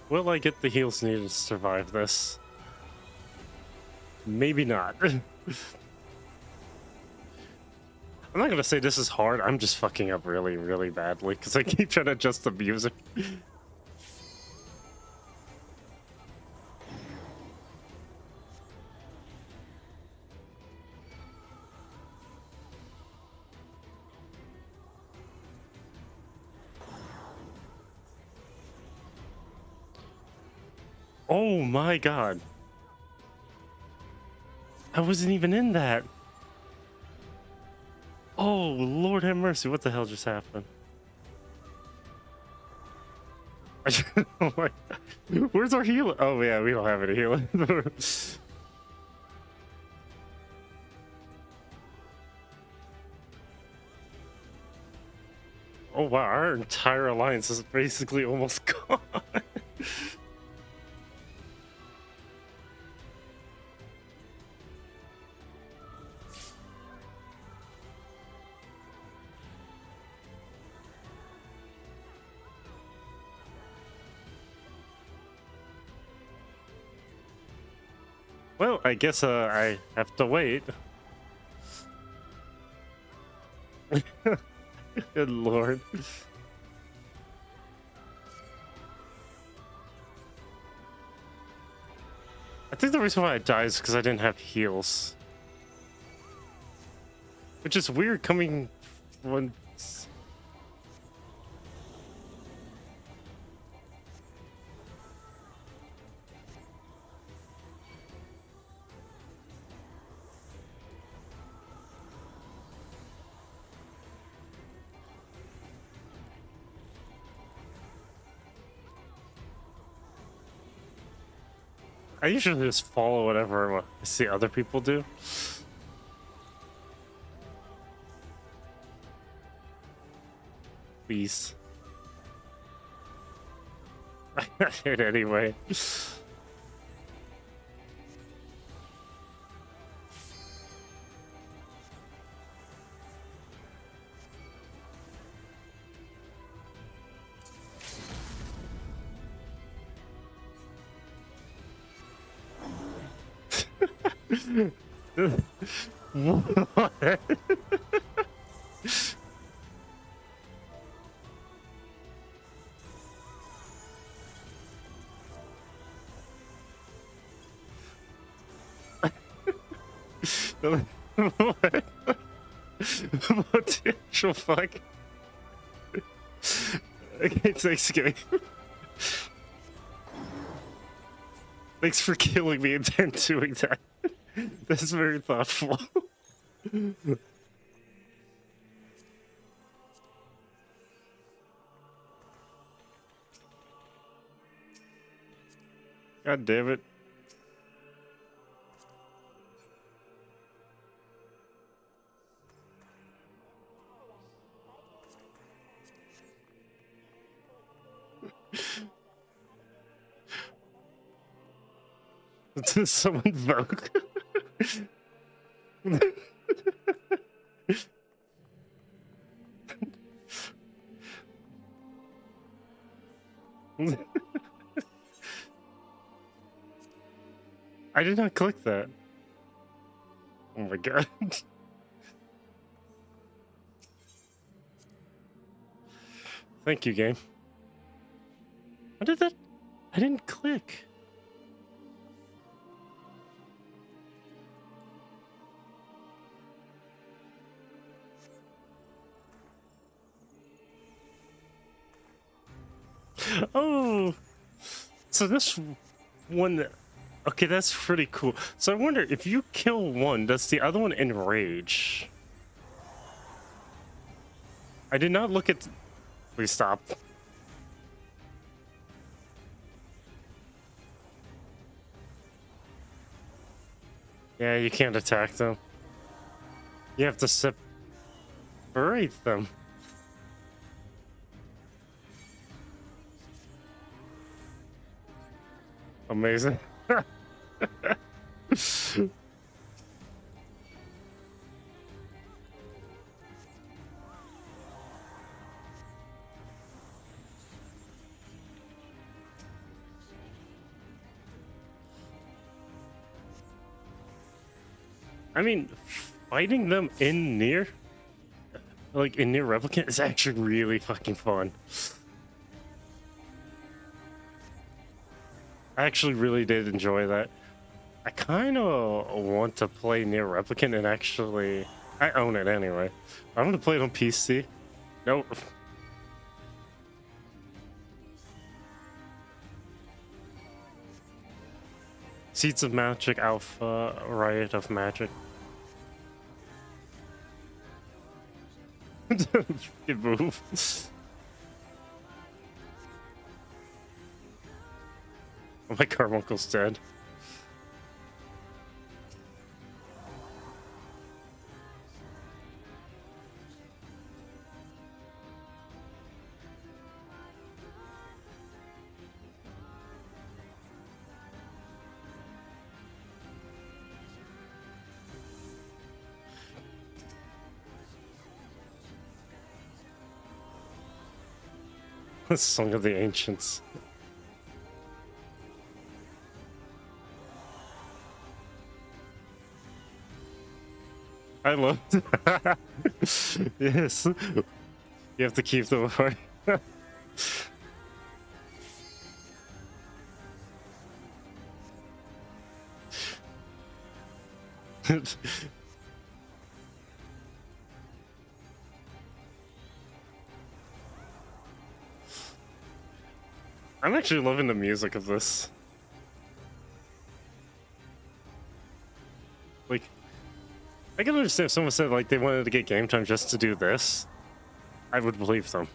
Will I get the heals needed to survive this? Maybe not. I'm not gonna say this is hard, I'm just fucking up really, really badly because I keep trying to adjust the music. Oh my god. I wasn't even in that. Oh, Lord have mercy. What the hell just happened? Oh my, where's our healer? Oh yeah, we don't have any healing. Oh wow, our entire alliance is basically almost gone. Well, I guess I have to wait. Good lord. I think the reason why I died is because I didn't have heals. Which is weird coming when... I usually just follow whatever I see other people do. Please. I hit anyway. What? What? What the actual fuck? Okay, thanks, game. Thanks for killing me and then doing that. That's very thoughtful. God damn it. Did someone vote? I did not click that. Oh my god. Thank you, game. What did that? I didn't click. Oh, so this one, okay, that's pretty cool. So I wonder if you kill one, does the other one enrage? I did not look at. Please stop. Yeah, you can't attack them. You have to separate them. Amazing. I mean, fighting them in near, like in near replicant, is actually really fucking fun. I actually really did enjoy that. I kind of want to play near replicant and actually, I own it anyway. I'm gonna play it on PC. Nope. Seeds of Magic Alpha, Riot of Magic. Good move. Oh, my carbuncle's dead. The Song of the Ancients. I love that. Yes. You have to keep them apart. I'm actually loving the music of this. Like, I can understand if someone said like they wanted to get game time just to do this. I would believe them.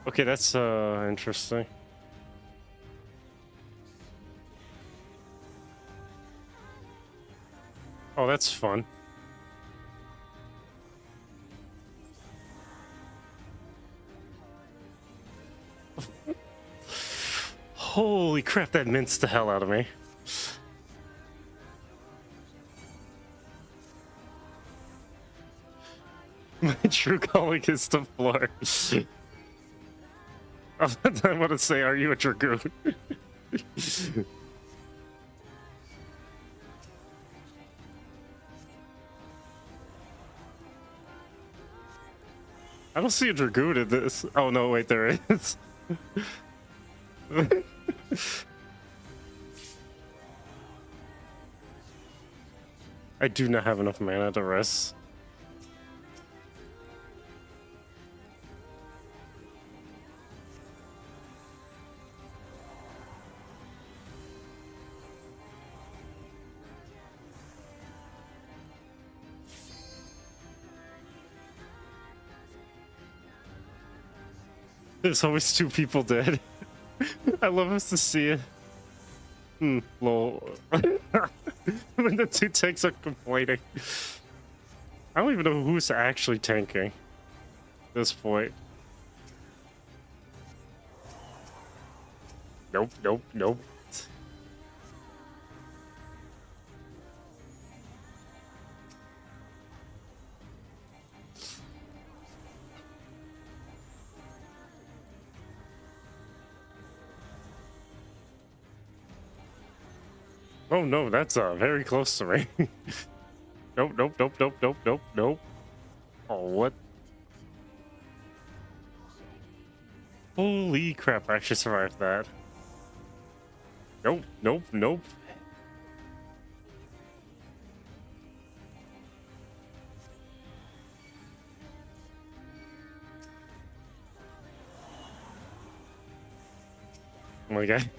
Okay, that's interesting. Oh, that's fun. Holy crap, that minced the hell out of me. My true calling is the floor. I want to say, are you a dragoon? I don't see a Dragoon in this. Oh no, wait, there is. I do not have enough mana to rest. There's always two people dead. I love us to see it. Lol. When the two tanks are complaining. I don't even know who's actually tanking at this point. Nope, nope, nope. Oh no, that's very close to me. Nope, nope, nope, nope, nope, nope, nope. Oh, what? Holy crap, I actually survived that. Nope, nope, nope. Oh my god.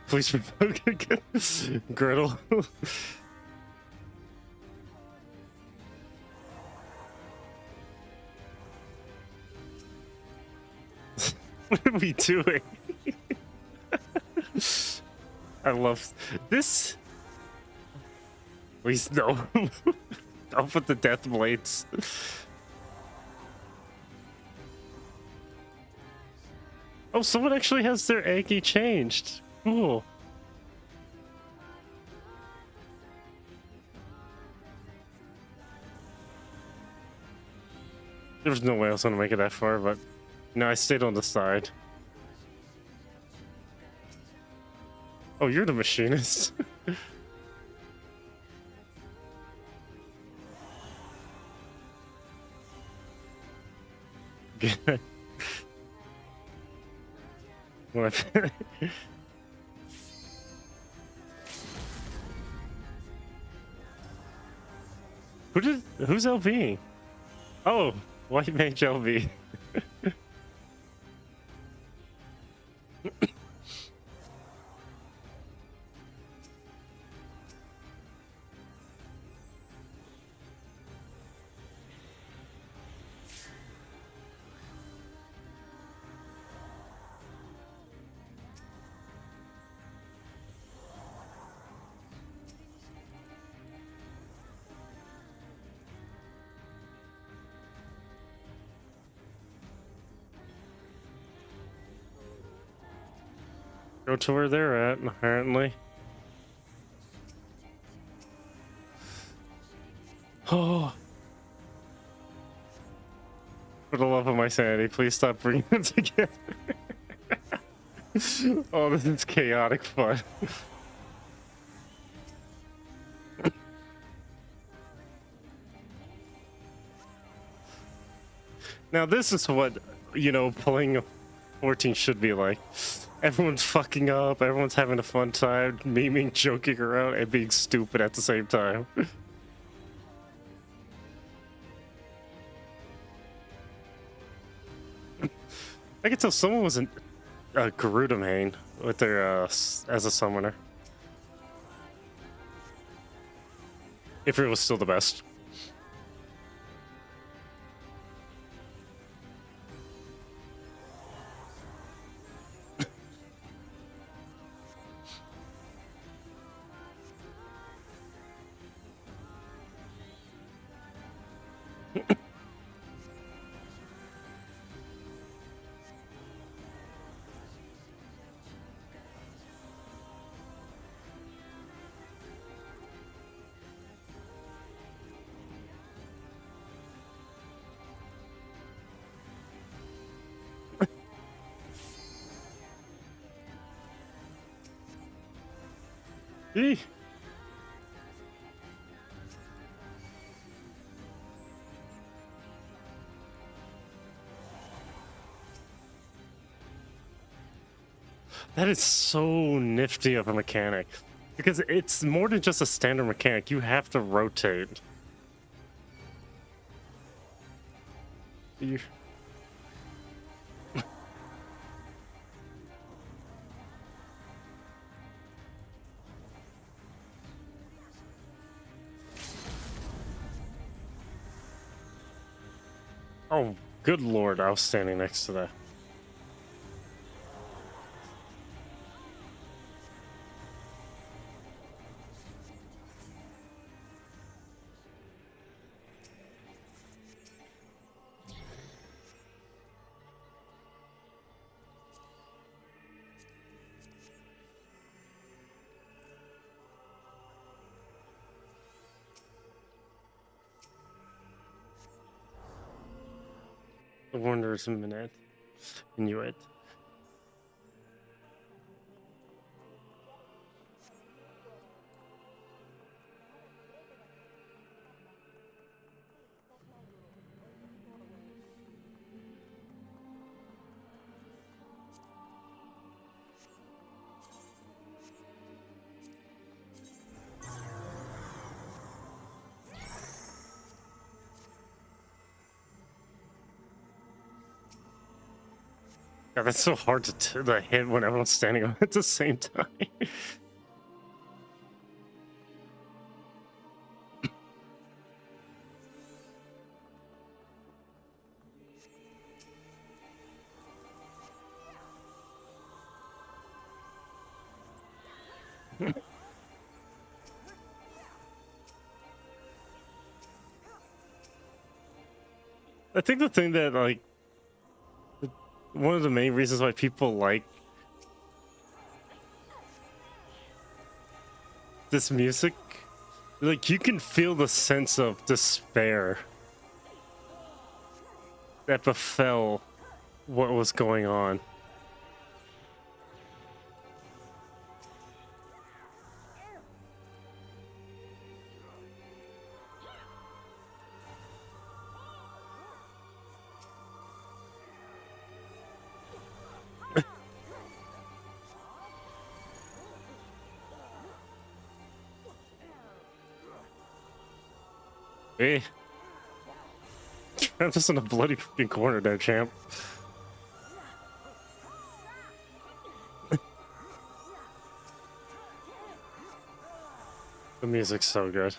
Please provoke again. Griddle. What are we doing? I love this. Please no. I'll put the death blades. Oh, someone actually has their Aggie changed. Cool. There was no way I was gonna make it that far, but no, I stayed on the side. Oh, you're the machinist. What? Who's LB? Oh, White Mage LB. Go to where they're at, apparently. Oh. For the love of my sanity, please stop bringing them together. Oh, this is chaotic fun. Now this is what, you know, playing 14 should be like. Everyone's fucking up, everyone's having a fun time, memeing, joking around, and being stupid at the same time. I could tell someone was a Garuda main with their as a summoner. If it was still the best. Eeh. That is so nifty of a mechanic. Because it's more than just a standard mechanic. You have to rotate. You... Oh, good lord, I was standing next to that. The wondrous minute. Inuit. God, that's so hard to hit when everyone's standing on at the same time. I think the thing that, like, one of the main reasons why people like this music, like, you can feel the sense of despair that befell what was going on. Hey, I'm just in a bloody fucking corner there, champ. The music's so good.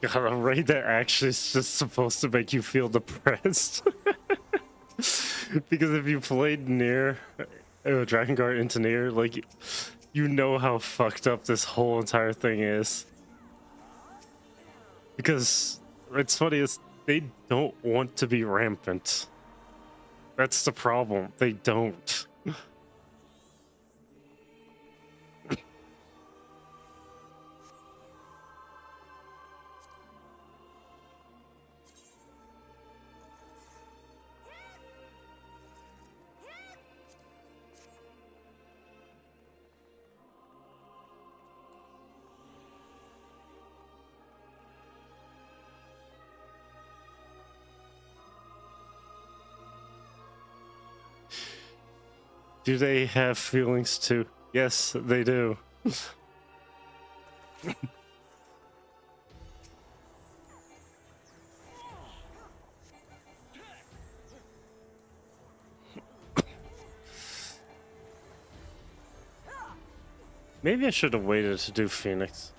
God, a raid that actually is just supposed to make you feel depressed. Because if you played near Dragon Guard into near, like, you know how fucked up this whole entire thing is. Because it's funny, is they don't want to be rampant. That's the problem. They don't. Do they have feelings too? Yes, they do. Maybe I should have waited to do Phoenix.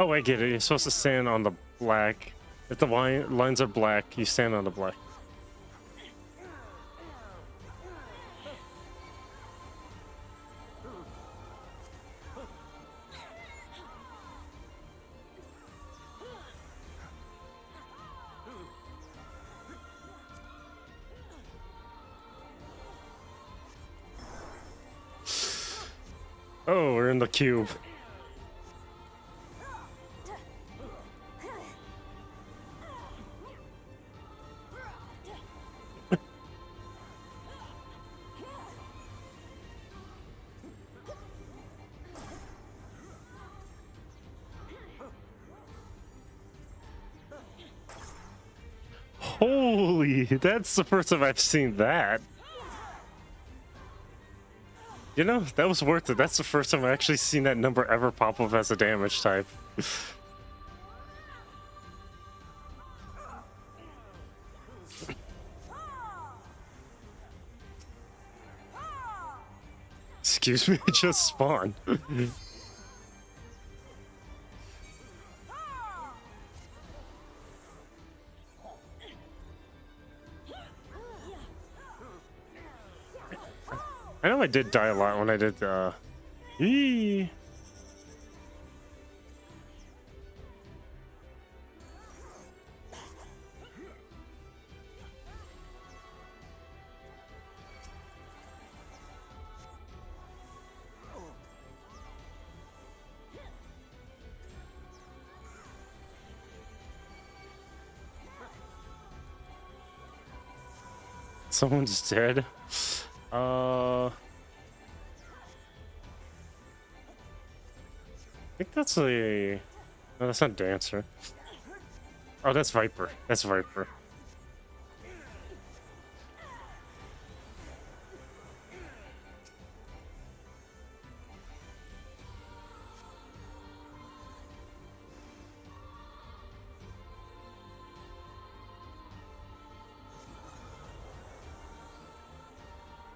Oh, I get it. You're supposed to stand on the black. If the lines are black, you stand on the black. Oh, we're in the cube. Holy, that's the first time I've seen that. You know, that was worth it. That's the first time I've actually seen that number ever pop up as a damage type. Excuse me, it just spawned. I know I did die a lot when I did Eee. Someone's dead. I think that's a... No, that's not Dancer. Oh, that's Viper. That's Viper.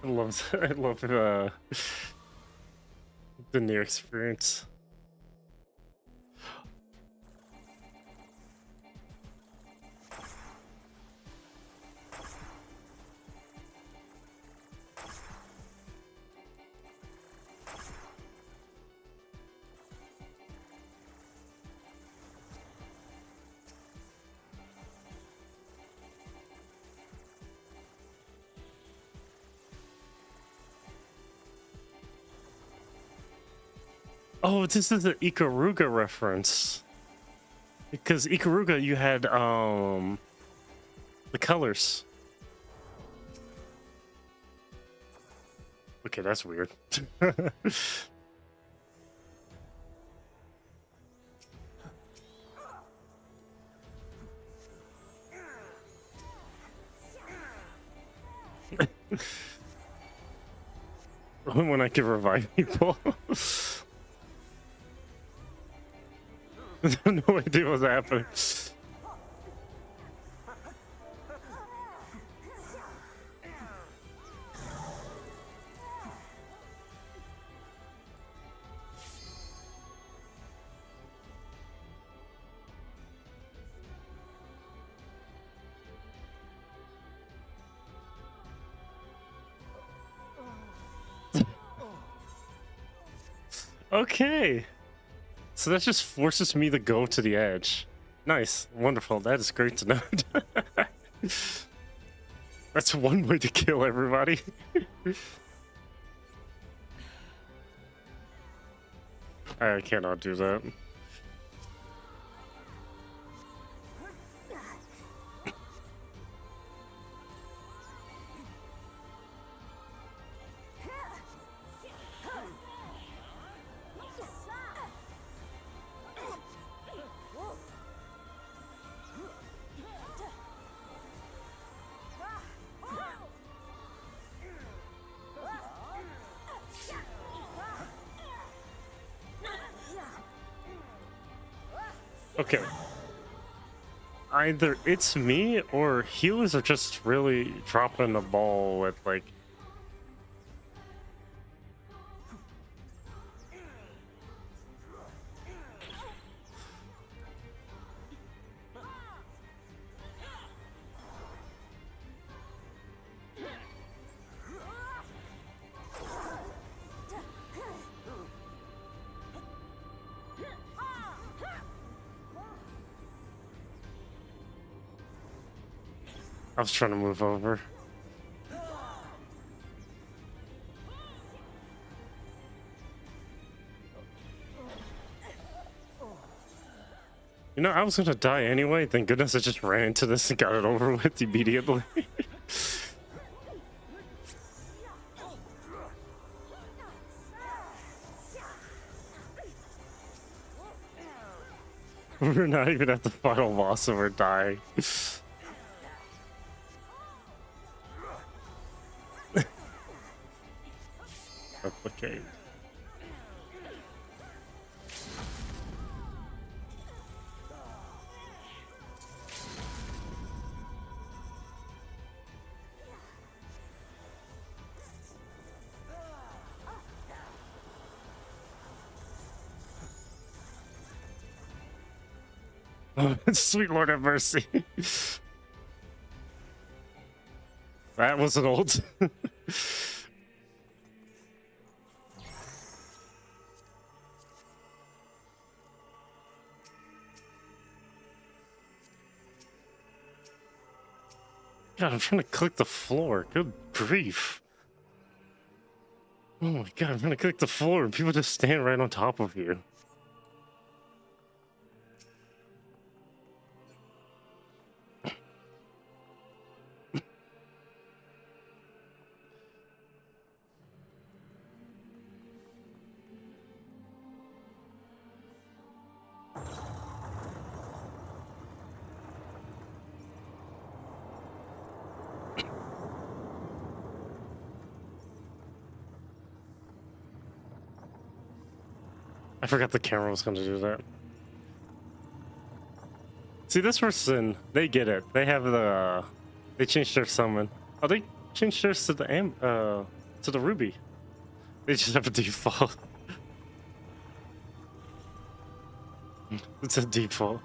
I love the new experience. Oh, this is an Ikaruga reference. Because Ikaruga, you had the colors. Okay, that's weird. When I can revive people. No idea what's happening. Okay. So that just forces me to go to the edge. Nice. Wonderful. That is great to know. That's one way to kill everybody. I cannot do that. Okay. Either it's me or healers are just really dropping the ball with like... I was trying to move over. You know, I was gonna die anyway. Thank goodness I just ran into this and got it over with immediately. We're not even at the final boss and we're dying. Okay. Oh, sweet Lord have mercy. That was an old. God, I'm trying to click the floor. Good grief. Oh my god, I'm trying to click the floor and people just stand right on top of you. I forgot the camera was going to do that. See, this person, they get it. They have the, they changed their summon. Oh, they changed theirs to the ruby. They just have a default. It's a default.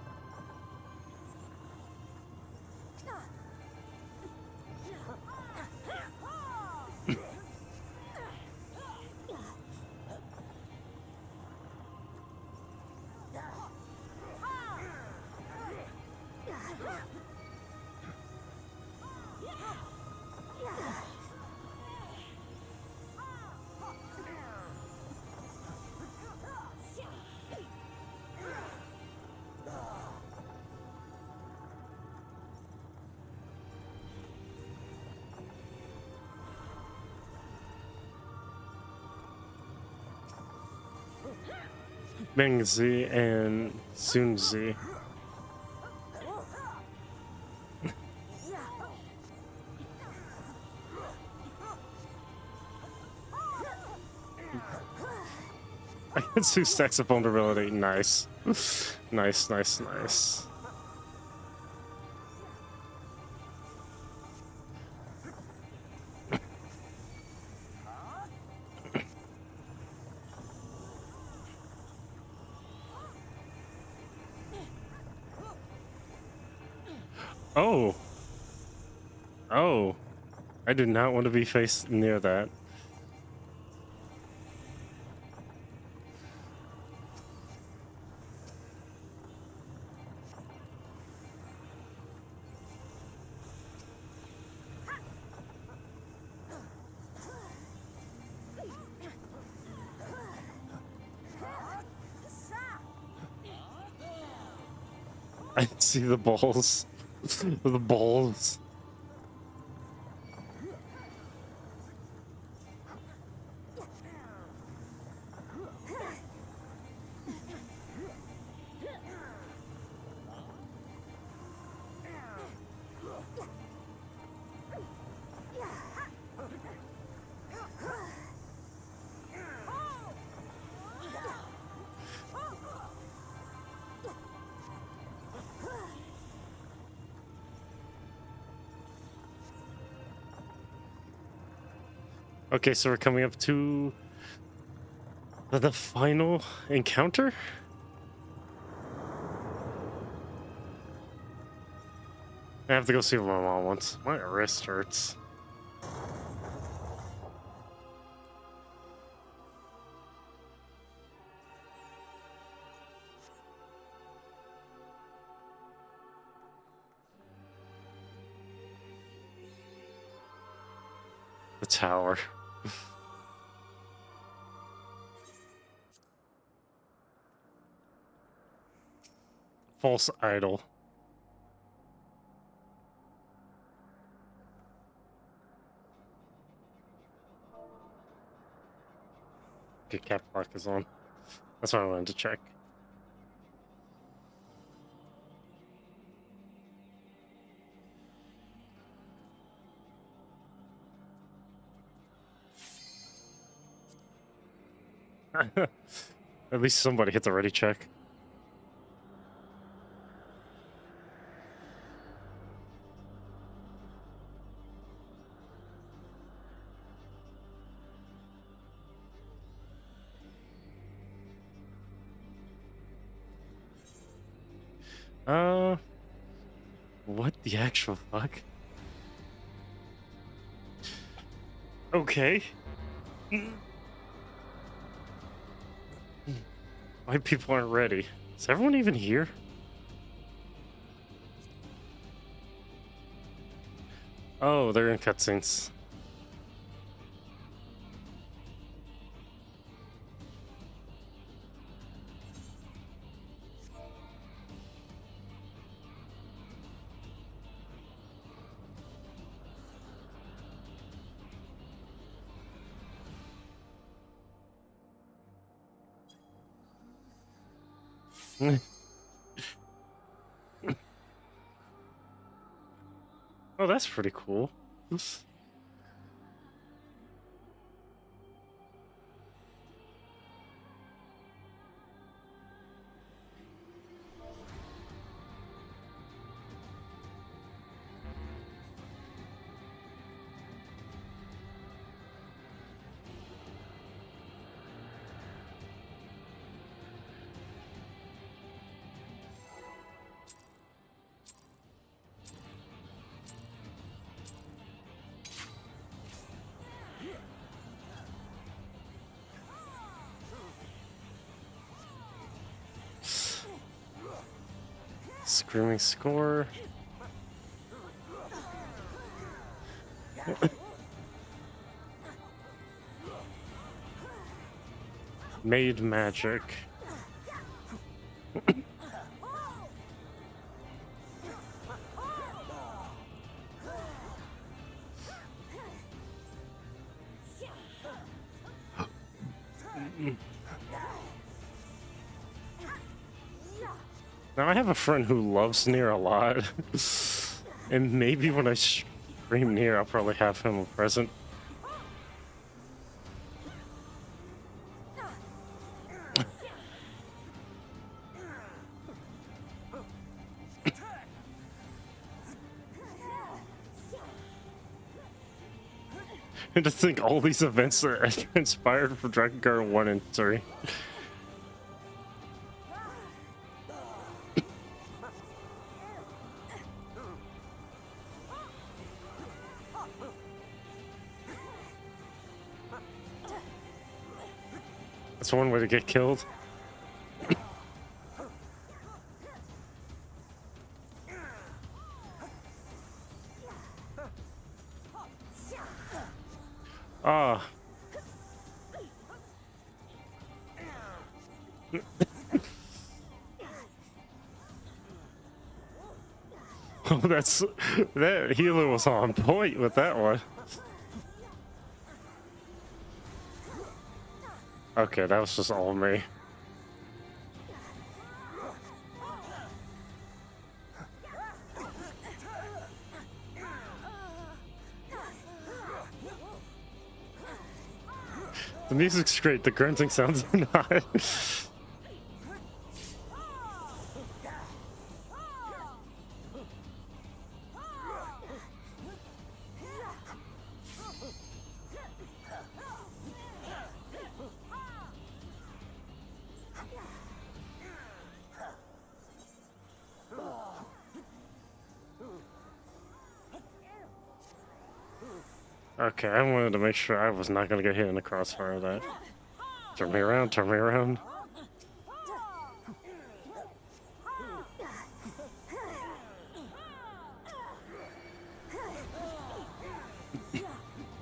Mengzi and Sunzi. I can see stacks of vulnerability. Nice. Nice, nice, nice. Oh. Oh. I did not want to be faced near that. I see the balls. The balls. Okay, so we're coming up to the final encounter? I have to go see what my mom wants. My wrist hurts. tower. False idol. Okay, cap lock is on. That's what I wanted to check. At least somebody hit the ready check. What the actual fuck? Okay. Why people aren't ready? Is everyone even here? Oh, they're in cutscenes. Oh, that's pretty cool. Screaming score. Made magic. Now I have a friend who loves Nier a lot, and maybe when I stream Nier, I'll probably have him present. And to think all these events are inspired from Dragon Guard 1 and 3. That's one way to get killed. Ah. Oh, that healer was on point with that one. Okay, that was just all me. The music's great, the grunting sounds are not. Okay, I wanted to make sure I was not going to get hit in the crossfire of that. Turn me around, turn me around.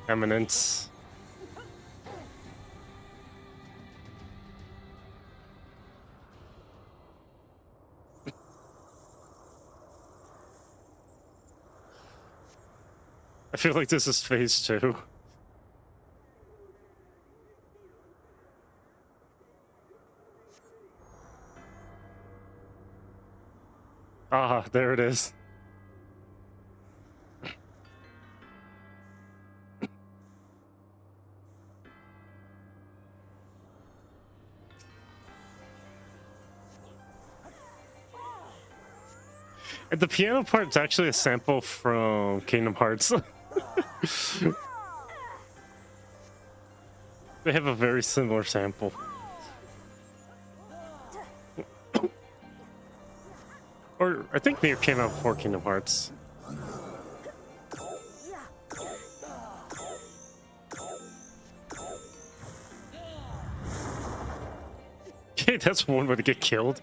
Eminence. I feel like this is phase 2. Ah, there it is. And the piano part's actually a sample from Kingdom Hearts. They have a very similar sample. Or I think they came out before Kingdom Hearts. Okay, that's one way to get killed.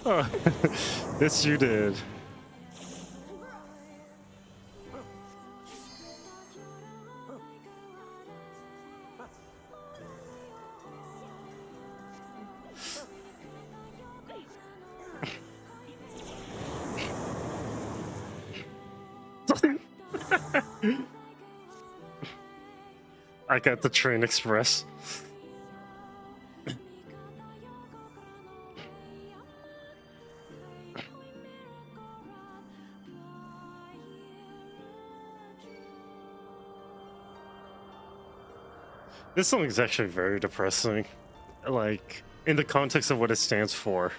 Oh, this you did. I got the train express. This song is actually very depressing, like, in the context of what it stands for.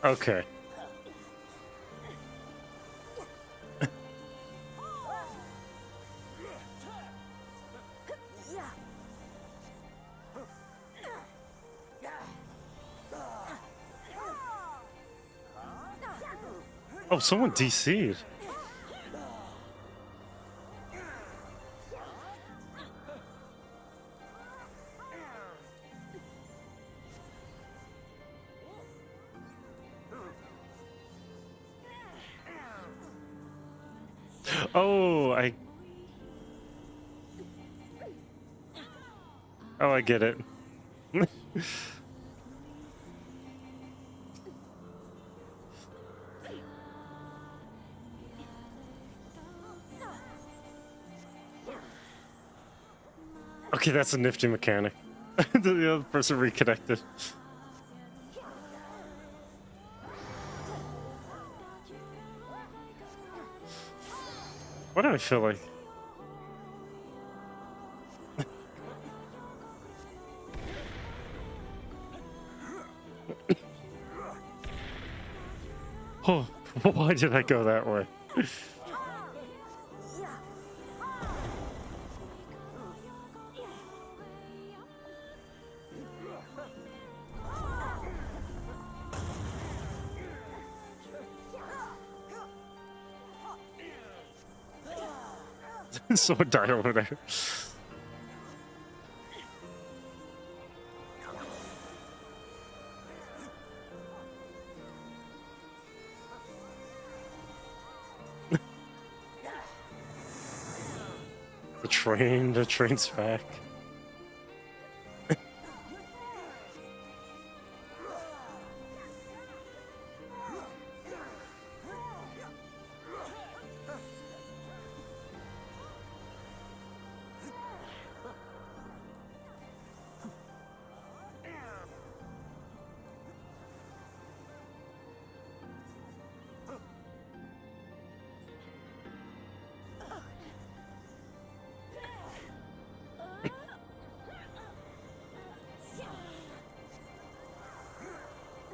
Okay. Oh, someone DC'd. Oh, I get it. Okay, that's a nifty mechanic. The other person reconnected. What do I feel like? Oh, why did I go that way? Someone died over there. The train's back.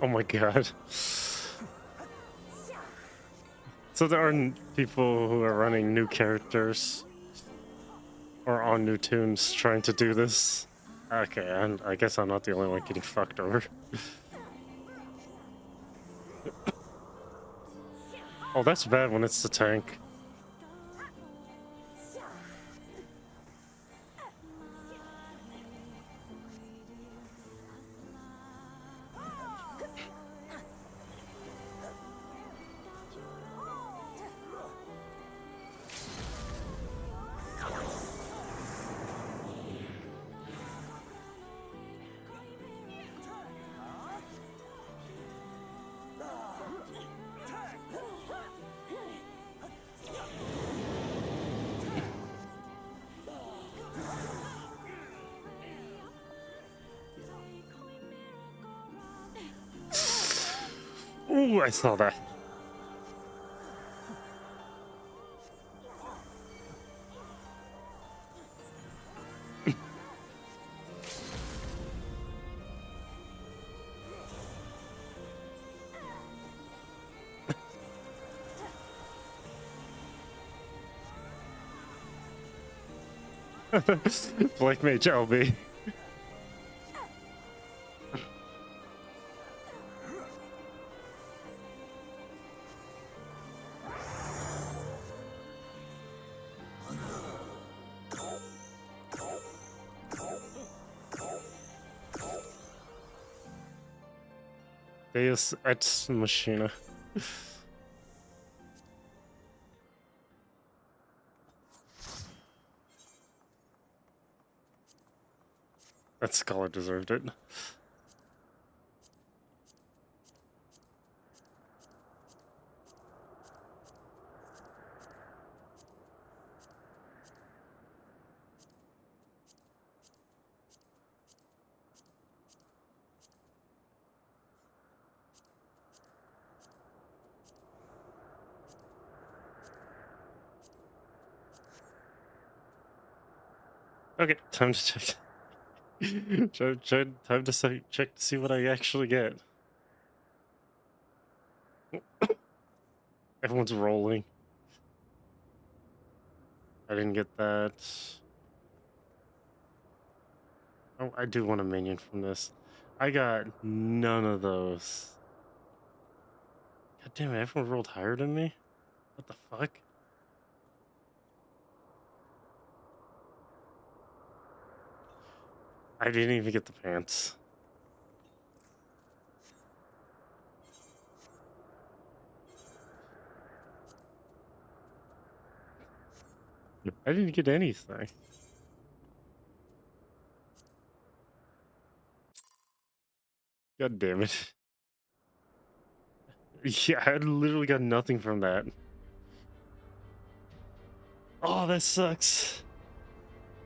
Oh my god. So there are people who are running new characters or on new tunes trying to do this. Okay, and I guess I'm not the only one getting fucked over. Oh, that's bad when it's the tank. Ooh, I saw that. Black Mage LB. Deus Ex Machina. That scholar deserved it. Okay, time to check. Time to check to see what I actually get. Everyone's rolling. I didn't get that. Oh, I do want a minion from this. I got none of those. God damn it, everyone rolled higher than me? What the fuck? I didn't even get the pants. I didn't get anything. God damn it. Yeah, I literally got nothing from that. Oh, that sucks.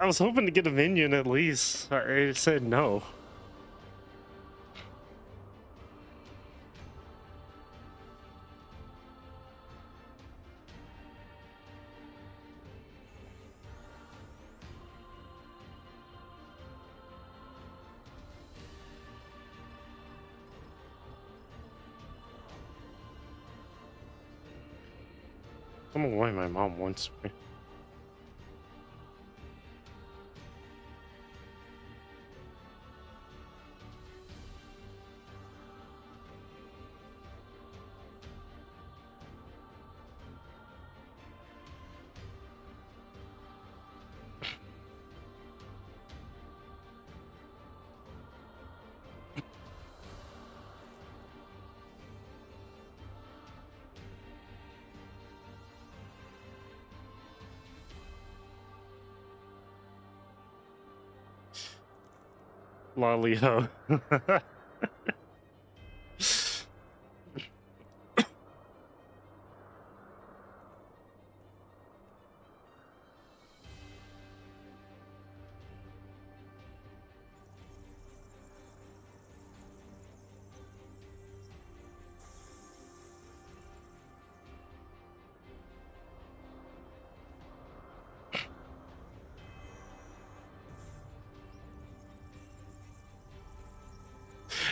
I was hoping to get a minion at least. I said no. I don't know why my mom wants me. Lolly-ho.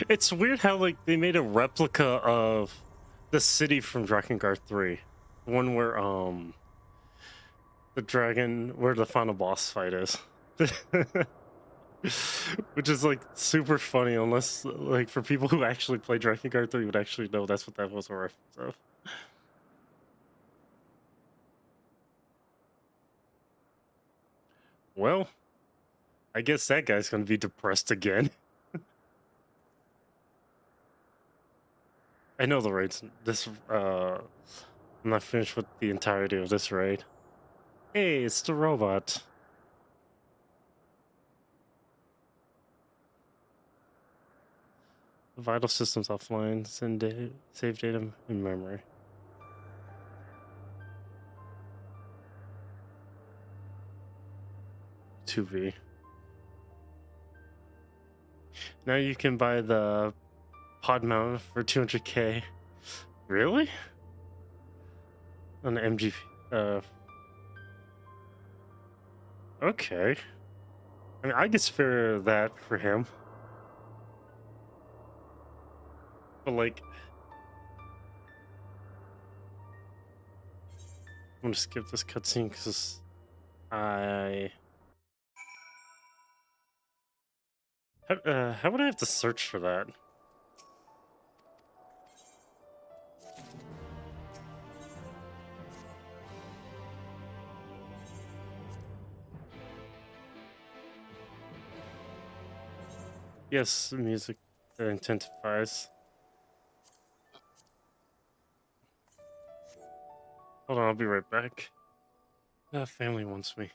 It's weird how like they made a replica of the city from Drakengard 3. The one where the dragon where the final boss fight is. Which is like super funny unless like for people who actually play Drakengard 3 would actually know that's what that was a reference of. Well, I guess that guy's gonna be depressed again. I know the raids. I'm not finished with the entirety of this raid. Hey, it's the robot. Vital systems offline. Save data in memory. $2V. Now you can buy the pod mount for 200k. Really? On the MG. Okay. I mean, I could spare that for him. But like, I'm gonna skip this cutscene because how would I have to search for that? Yes, music intensifies. Hold on, I'll be right back. Family wants me.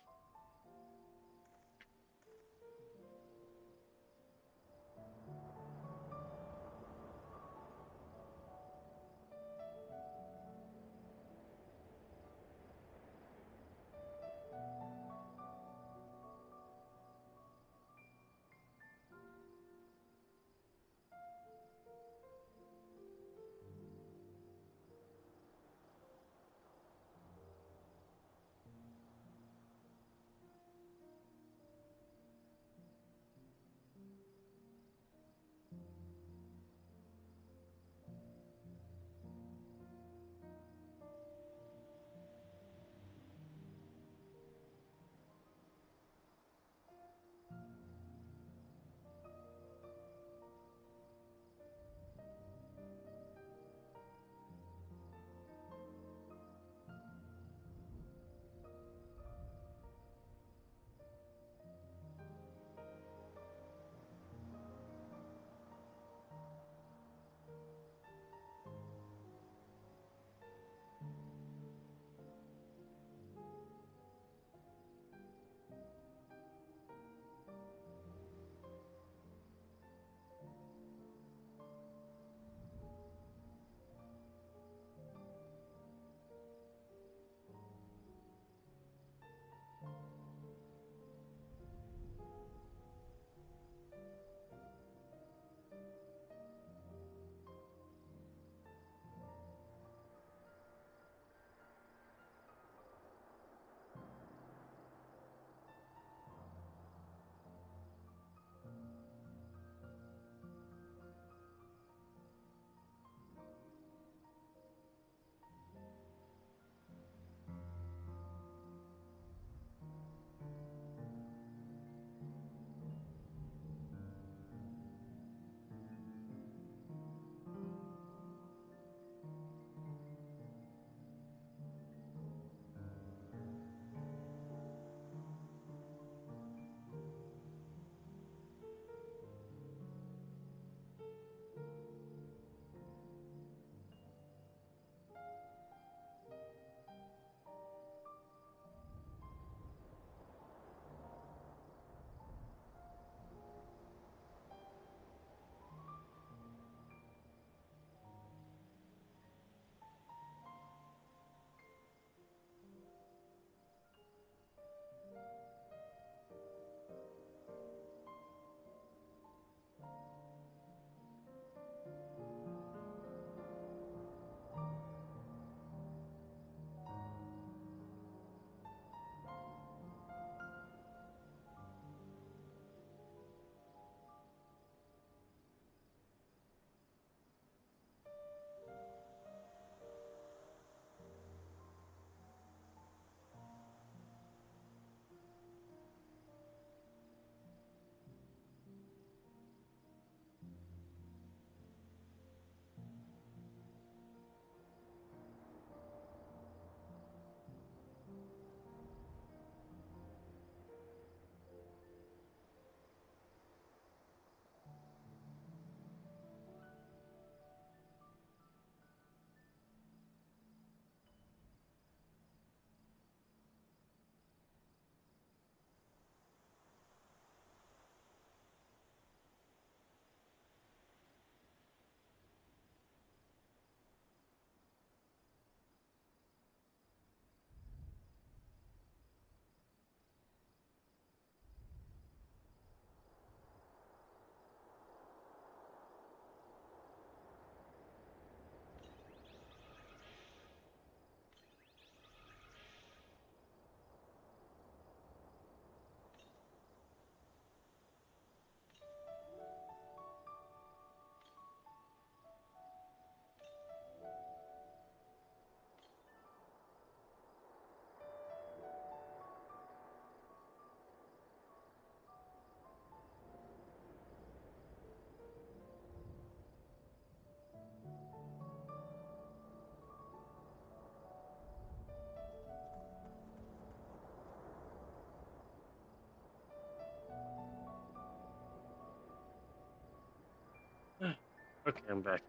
Okay, I'm back.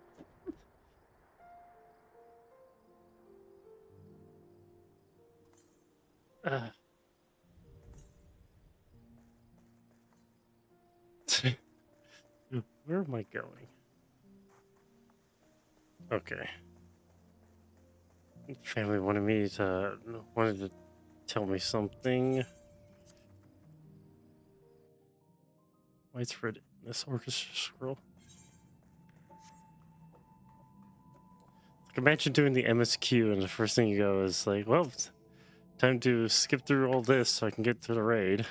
Uh. Where am I going? Okay. Family wanted to tell me something. Widespread this orchestra scroll. Like imagine doing the MSQ and the first thing you go is like, well, time to skip through all this so I can get to the raid.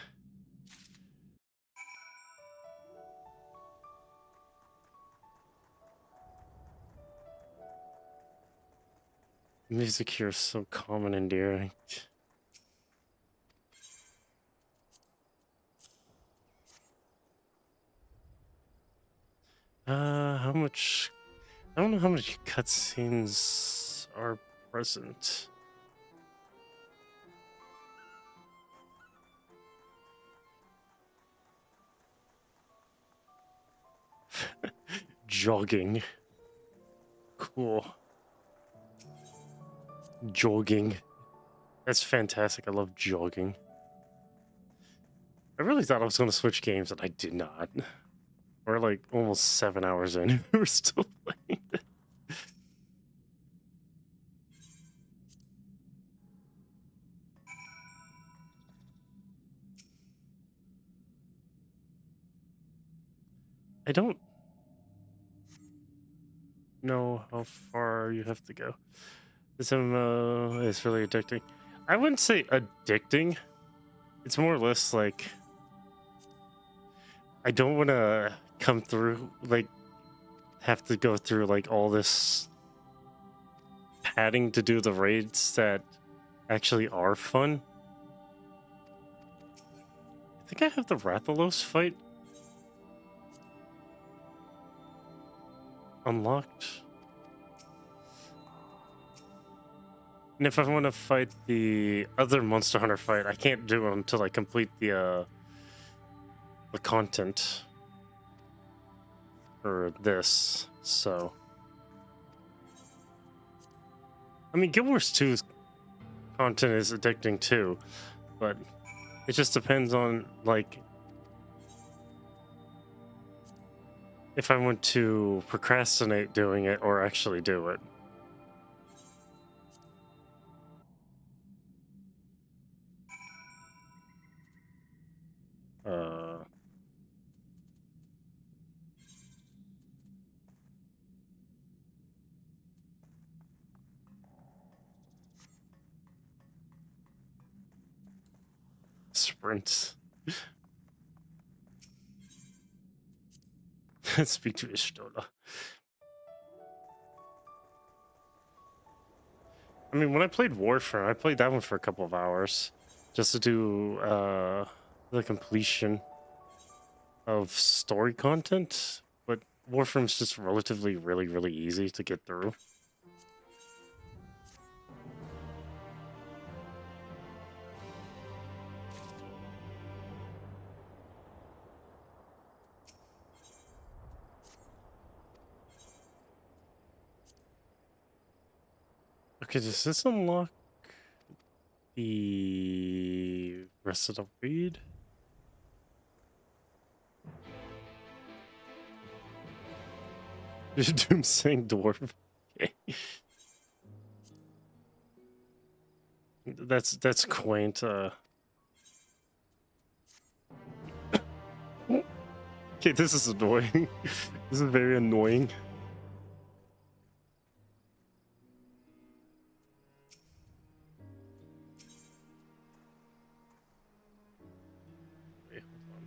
Music here is so calm and endearing. How much? I don't know how much cutscenes are present. Jogging. Cool. Jogging. That's fantastic. I love jogging. I really thought I was going to switch games, and I did not. We're like almost 7 hours in. We're still playing. I don't know how far you have to go. This MMO is really addicting. I wouldn't say addicting. It's more or less like I don't want to come through, like, have to go through like all this padding to do the raids that actually are fun. I think I have the Rathalos fight unlocked. And if I want to fight the other Monster Hunter fight, I can't do it until I complete the content for this. So, I mean, Guild Wars 2's content is addicting too, but it just depends on like if I want to procrastinate doing it or actually do it. Sprints. Speak to Ishtola. I mean, when I played Warframe, I played that one for a couple of hours just to do the completion of story content. But Warframe's just relatively really easy to get through. Okay, does this unlock the rest of the raid? Doomsaying dwarf. Okay. That's quaint. Okay, this is annoying. This is very annoying. Wait, hold on.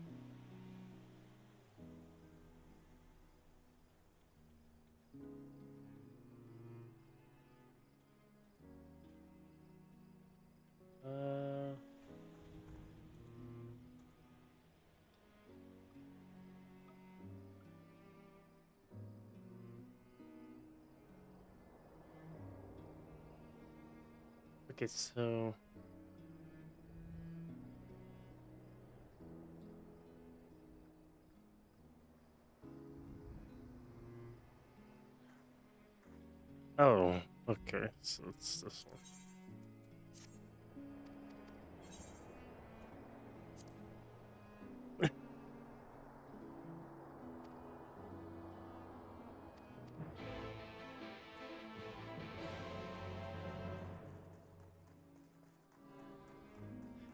Okay, so Oh, okay. So it's this one.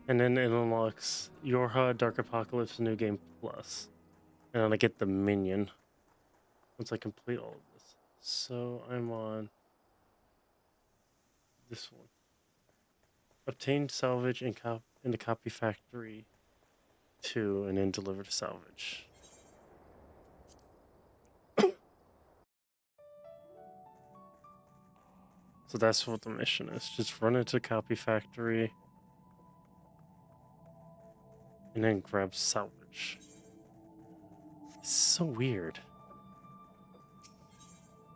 And then it unlocks Yorha Dark Apocalypse New Game Plus. And then I get the minion once I complete all of this. So I'm on this one. Obtain salvage in the copy factory 2 and then deliver to salvage. So that's what the mission is. Just run into copy factory and then grab salvage. It's so weird.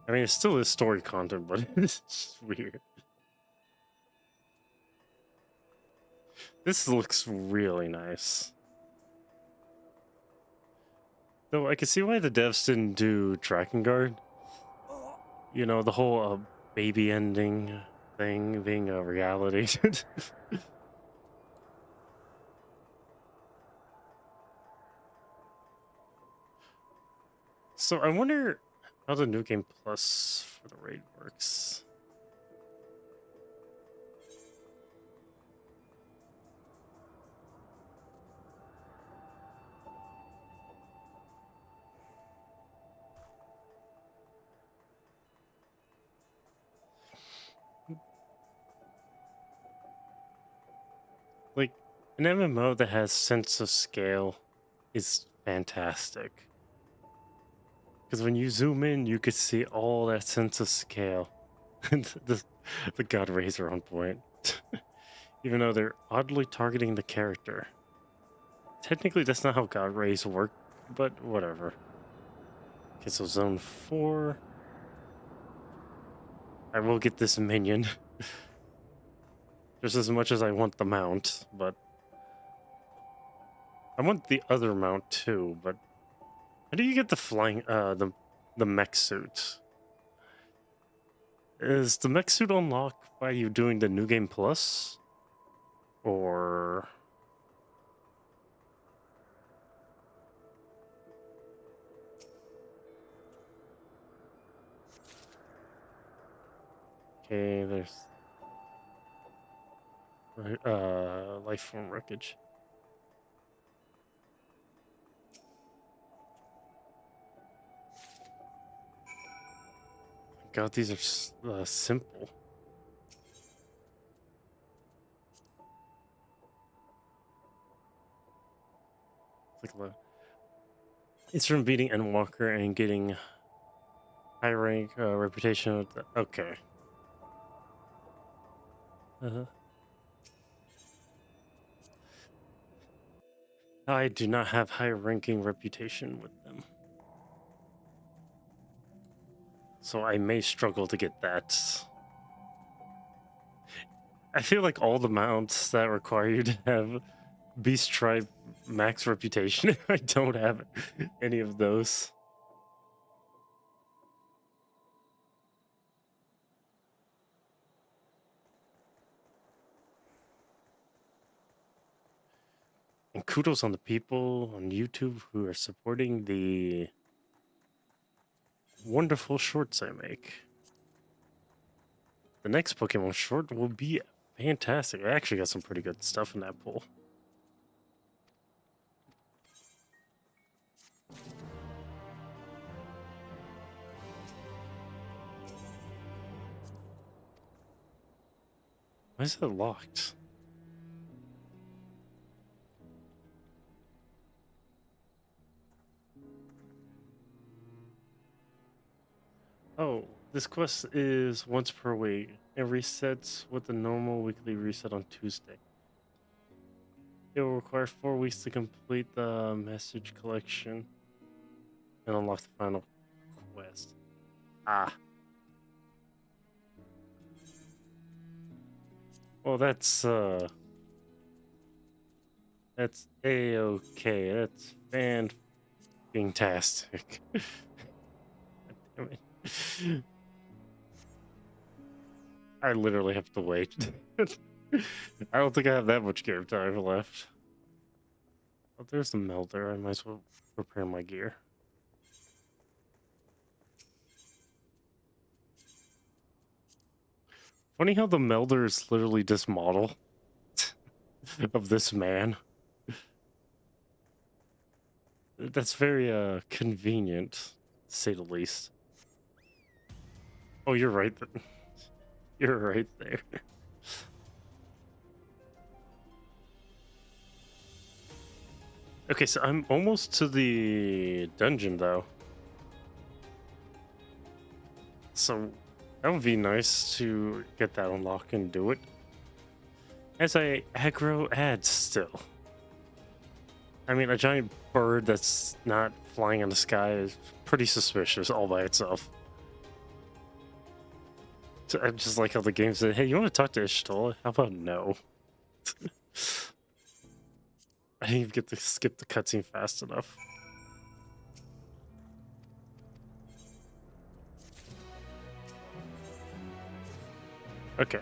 I mean, it still is story content, but it's just weird. This looks really nice. Though I can see why the devs didn't do Drakengard. You know, the whole baby ending thing being a reality. So I wonder how the New Game Plus for the raid works. Like, an MMO that has sense of scale is fantastic. Because when you zoom in, you could see all that sense of scale. And the God Rays are on point. Even though they're oddly targeting the character. Technically, that's not how God Rays work, but whatever. Okay, so Zone 4. I will get this minion. Just as much as I want the mount, but... I want the other mount too, but... How do you get the flying, the mech suit? Is the mech suit unlocked by you doing the New Game Plus? Or... Okay, there's... life form wreckage. God, these are simple. It's from beating Endwalker and getting high rank reputation with the... Okay. I do not have high ranking reputation with them. So I may struggle to get that. I feel like all the mounts that require you to have Beast Tribe max reputation, I don't have any of those. And kudos on the people on YouTube who are supporting the wonderful shorts I make. The next Pokemon short will be fantastic. I actually got some pretty good stuff in that pool. Why is it locked? Oh, this quest is once per week. It resets with the normal weekly reset on Tuesday. It will require 4 weeks to complete the message collection and unlock the final quest. Ah. Well, that's A-okay. That's fantastic. Damn it. I literally have to wait. I don't think I have that much game time left. Oh, there's the melter. I might as well prepare my gear. Funny how the melter is literally this model of this man. That's very convenient, to say the least. Oh, you're right. You're right there. Okay, so I'm almost to the dungeon though. So that would be nice to get that unlocked and do it. As I aggro ads still. I mean, a giant bird that's not flying in the sky is pretty suspicious all by itself. So I just like how the game said, hey, you want to talk to Ishtal? How about no? I didn't even get to skip the cutscene fast enough. Okay.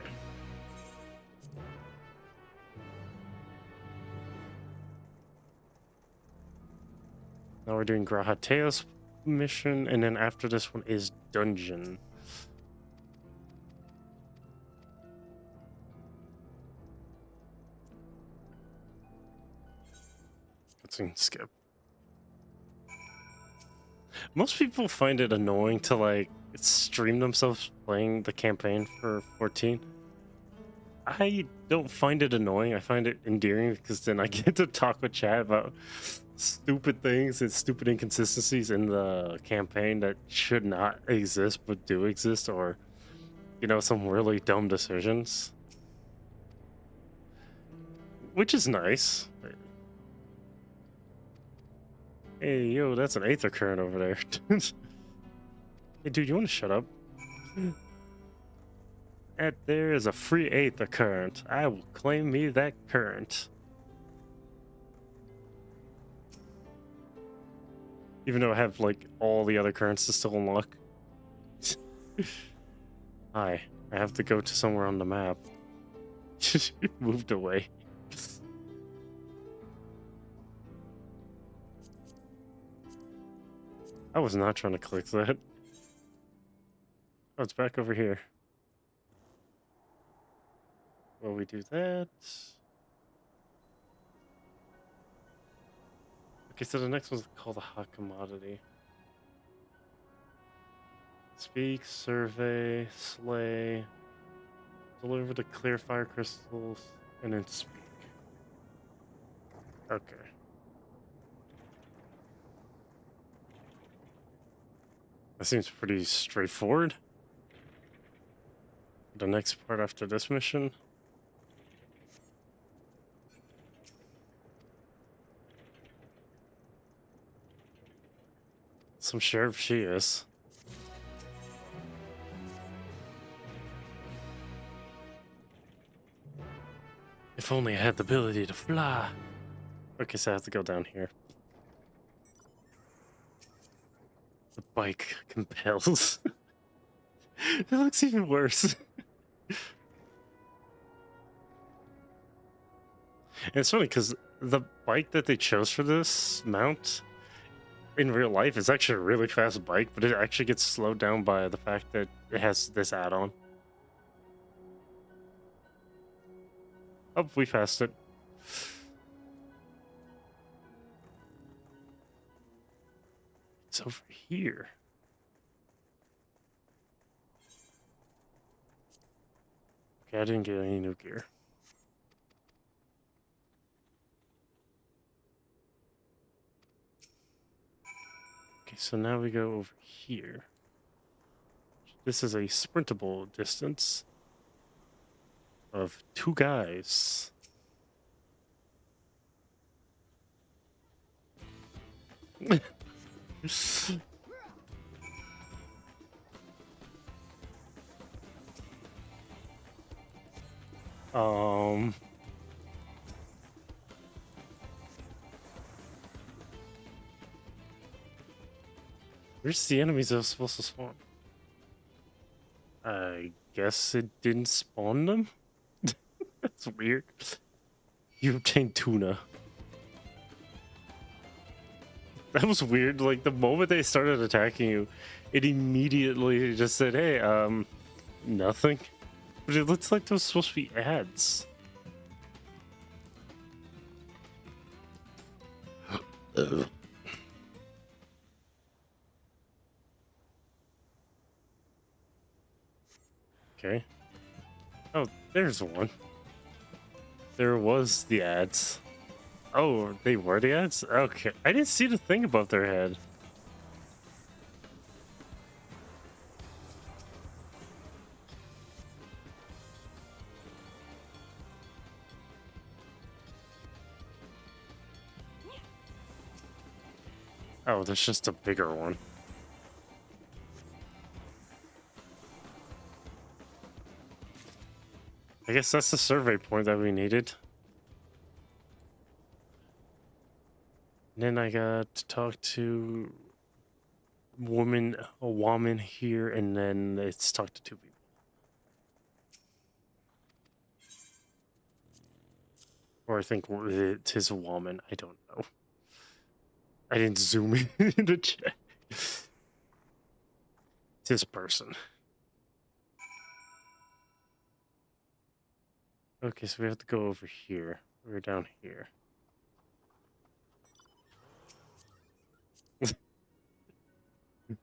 Now we're doing Grahateos mission, and then after this one is dungeon. Cutscene skip. Most people find it annoying to like stream themselves playing the campaign for 14. I don't find it annoying. I find it endearing because then I get to talk with chat about stupid things and stupid inconsistencies in the campaign that should not exist but do exist, or you know, some really dumb decisions, which is nice. Hey, yo, that's an Aether current over there. Hey, dude, you want to shut up? That there is a free Aether current. I will claim me that current. Even though I have, like, all the other currents to still unlock. Hi, I have to go to somewhere on the map. Moved away. I was not trying to click that. Oh, it's back over here. Well, we do that. Okay, so the next one's called the hot commodity. Speak, survey, slay, deliver the clear fire crystals, and then speak. Okay. That seems pretty straightforward. The next part after this mission. Some sheriff she is. If only I had the ability to fly. Okay, so I have to go down here. The bike compels. It looks even worse. And it's funny because the bike that they chose for this mount in real life is actually a really fast bike, but it actually gets slowed down by the fact that it has this add-on. Oh, we passed it. It's over here. Okay, I didn't get any new gear. Okay, so now we go over here. This is a sprintable distance of 2 guys. Where's the enemies that are supposed to spawn? I guess it didn't spawn them? That's weird. You obtained tuna. That was weird. Like, the moment they started attacking you, it immediately just said, hey, nothing. But it looks like those supposed to be ads. Okay. Oh, there's one. There was the ads. Oh, they were the ads? Okay. I didn't see the thing above their head. Oh, there's just a bigger one. I guess that's the survey point that we needed. And then I got to talk to a woman here, and then it's talk to two people. Or I think it is a woman. I don't know. I didn't zoom in to check. It's this person. Okay, so we have to go over here. We're down here.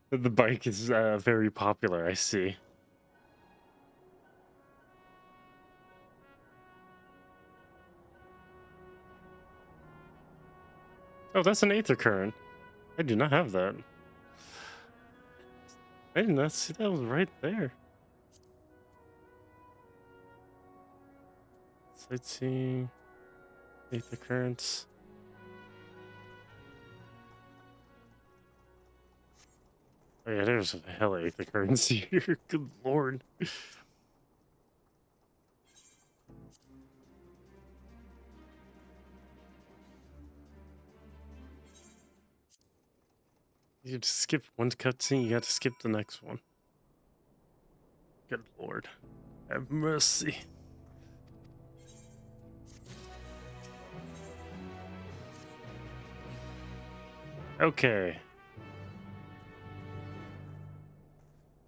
The bike is very popular, I see. Oh, that's an Aether Current. I do not have that. I did not see that was right there. Sightseeing. Aether Currents. Oh yeah, there's a hell of Aether Currents here. Good lord. You just skip one cutscene, you got to skip the next one. Good lord. Have mercy. Okay.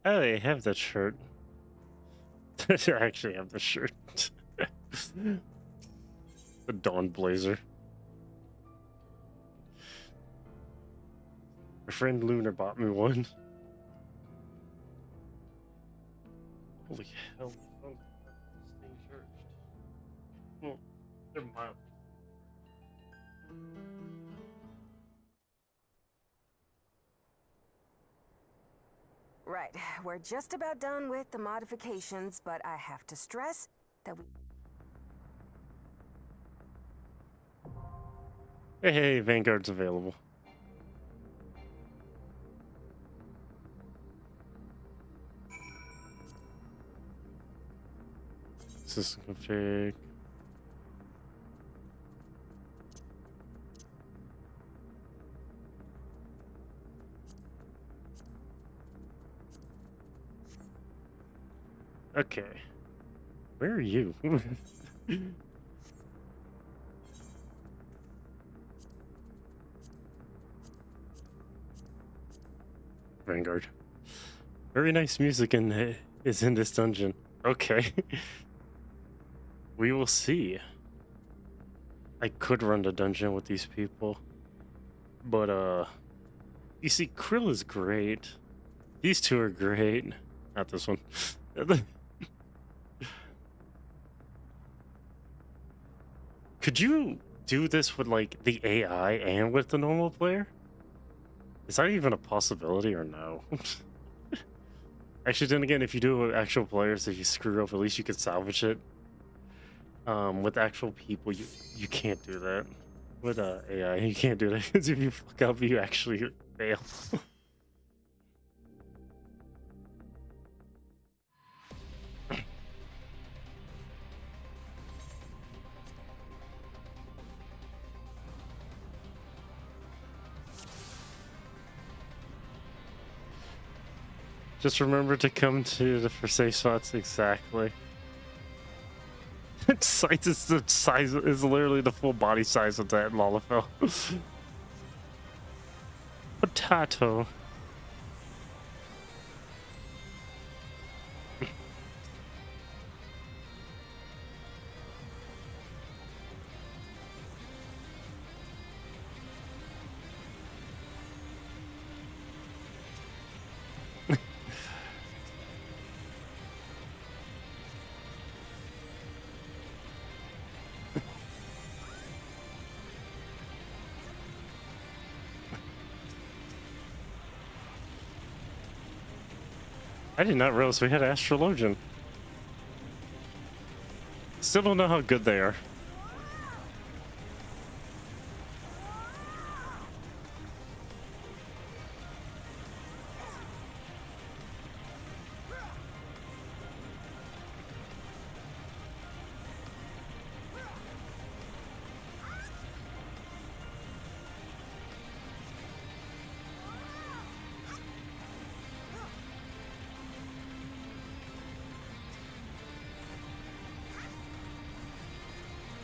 I have that shirt. I actually have the shirt. The Dawn Blazer. My friend Lunar bought me one. Holy hell. Oh, staying charged. Well, they're mild. Right, we're just about done with the modifications, but I have to stress that we... Hey, Vanguard's available. System config. Okay. Where are you? Vanguard. Very nice music is in this dungeon. Okay. We will see. I could run the dungeon with these people. But, you see, Krill is great. These two are great. Not this one. Could you do this with, like, the AI and with the normal player? Is that even a possibility or no? Actually, then again, if you do it with actual players, if you screw up, at least you could salvage it. With actual people, you can't do that. With AI, you can't do that, because if you fuck up, you actually fail. Just remember to come to the for safe spots. Exactly. Sight is the size, is literally the full body size of that Lalafell. Potato. I did not realize we had Astrologian. Still don't know how good they are.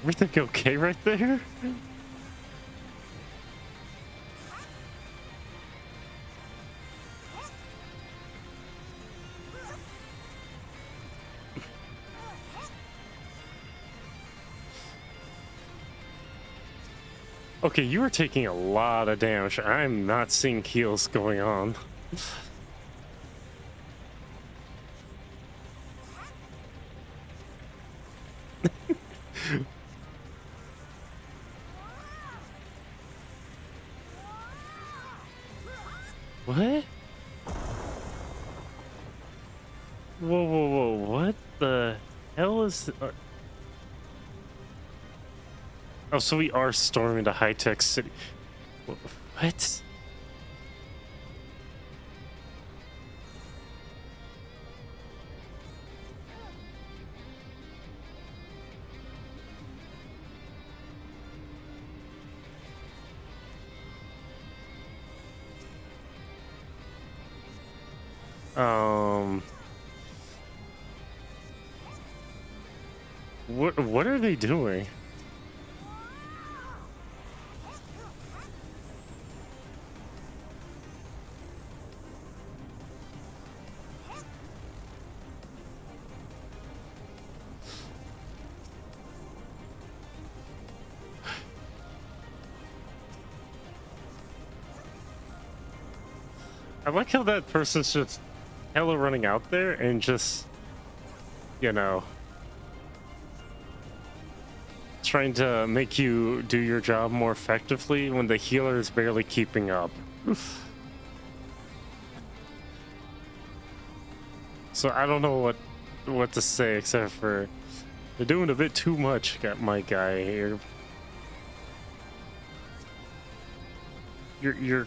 Everything okay right there? Okay, you are taking a lot of damage. I'm not seeing heals going on. What? Whoa, whoa, whoa, what the hell is... Oh, so we are storming the high-tech city. What? What are they doing? I like how that person's just hella running out there and just, you know, trying to make you do your job more effectively when the healer is barely keeping up. So I don't know what to say except for they're doing a bit too much. Got my guy here. Your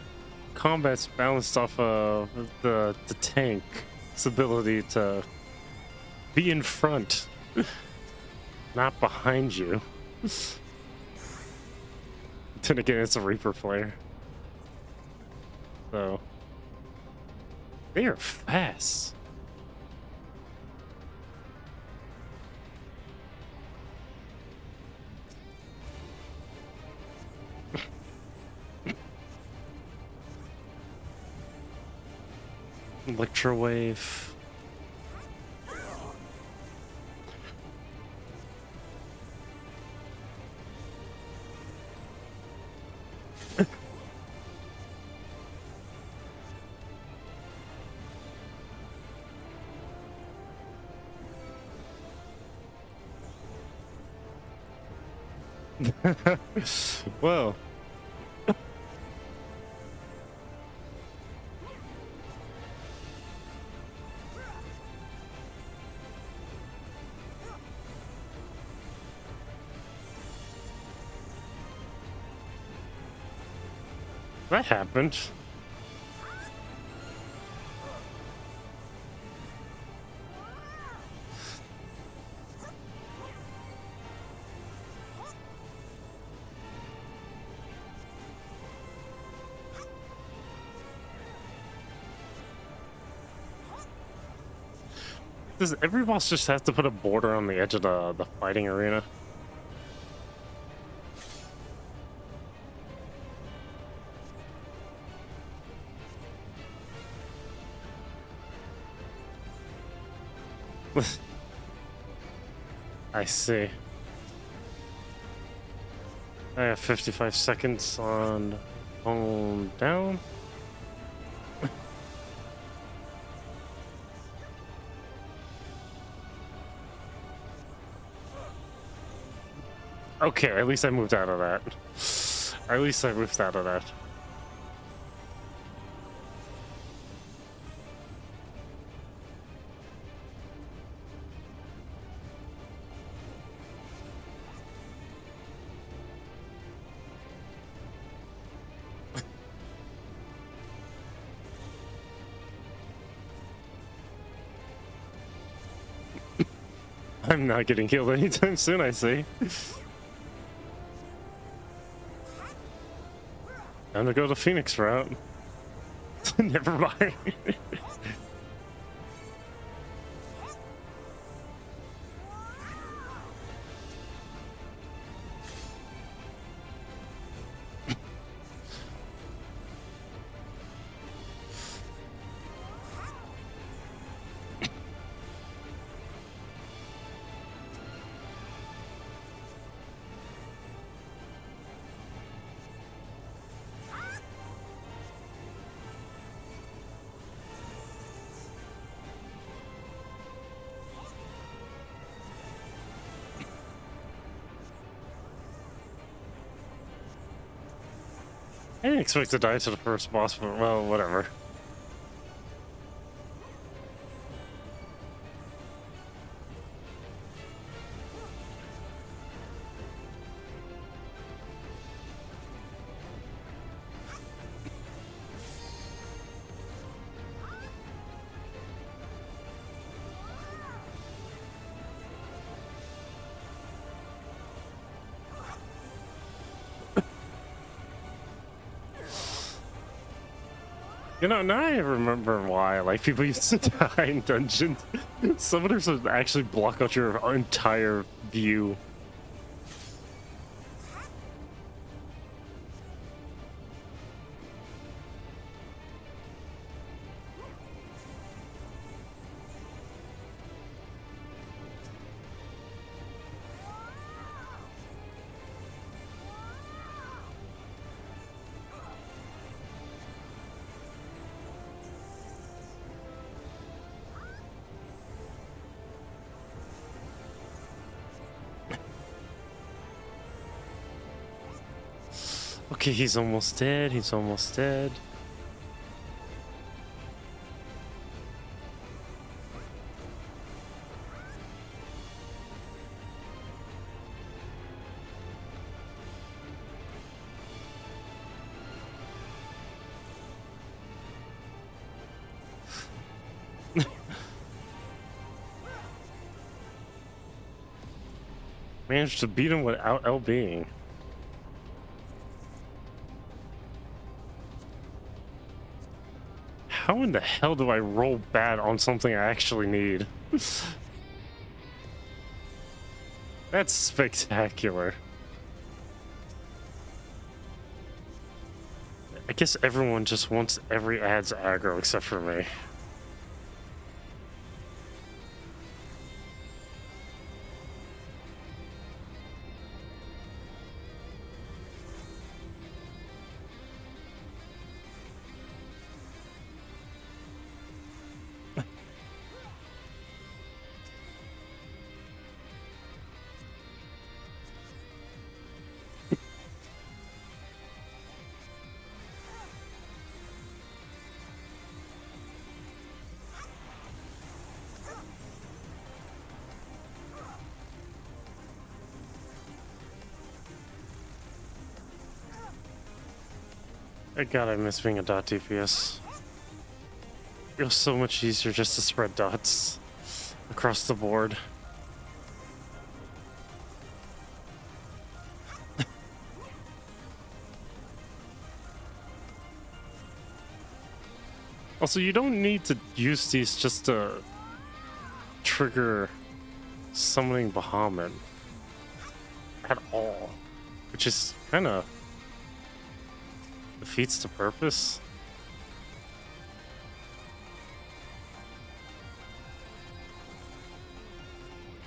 combat's bounced off of the tank's ability to be in front, not behind you. Then again, it's a Reaper player, so they are fast. Electrowave. Well. That happened. Does every boss just have to put a border on the edge of the fighting arena? I see. I have 55 seconds on phone down. Okay, at least I moved out of that. At least I moved out of that. I'm not getting killed anytime soon, I see. Time to go the Phoenix route. Never mind. I didn't expect to die to the first boss, but well, whatever. You know, now I remember why, like, people used to die in dungeons. Summoners would actually block out your entire view. Okay, he's almost dead. He's almost dead. Managed to beat him without LBing. How in the hell do I roll bad on something I actually need? That's spectacular. I guess everyone just wants every ad's aggro except for me. God, I miss being a dot DPS. It was so much easier just to spread dots across the board. Also, you don't need to use these just to trigger summoning Bahamut at all, which is kind of defeats the purpose.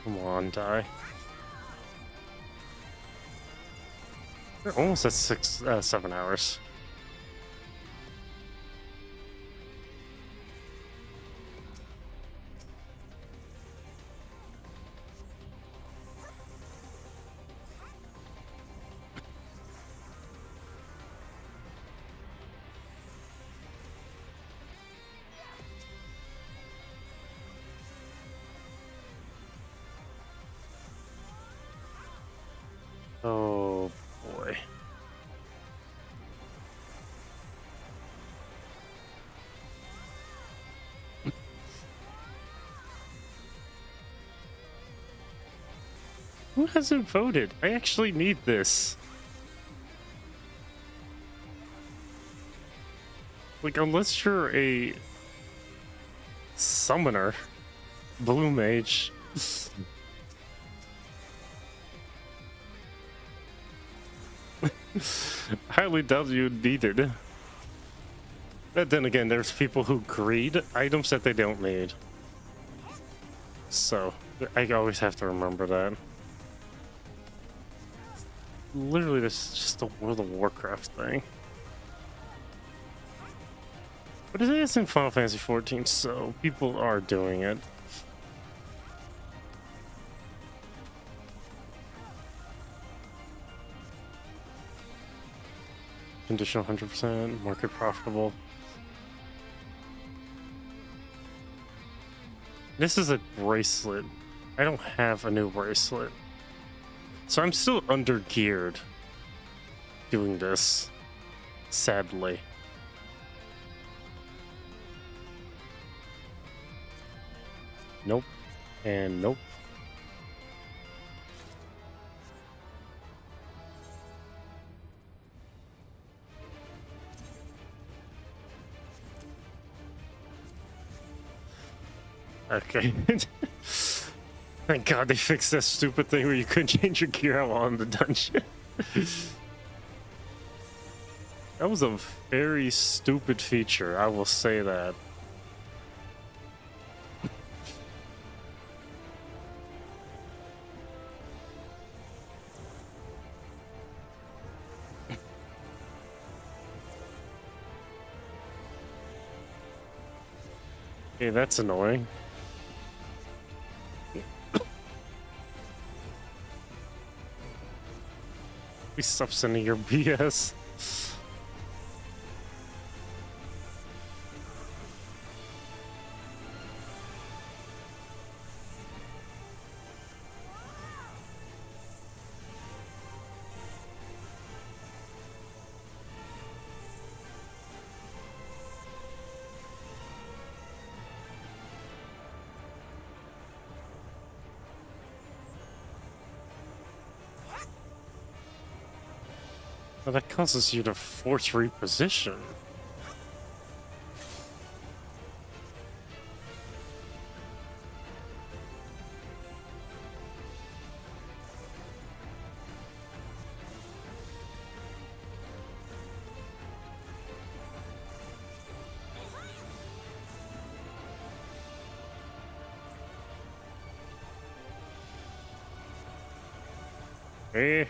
Come on, die. We're almost at 7 hours. Oh boy. Who hasn't voted? I actually need this. Like, unless you're a summoner, blue mage. Highly doubt you need it. But then again, there's people who greed items that they don't need. So, I always have to remember that. Literally, this is just a World of Warcraft thing. But it is in Final Fantasy XIV, so people are doing it. Conditional 100%, market profitable. This is a bracelet. I don't have a new bracelet. So I'm still under geared doing this, sadly. Nope. And nope. Okay. Thank God they fixed that stupid thing where you couldn't change your gear while in the dungeon. That was a very stupid feature, I will say that. Okay, that's annoying. Please stop sending your BS. Well, that causes you to force reposition. Hey.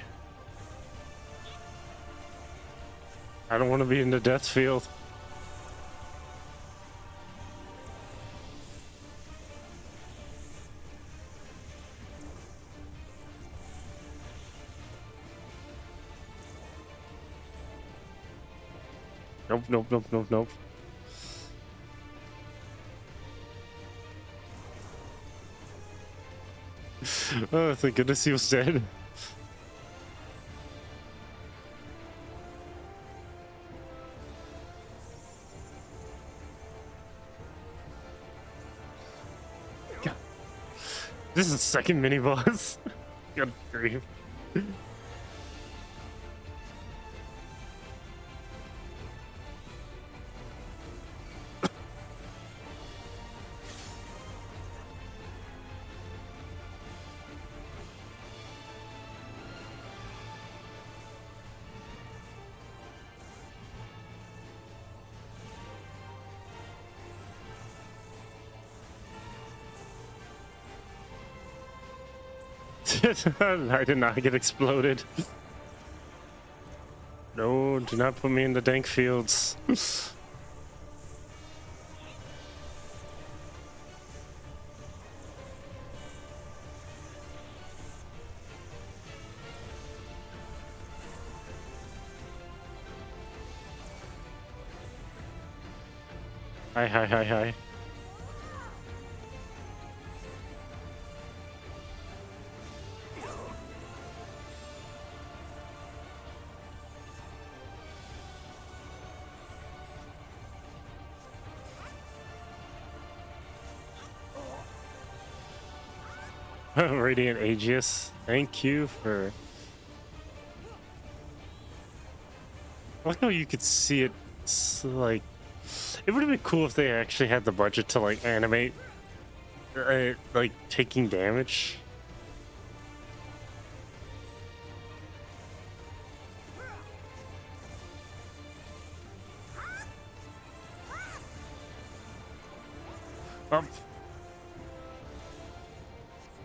I don't want to be in the death field. Nope, nope, nope, nope, nope. Oh, thank goodness he was dead. This is the second mini boss. Good grief. I did not get exploded. No, do not put me in the dank fields. Hi, hi, hi, hi. Radiant Aegis, thank you for... I like how you could see it, like... It would have been cool if they actually had the budget to, like, animate, like, taking damage.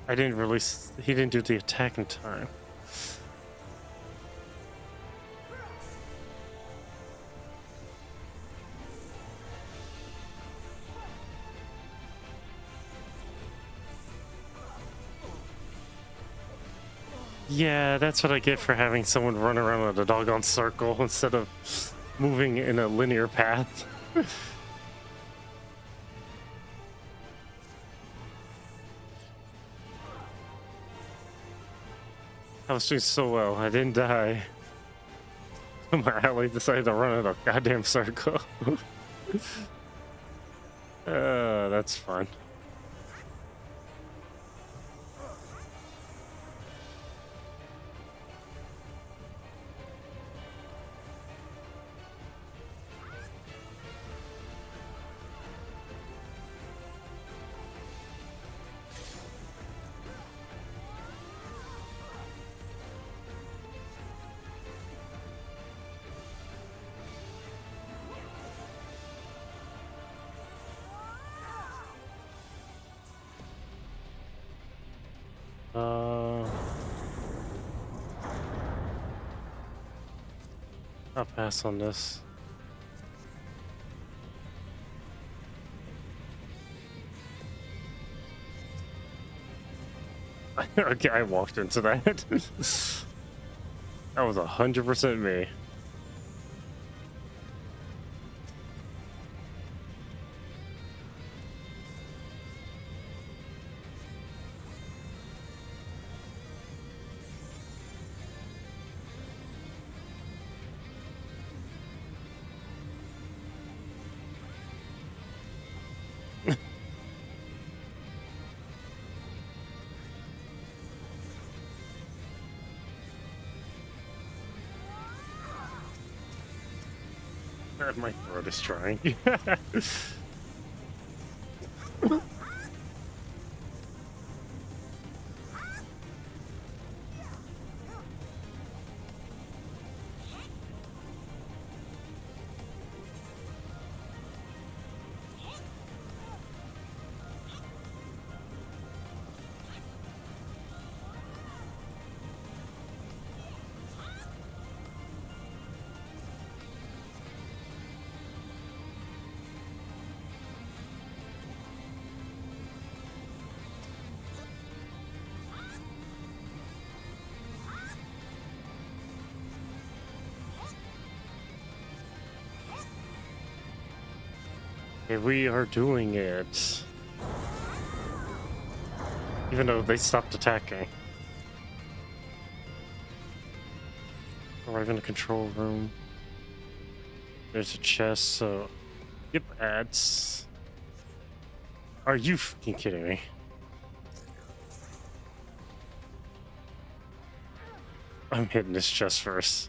I didn't release... He didn't do the attack in time. Yeah, that's what I get for having someone run around in a doggone circle instead of moving in a linear path. I was doing so well, I didn't die. My ally decided to run in a goddamn circle. That's fun. I'll pass on this. Okay, I walked into that. That was 100% me. My throat is trying. We are doing it. Even though they stopped attacking. Arrive in the control room. There's a chest, so... Yep, ads. Are you fucking kidding me? I'm hitting this chest first.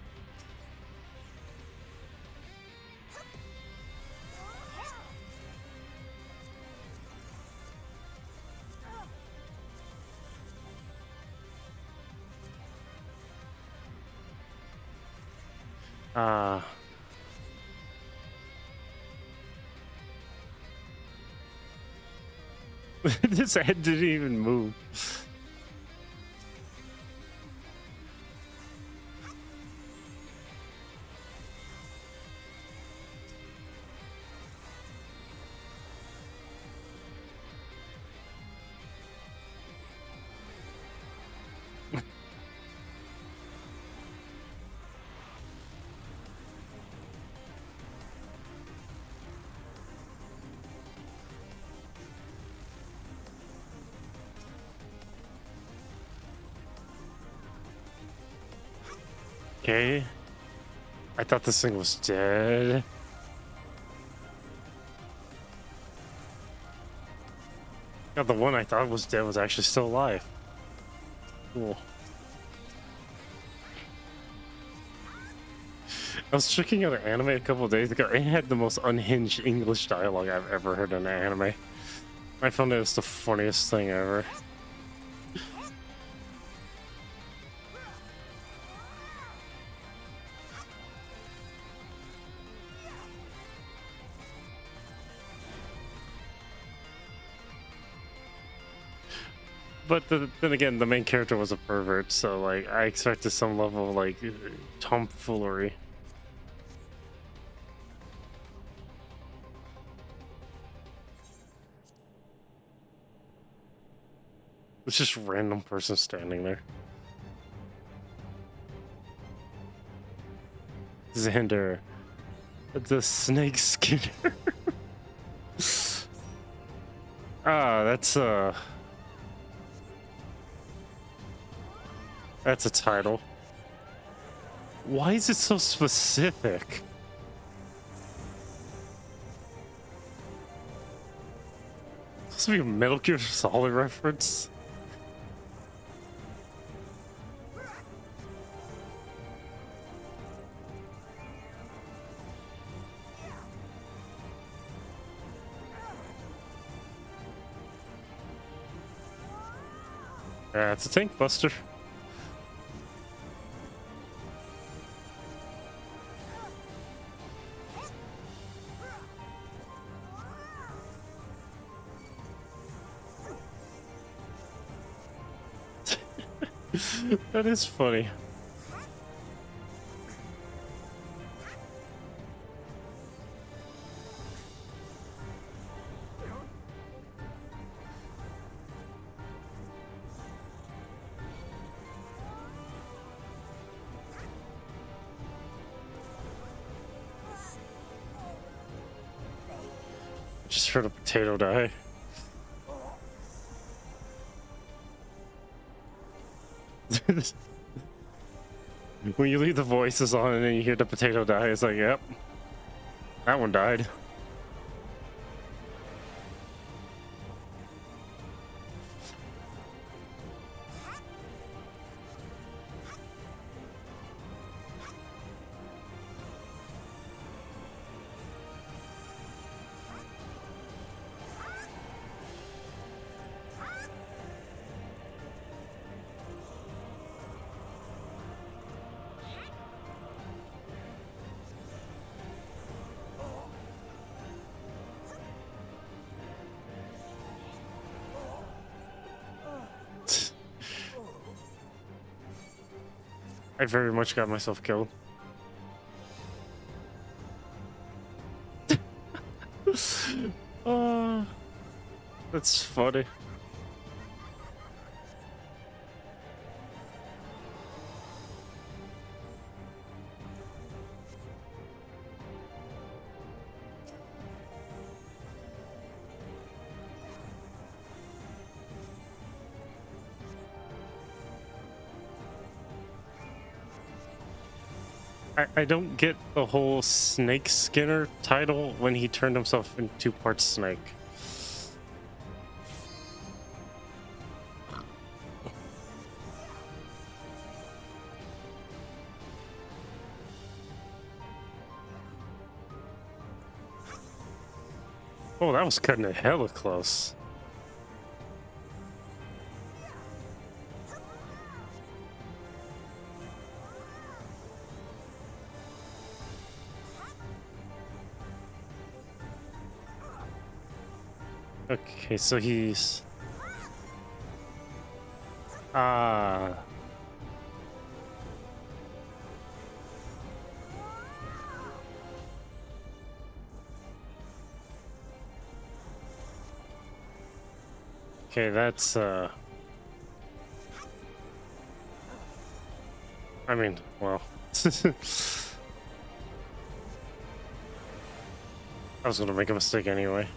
This head didn't even move. Okay. I thought this thing was dead. God, the one I thought was dead was actually still alive. Cool. I was checking out an anime a couple of days ago. It had the most unhinged English dialogue I've ever heard in an anime. I found it was the funniest thing ever. But then again, the main character was a pervert, so like I expected some level of like tomfoolery. It's just random person standing there. Xander, the snake skinner. That's a title. Why is it so specific? Supposed to be a Metal Gear Solid reference? Yeah, it's a tank buster. That is funny. Just heard a potato die. When you leave the voices on and then you hear the potato die, it's like, yep, that one died. I very much got myself killed. That's funny. I don't get the whole Snake Skinner title when he turned himself into part snake. Oh, that was cutting it hella close. Okay, so he's... Okay, that's, I mean, well... I was gonna make a mistake anyway.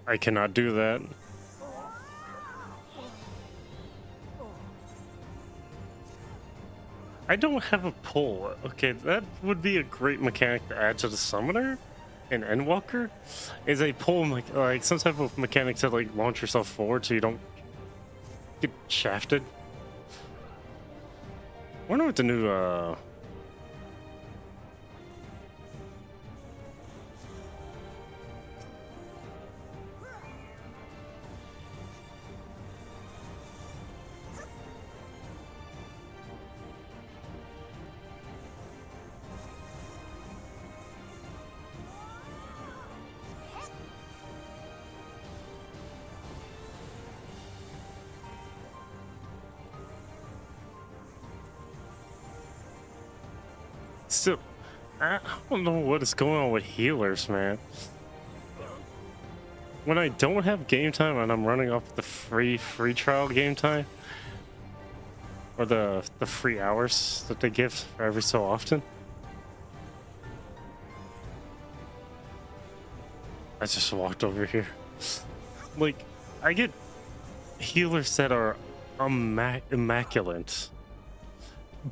I cannot do that. I don't have a pull. Okay, that would be a great mechanic to add to the summoner and Endwalker. Is a pull, like some type of mechanic to like launch yourself forward so you don't get shafted. I wonder what the new still, I don't know what is going on with healers, man. When I don't have game time and I'm running off the free trial game time, or the free hours that they give every so often, I just walked over here. Like, I get healers that are immaculate.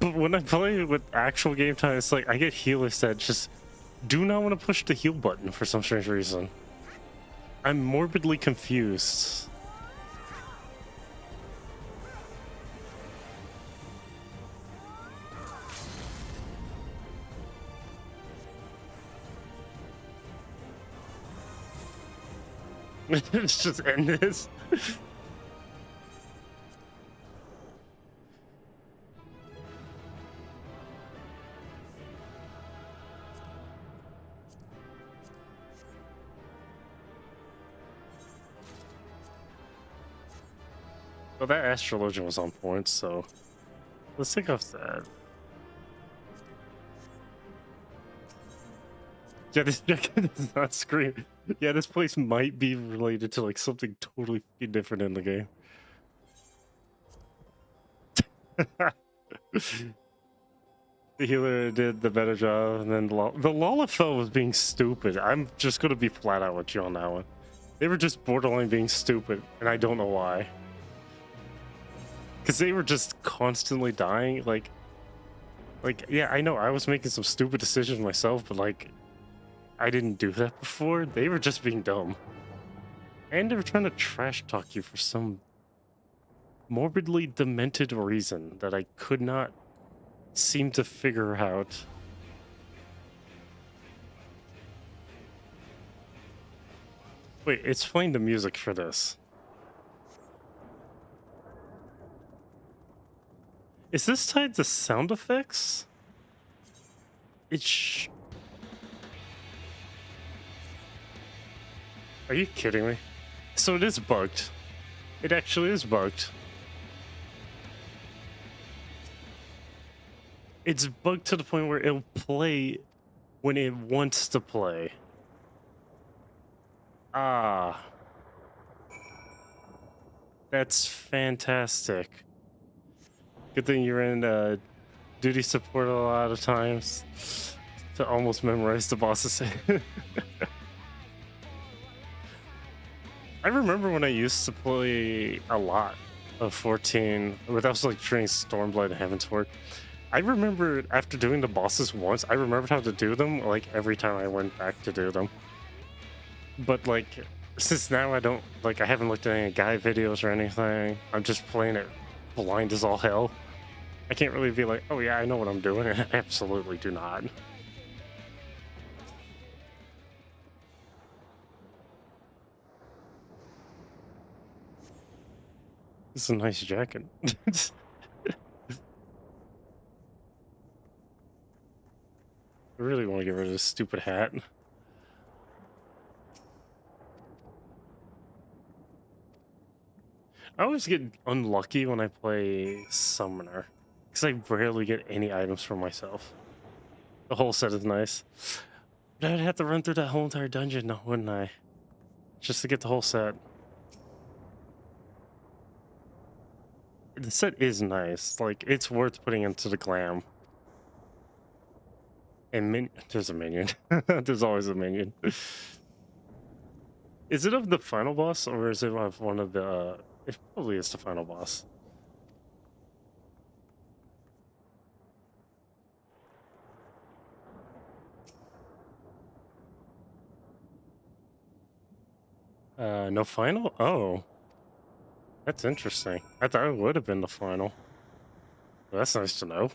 But when I play with actual game time, it's like I get healers that just do not want to push the heal button for some strange reason. I'm morbidly confused. Let's just end this. Well, that astrologian was on point, so let's take off that. Yeah, this jacket does not scream. Yeah, this place might be related to like something totally different in the game. The healer did the better job, and then the Lalafell was being stupid. I'm just gonna be flat out with you on that one. They were just borderline being stupid, and I don't know why. Because they were just constantly dying. Like, yeah, I know I was making some stupid decisions myself, but like, I didn't do that before. They were just being dumb. And they were trying to trash talk you for some morbidly demented reason that I could not seem to figure out. Wait, it's playing the music for this. Is this tied to sound effects? Are you kidding me? So it is bugged. It actually is bugged. It's bugged to the point where it'll play when it wants to play. Ah. That's fantastic. Good thing you're in duty support a lot of times to almost memorize the boss's. I remember when I used to play a lot of 14, but that was like during Stormblight and Heavensward. I remember after doing the bosses once, I remembered how to do them like every time I went back to do them. But like, since now I don't, like, I haven't looked at any guide videos or anything. I'm just playing it blind as all hell. I can't really be like, oh yeah, I know what I'm doing. I absolutely do not. This is a nice jacket. I really want to get rid of this stupid hat. I always get unlucky when I play Summoner, because I rarely get any items for myself. The whole set is nice. But I'd have to run through that whole entire dungeon, wouldn't I? Just to get the whole set. The set is nice. Like, it's worth putting into the glam. And there's a minion. There's always a minion. Is it of the final boss, or is it of one of the... it probably is the final boss. No final? Oh. That's interesting. I thought it would have been the final. Well, that's nice to know.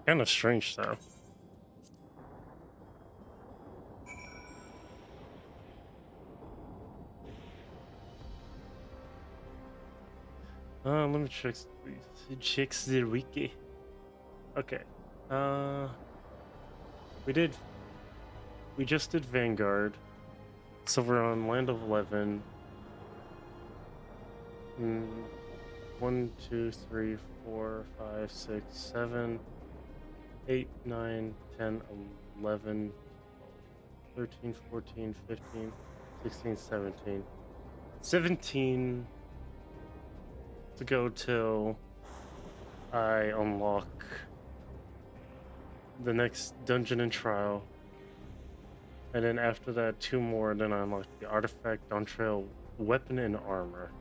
Kind of strange, though. Let me check the wiki. Okay. We just did Vanguard. So we're on Land of 11. 1, 2, 3, 4, 5, 6, 7, 8, 9, 10, 11, 13, 14, 15, 16, 17. 17 to go till I unlock the next dungeon and trial. And then after that, 2 more, and then I unlock the artifact, Dawntrail, weapon, and armor.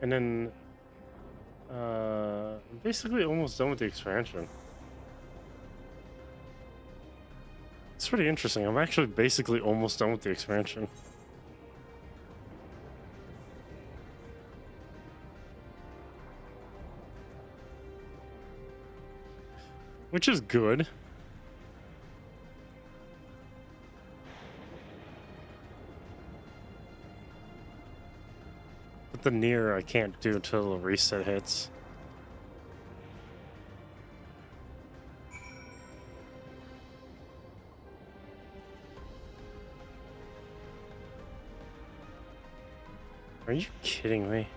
And then, I'm basically almost done with the expansion. It's pretty interesting. I'm actually basically almost done with the expansion. Which is good. But the near I can't do until the reset hits. Are you kidding me?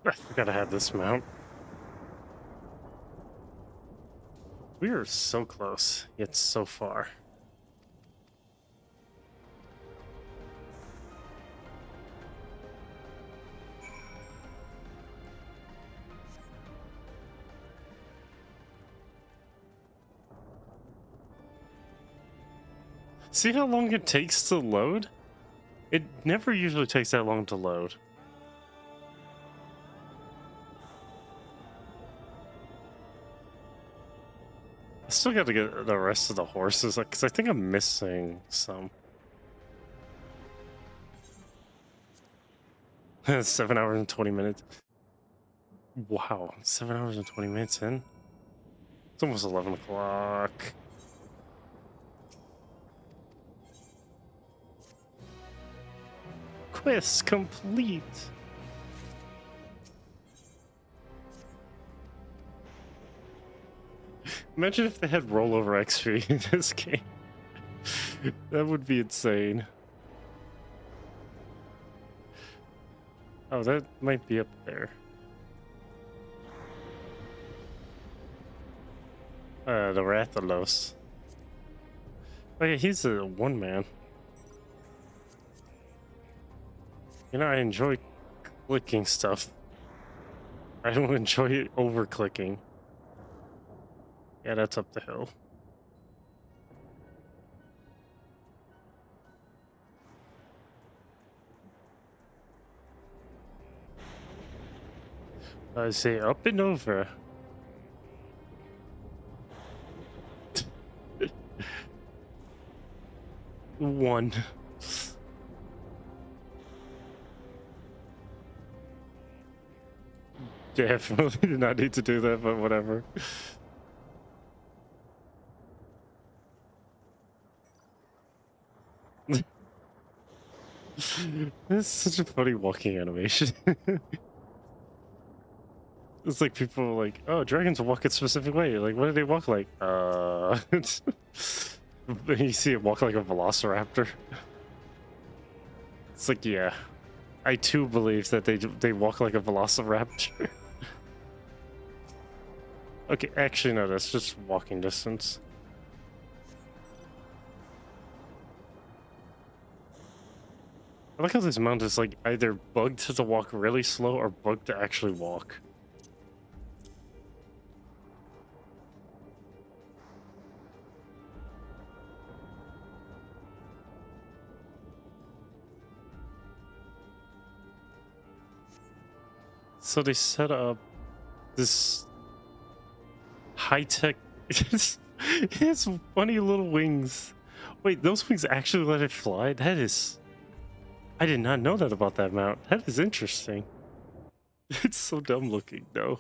I gotta have this mount. We are so close, yet so far. See how long it takes to load? It never usually takes that long to load. I still got to get the rest of the horses, because I think I'm missing some. 7 hours and 20 minutes. Wow, 7 hours and 20 minutes in? It's almost 11 o'clock. Quest complete. Imagine if they had rollover XP in this game. That would be insane. Oh, that might be up there. The Rathalos. Oh yeah, he's a one man. You know, I enjoy clicking stuff. I don't enjoy over clicking. Yeah, that's up the hill. I say up and over. One. Definitely did not need to do that, but whatever. This is such a funny walking animation. It's like people are like, oh, dragons walk a specific way. Like, what do they walk like? You see it walk like a velociraptor. It's like, yeah. I too believe that they walk like a velociraptor. Okay, actually no, that's just walking distance. I like how this mount is like either bugged to walk really slow or bugged to actually walk. So they set up this high-tech... His funny little wings. Wait, those wings actually let it fly? That is... I did not know that about that mount. That is interesting. It's so dumb looking, though.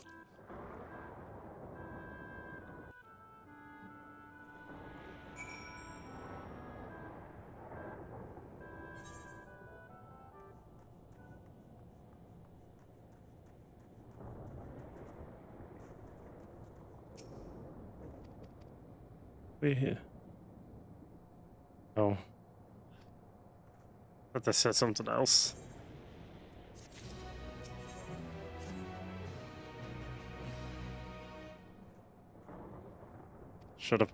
Wait here. Oh. But that said something else. Shut up.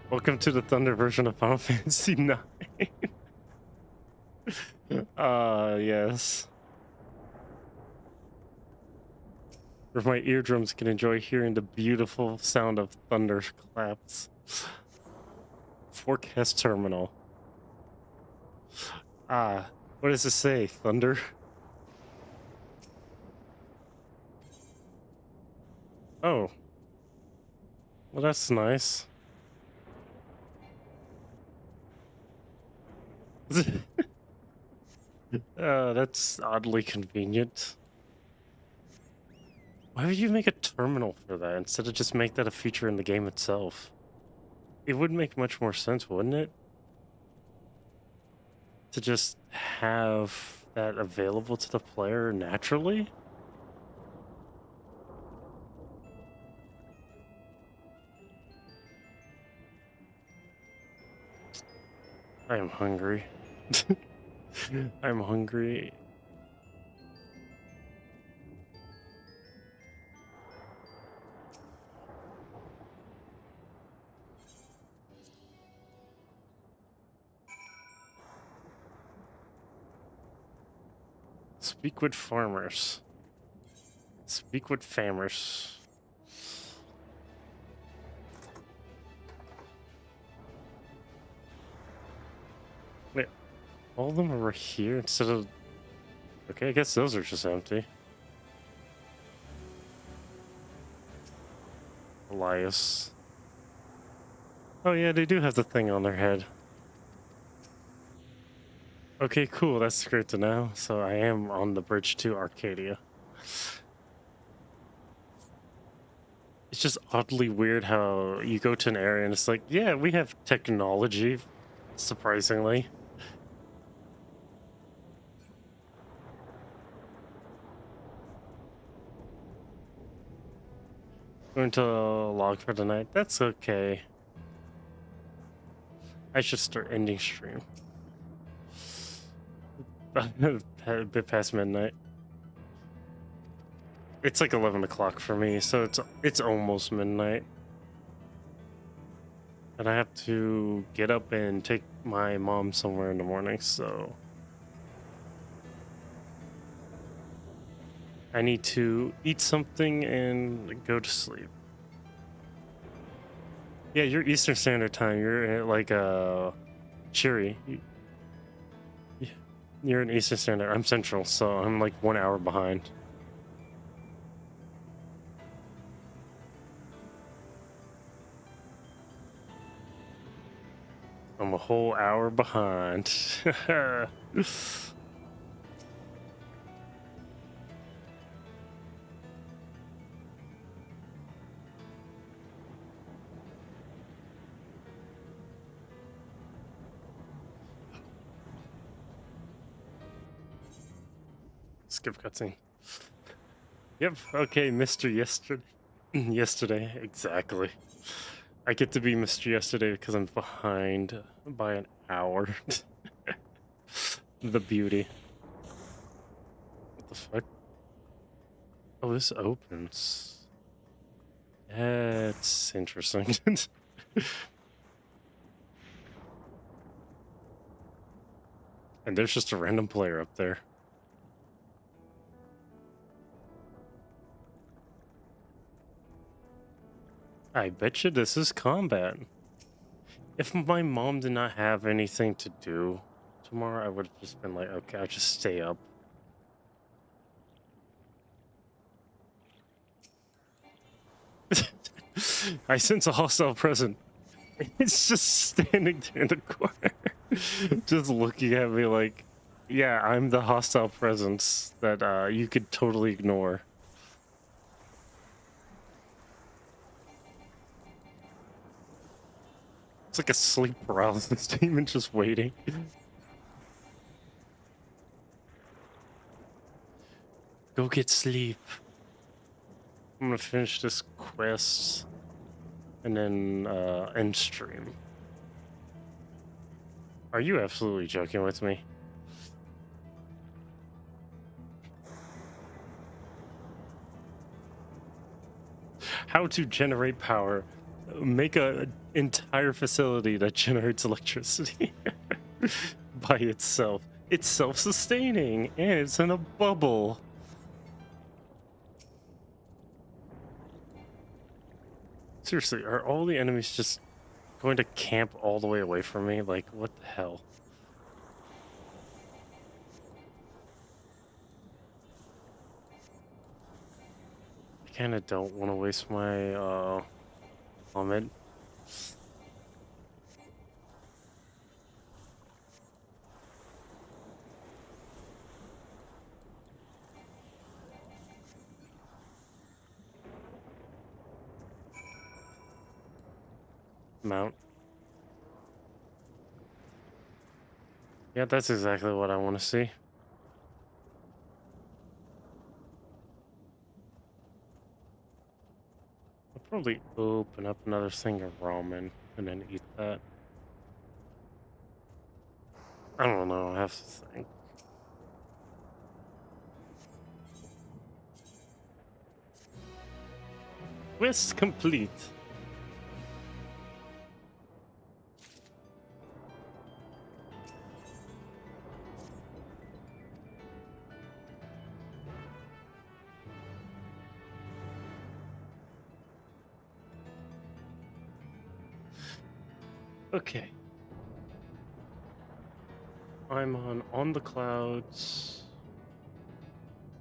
Welcome to the Thunder version of Final Fantasy IX. Yes. Where my eardrums can enjoy hearing the beautiful sound of thunder claps. Forecast terminal. What does it say? Thunder? Oh. Well, that's nice. That's oddly convenient. Why would you make a terminal for that instead of just make that a feature in the game itself? It would make much more sense, wouldn't it? To just have that available to the player naturally? I am hungry. I'm hungry. Speak with farmers. Speak with farmers. Wait, all of them are right here instead of... Okay, I guess those are just empty. Elias. Oh yeah, they do have the thing on their head. Okay, cool, that's great to know. So I am on the bridge to Arcadia. It's just oddly weird how you go to an area and it's like, yeah, we have technology, surprisingly. Going to log for the night. That's okay. I should start ending stream. A bit past midnight. It's like 11 o'clock for me, so it's almost midnight. And I have to get up and take my mom somewhere in the morning, so... I need to eat something and go to sleep. Yeah, you're Eastern Standard Time. You're at like Cheery. You're in Eastern Standard. I'm Central, so I'm like 1 hour behind. I'm a whole hour behind. Skip cutscene. Yep, okay, Mr. Yesterday. Yesterday, exactly. I get to be Mr. Yesterday because I'm behind by an hour. The beauty. What the fuck? Oh, this opens. That's interesting. And there's just a random player up there. I bet you this is combat. If my mom did not have anything to do tomorrow, I would have just been like, okay, I'll just stay up. I sense a hostile presence. It's just standing there in the corner, just looking at me like, yeah, I'm the hostile presence that you could totally ignore. It's like a sleep paralysis demon just waiting. Go get sleep. I'm gonna finish this quest and then end stream. Are you absolutely joking with me? How to generate power. Make an entire facility that generates electricity by itself. It's self-sustaining and it's in a bubble. Seriously, are all the enemies just going to camp all the way away from me? Like, what the hell? I kind of don't want to waste my moment. Mount. Yeah, that's exactly what I want to see. I'll probably open up another thing of ramen and then eat that. I don't know, I have to think. Quest complete. Okay. I'm on the clouds.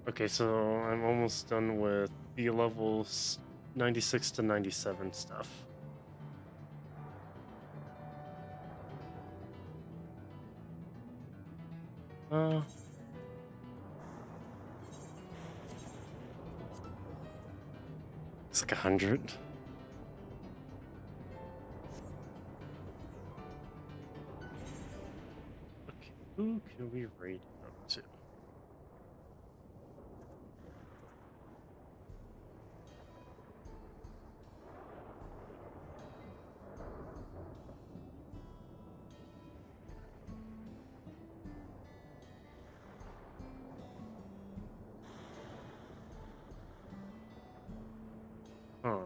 Okay, so I'm almost done with the levels 96 to 97 stuff. It's like 100. Okay, who can we raid up to? Huh.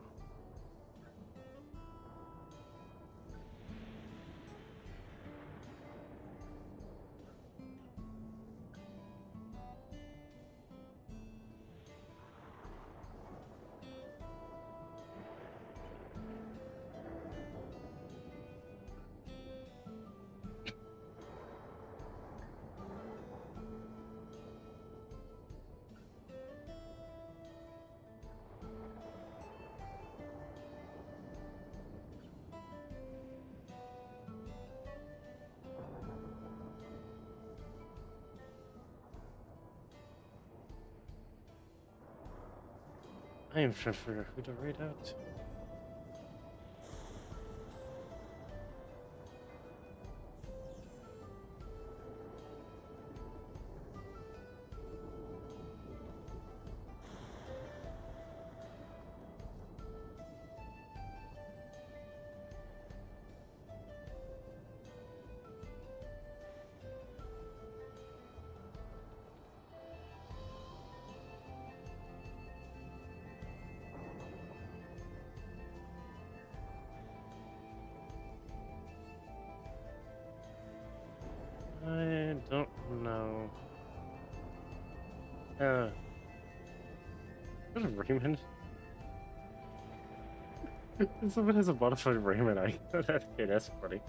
I am trying to figure out who to raid out to. Is it Raymond? Someone has a modified Raymond icon. Okay, that's funny.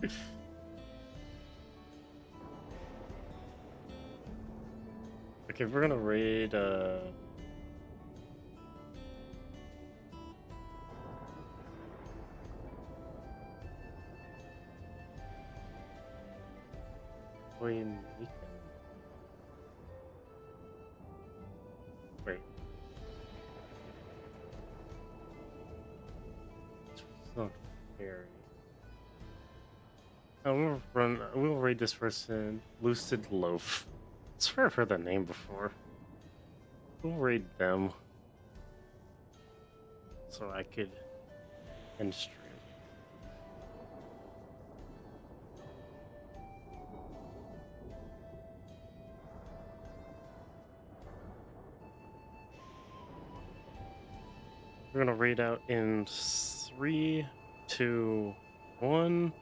Okay, we're gonna raid, Wait. It's not fair. We'll raid this person, Lucid Loaf. I swear I've heard that name before. We'll raid them. So I could end stream. We're gonna raid out in 3, 2, 1.